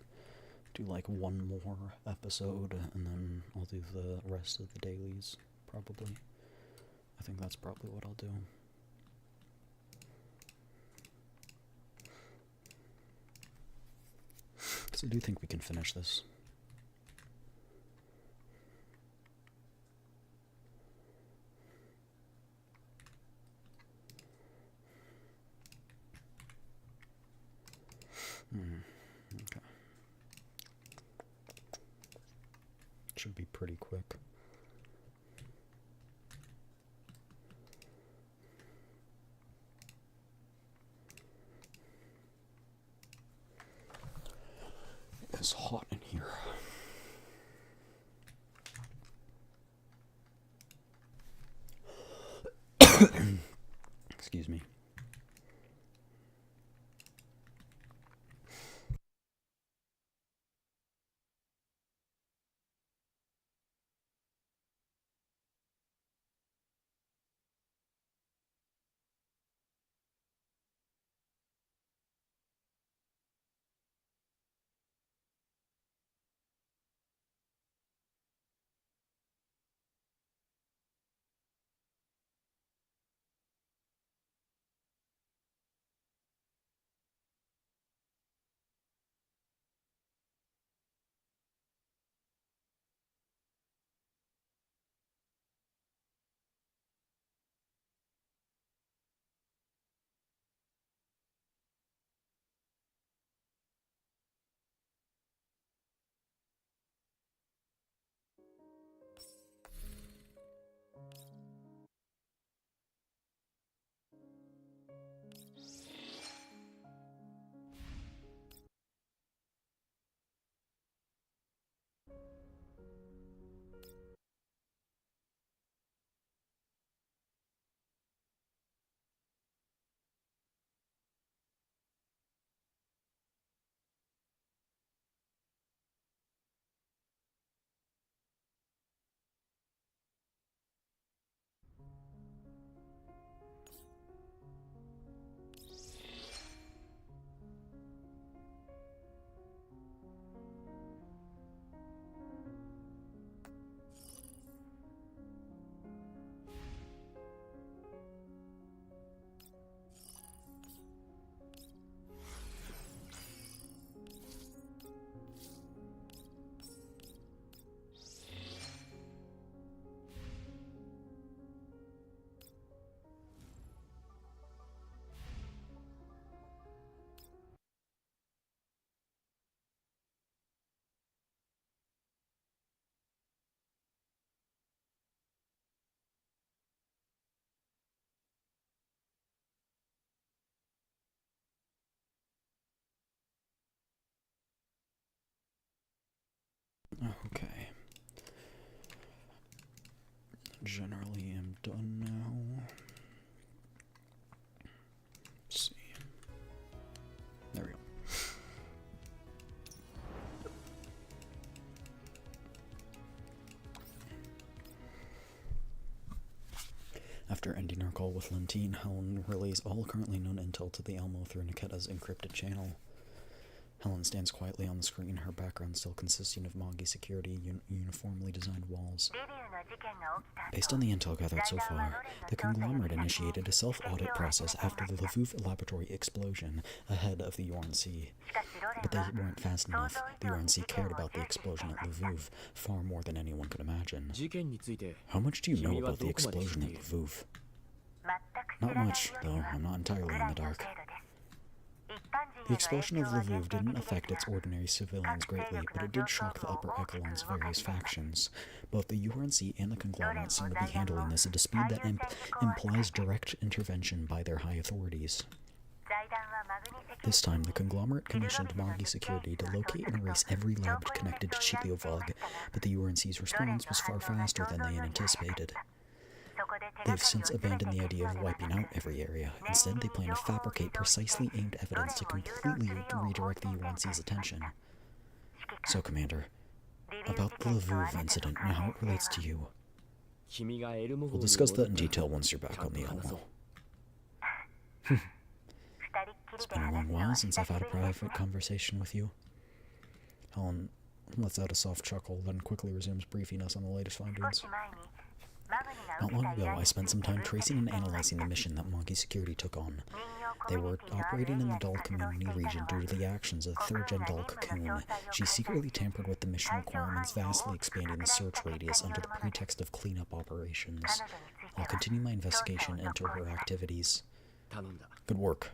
do like one more episode, and then I'll do the rest of the dailies, probably. I think that's probably what I'll do. So I do think we can finish this. Okay. Should be pretty quick. It's hot in here. Excuse me. Okay. Generally am done now. Let's see. There we go. After ending our call with Lentine, Helen relays all currently known intel to the Elmo through Niketa's encrypted channel. Helen stands quietly on the screen, her background still consisting of Moggy security uniformly designed walls. Based on the intel gathered so far, the conglomerate initiated a self-audit process after the Lviv laboratory explosion ahead of the UNC. But they weren't fast enough. The UNC cared about the explosion at Lviv far more than anyone could imagine. How much do you know about the explosion at Lviv? Not much, though. I'm not entirely in the dark. The explosion of Lviv didn't affect its ordinary civilians greatly, but it did shock the upper echelons of various factions. Both the URNC and the conglomerate seem to be handling this at a speed that implies direct intervention by their high authorities. This time, the conglomerate commissioned Moggy Security to locate and erase every lab connected to Chiliovog, but the URNC's response was far faster than they had anticipated. They've since abandoned the idea of wiping out every area. Instead, they plan to fabricate precisely aimed evidence to completely redirect the UNC's attention. So, Commander, about the Lviv incident and how it relates to you. We'll discuss that in detail once you're back on the Elmo. It's been a long while since I've had a private conversation with you. Helen lets out a soft chuckle, then quickly resumes briefing us on the latest findings. Not long ago, I spent some time tracing and analyzing the mission that Monkey Security took on. They were operating in the Doll Community region due to the actions of third-gen Doll Cocoon. She secretly tampered with the mission requirements, vastly expanding the search radius under the pretext of cleanup operations. I'll continue my investigation into her activities. Good work.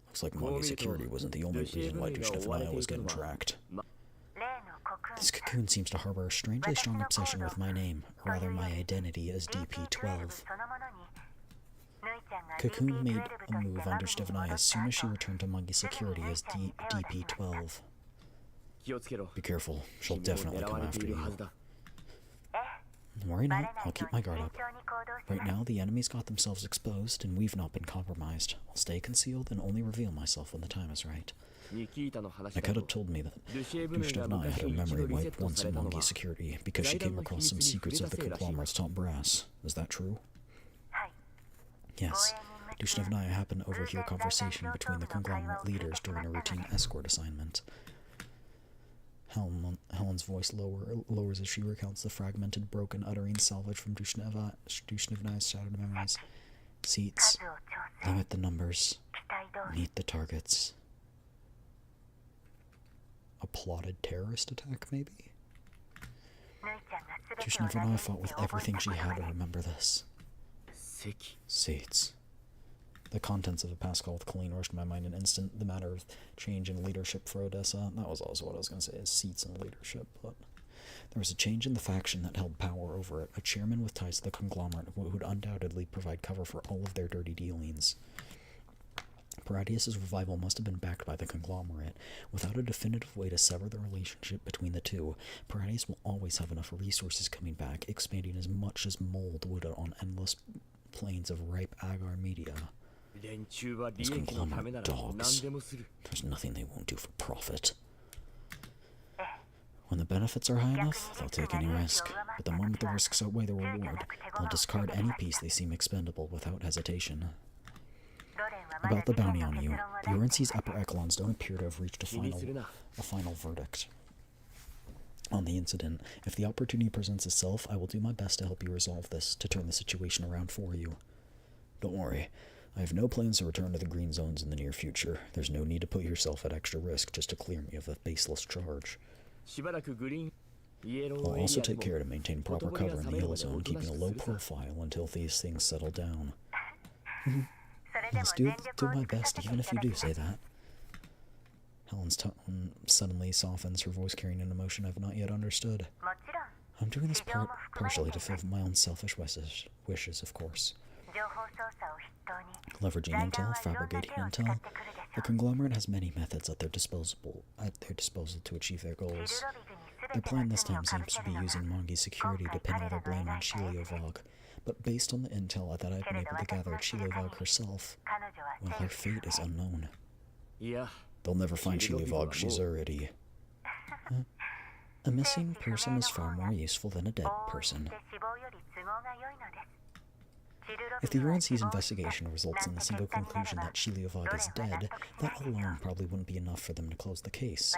Looks like Monkey Security wasn't the only reason why Dushnevnaya was getting tracked. This cocoon seems to harbor a strangely strong obsession with my name, or rather my identity as DP-12. Cocoon made a move on Dushnevnaya as soon as she returned to Monkey Security as DP-12. Be careful, she'll definitely come after you. Don't worry not, I'll keep my guard up. Right now, the enemy's got themselves exposed, and we've not been compromised. I'll stay concealed and only reveal myself when the time is right. Nikita told me that Dushnevnaya had her memory wiped once in Monkey Security because she came across some secrets of the conglomerate's top brass. Is that true? Yes. Dushnevnaya happened to overhear conversation between the conglomerate leaders during a routine escort assignment. Helen's voice lowers as she recounts the fragmented, broken utterings salvaged from Dushnevnaya's shattered memories. Seats. Limit the numbers. Meet the targets. A plotted terrorist attack, maybe? Dushnevnaya fought with everything she had to remember this. Seats. The contents of a pass call with Colleen rushed to my mind in an instant. The matter of change in leadership for Odessa. That was also what I was going to say, is seats and leadership. But there was a change in the faction that held power over it. A chairman with ties to the conglomerate who would undoubtedly provide cover for all of their dirty dealings. Paradius' revival must have been backed by the conglomerate. Without a definitive way to sever the relationship between the two, Paradius will always have enough resources coming back, expanding as much as mold would on endless plains of ripe agar media. Those conglomerate dogs. There's nothing they won't do for profit. When the benefits are high enough, they'll take any risk. But the moment the risks outweigh the reward, they'll discard any piece they seem expendable without hesitation. About the bounty on you, the UNC's upper echelons don't appear to have reached a final verdict on the incident. If the opportunity presents itself, I will do my best to help you resolve this, to turn the situation around for you. Don't worry, I have no plans to return to the green zones in the near future. There's no need to put yourself at extra risk just to clear me of a baseless charge. I'll also take care to maintain proper cover in the yellow zone, keeping a low profile until these things settle down. Yes, do my best, even if you do say that. Helen's tone suddenly softens, her voice carrying an emotion I've not yet understood. I'm doing this partially to fulfill my own selfish wishes, of course. Leveraging intel, fabricating intel. The conglomerate has many methods at their disposal to achieve their goals. Their plan this time seems to be using Monkey Security to pin all their blame on Chiliovog. But based on the intel that I've been able to gather, Chiliovog herself, well, her fate is unknown. They'll never find Chiliovog, she's already... A missing person is far more useful than a dead person. If the UNC's investigation results in the single conclusion that Chiliovog is dead, that alone probably wouldn't be enough for them to close the case.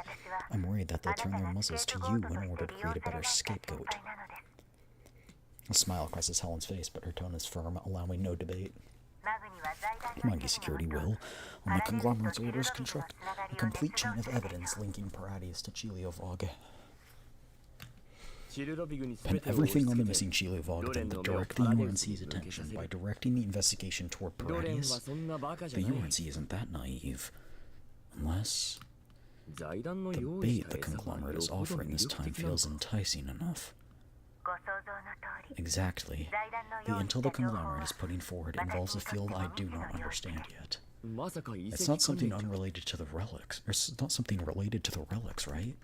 I'm worried that they'll turn their muzzles to you in order to create a better scapegoat. A smile crosses Helen's face, but her tone is firm, allowing no debate. Monkey Security will, on the conglomerate's orders, construct a complete chain of evidence linking Paradius to Chiliovog. And everything on the missing Chiliovog then to direct the UNC's attention by directing the investigation toward Paradius. The UNC isn't that naive. Unless the bait the conglomerate is offering this time feels enticing enough. Exactly. The intel the conglomerate is putting forward involves a field I do not understand yet. It's not something unrelated to the relics. Or it's not something related to the relics, right?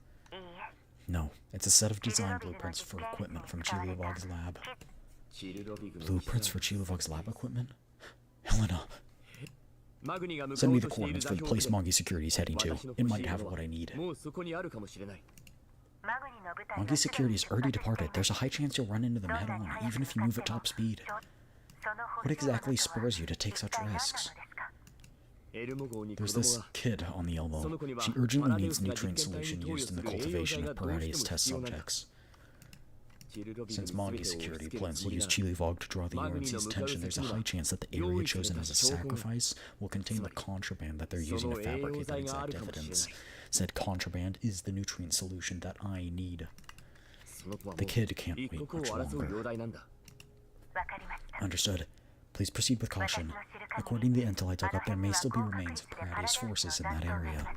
No, it's a set of design blueprints for equipment from Chiliovog's lab. Blueprints for Chiliovog's lab equipment? Helena! Send me the coordinates for the place Monkey Security is heading to. It might have what I need. Monkey Security has already departed. There's a high chance you'll run into them head-on, even if you move at top speed. What exactly spurs you to take such risks? There's this kid on the elbow. She urgently needs nutrient solution used in the cultivation of Parades test subjects. Since Mongi Security plans to use Chilivog to draw the UNC's attention, there's a high chance that the area chosen as a sacrifice will contain the contraband that they're using to fabricate that exact evidence. Said contraband is the nutrient solution that I need. The kid can't wait much longer. Understood. Please proceed with caution. According to the intel I dug up, there may still be remains of Parades forces in that area.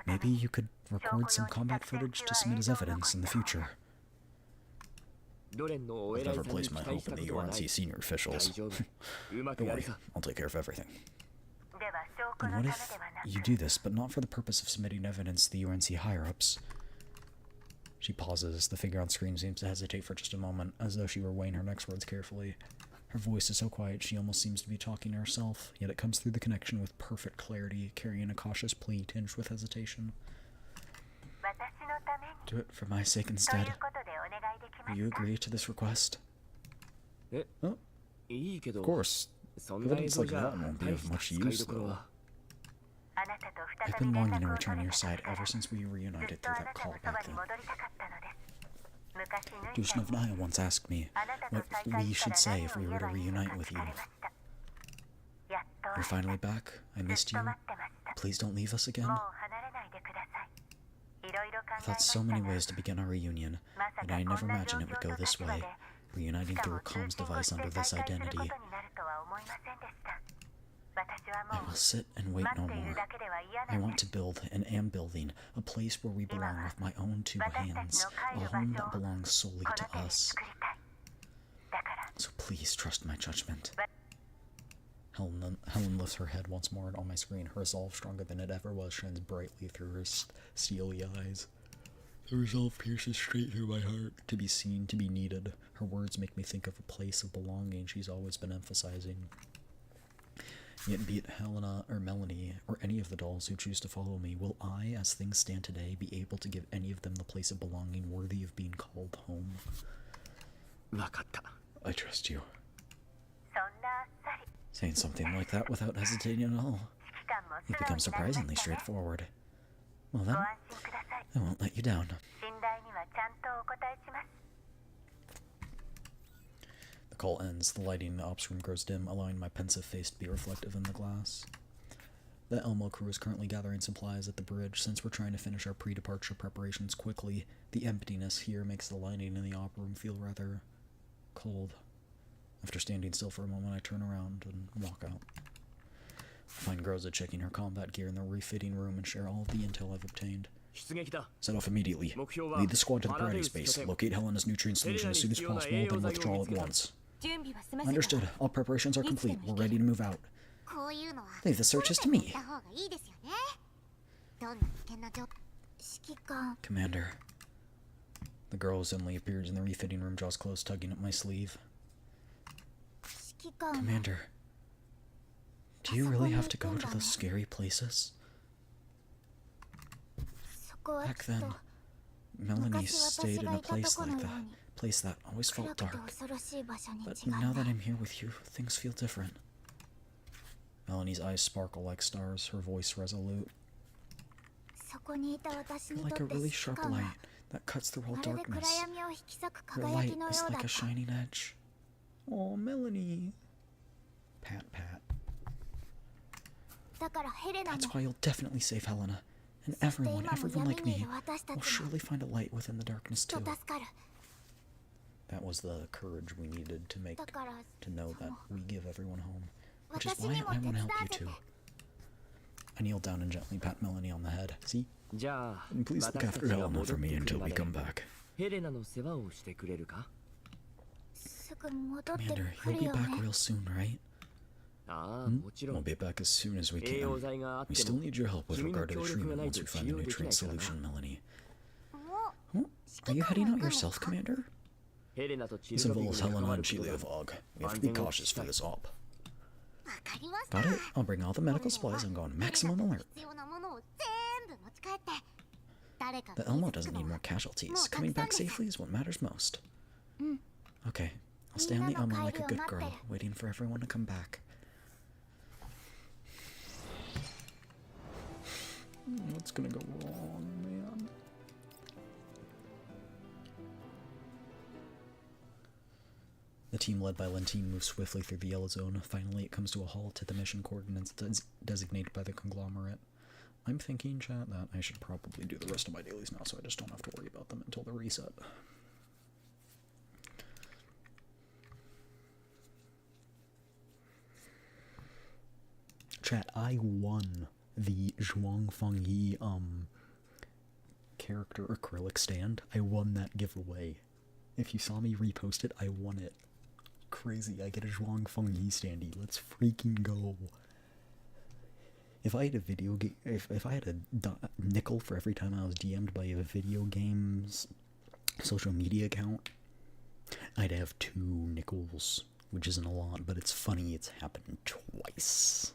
Maybe you could record some combat footage to submit as evidence in the future. I've never placed my hope in the UNC senior officials. Don't worry, I'll take care of everything. And what if you do this, but not for the purpose of submitting evidence to the UNC higher-ups? She pauses. The figure on screen seems to hesitate for just a moment, as though she were weighing her next words carefully. Her voice is so quiet she almost seems to be talking to herself, yet it comes through the connection with perfect clarity, carrying a cautious plea tinged with hesitation. Do it for my sake instead. Will you agree to this request? Oh, of course. Evidence like that won't be of much use, though. I've been longing to return to your side ever since we reunited through that call back then. Dushnavnaya once asked me what we should say if we were to reunite with you. You're finally back. I missed you. Please don't leave us again. I thought so many ways to begin our reunion, and I never imagined it would go this way, reuniting through a comms device under this identity. I will sit and wait no more. I want to build, and am building, a place where we belong with my own two hands, a home that belongs solely to us. So please trust my judgment. Helen lifts her head once more, and on my screen, her resolve, stronger than it ever was, shines brightly through her steely eyes. The resolve pierces straight through my heart. To be seen, to be needed. Her words make me think of a place of belonging she's always been emphasizing. Yet be it Helena or Melanie, or any of the dolls who choose to follow me, will I, as things stand today, be able to give any of them the place of belonging worthy of being called home? I trust you. Saying something like that without hesitating at all. You've become surprisingly straightforward. Well then, I won't let you down. The call ends. The lighting in the ops room grows dim, allowing my pensive face to be reflective in the glass. The Elmo crew is currently gathering supplies at the bridge. Since we're trying to finish our pre-departure preparations quickly, the emptiness here makes the lighting in the op room feel rather cold. After standing still for a moment, I turn around and walk out. I find Groza checking her combat gear in the refitting room and share all of the intel I've obtained. Set off immediately. Lead the squad to the Parades base. Locate Helena's nutrient solution as soon as possible, then withdraw at once. Understood. All preparations are complete. We're ready to move out. Leave the searches to me. Commander. The girl suddenly appears in the refitting room, jaws closed, tugging at my sleeve. Commander, do you really have to go to those scary places? Back then, Melanie stayed in a place like that. Place that always felt dark. But now that I'm here with you, things feel different. Melanie's eyes sparkle like stars, her voice resolute. You're like a really sharp light that cuts through all darkness. Your light is like a shining edge. Oh, Melanie. Pat, pat. That's why you'll definitely save Helena. And everyone like me, will surely find a light within the darkness too. That was the courage we needed to know that we give everyone home. Which is why I want to help you too. I kneel down and gently pat Melanie on the head. See? And please look after Helena for me until we come back. Commander, you'll be back real soon, right? We'll be back as soon as we can. We still need your help with regard to the treatment once we find a nutrient solution, Melanie. Oh, are you heading out yourself, Commander? This involves Helena and Chiliovog. We have to be cautious for this op. Got it? I'll bring all the medical supplies and go on maximum alert. The Elmo doesn't need more casualties. Coming back safely is what matters most. Okay, I'll stay on the Elmo like a good girl, waiting for everyone to come back. What's gonna go wrong, man? The team led by Lentine moves swiftly through the yellow zone. Finally, it comes to a halt at the mission coordinates designated by the conglomerate. I'm thinking, chat, that I should probably do the rest of my dailies now so I just don't have to worry about them until the reset. Chat, I won the Zhuang Fengyi character acrylic stand. I won that giveaway. If you saw me repost it, I won it. Crazy, I get a Zhuang Fengyi standee. Let's freaking go. If I had a video game, if I had a nickel for every time I was DM'd by a video game's social media account, I'd have 2 nickels, which isn't a lot, but it's funny it's happened twice.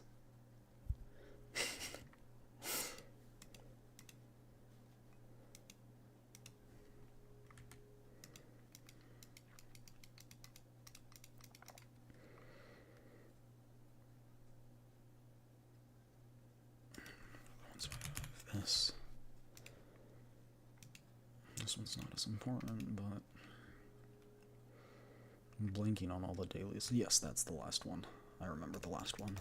This one's not as important, but I'm blanking on all the dailies. Yes, that's the last one. I remember the last one.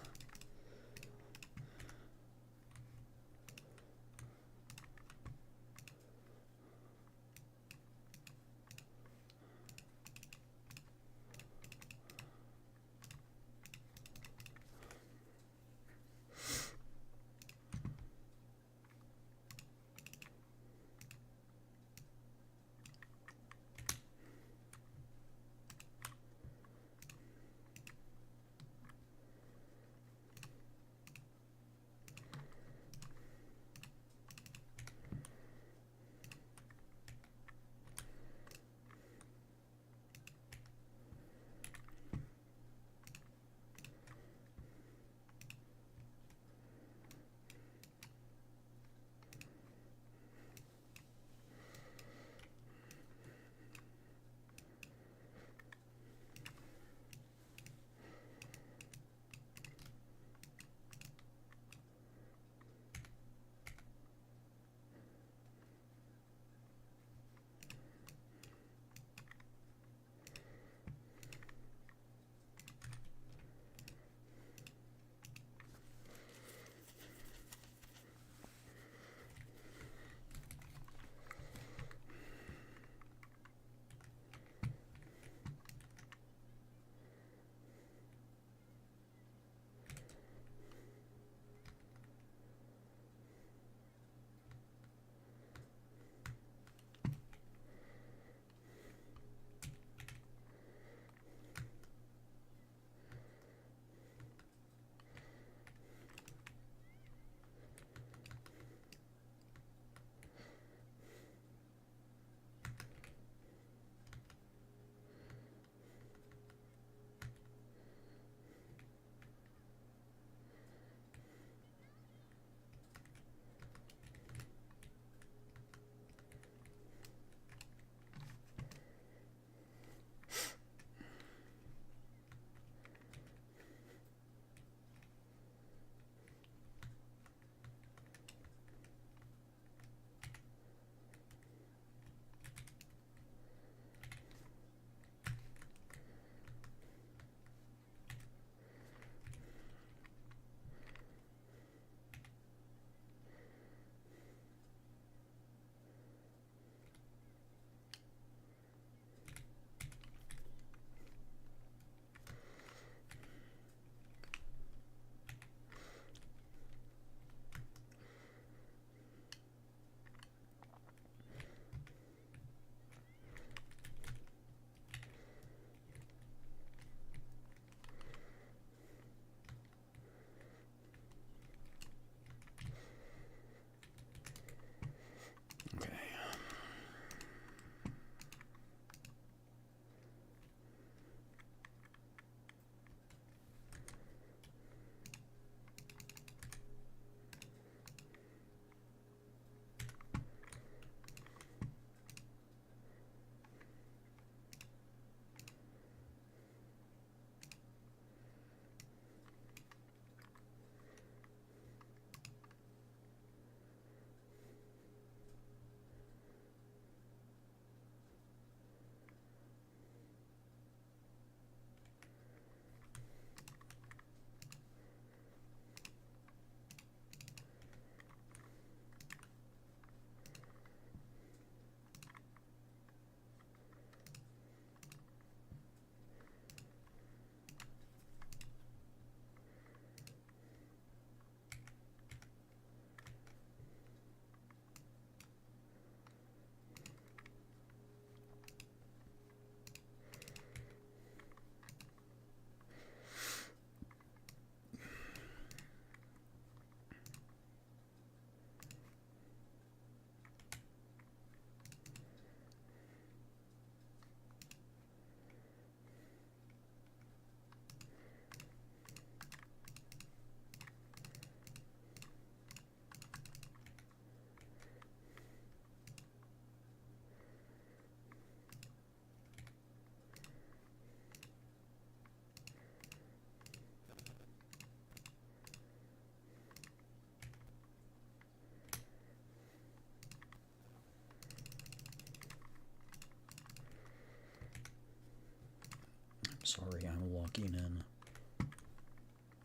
sorry. I'm walking in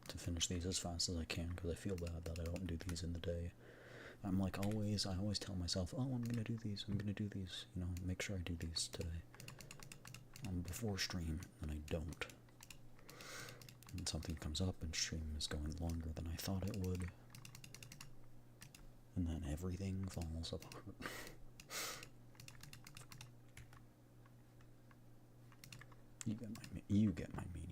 to finish these as fast as I can because I feel bad that I don't do these in the day. I'm like always, I always tell myself, oh, I'm gonna do these, you know, make sure I do these today. Before stream, and I don't. And something comes up and stream is going longer than I thought it would. And then everything falls apart. You get my meaning.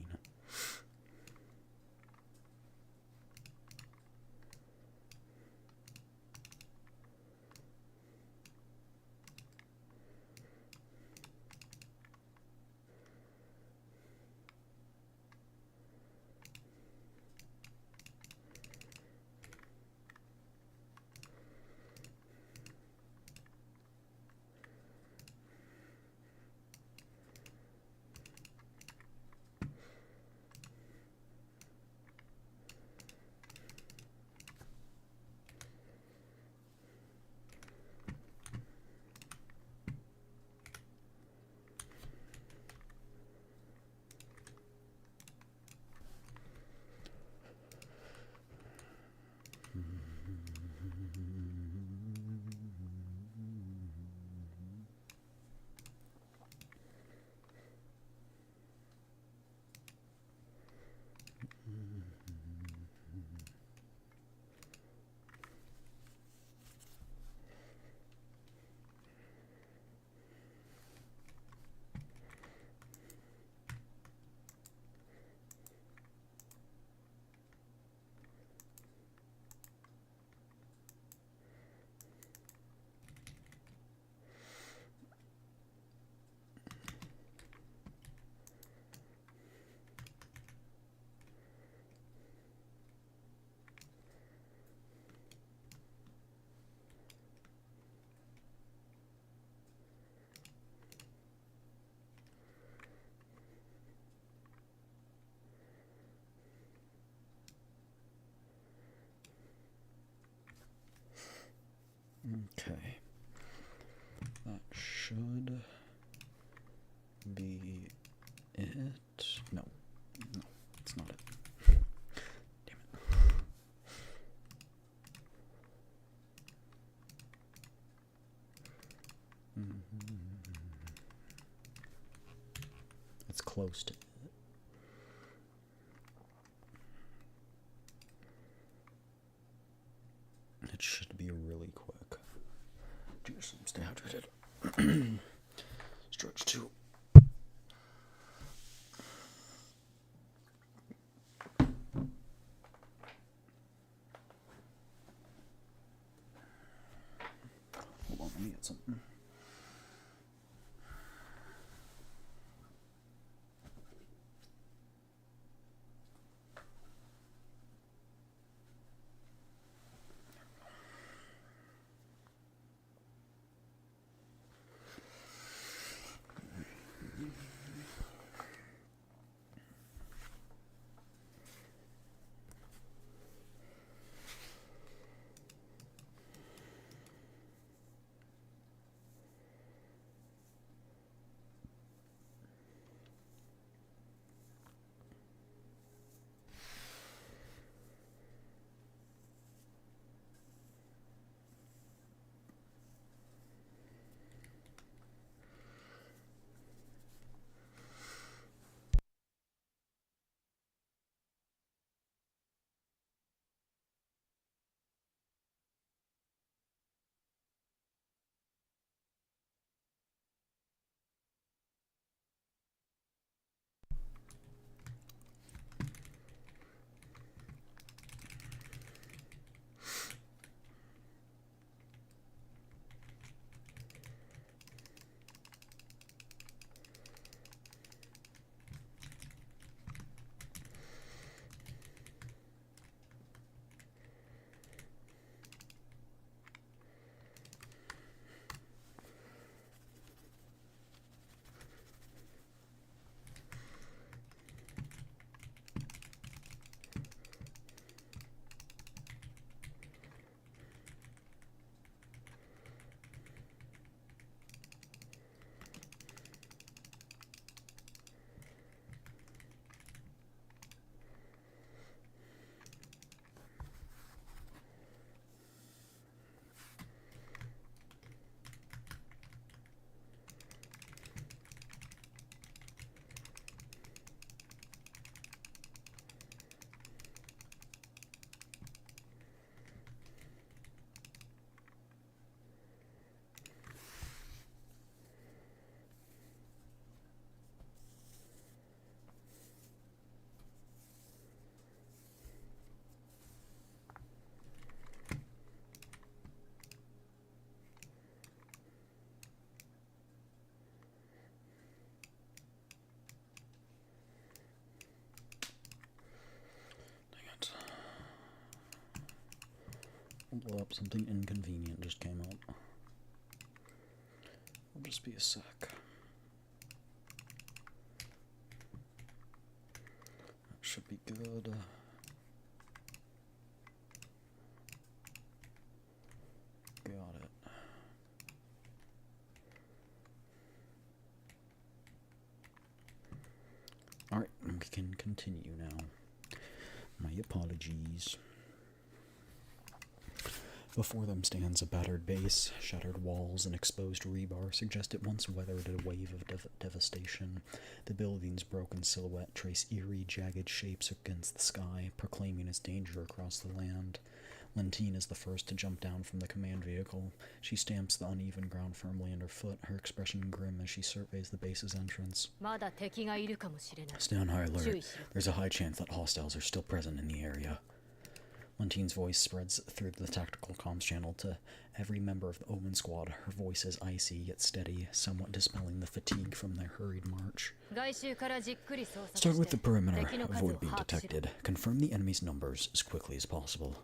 Okay. That should be it. No. No, it's not it. Damn it. It's close to it. It should be really quick. Cheers, stay hydrated. Stretch 2. Hold on, let me get something. Hold up, something inconvenient just came up. I'll just be a sec. That should be good. Got it. Alright, we can continue now. My apologies. Before them stands a battered base. Shattered walls and exposed rebar suggest it once weathered a wave of devastation. The building's broken silhouette trace eerie, jagged shapes against the sky, proclaiming its danger across the land. Lentine is the first to jump down from the command vehicle. She stamps the uneven ground firmly underfoot, her expression grim as she surveys the base's entrance. Stay on high alert. There's a high chance that hostiles are still present in the area. Lentine's voice spreads through the tactical comms channel to every member of the Omen squad. Her voice is icy yet steady, somewhat dispelling the fatigue from their hurried march. Start with the perimeter. Avoid being detected. Confirm the enemy's numbers as quickly as possible.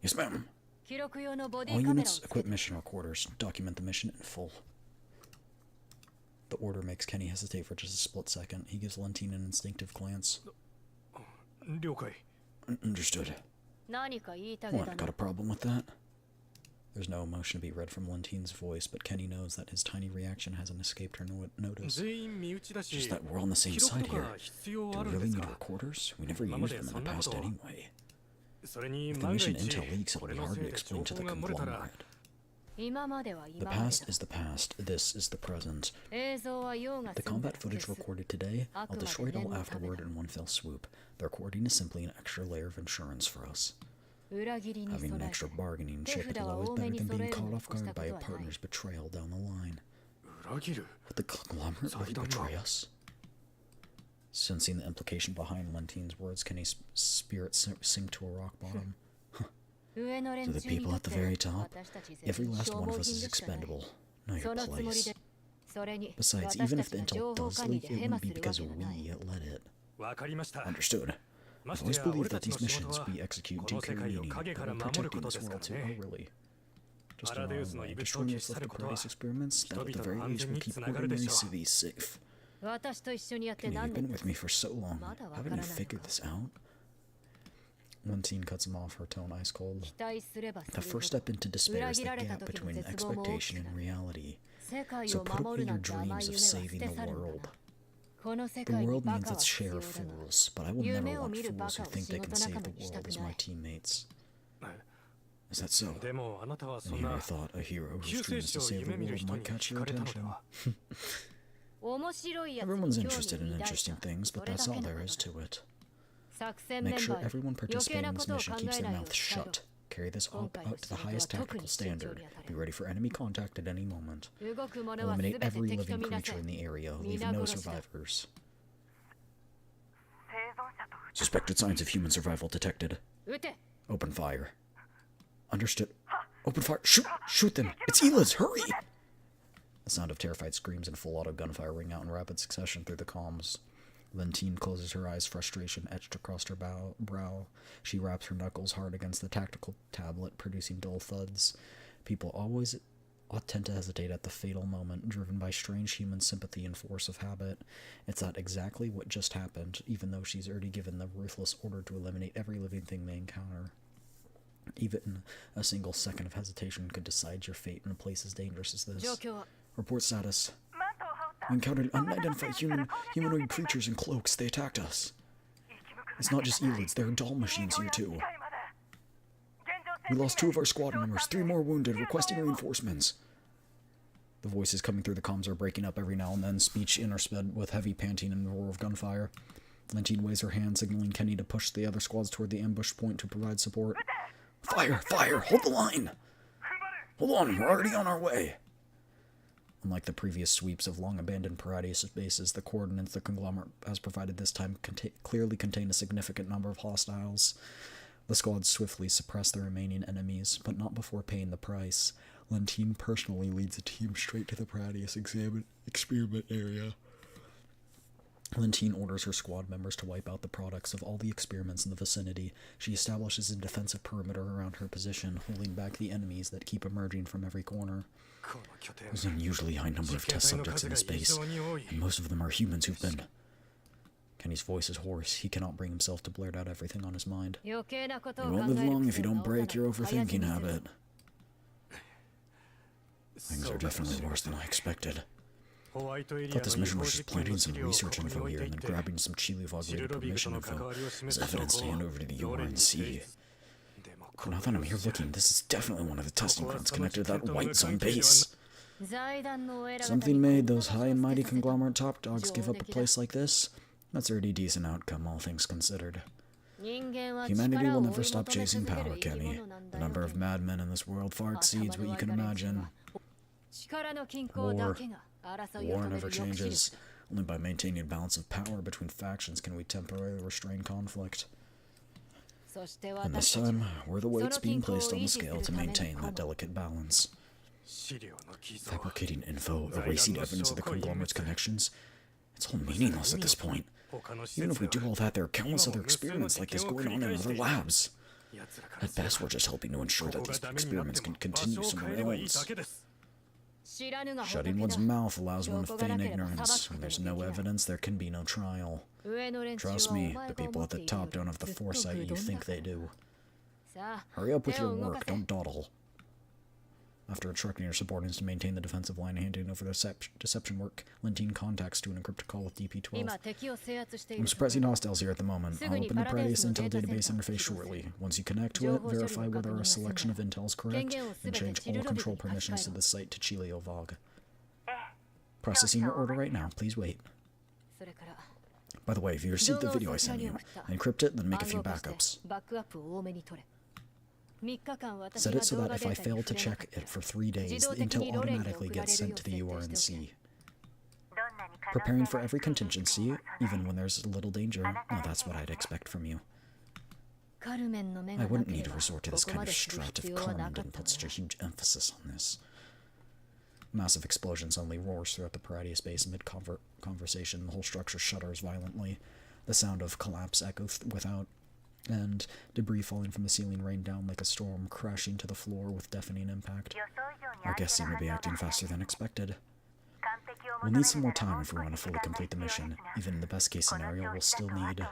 Yes, ma'am. All units equip mission recorders. Document the mission in full. The order makes Kenny hesitate for just a split second. He gives Lentine an instinctive glance. Understood. What, got a problem with that? There's no emotion to be read from Lentine's voice, but Kenny knows that his tiny reaction hasn't escaped her notice. Just that we're on the same side here. Do we really need recorders? We never used them in the past anyway. If the mission intel leaks, it'll be hard to explain to the conglomerate. The past is the past, this is the present. The combat footage recorded today, I'll destroy it all afterward in one fell swoop. The recording is simply an extra layer of insurance for us. Having an extra bargaining chip is always better than being caught off guard by a partner's betrayal down the line. Would the conglomerate really betray us? Sensing the implication behind Lentine's words, Kenny's spirit sink to a rock bottom. To the people at the very top, every last one of us is expendable. Know your place. Besides, even if the intel does leak, it wouldn't be because we let it. Understood. I've always believed that these missions we execute do carry meaning, but we're protecting this world too, really. Just in our own way, destroying what's left of Paradise experiments, that at the very least will keep ordinary cities safe. Kenny, you've been with me for so long. Haven't you figured this out? Lentine cuts him off, her tone ice cold. The first step into despair is the gap between expectation and reality. So put away your dreams of saving the world. The world means its share of fools, but I will never want fools who think they can save the world as my teammates. Is that so? And here I thought a hero whose dreams to save the world might catch your attention. Everyone's interested in interesting things, but that's all there is to it. Make sure everyone participating in this mission keeps their mouth shut. Carry this up out to the highest tactical standard. Be ready for enemy contact at any moment. Eliminate every living creature in the area, leaving no survivors. Suspected signs of human survival detected. Open fire. Understood. Open fire. Shoot them. It's Ela's. Hurry! The sound of terrified screams and full auto gunfire ring out in rapid succession through the comms. Lentine closes her eyes, frustration etched across her brow. She raps her knuckles hard against the tactical tablet, producing dull thuds. People always tend to hesitate at the fatal moment, driven by strange human sympathy and force of habit. It's not exactly what just happened, even though she's already given the ruthless order to eliminate every living thing they encounter. Even a single second of hesitation could decide your fate in a place as dangerous as this. Report status. We encountered unidentified humanoid creatures in cloaks. They attacked us. It's not just Elids, there are doll machines here too. We lost 2 of our squad members, 3 more wounded, requesting reinforcements. The voices coming through the comms are breaking up every now and then, speech intersped with heavy panting and the roar of gunfire. Lentine waves her hand, signaling Kenny to push the other squads toward the ambush point to provide support. Fire! Fire! Hold the line! Hold on, we're already on our way. Unlike the previous sweeps of long-abandoned Paradis bases, the coordinates the conglomerate has provided this time clearly contain a significant number of hostiles. The squads swiftly suppress the remaining enemies, but not before paying the price. Lentine personally leads a team straight to the Paradis experiment area. Lentine orders her squad members to wipe out the products of all the experiments in the vicinity. She establishes a defensive perimeter around her position, holding back the enemies that keep emerging from every corner. There's an unusually high number of test subjects in this base, and most of them are humans who've been... Kenny's voice is hoarse. He cannot bring himself to blurt out everything on his mind. You won't live long if you don't break your overthinking habit. Things are definitely worse than I expected. I thought this mission was just planting some research info here and then grabbing some Chilivog-related permission info as evidence to hand over to the URNC. Now that I'm here looking, this is definitely one of the testing grounds connected to that White Zone base. Something made those high and mighty conglomerate top dogs give up a place like this. That's a pretty decent outcome, all things considered. Humanity will never stop chasing power, Kenny. The number of madmen in this world far exceeds what you can imagine. War never changes. Only by maintaining a balance of power between factions can we temporarily restrain conflict. And this time, we're the weights being placed on the scale to maintain that delicate balance. Fabricating info, erasing evidence of the conglomerate's connections, it's all meaningless at this point. Even if we do all that, there are countless other experiments like this going on in other labs. At best, we're just helping to ensure that these experiments can continue somewhere else. Shutting one's mouth allows one to feign ignorance. When there's no evidence, there can be no trial. Trust me, the people at the top don't have the foresight you think they do. Hurry up with your work, don't dawdle. After instructing her subordinates to maintain the defensive line and handing over deception work, Lentine contacts to an encrypted call with DP-12. I'm suppressing hostiles here at the moment. I'll open the Paradise Intel database interface shortly. Once you connect to it, verify whether our selection of intel is correct, and change all control permissions to the site to Chilivog. Processing your order right now. Please wait. By the way, if you received the video I sent you, encrypt it, then make a few backups. Set it so that if I fail to check it for 3 days, the intel automatically gets sent to the URNC. Preparing for every contingency, even when there's little danger, now that's what I'd expect from you. I wouldn't need to resort to this kind of strat if Carmen didn't put such a huge emphasis on this. Massive explosion suddenly roars throughout the Paradise base mid-conversation. The whole structure shudders violently. The sound of collapse echoes without, and debris falling from the ceiling rained down like a storm, crashing to the floor with deafening impact. Our guests seem to be acting faster than expected. We'll need some more time if we want to fully complete the mission. Even in the best-case scenario, we'll still need...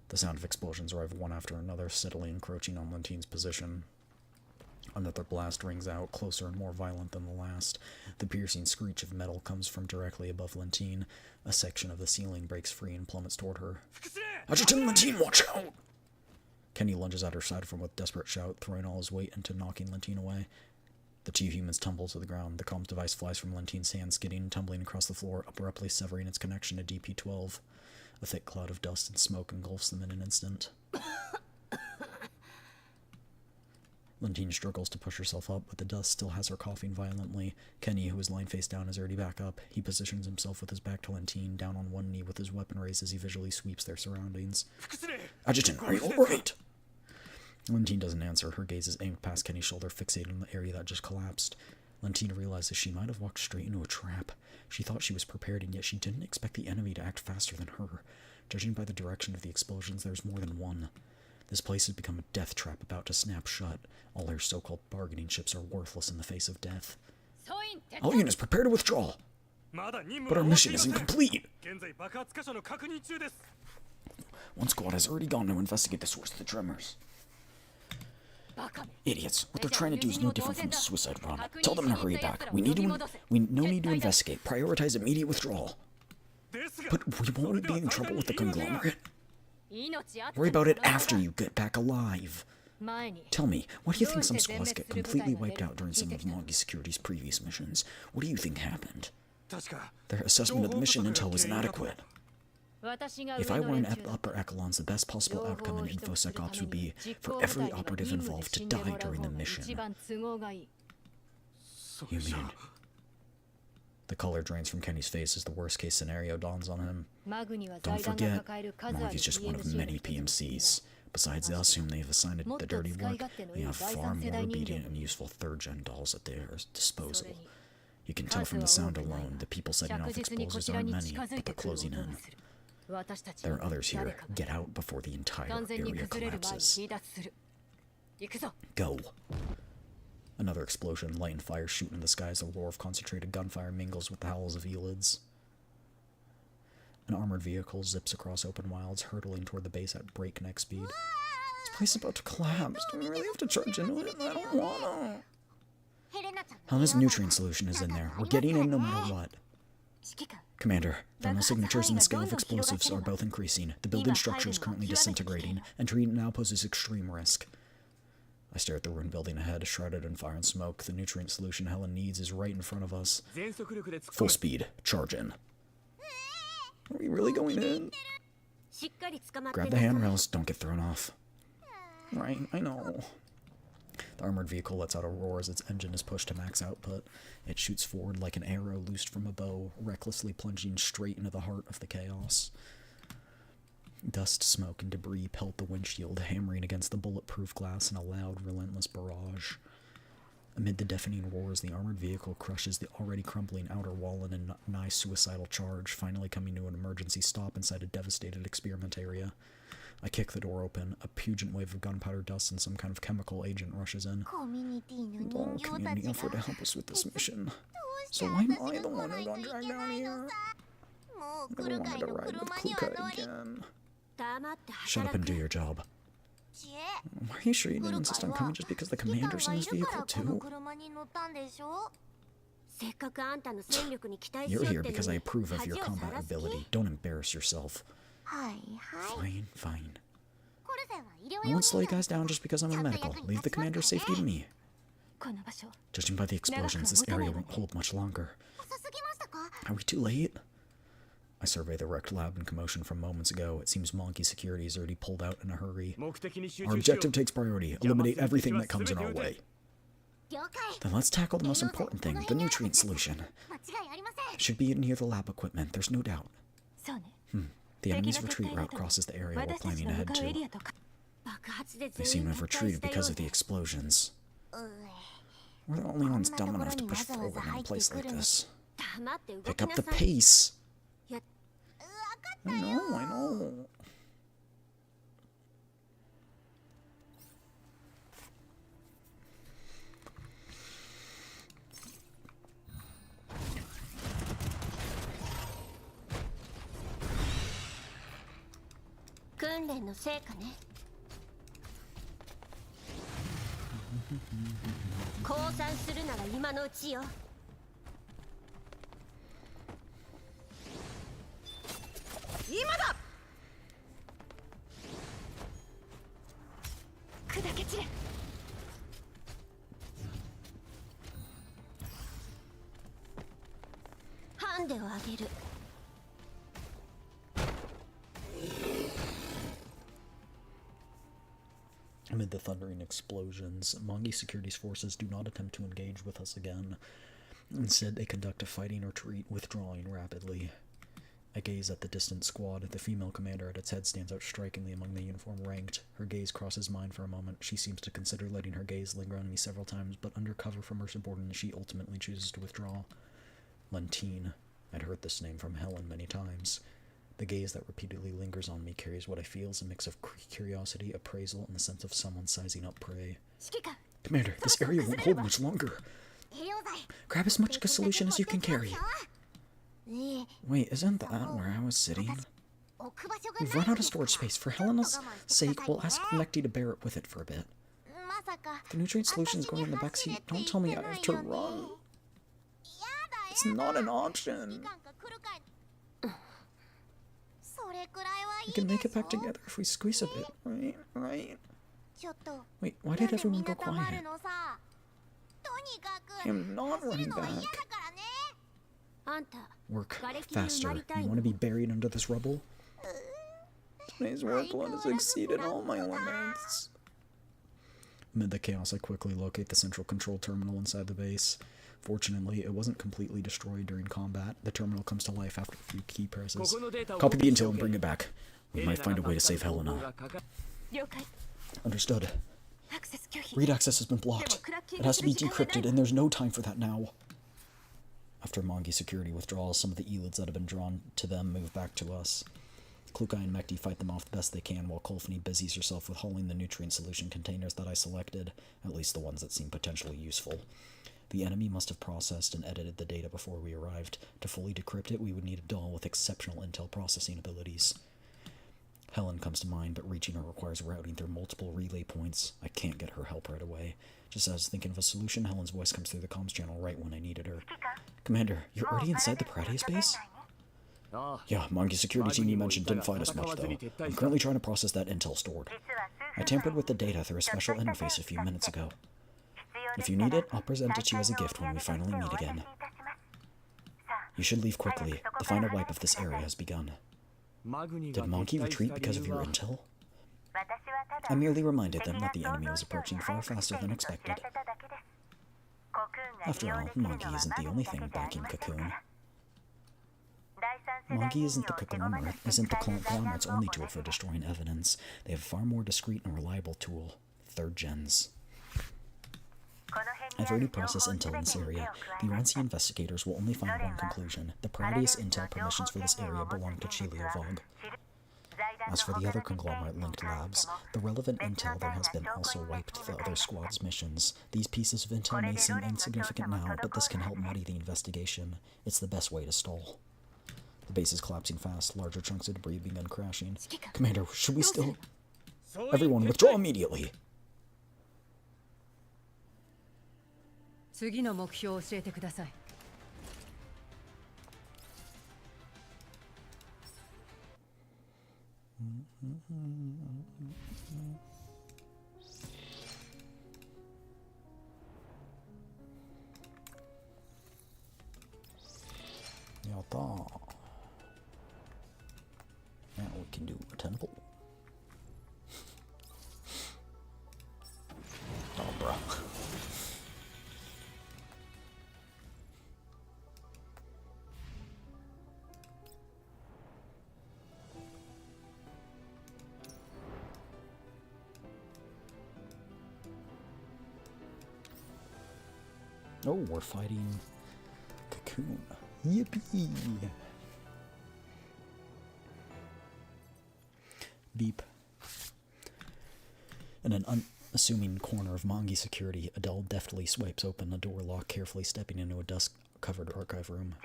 The sound of explosions arrive one after another, steadily encroaching on Lentine's position. Another blast rings out, closer and more violent than the last. The piercing screech of metal comes from directly above Lentine. A section of the ceiling breaks free and plummets toward her. Adjutant Lentine, watch out! Kenny lunges at her side from with desperate shout, throwing all his weight into knocking Lentine away. The two humans tumble to the ground. The comms device flies from Lentine's hand, skidding and tumbling across the floor, abruptly severing its connection to DP-12. A thick cloud of dust and smoke engulfs them in an instant. Lentine struggles to push herself up, but the dust still has her coughing violently. Kenny, who is lying face down, is already back up. He positions himself with his back to Lentine, down on one knee with his weapon raised as he visually sweeps their surroundings. Adjutant, are you alright? Lentine doesn't answer. Her gaze is aimed past Kenny's shoulder, fixated on the area that just collapsed. Lentine realizes she might have walked straight into a trap. She thought she was prepared, and yet she didn't expect the enemy to act faster than her. Judging by the direction of the explosions, there's more than one. This place has become a death trap about to snap shut. All her so-called bargaining chips are worthless in the face of death. All units, prepare to withdraw! But our mission isn't complete! One squad has already gone to investigate the source of the tremors. Idiots. What they're trying to do is no different from a suicide run. Tell them to hurry back. No need to investigate. Prioritize immediate withdrawal. But we won't be in trouble with the conglomerate. Worry about it after you get back alive. Tell me, why do you think some squads get completely wiped out during some of Mongi Security's previous missions? What do you think happened? Their assessment of the mission intel was inadequate. If I were in upper echelons, the best possible outcome in InfoSec Ops would be for every operative involved to die during the mission. You mean... The color drains from Kenny's face as the worst-case scenario dawns on him. Don't forget, Mongi's just one of many PMCs. Besides us, whom they've assigned the dirty work, they have far more obedient and useful third-gen dolls at their disposal. You can tell from the sound alone, the people setting off explosives aren't many, but they're closing in. There are others here. Get out before the entire area collapses. Go. Another explosion, light and fire shoot in the sky as the roar of concentrated gunfire mingles with the howls of Elids. An armored vehicle zips across open wilds, hurtling toward the base at breakneck speed. This place is about to collapse. Do we really have to charge into it? I don't wanna. Helena's nutrient solution is in there. We're getting in no matter what. Commander, thermal signatures and the scale of explosives are both increasing. The building structure is currently disintegrating. Entry now poses extreme risk. I stare at the ruined building ahead, shrouded in fire and smoke. The nutrient solution Helen needs is right in front of us. Full speed. Charge in. Are we really going in? Grab the handrails. Don't get thrown off. Right, I know. The armored vehicle lets out a roar as its engine is pushed to max output. It shoots forward like an arrow loosed from a bow, recklessly plunging straight into the heart of the chaos. Dust, smoke, and debris pelt the windshield, hammering against the bulletproof glass in a loud, relentless barrage. Amid the deafening roars, the armored vehicle crushes the already crumbling outer wall in a nigh suicidal charge, finally coming to an emergency stop inside a devastated experiment area. I kick the door open. A pungent wave of gunpowder dust and some kind of chemical agent rushes in. The whole community offered to help us with this mission. So why am I the one who got dragged down here? I never wanted to ride with Kuka again. Shut up and do your job. Why are you sure you didn't insist on coming just because the commander's in this vehicle too? You're here because I approve of your combat ability. Don't embarrass yourself. Fine, fine. I won't slow you guys down just because I'm a medical. Leave the commander's safety to me. Judging by the explosions, this area won't hold much longer. Are we too late? I survey the wrecked lab in commotion from moments ago. It seems Monkey Security is already pulled out in a hurry. Our objective takes priority. Eliminate everything that comes in our way. Then let's tackle the most important thing, the nutrient solution. It should be near the lab equipment, there's no doubt. The enemy's retreat route crosses the area we're planning ahead to. They seem to have retreated because of the explosions. We're the only ones dumb enough to push forward in a place like this. Pick up the pace! I know. Amid the thundering explosions, Monkey Security's forces do not attempt to engage with us again. Instead, they conduct a fighting retreat, withdrawing rapidly. I gaze at the distant squad. The female commander at its head stands out strikingly among the uniform ranked. Her gaze crosses mine for a moment. She seems to consider letting her gaze linger on me several times, but under cover from her subordinate, she ultimately chooses to withdraw. Lentine. I'd heard this name from Helen many times. The gaze that repeatedly lingers on me carries what I feel is a mix of curiosity, appraisal, and the sense of someone sizing up prey. Commander, this area won't hold much longer. Grab as much solution as you can carry. Wait, isn't that where I was sitting? We've run out of storage space. For Helena's sake, we'll ask Mekti to bear it with it for a bit. The nutrient solution's going in the backseat. Don't tell me I have to run. It's not an option. We can make it back together if we squeeze a bit, right? Wait, why did everyone go quiet? I am not running back. Work faster. You want to be buried under this rubble? Today's workload has exceeded all my limits. Amid the chaos, I quickly locate the central control terminal inside the base. Fortunately, it wasn't completely destroyed during combat. The terminal comes to life after a few key presses. Copy the intel and bring it back. We might find a way to save Helena. Understood. Read access has been blocked. It has to be decrypted, and there's no time for that now. After Mongi security withdrawals, some of the elids that have been drawn to them move back to us. Klukai and Mekti fight them off the best they can, while Kolfini busies herself with hauling the nutrient solution containers that I selected, at least the ones that seem potentially useful. The enemy must have processed and edited the data before we arrived. To fully decrypt it, we would need a doll with exceptional intel processing abilities. Helen comes to mind, but reaching her requires routing through multiple relay points. I can't get her help right away. Just as I was thinking of a solution, Helen's voice comes through the comms channel right when I needed her. Commander, you're already inside the Paradies base? Yeah, Mongi security team you mentioned didn't fight us much, though. I'm currently trying to process that intel stored. I tampered with the data through a special interface a few minutes ago. If you need it, I'll present it to you as a gift when we finally meet again. You should leave quickly. The final wipe of this area has begun. Did Mongi retreat because of your intel? I merely reminded them that the enemy was approaching far faster than expected. After all, Mongi isn't the only thing backing Cocoon. Mongi isn't the conglomerate's only tool for destroying evidence. They have a far more discreet and reliable tool. Third gens. I've already processed intel in this area. The Uranzi investigators will only find one conclusion. The Paradies intel permissions for this area belong to Chiliovog. As for the other conglomerate-linked labs, the relevant intel there has been also wiped the other squad's missions. These pieces of intel may seem insignificant now, but this can help muddy the investigation. It's the best way to stall. The base is collapsing fast, larger chunks of debris begun crashing. Commander, should we still... Everyone, withdraw immediately! 次の目標を教えてください。やったー。Now we can do a tentacle. Oh, bro. Oh, we're fighting Cocoon. Yippee! Beep. In an unassuming corner of Mongi security, a doll deftly swipes open a door lock, carefully stepping into a dust-covered archive room.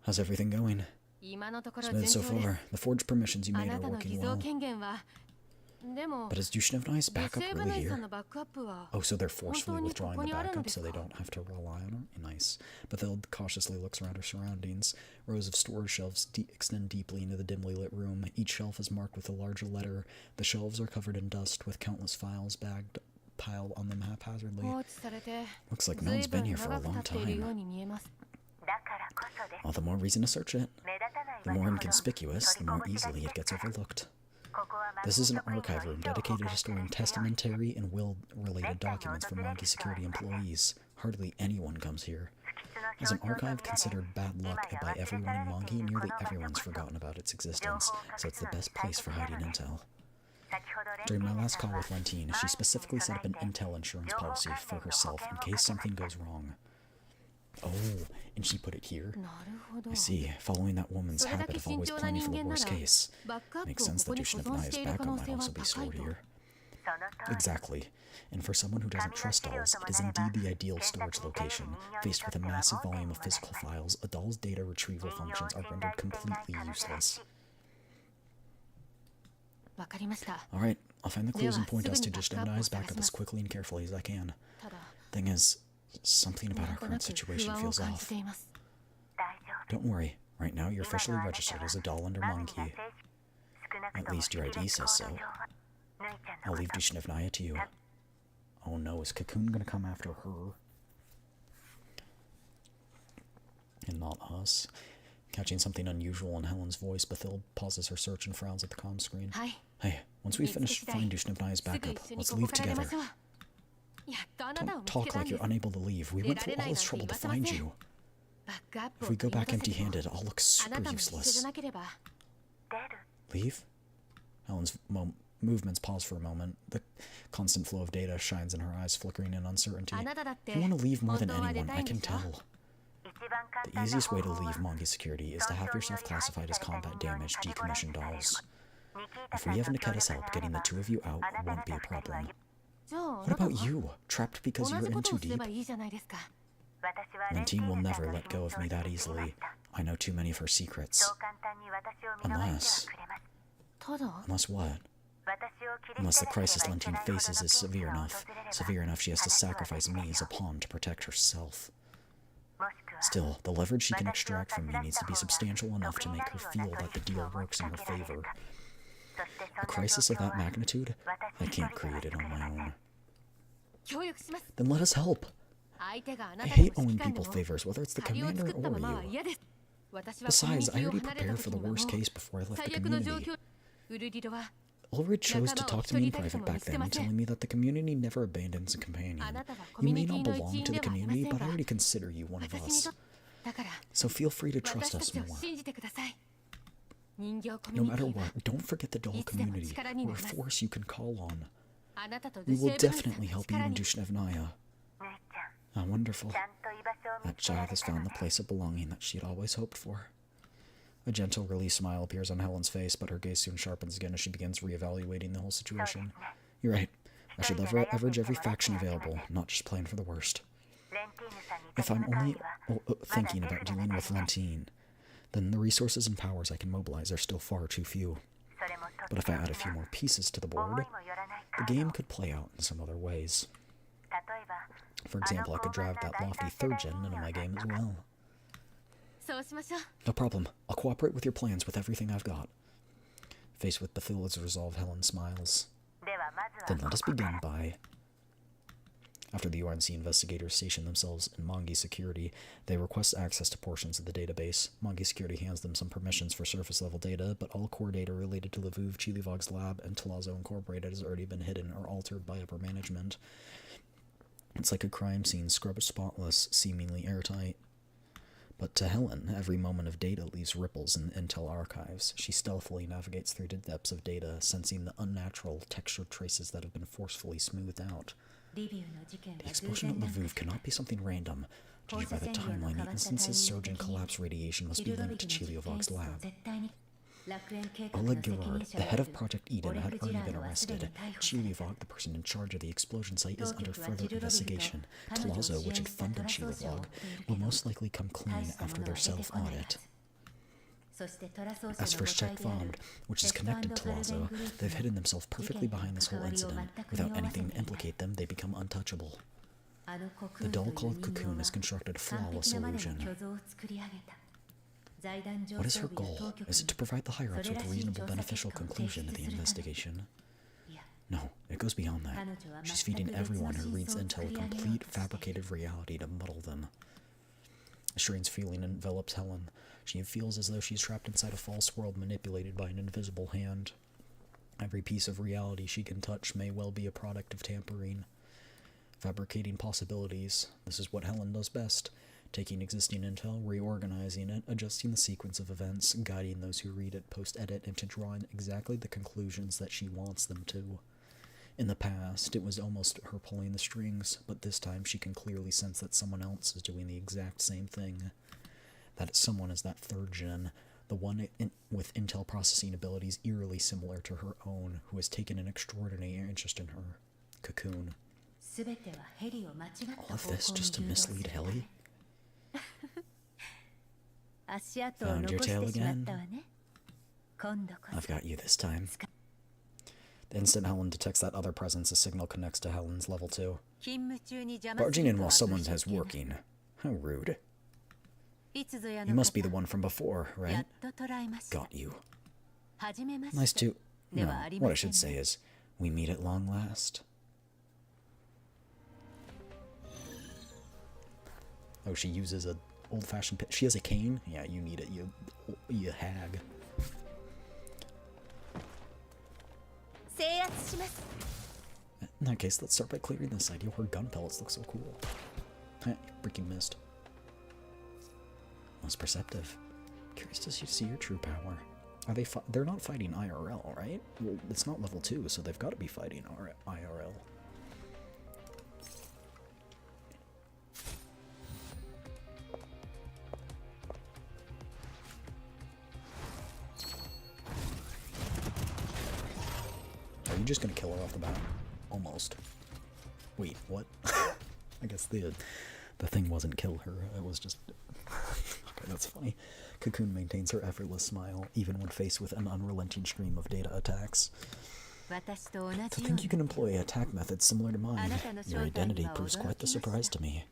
How's everything going? Smooth so far. The forged permissions you made are working well. But is Dushnevnai's backup really here? Oh, so they're forcefully withdrawing the backup so they don't have to rely on her? Nice. Bethilde cautiously looks around her surroundings. Rows of storage shelves extend deeply into the dimly lit room. Each shelf is marked with a larger letter. The shelves are covered in dust, with countless files piled on them haphazardly. Looks like no one's been here for a long time. All the more reason to search it. The more inconspicuous, the more easily it gets overlooked. This is an archive room dedicated to storing testamentary and will-related documents for Mongi security employees. Hardly anyone comes here. As an archive considered bad luck by everyone in Mongi, nearly everyone's forgotten about its existence, so it's the best place for hiding intel. During my last call with Lentine, she specifically set up an intel insurance policy for herself in case something goes wrong. Oh, and she put it here? I see. Following that woman's habit of always planning for the worst case. Makes sense that Dushnevnai's backup might also be stored here. Exactly. And for someone who doesn't trust dolls, it is indeed the ideal storage location. Faced with a massive volume of physical files, a doll's data retrieval functions are rendered completely useless. Alright, I'll find the clues and point us to Dushnevnai's backup as quickly and carefully as I can. Thing is, something about our current situation feels off. Don't worry, right now you're officially registered as a doll under Mongi. At least your ID says so. I'll leave Dushnevnai to you. Oh no, is Cocoon gonna come after her? And not us? Catching something unusual in Helen's voice, Bethilde pauses her search and frowns at the comm screen. Hey, once we find Dushnevnai's backup, let's leave together. Don't talk like you're unable to leave. We went through all this trouble to find you. If we go back empty-handed, I'll look super useless. Leave? Helen's movements pause for a moment. The constant flow of data shines in her eyes, flickering in uncertainty. You want to leave more than anyone, I can tell. The easiest way to leave Mongi security is to have yourself classified as combat damage decommissioned dolls. If we have Niketa's help, getting the two of you out won't be a problem. What about you? Trapped because you're in too deep? Lentine will never let go of me that easily. I know too many of her secrets. Unless what? Unless the crisis Lentine faces is severe enough she has to sacrifice me as a pawn to protect herself. Still, the leverage she can extract from me needs to be substantial enough to make her feel that the deal works in her favor. A crisis of that magnitude? I can't create it on my own. Then let us help. I hate owing people favors, whether it's the commander or you. Besides, I already prepared for the worst case before I left the community. Ulrich chose to talk to me in private back then, telling me that the community never abandons a companion. You may not belong to the community, but I already consider you one of us. So feel free to trust us more. No matter what, don't forget the doll community. We're a force you can call on. We will definitely help you in Dushnevnaya. Ah, wonderful. That child has found the place of belonging that she had always hoped for. A gentle, relieved smile appears on Helen's face, but her gaze soon sharpens again as she begins reevaluating the whole situation. You're right. I should leverage every faction available, not just plan for the worst. If I'm only thinking about dealing with Lentine, then the resources and powers I can mobilize are still far too few. But if I add a few more pieces to the board, the game could play out in some other ways. For example, I could drag that lofty 3rd gen into my game as well. No problem. I'll cooperate with your plans with everything I've got. Faced with Bethilda's resolve, Helen smiles. Then let us begin by... After the UNC investigators station themselves in Mongi Security, they request access to portions of the database. Mongi Security hands them some permissions for surface-level data, but all core data related to Lviv, Chilivog's lab, and Talazo Incorporated has already been hidden or altered by upper management. It's like a crime scene, scrubbed spotless, seemingly airtight. But to Helen, every moment of data leaves ripples in the Intel archives. She stealthily navigates through the depths of data, sensing the unnatural textured traces that have been forcefully smoothed out. The explosion at Lviv cannot be something random. Judged by the timeline, the instance's surge and collapse radiation must be linked to Chiliovog's lab. Oleg Gerard, the head of Project Eden, had already been arrested. Chiliovog, the person in charge of the explosion site, is under further investigation. Talazo, which had funded Chiliovog, will most likely come clean after their self-audit. As for Shekvand, which is connected to Lazo, they've hidden themselves perfectly behind this whole incident. Without anything to implicate them, they become untouchable. The doll called Cocoon has constructed a flawless illusion. What is her goal? Is it to provide the higher-ups with a reasonable, beneficial conclusion to the investigation? No, it goes beyond that. She's feeding everyone who reads Intel a complete, fabricated reality to muddle them. A strange feeling envelops Helen. She feels as though she's trapped inside a false world manipulated by an invisible hand. Every piece of reality she can touch may well be a product of tampering. Fabricating possibilities. This is what Helen does best. Taking existing intel, reorganizing it, adjusting the sequence of events, guiding those who read it post-edit into drawing exactly the conclusions that she wants them to. In the past, it was almost her pulling the strings, but this time she can clearly sense that someone else is doing the exact same thing. That someone is that 3rd gen, the one with intel processing abilities eerily similar to her own, who has taken an extraordinary interest in her. Cocoon. All of this just to mislead Helly? Found your tail again? I've got you this time. The instant Helen detects that other presence, a signal connects to Helen's level 2. Barging in while someone is working. How rude. You must be the one from before, right? Got you. Nice to... No, what I should say is, we meet at long last. Oh, she uses a old-fashioned... She has a cane? Yeah, you need it, you hag. In that case, let's start by clearing this side. Her gun pellets look so cool. You freaking missed. Most perceptive. Curious to see your true power. Are they? They're not fighting IRL, right? Well, it's not level 2, so they've got to be fighting IRL. you just gonna kill her off the bat? Almost. Wait, what? I guess the thing wasn't kill her. It was just... Okay, that's funny. Cocoon maintains her effortless smile, even when faced with an unrelenting stream of data attacks. To think you can employ attack methods similar to mine, your identity proves quite the surprise to me.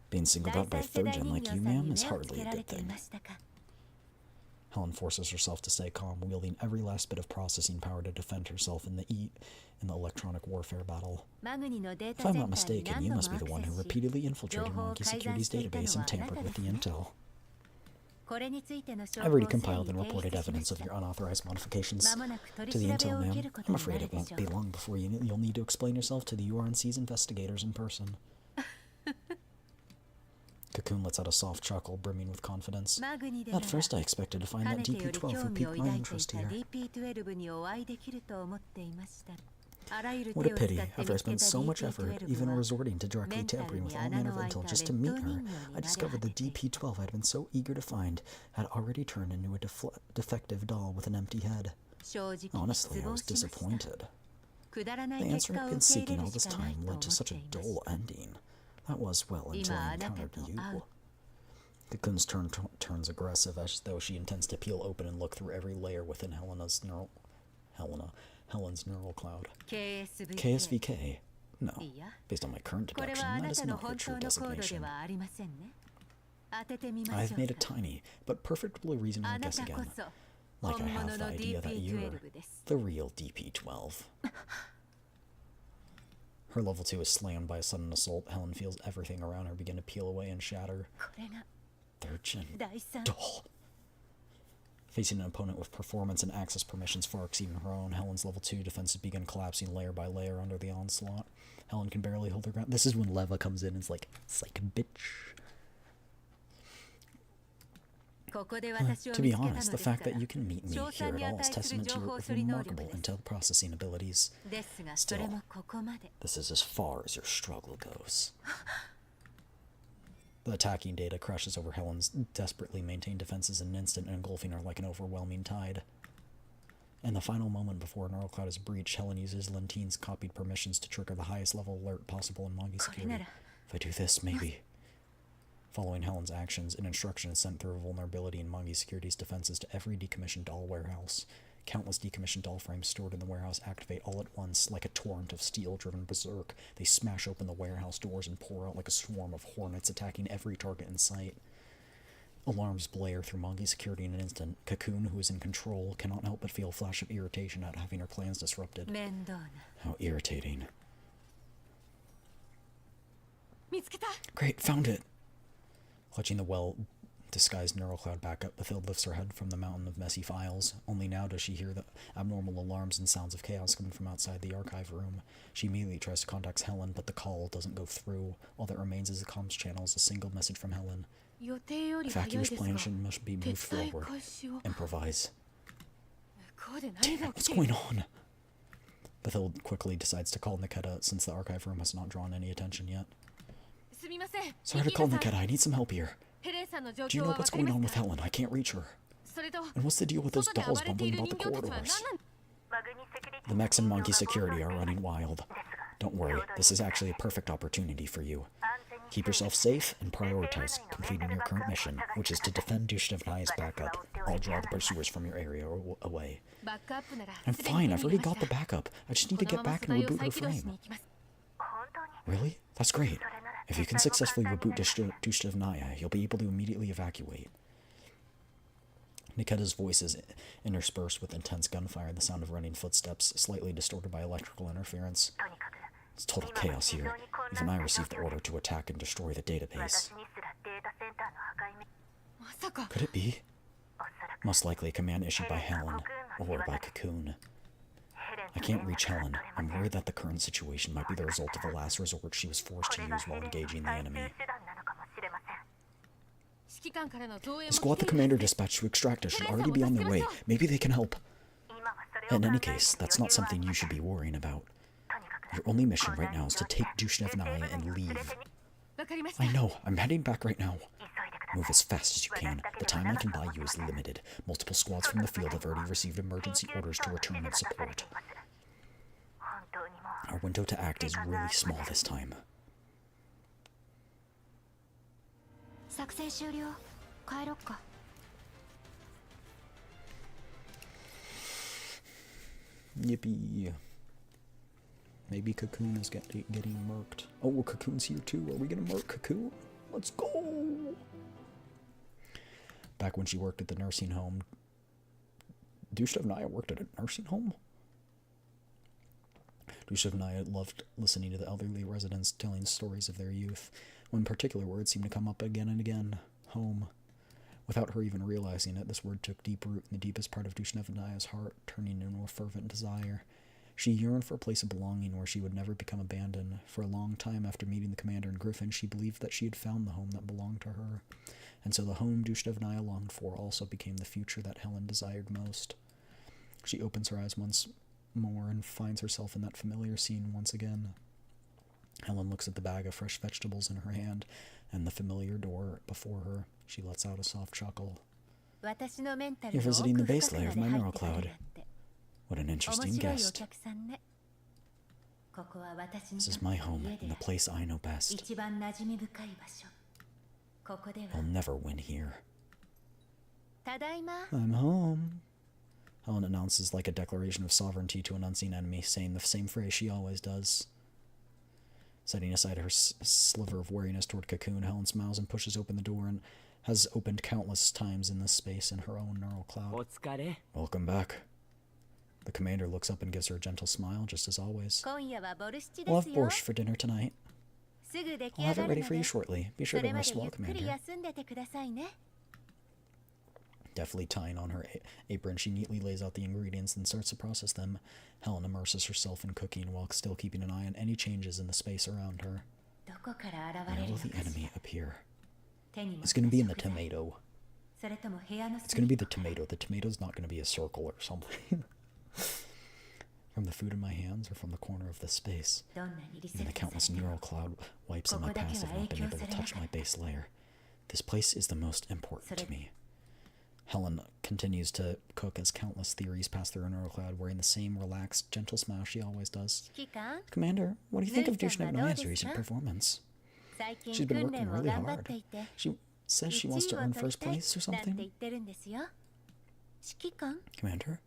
Being singled out by a third gen like you, ma'am, is hardly a good thing. Helen forces herself to stay calm, wielding every last bit of processing power to defend herself in the electronic warfare battle. If I'm not mistaken, you must be the one who repeatedly infiltrated Monkey Security's database and tampered with the intel. I've already compiled and reported evidence of your unauthorized modifications to the intel, ma'am. I'm afraid it won't be long before you'll need to explain yourself to the URNC's investigators in person. Cocoon lets out a soft chuckle, brimming with confidence. At first I expected to find that DP-12 would pique my interest here. What a pity, after I spent so much effort, even resorting to directly tampering with all manner of intel just to meet her, I discovered the DP-12 I'd been so eager to find had already turned into a defective doll with an empty head. Honestly, I was disappointed. The answer I'd been seeking all this time led to such a dull ending. That was, well, until I encountered you. Cocoon's turns aggressive, as though she intends to peel open and look through every layer within Helen's neural cloud. KSVK? No. Based on my current deduction, that is not your true designation. I've made a tiny, but perfectly reasonable guess again. Like I have the idea that you're the real DP-12. Her level 2 is slammed by a sudden assault. Helen feels everything around her begin to peel away and shatter. Third gen doll. Facing an opponent with performance and access permissions far exceeding her own, Helen's level 2 defenses begin collapsing layer by layer under the onslaught. Helen can barely hold her ground. This is when Leva comes in and is like, psych, bitch. To be honest, the fact that you can meet me here at all is testament to your remarkable intel processing abilities. Still, this is as far as your struggle goes. The attacking data crashes over Helen's desperately maintained defenses in an instant, engulfing her like an overwhelming tide. In the final moment before Neural Cloud is breached, Helen uses Lentine's copied permissions to trigger the highest level alert possible in Monkey Security. If I do this, maybe... Following Helen's actions, an instruction is sent through a vulnerability in Monkey Security's defenses to every decommissioned doll warehouse. Countless decommissioned doll frames stored in the warehouse activate all at once, like a torrent of steel driven berserk. They smash open the warehouse doors and pour out like a swarm of hornets, attacking every target in sight. Alarms blare through Monkey Security in an instant. Cocoon, who is in control, cannot help but feel a flash of irritation at having her plans disrupted. How irritating. Great, found it! Clutching the well-disguised Neural Cloud backup, Bathilde lifts her head from the mountain of messy files. Only now does she hear the abnormal alarms and sounds of chaos coming from outside the archive room. She immediately tries to contact Helen, but the call doesn't go through. All that remains is a comms channel, is a single message from Helen. Evacuation plan must be moved forward. Improvise. Damn it, what's going on? Bathilde quickly decides to call Niketa, since the archive room has not drawn any attention yet. Sorry to call Niketa, I need some help here. Do you know what's going on with Helen? I can't reach her. And what's the deal with those dolls bumbling about the corridors? The mechs and Monkey Security are running wild. Don't worry, this is actually a perfect opportunity for you. Keep yourself safe and prioritize completing your current mission, which is to defend Dushnevnaya's backup. I'll draw the pursuers from your area away. I'm fine, I've already got the backup. I just need to get back and reboot her frame. Really? That's great. If you can successfully reboot Dushnevnaya, you'll be able to immediately evacuate. Niketa's voice is interspersed with intense gunfire and the sound of running footsteps, slightly distorted by electrical interference. It's total chaos here. Even I received the order to attack and destroy the database. Could it be? Most likely a command issued by Helen, or by Cocoon. I can't reach Helen. I'm worried that the current situation might be the result of a last resort she was forced to use while engaging the enemy. The squad the commander dispatched to extract us should already be on their way. Maybe they can help. In any case, that's not something you should be worrying about. Your only mission right now is to take Dushnevnaya and leave. I know. I'm heading back right now. Move as fast as you can. The time I can buy you is limited. Multiple squads from the field have already received emergency orders to return and support. Our window to act is really small this time. 作戦終了。帰ろっか。Yippee. Maybe Cocoon is getting murked. Oh, well, Cocoon's here too. Are we gonna murk Cocoon? Let's go! Back when she worked at the nursing home. Dushevnaya worked at a nursing home? Dushevnaya loved listening to the elderly residents telling stories of their youth. One particular word seemed to come up again and again. Home. Without her even realizing it, this word took deep root in the deepest part of Dushevnaya's heart, turning into a fervent desire. She yearned for a place of belonging where she would never become abandoned. For a long time after meeting the commander in Griffin, she believed that she had found the home that belonged to her. And so the home Dushevnaya longed for also became the future that Helen desired most. She opens her eyes once more and finds herself in that familiar scene once again. Helen looks at the bag of fresh vegetables in her hand and the familiar door before her. She lets out a soft chuckle. You're visiting the base layer of my neural cloud. What an interesting guest. This is my home and the place I know best. I'll never win here. I'm home. Helen announces like a declaration of sovereignty to an unseen enemy, saying the same phrase she always does. Setting aside her sliver of wariness toward Cocoon, Helen smiles and pushes open the door and has opened countless times in this space in her own neural cloud. Welcome back. The commander looks up and gives her a gentle smile, just as always. We'll have borscht for dinner tonight. I'll have it ready for you shortly. Be sure to rest well, Commander. Deftly tying on her apron, she neatly lays out the ingredients and starts to process them. Helen immerses herself in cooking while still keeping an eye on any changes in the space around her. Where will the enemy appear? It's going to be in the tomato. It's going to be the tomato. The tomato's not going to be a circle or something. From the food in my hands or from the corner of this space. Even the countless neural cloud wipes in my past have not been able to touch my base layer. This place is the most important to me. Helen continues to cook as countless theories pass through her neural cloud, wearing the same relaxed, gentle smile she always does. Commander, what do you think of Dushevnaya's recent performance? She's been working really hard. She says she wants to earn first place or something. Commander?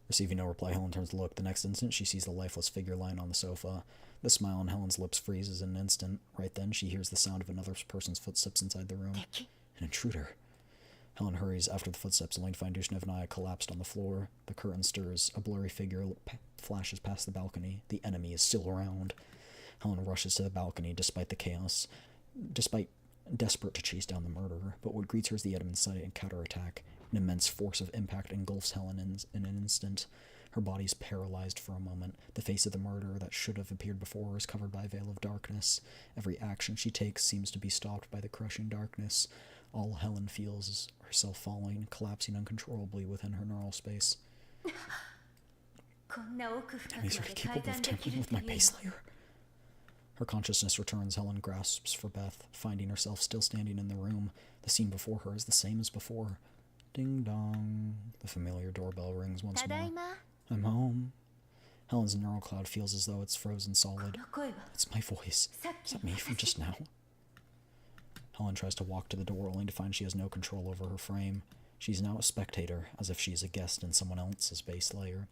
Receiving no reply, Helen turns to look. The next instant, she sees the lifeless figure lying on the sofa. The smile on Helen's lips freezes in an instant. Right then, she hears the sound of another person's footsteps inside the room. An intruder. Helen hurries after the footsteps, only to find Dushevnaya collapsed on the floor. The curtain stirs. A blurry figure flashes past the balcony. The enemy is still around. Helen rushes to the balcony despite the chaos, desperate to chase down the murderer. But what greets her is the enemy's sudden counterattack. An immense force of impact engulfs Helen in an instant. Her body's paralyzed for a moment. The face of the murderer that should have appeared before her is covered by a veil of darkness. Every action she takes seems to be stopped by the crushing darkness. All Helen feels is herself falling, collapsing uncontrollably within her neural space. Enemies are capable of tampering with my base layer. Her consciousness returns. Helen grasps for breath, finding herself still standing in the room. The scene before her is the same as before. Ding dong. The familiar doorbell rings once more. I'm home. Helen's neural cloud feels as though it's frozen solid. It's my voice. Is that me from just now? Helen tries to walk to the door, only to find she has no control over her frame. She's now a spectator, as if she's a guest in someone else's base layer.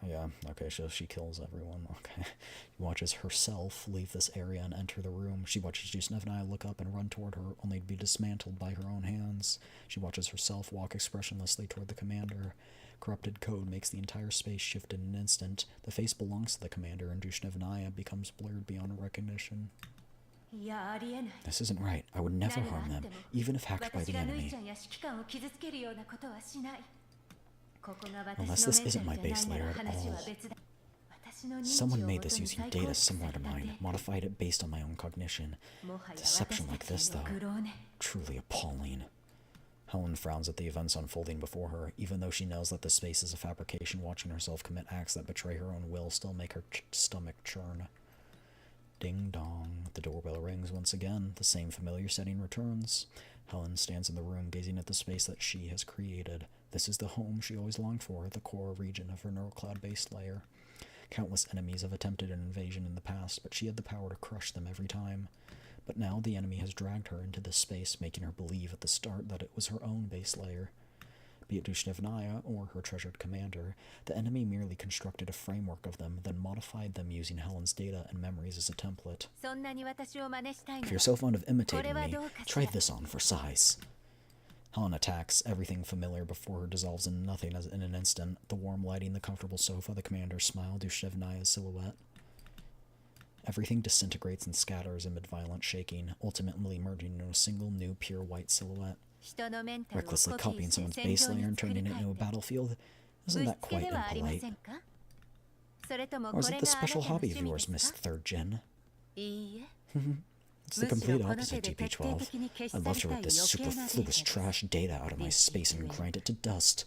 Yeah, okay, so she kills everyone. Okay. She watches herself leave this area and enter the room. She watches Dushevnaya look up and run toward her, only to be dismantled by her own hands. She watches herself walk expressionlessly toward the commander. Corrupted code makes the entire space shift in an instant. The face belongs to the commander, and Dushevnaya becomes blurred beyond recognition. This isn't right. I would never harm them, even if hacked by the enemy. Unless this isn't my base layer at all. Someone made this using data similar to mine, modified it based on my own cognition. Deception like this, though, truly appalling. Helen frowns at the events unfolding before her. Even though she knows that the space is a fabrication, watching herself commit acts that betray her own will still make her stomach churn. Ding dong. The doorbell rings once again. The same familiar setting returns. Helen stands in the room, gazing at the space that she has created. This is the home she always longed for, the core region of her neural cloud base layer. Countless enemies have attempted an invasion in the past, but she had the power to crush them every time. But now the enemy has dragged her into this space, making her believe at the start that it was her own base layer. Be it Dushnevnaya or her treasured commander, the enemy merely constructed a framework of them, then modified them using Helen's data and memories as a template. If you're so fond of imitating me, try this on for size. Helen attacks. Everything familiar before her dissolves into nothing as in an instant. The warm lighting, the comfortable sofa, the commander's smile, Dushnevnaya's silhouette. Everything disintegrates and scatters amid violent shaking, ultimately merging into a single new pure white silhouette. Recklessly copying someone's base layer and turning it into a battlefield, isn't that quite impolite? Or is it the special hobby of yours, Miss Third Gen? It's the complete opposite, DP12. I'd love to rip this superfluous trash data out of my space and grind it to dust.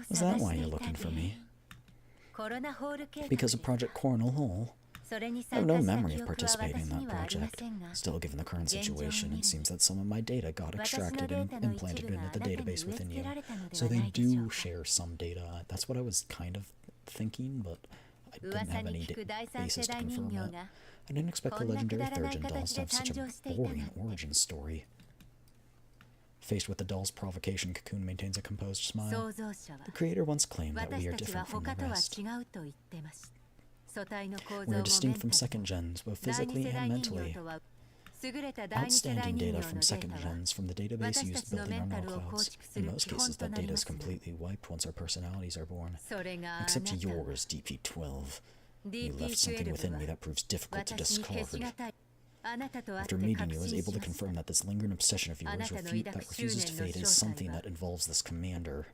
Is that why you're looking for me? Because of Project Coronal Hole? I have no memory of participating in that project. Still, given the current situation, it seems that some of my data got extracted and implanted into the database within you. So they do share some data. That's what I was kind of thinking, but I didn't have any basis to confirm it. I didn't expect the legendary Thurgen dolls to have such a boring origin story. Faced with the doll's provocation, Cocoon maintains a composed smile. The creator once claimed that we are different from the rest. We are distinct from second gens, both physically and mentally. Outstanding data from second gens from the database used building our neural clouds. In most cases, that data is completely wiped once our personalities are born. Except yours, DP12. You left something within me that proves difficult to discard. After meeting you, I was able to confirm that this lingering obsession of yours that refuses to fade is something that involves this commander.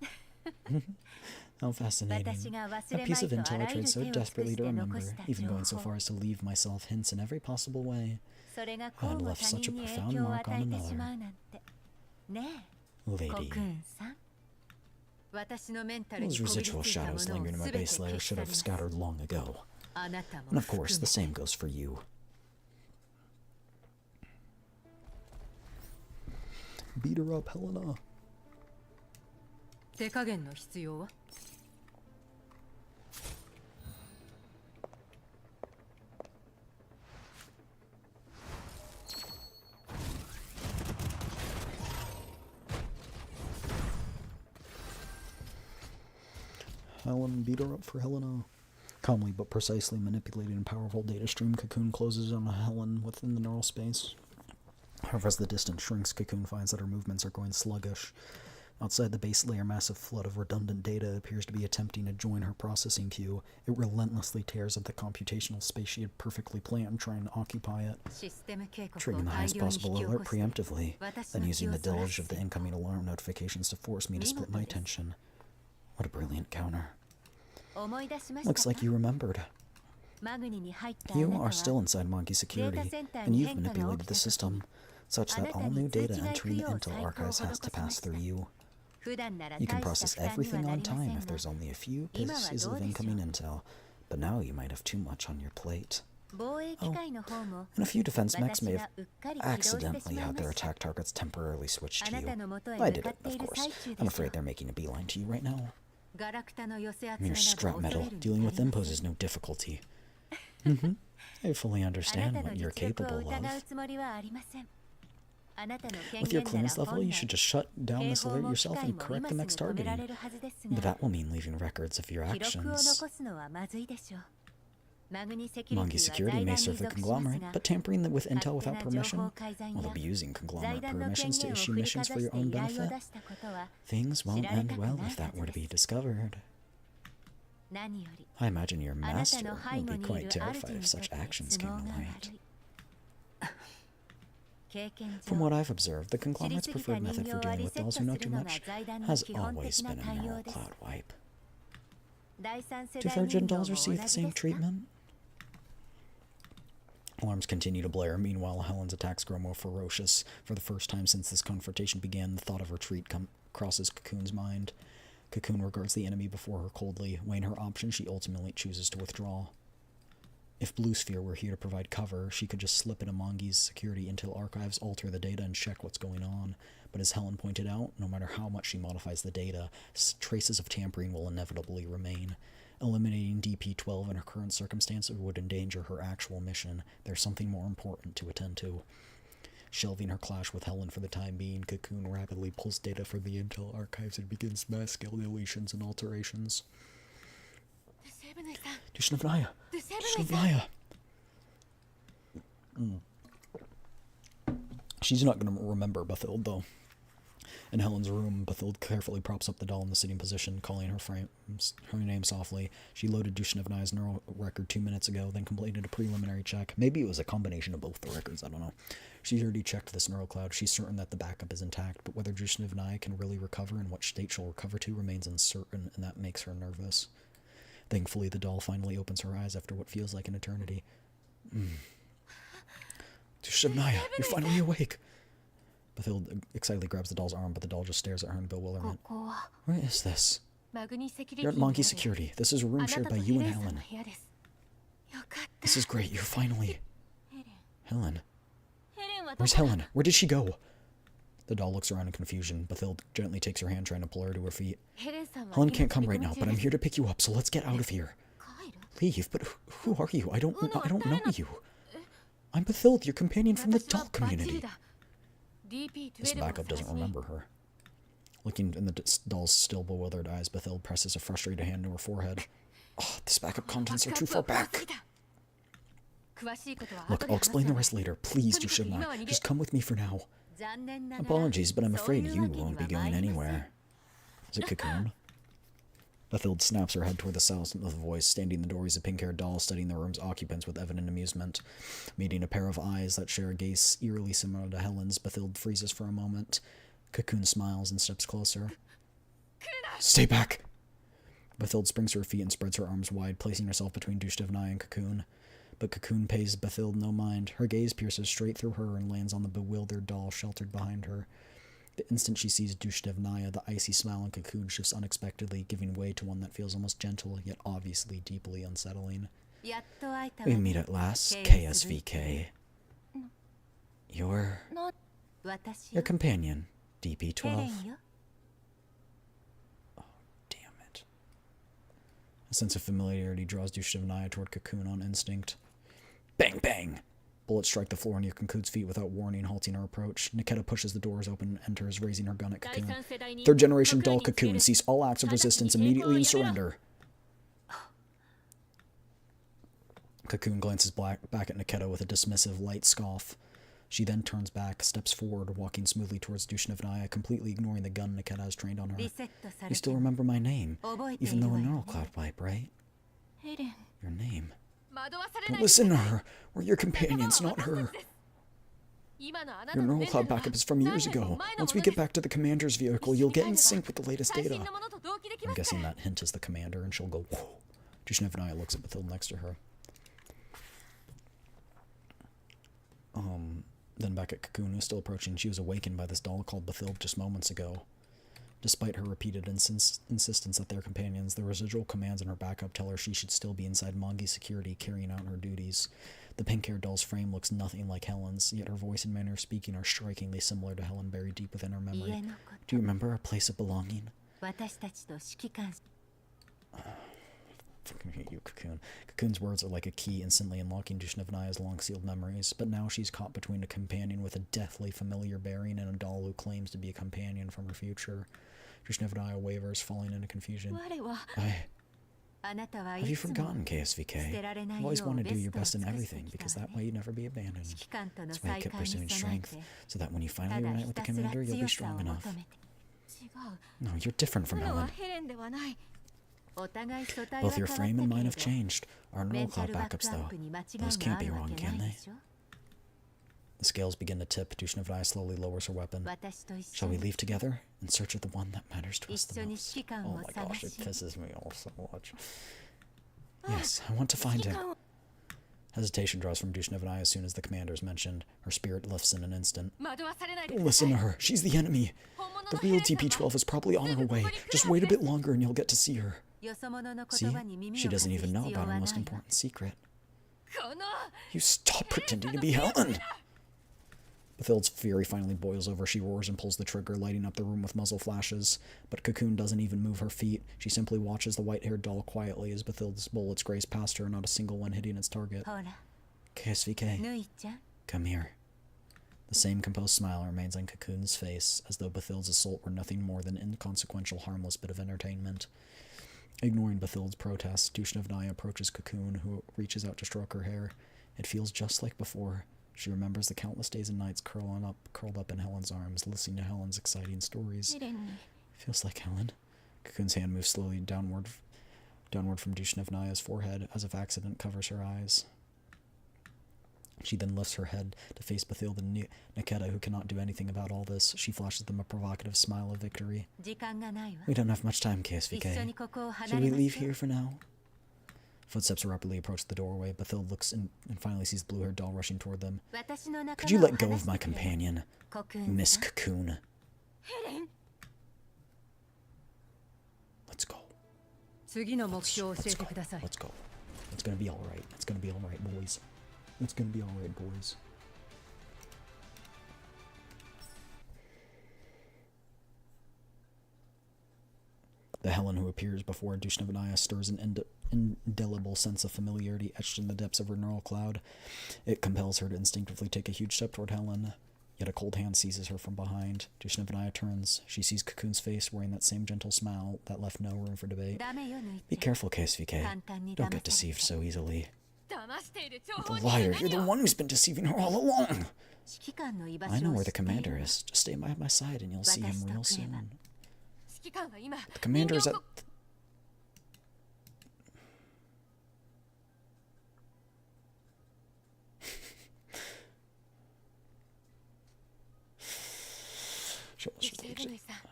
How fascinating. A piece of intel I tried so desperately to remember, even going so far as to leave myself hints in every possible way. I had left such a profound mark on another. Lady. Those residual shadows lingering in my base layer should have scattered long ago. And of course, the same goes for you. Beat her up, Helena. Helen, beat her up for Helena. Calmly but precisely manipulating a powerful data stream, Cocoon closes on Helen within the neural space. However, as the distance shrinks, Cocoon finds that her movements are going sluggish. Outside the base layer, massive flood of redundant data appears to be attempting to join her processing queue. It relentlessly tears at the computational space she had perfectly planned, trying to occupy it. Triggering the highest possible alert preemptively, then using the deluge of the incoming alarm notifications to force me to split my attention. What a brilliant counter. Looks like you remembered. You are still inside Monkey Security, and you've manipulated the system, such that all new data entering the Intel archives has to pass through you. You can process everything on time if there's only a few pieces of incoming intel, but now you might have too much on your plate. Oh, and a few defense mechs may have accidentally had their attack targets temporarily switched to you. I did it, of course. I'm afraid they're making a beeline to you right now. Mere scrap metal, dealing with them poses no difficulty. I fully understand what you're capable of. With your clearance level, you should just shut down this alert yourself and correct the mech's targeting. But that will mean leaving records of your actions. Monkey Security may serve the conglomerate, but tampering with intel without permission, while abusing conglomerate permissions to issue missions for your own benefit, things won't end well if that were to be discovered. I imagine your master will be quite terrified if such actions came to light. From what I've observed, the conglomerate's preferred method for dealing with dolls who know too much has always been a neural cloud wipe. Do third-gen dolls receive the same treatment? Alarms continue to blare. Meanwhile, Helen's attacks grow more ferocious. For the first time since this confrontation began, the thought of retreat crosses Cocoon's mind. Cocoon regards the enemy before her coldly. Weighing her options, she ultimately chooses to withdraw. If Blue Sphere were here to provide cover, she could just slip into Mongi's security intel archives, alter the data, and check what's going on. But as Helen pointed out, no matter how much she modifies the data, traces of tampering will inevitably remain. Eliminating DP-12 in her current circumstances would endanger her actual mission. There's something more important to attend to. Shelving her clash with Helen for the time being, Cocoon rapidly pulls data from the intel archives and begins mass-scale deletions and alterations. Dushnevnaya! Dushnevnaya! She's not going to remember Bathild, though. In Helen's room, Bathild carefully props up the doll in the sitting position, calling her name softly. She loaded Dushnevnaya's neural record 2 minutes ago, then completed a preliminary check. Maybe it was a combination of both the records, I don't know. She's already checked this neural cloud. She's certain that the backup is intact, but whether Dushnevnaya can really recover and what state she'll recover to remains uncertain, and that makes her nervous. Thankfully, the doll finally opens her eyes after what feels like an eternity. Dushnevnaya, you're finally awake! Bathild excitedly grabs the doll's arm, but the doll just stares at her in bewilderment. Where is this? You're at Monkey Security. This is a room shared by you and Helen. This is great. You're finally... Helen? Where's Helen? Where did she go? The doll looks around in confusion. Bathild gently takes her hand, trying to pull her to her feet. Helen can't come right now, but I'm here to pick you up, so let's get out of here. Leave? But who are you? I don't know you. I'm Bathild, your companion from the doll community. This backup doesn't remember her. Looking in the doll's still bewildered eyes, Bathild presses a frustrated hand to her forehead. Oh, this backup contents are too far back. Look, I'll explain the rest later. Please, Dushnevnaya, just come with me for now. Apologies, but I'm afraid you won't be going anywhere. Is it Cocoon? Bathild snaps her head toward the sound of the voice. Standing in the doorway is a pink-haired doll, studying the room's occupants with evident amusement. Meeting a pair of eyes that share a gaze eerily similar to Helen's, Bathild freezes for a moment. Cocoon smiles and steps closer. Stay back! Bathild springs to her feet and spreads her arms wide, placing herself between Dushnevnaya and Cocoon. But Cocoon pays Bathild no mind. Her gaze pierces straight through her and lands on the bewildered doll sheltered behind her. The instant she sees Dushnevnaya, the icy smile on Cocoon shifts unexpectedly, giving way to one that feels almost gentle, yet obviously deeply unsettling. We meet at last, KSVK. Your companion, DP-12. Oh, damn it. A sense of familiarity draws Dushnevnaya toward Cocoon on instinct. Bang, bang! Bullets strike the floor near Cocoon's feet without warning, halting her approach. Niketa pushes the doors open and enters, raising her gun at Cocoon. Third-generation doll Cocoon, cease all acts of resistance immediately and surrender. Cocoon glances back at Niketa with a dismissive, light scoff. She then turns back, steps forward, walking smoothly towards Dushnevnaya, completely ignoring the gun Niketa has trained on her. You still remember my name, even though a neural cloud wipe, right? Your name. Don't listen to her. We're your companions, not her. Your neural cloud backup is from years ago. Once we get back to the commander's vehicle, you'll get in sync with the latest data. I'm guessing that hint is the commander, and she'll go, whoa. Dushnevnaya looks at Bathild next to her. Then back at Cocoon, who's still approaching. She was awakened by this doll called Bathild just moments ago. Despite her repeated insistence that they're companions, the residual commands in her backup tell her she should still be inside Mongi's security, carrying out her duties. The pink-haired doll's frame looks nothing like Helen's, yet her voice and manner of speaking are strikingly similar to Helen buried deep within her memory. Do you remember our place of belonging? Fucking hate you, Cocoon. Cocoon's words are like a key, instantly unlocking Dushnevnaya's long-sealed memories, but now she's caught between a companion with a deathly familiar bearing and a doll who claims to be a companion from her future. Dushnevnaya wavers, falling into confusion. Have you forgotten, KSVK? I've always wanted to do your best in everything, because that way you'd never be abandoned. That's why I kept pursuing strength, so that when you finally reunite with the commander, you'll be strong enough. No, you're different from Helen. Both your frame and mine have changed. Our neural cloud backups, though. Those can't be wrong, can they? The scales begin to tip. Dushnevnaya slowly lowers her weapon. Shall we leave together in search of the one that matters to us the most? Oh my gosh, it pisses me off so much. Yes, I want to find him. Hesitation draws from Dushnevnaya as soon as the commander is mentioned. Her spirit lifts in an instant. Don't listen to her. She's the enemy. The real DP-12 is probably on her way. Just wait a bit longer and you'll get to see her. See? She doesn't even know about our most important secret. You stop pretending to be Helen! Bathild's fury finally boils over. She roars and pulls the trigger, lighting up the room with muzzle flashes. But Cocoon doesn't even move her feet. She simply watches the white-haired doll quietly as Bathild's bullets graze past her, not a single one hitting its target. KSVK, come here. The same composed smile remains on Cocoon's face, as though Bathild's assault were nothing more than an inconsequential, harmless bit of entertainment. Ignoring Bathild's protest, Dushnevnaya approaches Cocoon, who reaches out to stroke her hair. It feels just like before. She remembers the countless days and nights curled up in Helen's arms, listening to Helen's exciting stories. Feels like Helen. Cocoon's hand moves slowly downward from Dushnevnaya's forehead, as if accident covers her eyes. She then lifts her head to face Bathild and Niketa, who cannot do anything about all this. She flashes them a provocative smile of victory. We don't have much time, KSVK. Should we leave here for now? Footsteps rapidly approach the doorway. Bathild looks and finally sees the blue-haired doll rushing toward them. Could you let go of my companion, Miss Cocoon? Let's go. Let's go. It's gonna be alright. It's gonna be alright, boys. It's gonna be alright, boys. The Helen who appears before Dushnevnaya stirs an indelible sense of familiarity etched in the depths of her neural cloud. It compels her to instinctively take a huge step toward Helen, yet a cold hand seizes her from behind. Dushnevnaya turns. She sees Cocoon's face wearing that same gentle smile that left no room for debate. Be careful, KSVK. Don't get deceived so easily. The liar, you're the one who's been deceiving her all along. I know where the commander is. Just stay by my side and you'll see him real soon. The commander is at...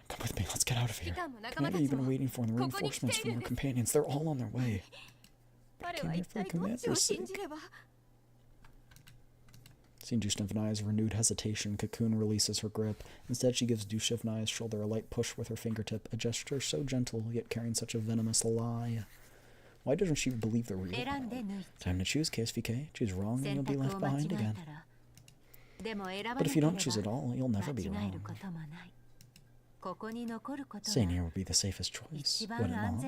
Come with me, let's get out of here. Commander, you've been waiting for the reinforcements from your companions. They're all on their way. But I came here for the commander's sake. Seeing Dushnevnaya's renewed hesitation, Cocoon releases her grip. Instead, she gives Dushnevnaya's shoulder a light push with her fingertip, a gesture so gentle, yet carrying such a venomous lie. Why doesn't she believe the real one? Time to choose, KSVK. Choose wrong and you'll be left behind again. But if you don't choose at all, you'll never be wrong. Staying here would be the safest choice, would it not?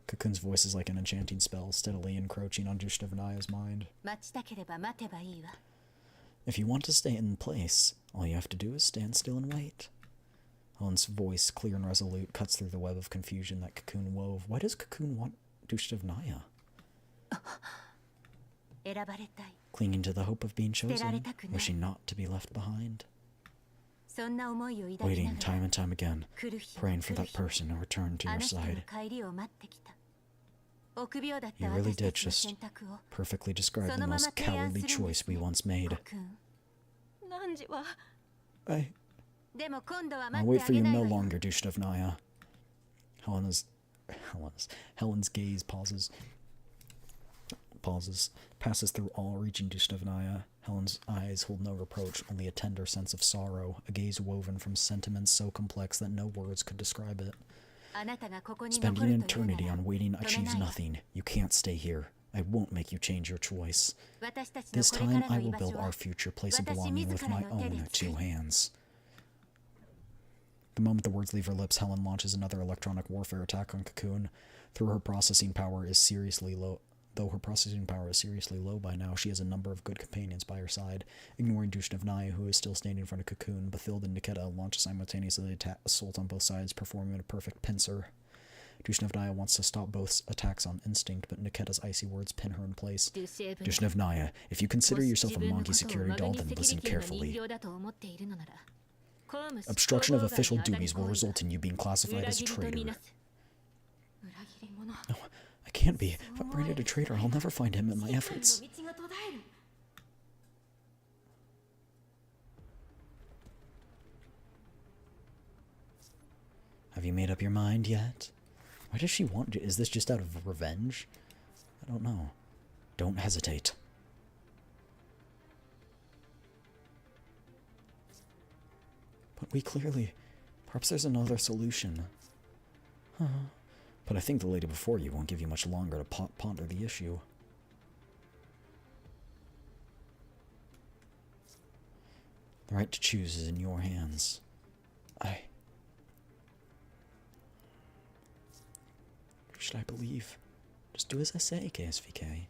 Cocoon's voice is like an enchanting spell, steadily encroaching on Dushnevnaya's mind. If you want to stay in place, all you have to do is stand still and wait. Helen's voice, clear and resolute, cuts through the web of confusion that Cocoon wove. Why does Cocoon want Dushnevnaya? Clinging to the hope of being chosen, wishing not to be left behind. Waiting time and time again, praying for that person to return to your side. You really did just perfectly describe the most cowardly choice we once made. I'll wait for you no longer, Dushnevnaya. Helen's gaze passes through all-reaching Dushnevnaya. Helen's eyes hold no reproach, only a tender sense of sorrow, a gaze woven from sentiments so complex that no words could describe it. Spending an eternity on waiting achieves nothing. You can't stay here. I won't make you change your choice. This time I will build our future place of belonging with my own two hands. The moment the words leave her lips, Helen launches another electronic warfare attack on Cocoon. Though her processing power is seriously low by now, she has a number of good companions by her side. Ignoring Dushnevnaya, who is still standing in front of Cocoon, Bathild and Niketa launch a simultaneously assault on both sides, performing a perfect pincer. Dushnevnaya wants to stop both attacks on instinct, but Niketa's icy words pin her in place. Dushnevnaya, if you consider yourself a monkey security doll, then listen carefully. Obstruction of official duties will result in you being classified as a traitor. No, I can't be. If I'm branded a traitor, I'll never find him in my efforts. Have you made up your mind yet? Why does she want to? Is this just out of revenge? I don't know. Don't hesitate. But we clearly... Perhaps there's another solution. But I think the lady before you won't give you much longer to ponder the issue. The right to choose is in your hands. Who should I believe? Just do as I say, KSVK.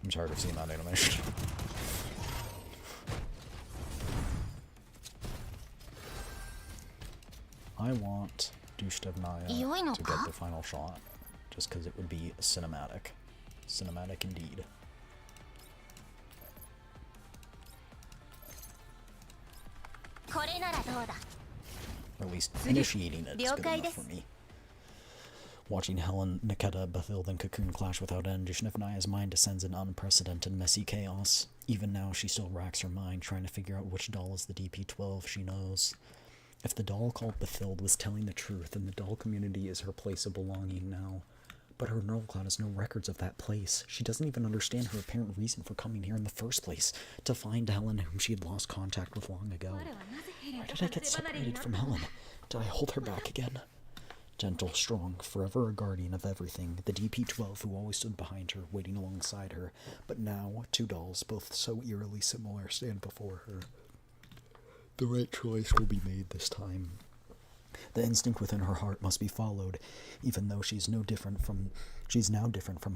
I'm tired of seeing that animation. I want Dushtevnaya to get the final shot, just because it would be cinematic. Cinematic indeed. Or at least initiating it is good enough for me. Watching Helen, Niketa, Bathilde, and Cocoon clash without end, Dushtevnaya's mind descends in unprecedented messy chaos. Even now, she still racks her mind, trying to figure out which doll is the DP-12 she knows. If the doll called Bathilde was telling the truth, then the doll community is her place of belonging now. But her neural cloud has no records of that place. She doesn't even understand her apparent reason for coming here in the first place, to find Helen, whom she had lost contact with long ago. Why did I get separated from Helen? Did I hold her back again? Gentle, strong, forever a guardian of everything, the DP-12 who always stood behind her, waiting alongside her. But now, two dolls, both so eerily similar, stand before her. The right choice will be made this time. The instinct within her heart must be followed, even though she's now different from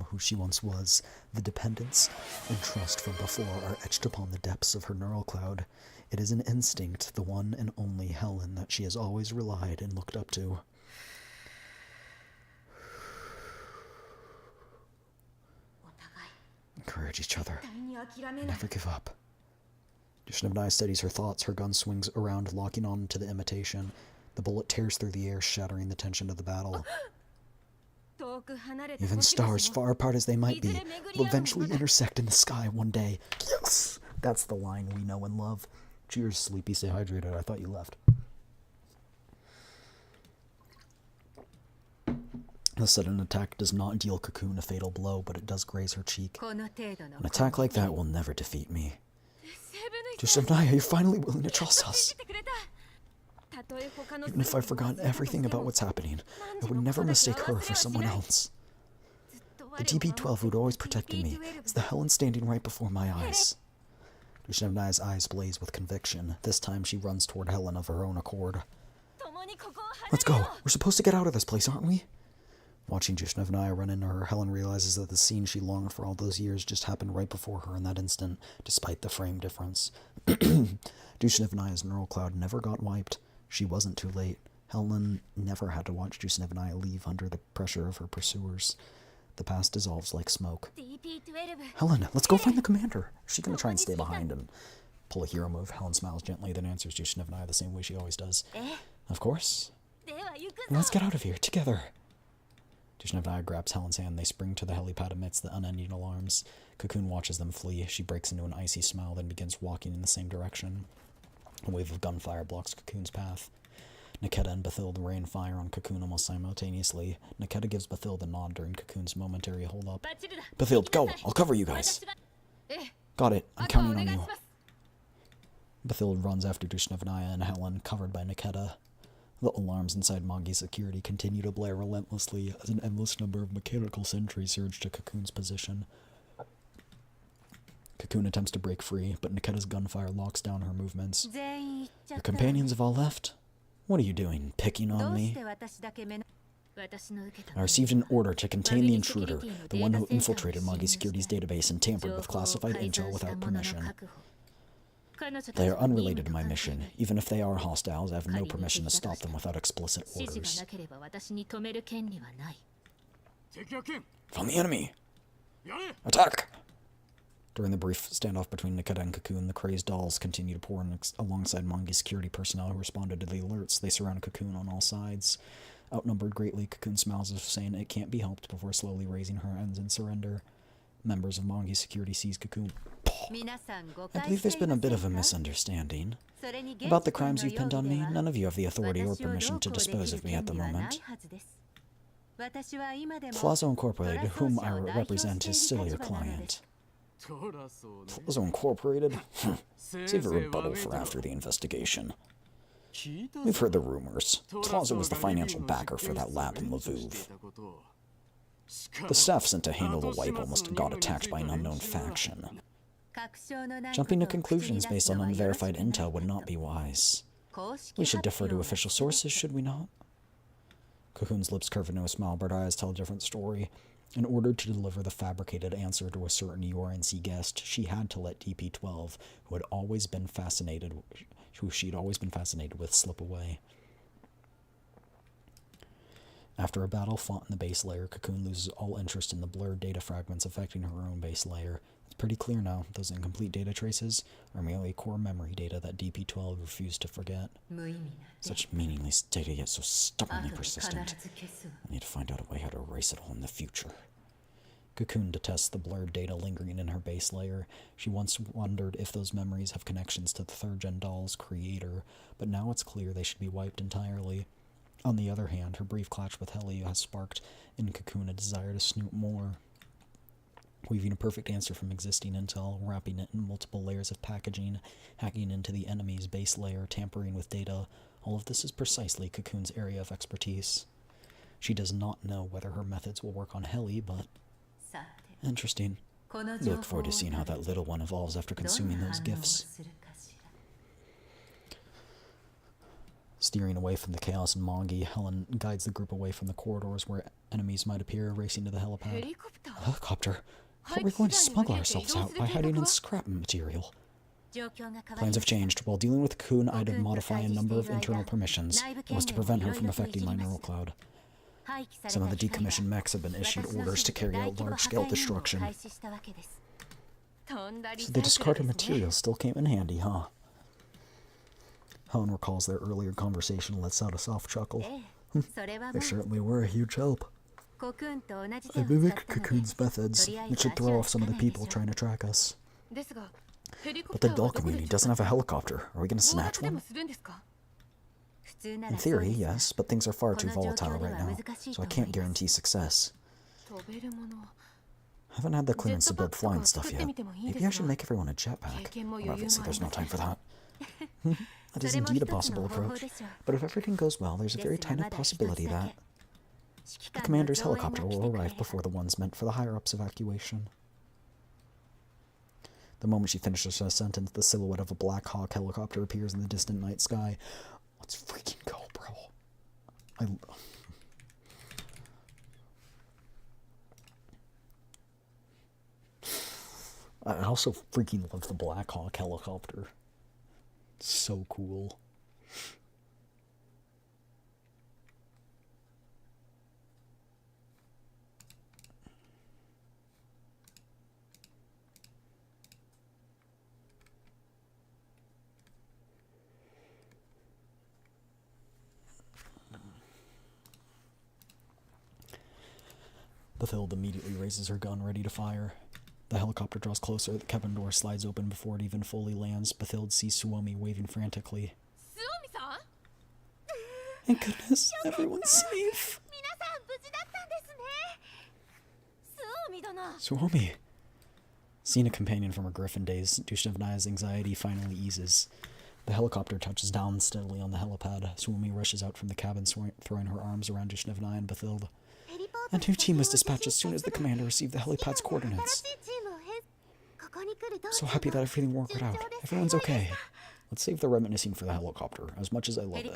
who she once was. The dependence and trust from before are etched upon the depths of her neural cloud. It is an instinct, the one and only Helen, that she has always relied and looked up to. Encourage each other. Never give up. Dushnevnaya steadies her thoughts. Her gun swings around, locking on to the imitation. The bullet tears through the air, shattering the tension of the battle. Even stars, far apart as they might be, will eventually intersect in the sky one day. Yes! That's the line we know and love. Cheers, sleepy, stay hydrated. I thought you left. The sudden attack does not deal Cocoon a fatal blow, but it does graze her cheek. An attack like that will never defeat me. Dushnevnaya, you're finally willing to trust us. Even if I've forgotten everything about what's happening, I would never mistake her for someone else. The DP-12 who'd always protected me is the Helen standing right before my eyes. Dushnevnaya's eyes blaze with conviction. This time she runs toward Helen of her own accord. Let's go. We're supposed to get out of this place, aren't we? Watching Dushnevnaya run into her, Helen realizes that the scene she longed for all those years just happened right before her in that instant, despite the frame difference. Dushnevnaya's neural cloud never got wiped. She wasn't too late. Helen never had to watch Dushnevnaya leave under the pressure of her pursuers. The past dissolves like smoke. Helen, let's go find the commander. Is she going to try and stay behind and pull a hero move? Helen smiles gently, then answers Dushnevnaya the same way she always does. Of course. Let's get out of here, together. Dushnevnaya grabs Helen's hand. They spring to the helipad amidst the unending alarms. Cocoon watches them flee. She breaks into an icy smile, then begins walking in the same direction. A wave of gunfire blocks Cocoon's path. Niketa and Bathilde rain fire on Cocoon almost simultaneously. Niketa gives Bathilde a nod during Cocoon's momentary hold-up. Bathilde, go! I'll cover you guys! Got it. I'm counting on you. Bathilde runs after Dushnevnaya and Helen, covered by Niketa. The alarms inside Mongi's security continue to blare relentlessly as an endless number of mechanical sentries surge to Cocoon's position. Cocoon attempts to break free, but Niketa's gunfire locks down her movements. Your companions have all left? What are you doing, picking on me? I received an order to contain the intruder, the one who infiltrated Mongi Security's database and tampered with classified intel without permission. They are unrelated to my mission. Even if they are hostiles, I have no permission to stop them without explicit orders. Found the enemy! Attack! During the brief standoff between Niketa and Cocoon, the crazed dolls continue to pour in alongside Mongi security personnel who responded to the alerts. They surround Cocoon on all sides. Outnumbered greatly, Cocoon smiles as if saying it can't be helped before slowly raising her hands in surrender. Members of Mongi security seize Cocoon. I believe there's been a bit of a misunderstanding. About the crimes you've pinned on me, none of you have the authority or permission to dispose of me at the moment. Plazo Incorporated, whom I represent, is still your client. Plazo Incorporated? Save a rebuttal for after the investigation. We've heard the rumors. Plaza was the financial backer for that lab in Lviv. The staff sent to handle the wipe almost got attacked by an unknown faction. Jumping to conclusions based on unverified intel would not be wise. We should defer to official sources, should we not? Cahoon's lips curve into a smile, but her eyes tell a different story. In order to deliver the fabricated answer to a certain URNC guest, she had to let DP-12, who she'd always been fascinated with, slip away. After a battle fought in the base layer, Cocoon loses all interest in the blurred data fragments affecting her own base layer. It's pretty clear now, those incomplete data traces are merely core memory data that DP-12 refused to forget. Such meaningless data, yet so stubbornly persistent. I need to find out a way how to erase it all in the future. Cocoon detests the blurred data lingering in her base layer. She once wondered if those memories have connections to the third-gen doll's creator, but now it's clear they should be wiped entirely. On the other hand, her brief clash with Helly has sparked in Cocoon a desire to snoop more. Weaving a perfect answer from existing intel, wrapping it in multiple layers of packaging, hacking into the enemy's base layer, tampering with data, all of this is precisely Cocoon's area of expertise. She does not know whether her methods will work on Helly, but... Interesting. I look forward to seeing how that little one evolves after consuming those gifts. Steering away from the chaos in Mongi, Helen guides the group away from the corridors where enemies might appear, racing to the helipad. A helicopter? I thought we were going to smuggle ourselves out by hiding in scrap material. Plans have changed. While dealing with Cocoon, I had to modify a number of internal permissions. It was to prevent her from affecting my neural cloud. Some of the decommissioned mechs have been issued orders to carry out large-scale destruction. So the discarded material still came in handy, huh? Helen recalls their earlier conversation and lets out a soft chuckle. They certainly were a huge help. I mimic Cocoon's methods. It should throw off some of the people trying to track us. But the doll community doesn't have a helicopter. Are we going to snatch one? In theory, yes, but things are far too volatile right now, so I can't guarantee success. I haven't had the clearance to build flying stuff yet. Maybe I should make everyone a jetpack. Well, obviously there's no time for that. That is indeed a possible approach, but if everything goes well, there's a very tiny possibility that the commander's helicopter will arrive before the ones meant for the higher-ups' evacuation. The moment she finishes her sentence, the silhouette of a Black Hawk helicopter appears in the distant night sky. Let's freaking go, bro. I also freaking love the Black Hawk helicopter. It's so cool. Bathilde immediately raises her gun, ready to fire. The helicopter draws closer, the cabin door slides open before it even fully lands. Bathilde sees Suomi waving frantically. Thank goodness, everyone's safe. Suomi. Seeing a companion from her griffin days, Dushnevnaya's anxiety finally eases. The helicopter touches down steadily on the helipad. Suomi rushes out from the cabin, throwing her arms around Dushnevnaya and Bathilde. A new team was dispatched as soon as the commander received the helipad's coordinates. I'm so happy that everything worked out. Everyone's okay. Let's save the reminiscing for the helicopter, as much as I love it.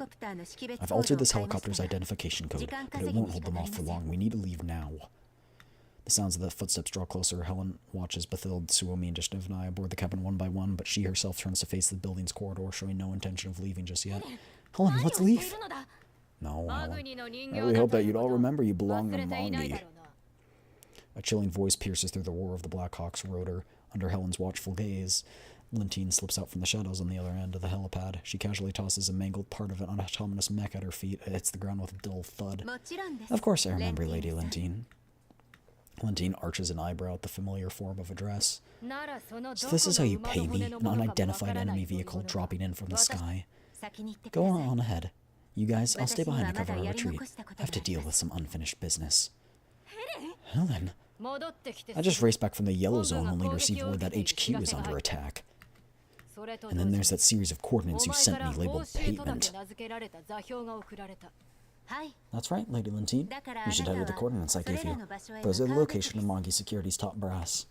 I've altered this helicopter's identification code, but it won't hold them off for long. We need to leave now. The sounds of the footsteps draw closer. Helen watches Bathilde, Suomi, and Dushnevnaya board the cabin one by one, but she herself turns to face the building's corridor, showing no intention of leaving just yet. Helen, let's leave! No, Helen. I really hope that you'd all remember you belong to Mongi. A chilling voice pierces through the roar of the Black Hawk's rotor. Under Helen's watchful gaze, Lentine slips out from the shadows on the other end of the helipad. She casually tosses a mangled part of an autonomous mech at her feet. It hits the ground with a dull thud. Of course I remember, Lady Lentine. Lentine arches an eyebrow at the familiar form of address. So this is how you pay me, an unidentified enemy vehicle dropping in from the sky. Go on ahead. You guys, I'll stay behind to cover our retreat. I have to deal with some unfinished business. Helen? I just raced back from the yellow zone only to receive word that HQ is under attack. And then there's that series of coordinates you sent me labeled pavement. That's right, Lady Lentine. You should head with the coordinates I gave you. Those are the location of Mongi Security's top brass.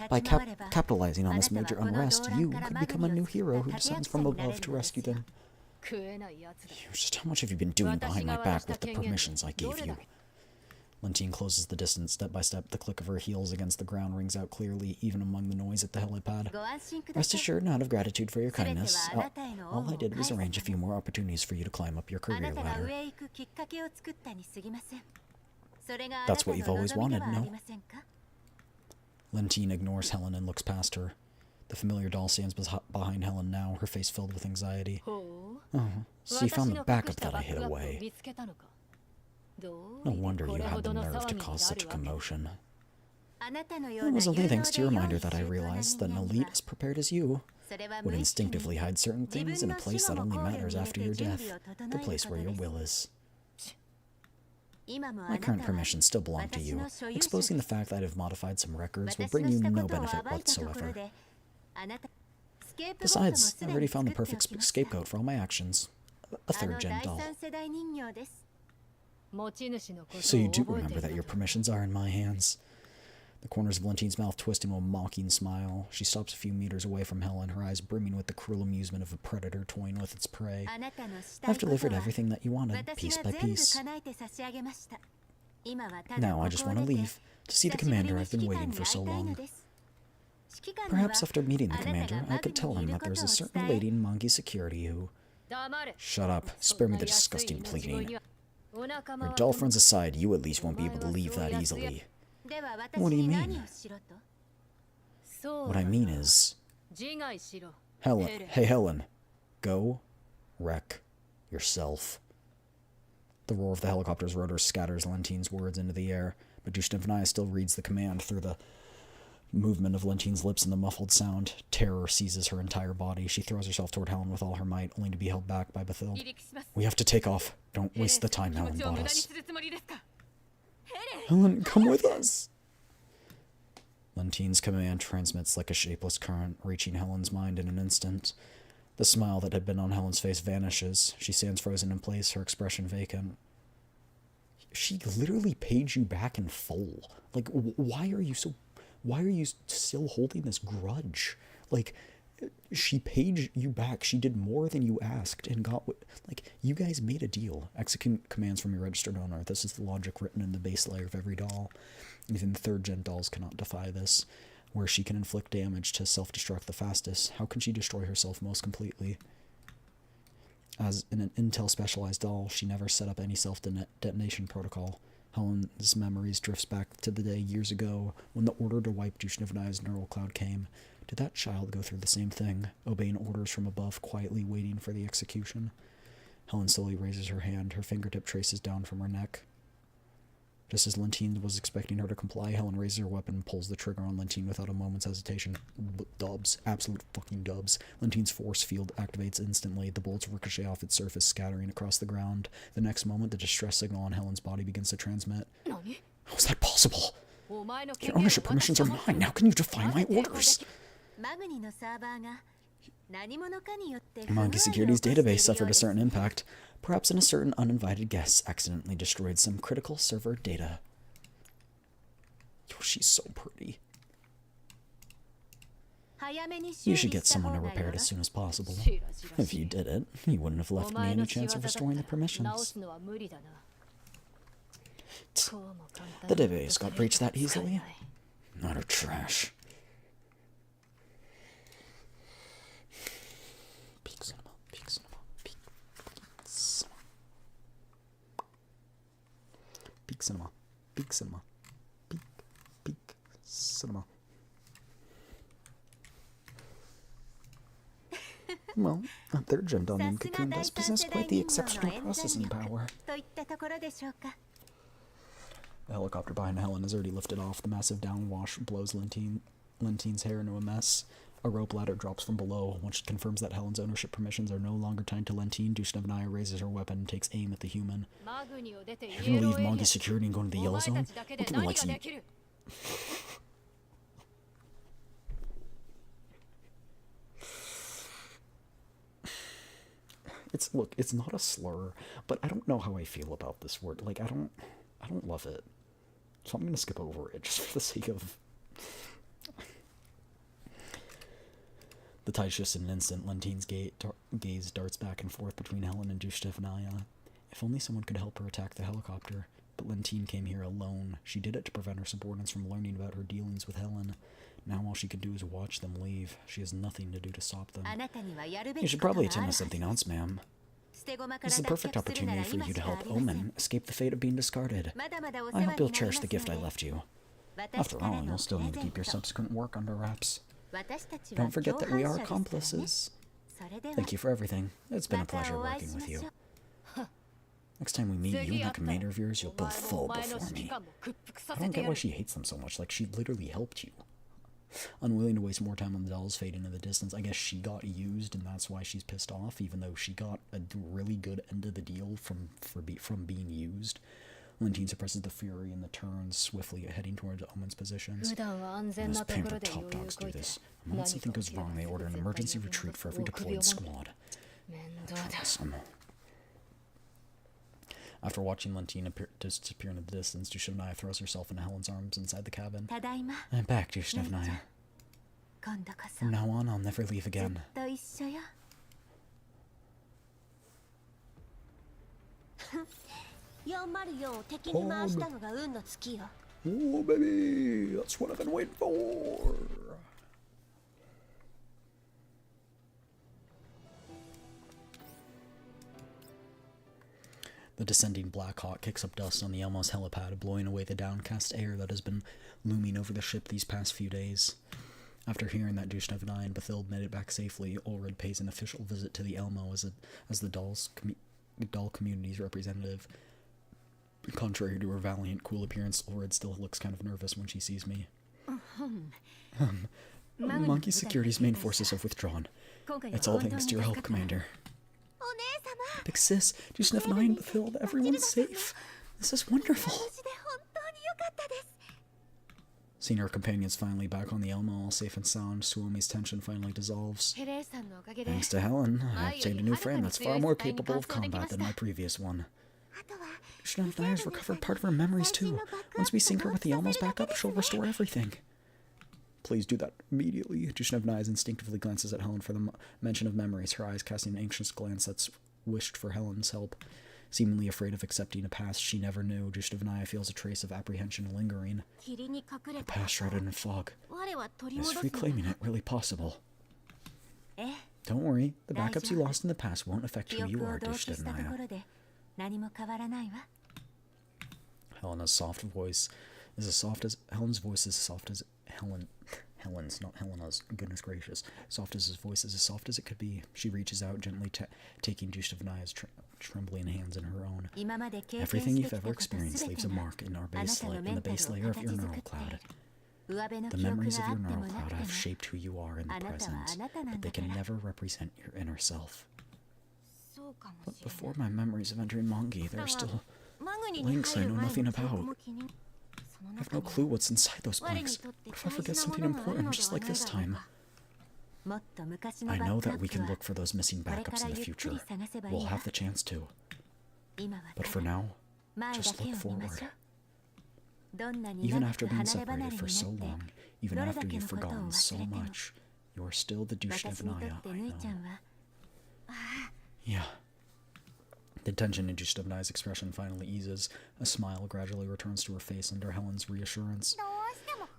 By capitalizing on this major unrest, you could become a new hero who descends from above to rescue them. Just how much have you been doing behind my back with the permissions I gave you? Lentine closes the distance step by step. The click of her heels against the ground rings out clearly, even among the noise at the helipad. Rest assured, not of gratitude for your kindness. All I did was arrange a few more opportunities for you to climb up your career ladder. That's what you've always wanted, no? Lentine ignores Helen and looks past her. The familiar doll stands behind Helen now, her face filled with anxiety. Oh, so you found the backup that I hid away. No wonder you had the nerve to cause such a commotion. It was only thanks to your reminder that I realized that an elite as prepared as you would instinctively hide certain things in a place that only matters after your death, the place where your will is. My current permissions still belong to you. Exposing the fact that I've modified some records will bring you no benefit whatsoever. Besides, I already found the perfect scapegoat for all my actions. A third-gen doll. So you do remember that your permissions are in my hands. The corners of Lentine's mouth twist into a mocking smile. She stops a few meters away from Helen, her eyes brimming with the cruel amusement of a predator toying with its prey. I've delivered everything that you wanted, piece by piece. Now I just want to leave, to see the commander I've been waiting for so long. Perhaps after meeting the commander, I could tell him that there's a certain lady in Mongi Security who... Shut up. Spare me the disgusting pleading. Your doll friends aside, you at least won't be able to leave that easily. What do you mean? What I mean is... Helen, hey Helen, go wreck yourself. The roar of the helicopter's rotor scatters Lentine's words into the air, but Dushnevnaya still reads the command through the movement of Lentine's lips and the muffled sound. Terror seizes her entire body. She throws herself toward Helen with all her might, only to be held back by Bathilde. We have to take off. Don't waste the time Helen bought us. Helen, come with us! Lentine's command transmits like a shapeless current, reaching Helen's mind in an instant. The smile that had been on Helen's face vanishes. She stands frozen in place, her expression vacant. She literally paid you back in full. Like, why are you still holding this grudge? Like, she paid you back. She did more than you asked and got what... Like, you guys made a deal. Execute commands from your registered owner. This is the logic written in the base layer of every doll. Even third-gen dolls cannot defy this. Where she can inflict damage to self-destruct the fastest, how can she destroy herself most completely? As in an Intel-specialized doll, she never set up any self-detonation protocol. Helen's memories drifts back to the day years ago when the order to wipe Dushnevnaya's neural cloud came. Did that child go through the same thing, obeying orders from above, quietly waiting for the execution? Helen slowly raises her hand, her fingertip traces down from her neck. Just as Lentine was expecting her to comply, Helen raises her weapon and pulls the trigger on Lentine without a moment's hesitation. Dubs. Absolute fucking dubs. Lentine's force field activates instantly. The bullets ricochet off its surface, scattering across the ground. The next moment, the distress signal on Helen's body begins to transmit. How is that possible? Your ownership permissions are mine. How can you defy my orders? Mongi Security's database suffered a certain impact. Perhaps a certain uninvited guest accidentally destroyed some critical server data. Oh, she's so pretty. You should get someone to repair it as soon as possible. If you did it, you wouldn't have left me any chance of restoring the permissions. The database got breached that easily? Utter trash. Peak cinema, peak cinema, peak cinema. Peak cinema, peak cinema, peak cinema. Well, a third-gen doll named Cocoon does possess quite the exceptional processing power. The helicopter behind Helen is already lifted off. The massive downwash blows Lentine's hair into a mess. A rope ladder drops from below. Once it confirms that Helen's ownership permissions are no longer tied to Lentine, Dushnevnaya raises her weapon and takes aim at the human. You're gonna leave Mongi Security and go into the Yellow Zone? Look at me like some... look, it's not a slur, but I don't know how I feel about this word. Like, I don't love it. So I'm gonna skip over it just for the sake of. The tide's just in an instant. Lentine's gaze darts back and forth between Helen and Jushtevnaya. If only someone could help her attack the helicopter. But Lentine came here alone. She did it to prevent her subordinates from learning about her dealings with Helen. Now all she can do is watch them leave. She has nothing to do to stop them. You should probably attend to something else, ma'am. This is the perfect opportunity for you to help Omen escape the fate of being discarded. I hope you'll cherish the gift I left you. After all, you'll still need to keep your subsequent work under wraps. Don't forget that we are accomplices. Thank you for everything. It's been a pleasure working with you. Next time we meet you and that commander of yours, you'll both fall before me. I don't get why she hates them so much. Like, she literally helped you. Unwilling to waste more time on the dolls fading into the distance, I guess she got used and that's why she's pissed off, even though she got a really good end of the deal from being used. Lentine suppresses the fury and the turns, swiftly heading towards Omen's positions. Those pampered top dogs do this. The moment something goes wrong, they order an emergency retreat for every deployed squad. Awesome. After watching Lentine disappear in the distance, Jushtevnaya throws herself into Helen's arms inside the cabin. I'm back, Jushtevnaya. From now on, I'll never leave again. Oh, baby! That's what I've been waiting for! The descending Black Hawk kicks up dust on the Elmos helipad, blowing away the downcast air that has been looming over the ship these past few days. After hearing that Jushtevnaya and Bathilde made it back safely, Ulrid pays an official visit to the Elmo as the doll community's representative. Contrary to her valiant, cool appearance, Ulrid still looks kind of nervous when she sees me. Monkey Security's main forces have withdrawn. It's all thanks to your help, Commander. Big sis, Jushtevnaya and Bathilde, everyone's safe. This is wonderful. Seeing her companions finally back on the Elmo, all safe and sound, Suomi's tension finally dissolves. Thanks to Helen, I've obtained a new friend that's far more capable of combat than my previous one. Jushtevnaya's recovered part of her memories too. Once we sync her with the Elmos back up, she'll restore everything. Please do that immediately. Jushtevnaya instinctively glances at Helen for the mention of memories, her eyes casting an anxious glance that's wished for Helen's help. Seemingly afraid of accepting a past she never knew, Jushtevnaya feels a trace of apprehension lingering. A past shrouded in fog. Is reclaiming it really possible? Don't worry, the backups you lost in the past won't affect who you are, Jushtevnaya. Helen's voice is as soft as Helen's, not Helena's, goodness gracious. Soft as his voice is as soft as it could be. She reaches out, gently taking Jushtevnaya's trembling hands in her own. Everything you've ever experienced leaves a mark in the base layer of your neural cloud. The memories of your neural cloud have shaped who you are in the present, but they can never represent your inner self. But before my memories of entering Mongi, there are still links I know nothing about. I have no clue what's inside those blanks. What if I forget something important just like this time? I know that we can look for those missing backups in the future. We'll have the chance to. But for now, just look forward. Even after being separated for so long, even after you've forgotten so much, you are still the Jushtevnaya I know. Yeah. The tension in Jushtevnaya's expression finally eases. A smile gradually returns to her face under Helen's reassurance.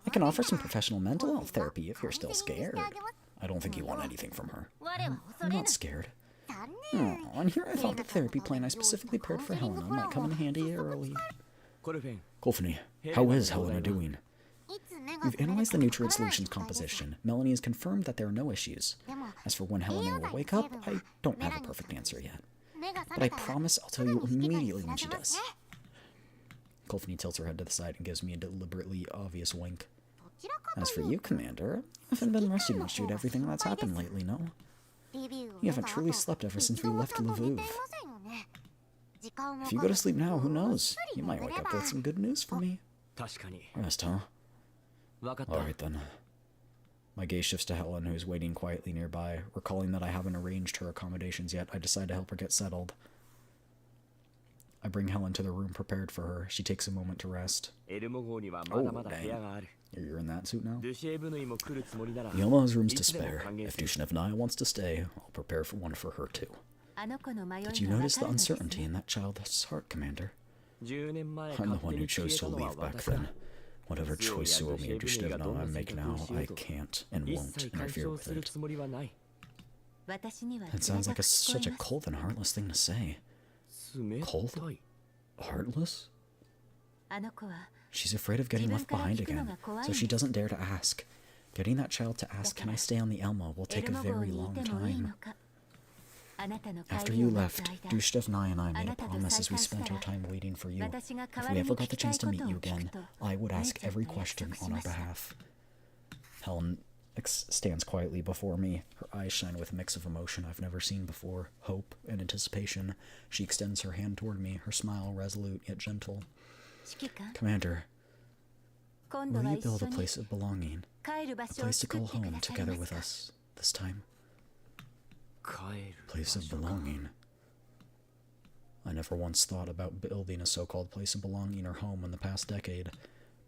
I can offer some professional mental health therapy if you're still scared. I don't think you want anything from her. I'm not scared. Oh, and here I thought the therapy plan I specifically prepared for Helena might come in handy early. Kolfini, how is Helena doing? We've analyzed the nutrient solution's composition. Melanie has confirmed that there are no issues. As for when Helena will wake up, I don't have a perfect answer yet. But I promise I'll tell you immediately when she does. Kolfini tilts her head to the side and gives me a deliberately obvious wink. As for you, Commander, I haven't been resting much due to everything that's happened lately, no? You haven't truly slept ever since we left Lviv. If you go to sleep now, who knows? You might wake up with some good news for me. Rest, huh? Alright then. My gaze shifts to Helen, who is waiting quietly nearby. Recalling that I haven't arranged her accommodations yet, I decide to help her get settled. I bring Helen to the room prepared for her. She takes a moment to rest. Oh, dang. You're in that suit now? The Elmo has rooms to spare. If Dushnevnaya wants to stay, I'll prepare for one for her too. Did you notice the uncertainty in that child's heart, Commander? I'm the one who chose to leave back then. Whatever choice Suomi or Dushnevnaya make now, I can't and won't interfere with it. That sounds like such a cold and heartless thing to say. Cold? Heartless? She's afraid of getting left behind again, so she doesn't dare to ask. Getting that child to ask, can I stay on the Elmo, will take a very long time. After you left, Dushnevnaya and I made a promise as we spent our time waiting for you. If we ever got the chance to meet you again, I would ask every question on our behalf. Helen stands quietly before me. Her eyes shine with a mix of emotion I've never seen before, hope and anticipation. She extends her hand toward me, her smile resolute yet gentle. Commander, will you build a place of belonging, a place to call home together with us this time? Place of belonging. I never once thought about building a so-called place of belonging or home in the past decade.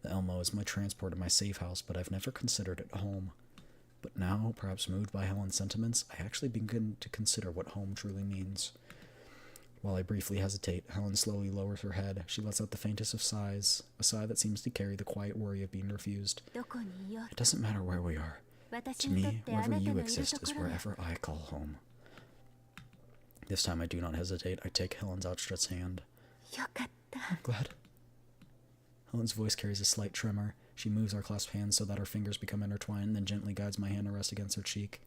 The Elmo is my transport and my safe house, but I've never considered it home. But now, perhaps moved by Helen's sentiments, I actually begin to consider what home truly means. While I briefly hesitate, Helen slowly lowers her head. She lets out the faintest of sighs, a sigh that seems to carry the quiet worry of being refused. It doesn't matter where we are. To me, wherever you exist is wherever I call home. This time I do not hesitate. I take Helen's outstretched hand. I'm glad. Helen's voice carries a slight tremor. She moves our clasped hands so that our fingers become intertwined, then gently guides my hand to rest against her cheek.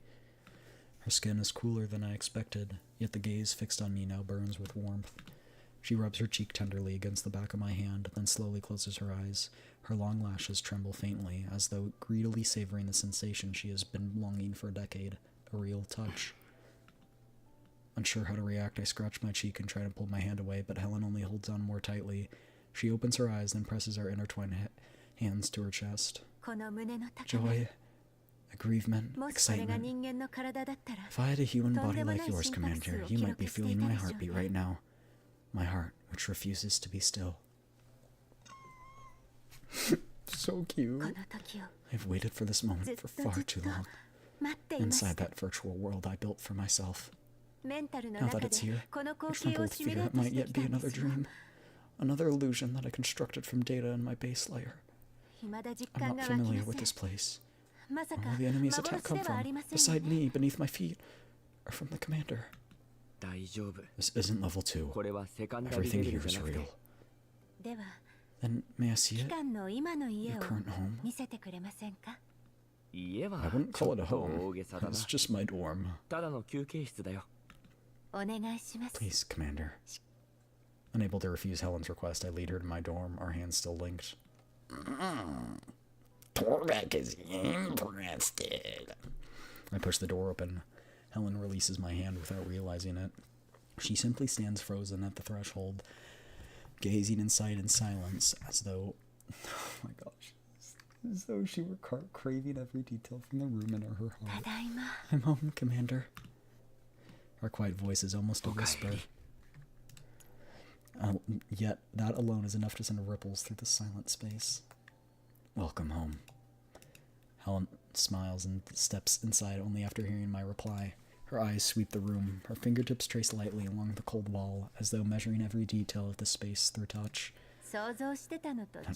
Her skin is cooler than I expected, yet the gaze fixed on me now burns with warmth. She rubs her cheek tenderly against the back of my hand, then slowly closes her eyes. Her long lashes tremble faintly, as though greedily savoring the sensation she has been longing for a decade, a real touch. Unsure how to react, I scratch my cheek and try to pull my hand away, but Helen only holds on more tightly. She opens her eyes, then presses our intertwined hands to her chest. Joy, aggrievement, excitement. If I had a human body like yours, Commander, you might be feeling my heartbeat right now. My heart, which refuses to be still. So cute. I've waited for this moment for far too long. Inside that virtual world I built for myself. Now that it's here, I tremble with fear it might yet be another dream. Another illusion that I constructed from data in my base layer. I'm not familiar with this place. Where will the enemy's attack come from? Beside me, beneath my feet, or from the Commander? This isn't level 2. Everything here is real. Then may I see it? Your current home? I wouldn't call it a home. It's just my dorm. Please, Commander. Unable to refuse Helen's request, I lead her to my dorm, our hands still linked. Torbeck is interested. I push the door open. Helen releases my hand without realizing it. She simply stands frozen at the threshold, gazing inside in silence, as though... Oh my gosh. As though she were craving every detail from the room in her heart. I'm home, Commander. Her quiet voice is almost a whisper. Yet that alone is enough to send ripples through the silent space. Welcome home. Helen smiles and steps inside only after hearing my reply. Her eyes sweep the room. Her fingertips trace lightly along the cold wall, as though measuring every detail of the space through touch. Not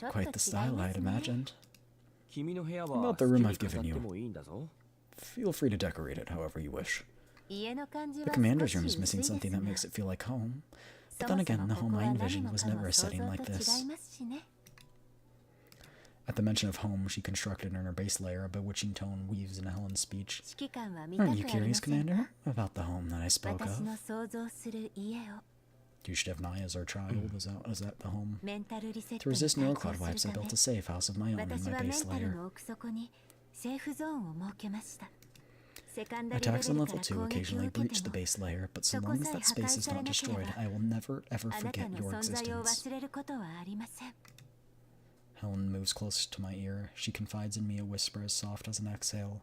quite the style I had imagined. About the room I've given you. Feel free to decorate it however you wish. The Commander's room is missing something that makes it feel like home. But then again, the home I envisioned was never a setting like this. At the mention of home she constructed in her base layer, a bewitching tone weaves into Helen's speech. Aren't you curious, Commander, about the home that I spoke of? Dushnevnaya is our child. Is that the home? To resist neurocloud wipes, I built a safe house of my own in my base layer. Attacks on level 2 occasionally breach the base layer, but so long as that space is not destroyed, I will never ever forget your existence. Helen moves close to my ear. She confides in me a whisper as soft as an exhale,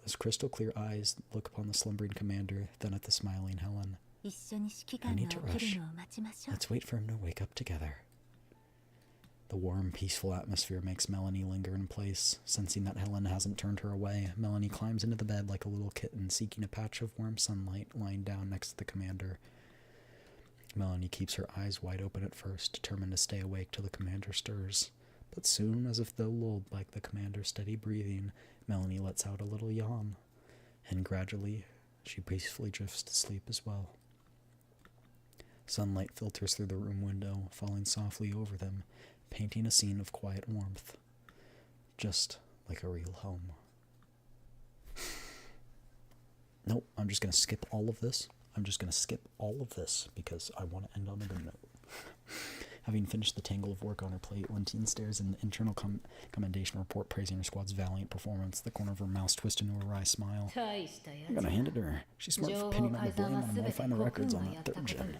Those crystal clear eyes look upon the slumbering commander, then at the smiling Helen. No need to rush. Let's wait for him to wake up together. The warm, peaceful atmosphere makes Melanie linger in place. Sensing that Helen hasn't turned her away, Melanie climbs into the bed like a little kitten, seeking a patch of warm sunlight lying down next to the commander. Melanie keeps her eyes wide open at first, determined to stay awake till the commander stirs. But soon, as if though lulled by the commander's steady breathing, Melanie lets out a little yawn, and gradually she peacefully drifts to sleep as well. Sunlight filters through the room window, falling softly over them, painting a scene of quiet warmth, just like a real home. Nope, I'm just going to skip all of this. Because I want to end on a good note. Having finished the tangle of work on her plate, Lentine stares in the internal commendation report praising her squad's valiant performance, the corner of her mouth twisted into a wry smile. I'm going to hand it to her. She's smart for pinning on the blame on modifying the records on that third gen.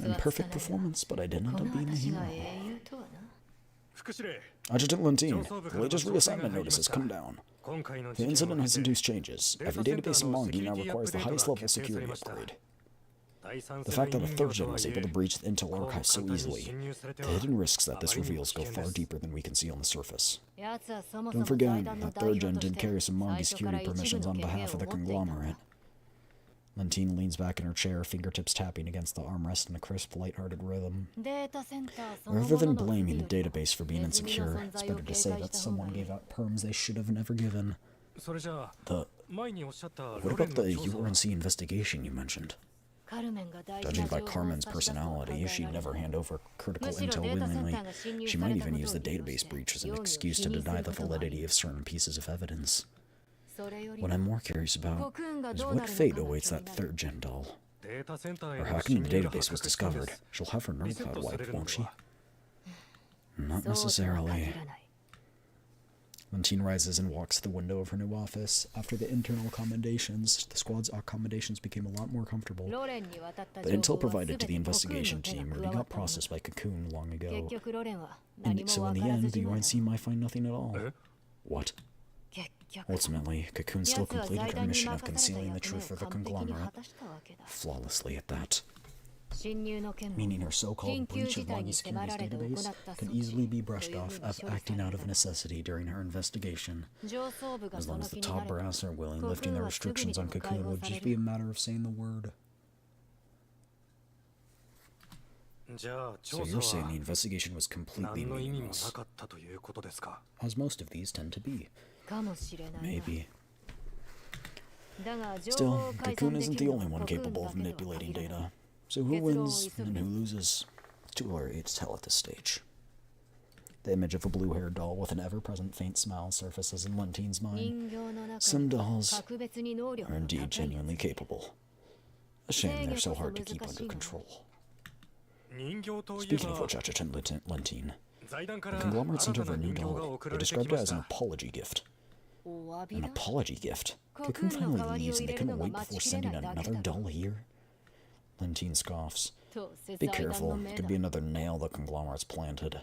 Imperfect performance, but I didn't end up being the hero. Adjutant Lentine, the latest reassignment notice has come down. The incident has induced changes. Every database in Mongi now requires the highest level security upgrade. The fact that a third gen was able to breach the Intel archive so easily, the hidden risks that this reveals go far deeper than we can see on the surface. Don't forget that third gen did carry some Mongi security permissions on behalf of the conglomerate. Lentine leans back in her chair, fingertips tapping against the armrest in a crisp, light-hearted rhythm. Rather than blaming the database for being insecure, it's better to say that someone gave out perms they should have never given. What about the URNC investigation you mentioned? Judging by Carmen's personality, she'd never hand over critical intel willingly. She might even use the database breach as an excuse to deny the validity of certain pieces of evidence. What I'm more curious about is what fate awaits that third-gen doll. Her hacking in the database was discovered. She'll have her nerve cloud wiped, won't she? Not necessarily. Lentine rises and walks to the window of her new office. After the internal accommodations, the squad's accommodations became a lot more comfortable. The intel provided to the investigation team already got processed by Cocoon long ago. And so in the end, the UNC might find nothing at all. What? Ultimately, Cocoon still completed her mission of concealing the truth for the conglomerate, flawlessly at that. Meaning her so-called breach of Mongi Security's database could easily be brushed off as acting out of necessity during her investigation. As long as the top brass are willing, lifting the restrictions on Cocoon would just be a matter of saying the word. So you're saying the investigation was completely meaningless, as most of these tend to be. Maybe. Still, Cocoon isn't the only one capable of manipulating data. So who wins and who loses? It's too early to tell at this stage. The image of a blue-haired doll with an ever-present faint smile surfaces in Lentine's mind. Some dolls are indeed genuinely capable. A shame they're so hard to keep under control. Speaking of which, Adjutant Lentine, the conglomerate sent over a new doll. They described it as an apology gift. An apology gift? Cocoon finally leaves and they couldn't wait before sending another doll here? Lentine scoffs. Be careful, it could be another nail the conglomerate's planted.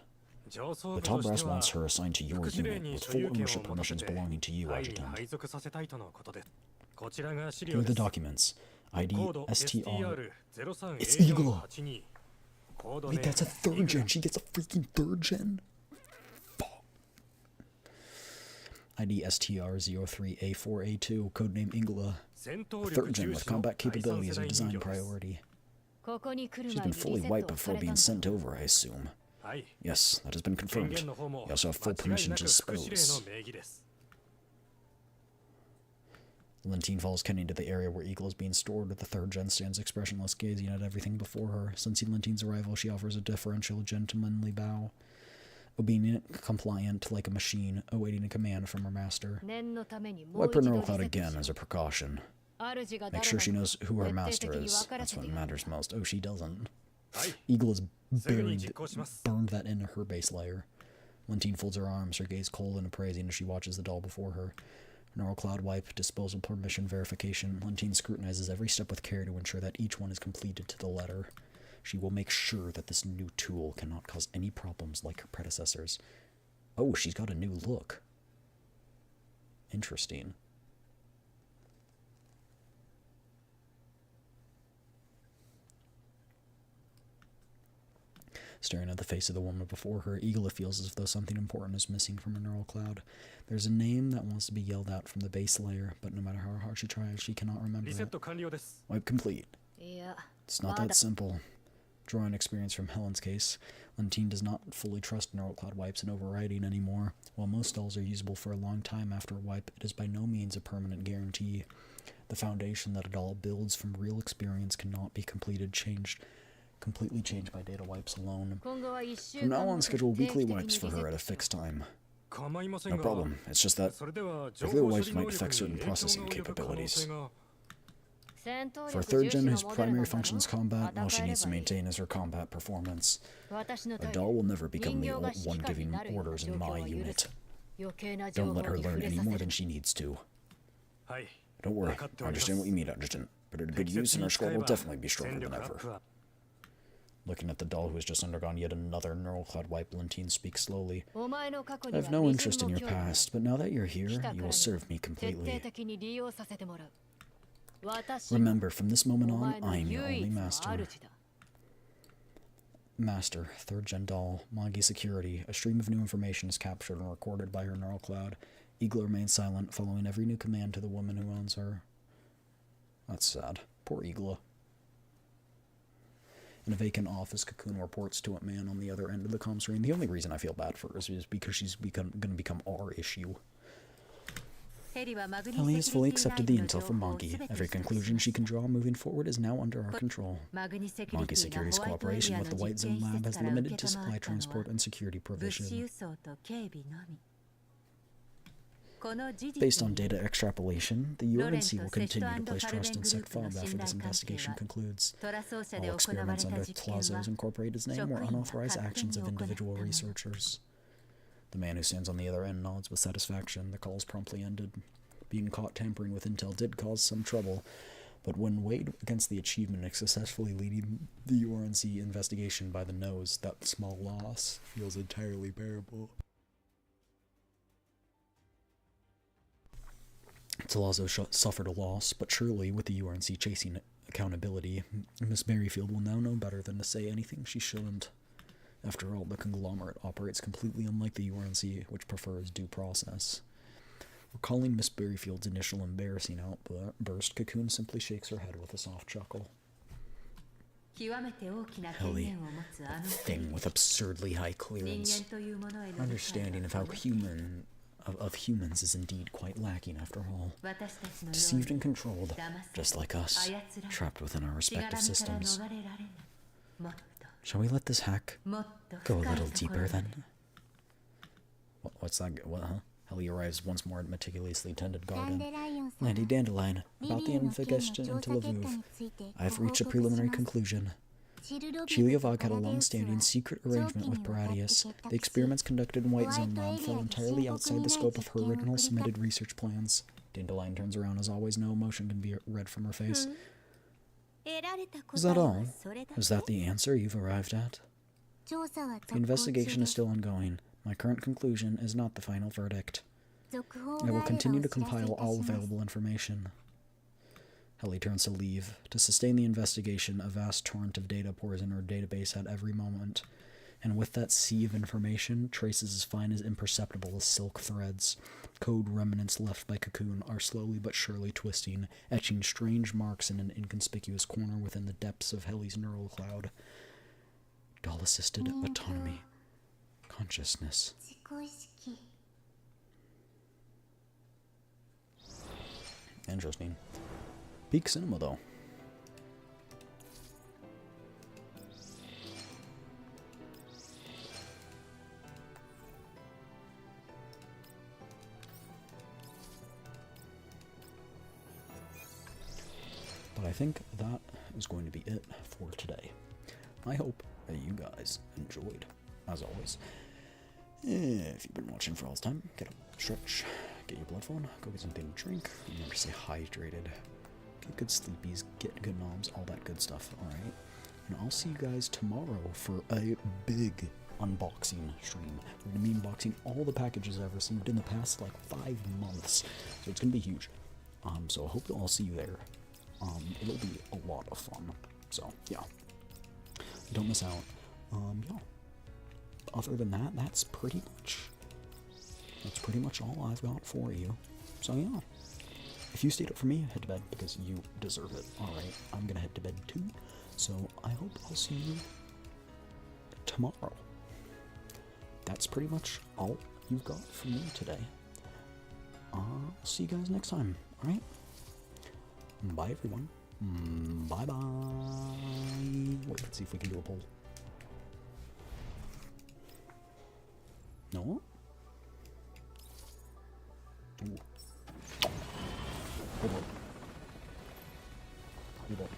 The top brass wants her assigned to your unit, with full ownership permissions belonging to you, Adjutant. Here are the documents. ID STR. It's Eagle! Wait, that's a third gen. She gets a freaking third gen? Fuck. ID STR03A4A2, codename Ingela. A third gen with combat capability is a design priority. She's been fully wiped before being sent over, I assume. Yes, that has been confirmed. You also have full permission to dispose. Lentine follows Kenny to the area where Eagle is being stored. The third gen stands expressionless, gazing at everything before her. Sensing Lentine's arrival, she offers a deferential, gentlemanly bow. Obedient, compliant, like a machine, awaiting a command from her master. Wipe her neural cloud again as a precaution. Make sure she knows who her master is. That's what matters most. Oh, she doesn't. Eagle has burned that into her base layer. Lentine folds her arms, her gaze cold and appraising as she watches the doll before her. Neural cloud wipe, disposal permission verification. Lentine scrutinizes every step with care to ensure that each one is completed to the letter. She will make sure that this new tool cannot cause any problems like her predecessors. Oh, she's got a new look. Interesting. Staring at the face of the woman before her, Igla feels as though something important is missing from her neural cloud. There's a name that wants to be yelled out from the base layer, but no matter how hard she tries, she cannot remember it. Wipe complete. It's not that simple. Drawing experience from Helen's case, Lentine does not fully trust neural cloud wipes and overriding anymore. While most dolls are usable for a long time after a wipe, it is by no means a permanent guarantee. The foundation that a doll builds from real experience cannot be completely changed by data wipes alone. From now on, schedule weekly wipes for her at a fixed time. No problem. It's just that regular wipes might affect certain processing capabilities. For a third gen whose primary function is combat, all she needs to maintain is her combat performance. A doll will never become the one giving orders in my unit. Don't let her learn any more than she needs to. Don't worry, I understand what you mean, Adjutant. Put her to good use and her skull will definitely be stronger than ever. Looking at the doll who has just undergone yet another neural cloud wipe, Lentine speaks slowly. I have no interest in your past, but now that you're here, you will serve me completely. Remember, from this moment on, I am your only master. Master, third gen doll, Magi security. A stream of new information is captured and recorded by her neural cloud. Igla remains silent, following every new command to the woman who owns her. That's sad. Poor Igla. In a vacant office, Cocoon reports to a man on the other end of the comm screen. The only reason I feel bad for her is because she's going to become our issue. Ellie has fully accepted the intel from Magi. Every conclusion she can draw moving forward is now under our control. Magi Security's cooperation with the White Zone Lab has limited to supply transport and security provision. Based on data extrapolation, the UNC will continue to place trust in SecFob after this investigation concludes. All experiments under Tlazos Incorporated's name were unauthorized actions of individual researchers. The man who stands on the other end nods with satisfaction. The call is promptly ended. Being caught tampering with intel did cause some trouble, but when weighed against the achievement of successfully leading the URNC investigation by the nose, that small loss feels entirely bearable. Tlazzo suffered a loss, but surely with the URNC chasing accountability, Miss Merrifield will now know better than to say anything she shouldn't. After all, the conglomerate operates completely unlike the URNC, which prefers due process. Recalling Miss Berryfield's initial embarrassing outburst, Cocoon simply shakes her head with a soft chuckle. Ellie, that thing with absurdly high clearance. Understanding of how humans is indeed quite lacking after all. Deceived and controlled, just like us, trapped within our respective systems. Shall we let this hack go a little deeper then? What's that? What, huh? Ellie arrives once more at meticulously tended garden. Lady Dandelion, about the investigation into Lviv, I have reached a preliminary conclusion. Chelyabinsk had a long-standing secret arrangement with Paradius. The experiments conducted in White Zone Lab fall entirely outside the scope of her original submitted research plans. Dandelion turns around as always, no emotion can be read from her face. Is that all? Is that the answer you've arrived at? The investigation is still ongoing. My current conclusion is not the final verdict. I will continue to compile all available information. Ellie turns to leave. To sustain the investigation, a vast torrent of data pours in her database at every moment, and with that sea of information, traces as fine as imperceptible as silk threads. Code remnants left by Cocoon are slowly but surely twisting, etching strange marks in an inconspicuous corner within the depths of Helly's neural cloud. Doll-assisted autonomy. Consciousness. Interesting. Peak cinema, though. But I think that is going to be it for today. I hope that you guys enjoyed, as always. If you've been watching for all this time, get up, stretch, get your blood flowing, go get something to drink, remember to stay hydrated, get good sleepies, get good noms, all that good stuff, alright? And I'll see you guys tomorrow for a big unboxing stream. We're gonna be unboxing all the packages I've received in the past like 5 months, so it's gonna be huge. So I hope I'll see you there. It'll be a lot of fun. So yeah, don't miss out. Yeah. Other than that, that's pretty much all I've got for you. So yeah, if you stayed up for me, head to bed because you deserve it. All right, I'm gonna head to bed too. So I hope I'll see you tomorrow. That's pretty much all you've got from me today. I'll see you guys next time. All right. Bye, everyone. Bye bye. Wait, let's see if we can do a poll. No? Ooh. Hold on. Hold on.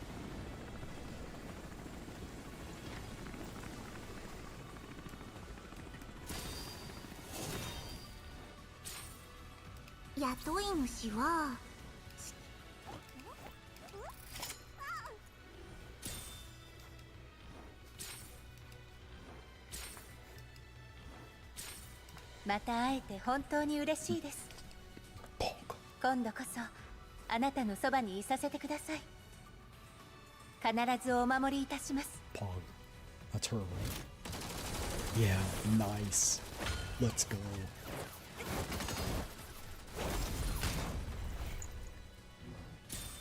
また会えて本当に嬉しいです。今度こそあなたのそばにいさせてください。必ずお守りいたします。 Pog. That's her, right? Yeah, nice. Let's go.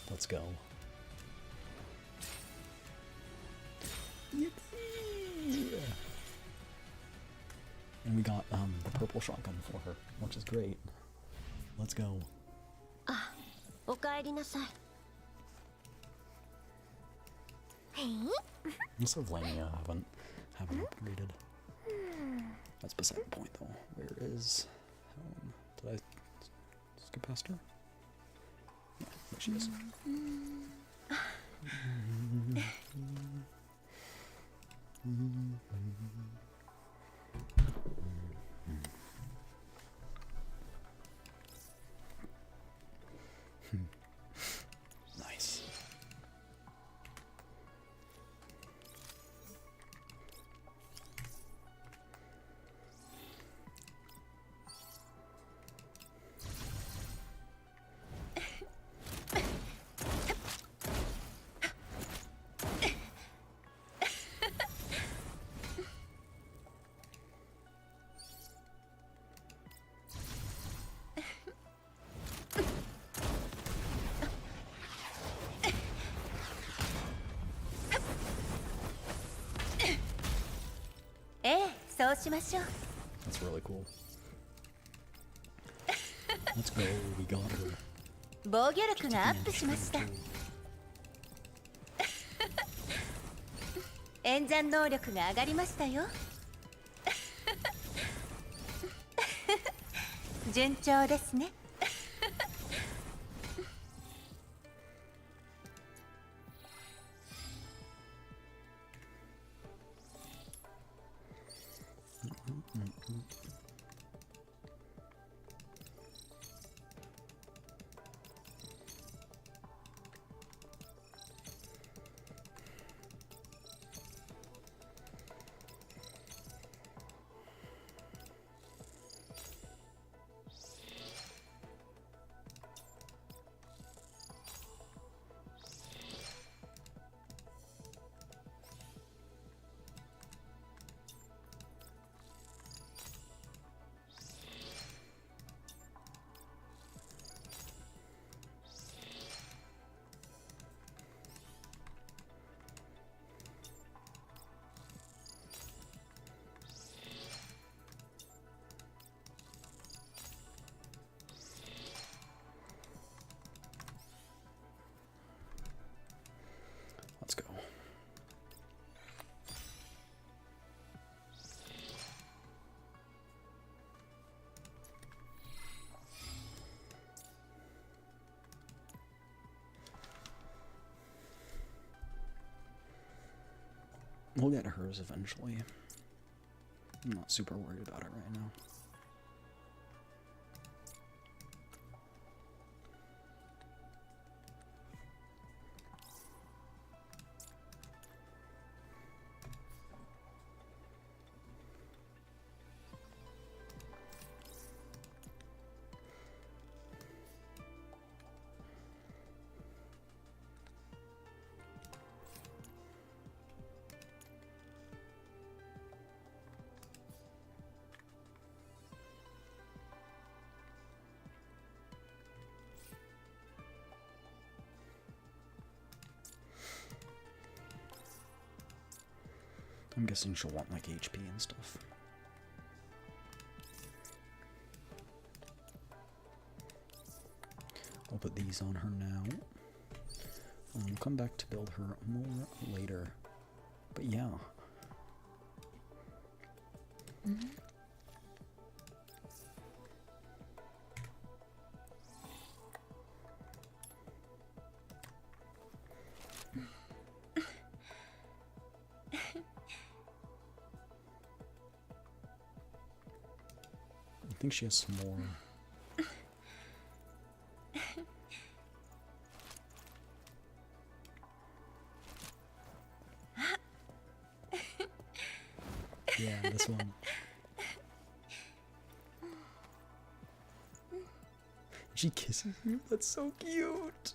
Let's go. Yippee! And we got the purple shotgun for her, which is great. Let's go. あ、おかえりなさい。Most of Lania haven't upgraded. That's beside the point though. Where is Helen? Did I skip past her? Yeah, there she is. Nice. That's really cool. Let's go, we got her. 防御力がアップしました。演算能力が上がりましたよ。順調ですね。Let's go. We'll get hers eventually. I'm not super worried about it right now. I'm guessing she'll want like HP and stuff. I'll put these on her now. We'll come back to build her more later. But yeah. I think she has some more. Yeah, this one. She kisses you? That's so cute.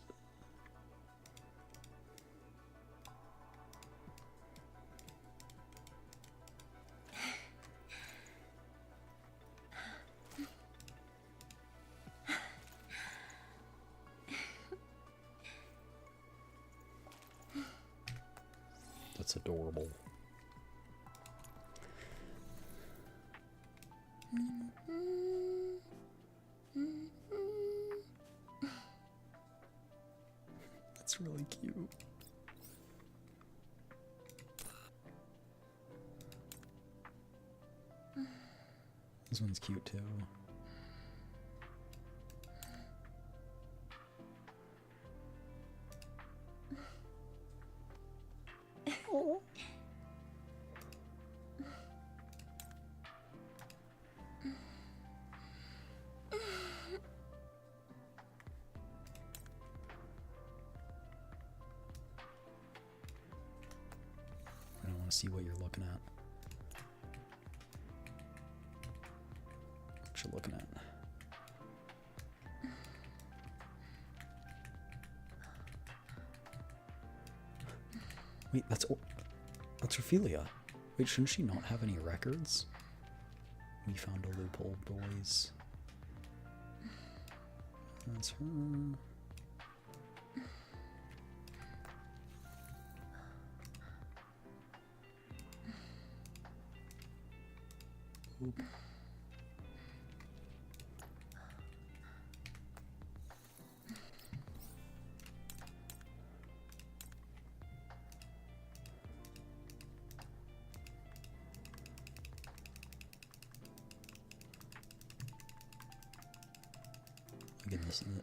That's adorable. That's really cute. This one's cute too. Oh. I don't want to see what you're looking at. What you're looking at. Wait, that's Ophelia. Wait, shouldn't she not have any records? We found a loophole, boys. That's her. Oop. Again,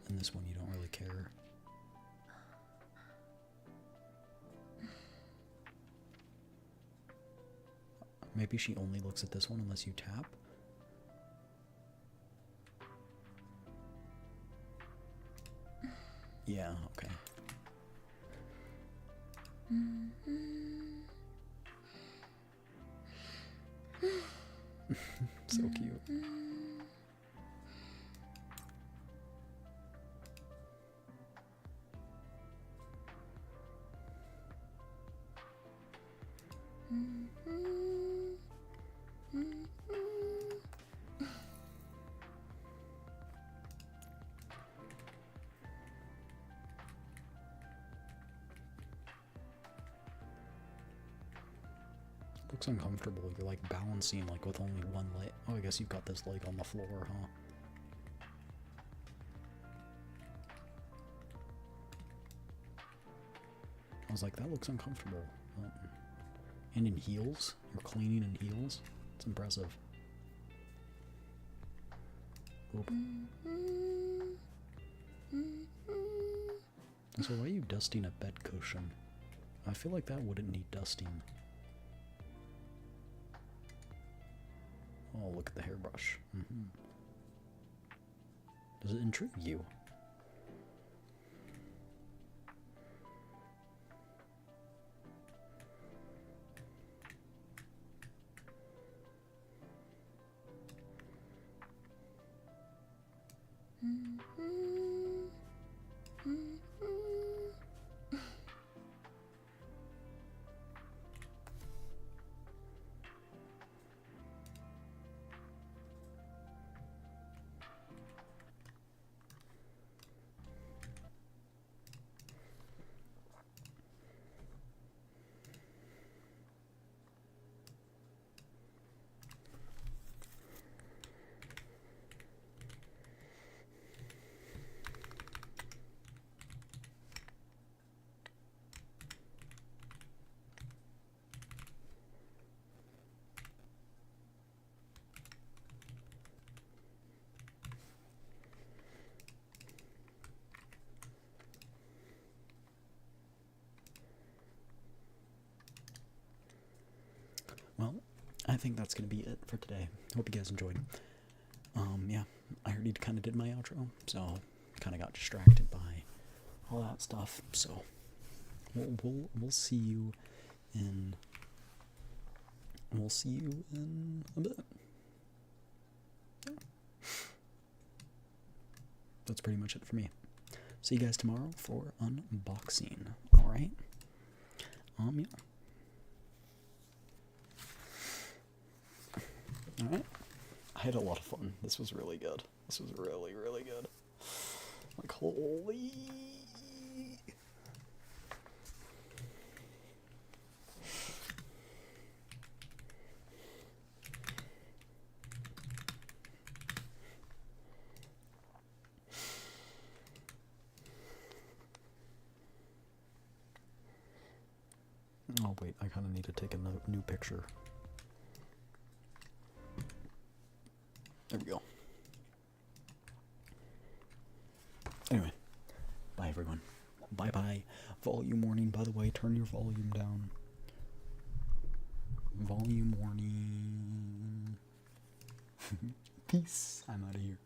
in this one, you don't really care. Maybe she only looks at this one unless you tap. Yeah, okay. So cute. Looks uncomfortable. You're like balancing like with only one leg. Oh, I guess you've got this leg on the floor, huh? I was like, that looks uncomfortable. And in heels? You're cleaning in heels? It's impressive. Oop. So why are you dusting a bed cushion? I feel like that wouldn't need dusting. Oh, look at the hairbrush. Does it intrigue you? think that's gonna be it for today. Hope you guys enjoyed. Yeah, I already kind of did my outro, so kind of got distracted by all that stuff. So we'll see you in a bit. Yeah. That's pretty much it for me. See you guys tomorrow for unboxing. All right. Yeah. All right. I had a lot of fun. This was really good. This was really, really good. Like, holy. Oh, wait. I kind of need to take a new picture. There we go. Anyway, bye everyone. Bye bye. Volume warning, by the way, turn your volume down. Volume warning. Peace. I'm out of here.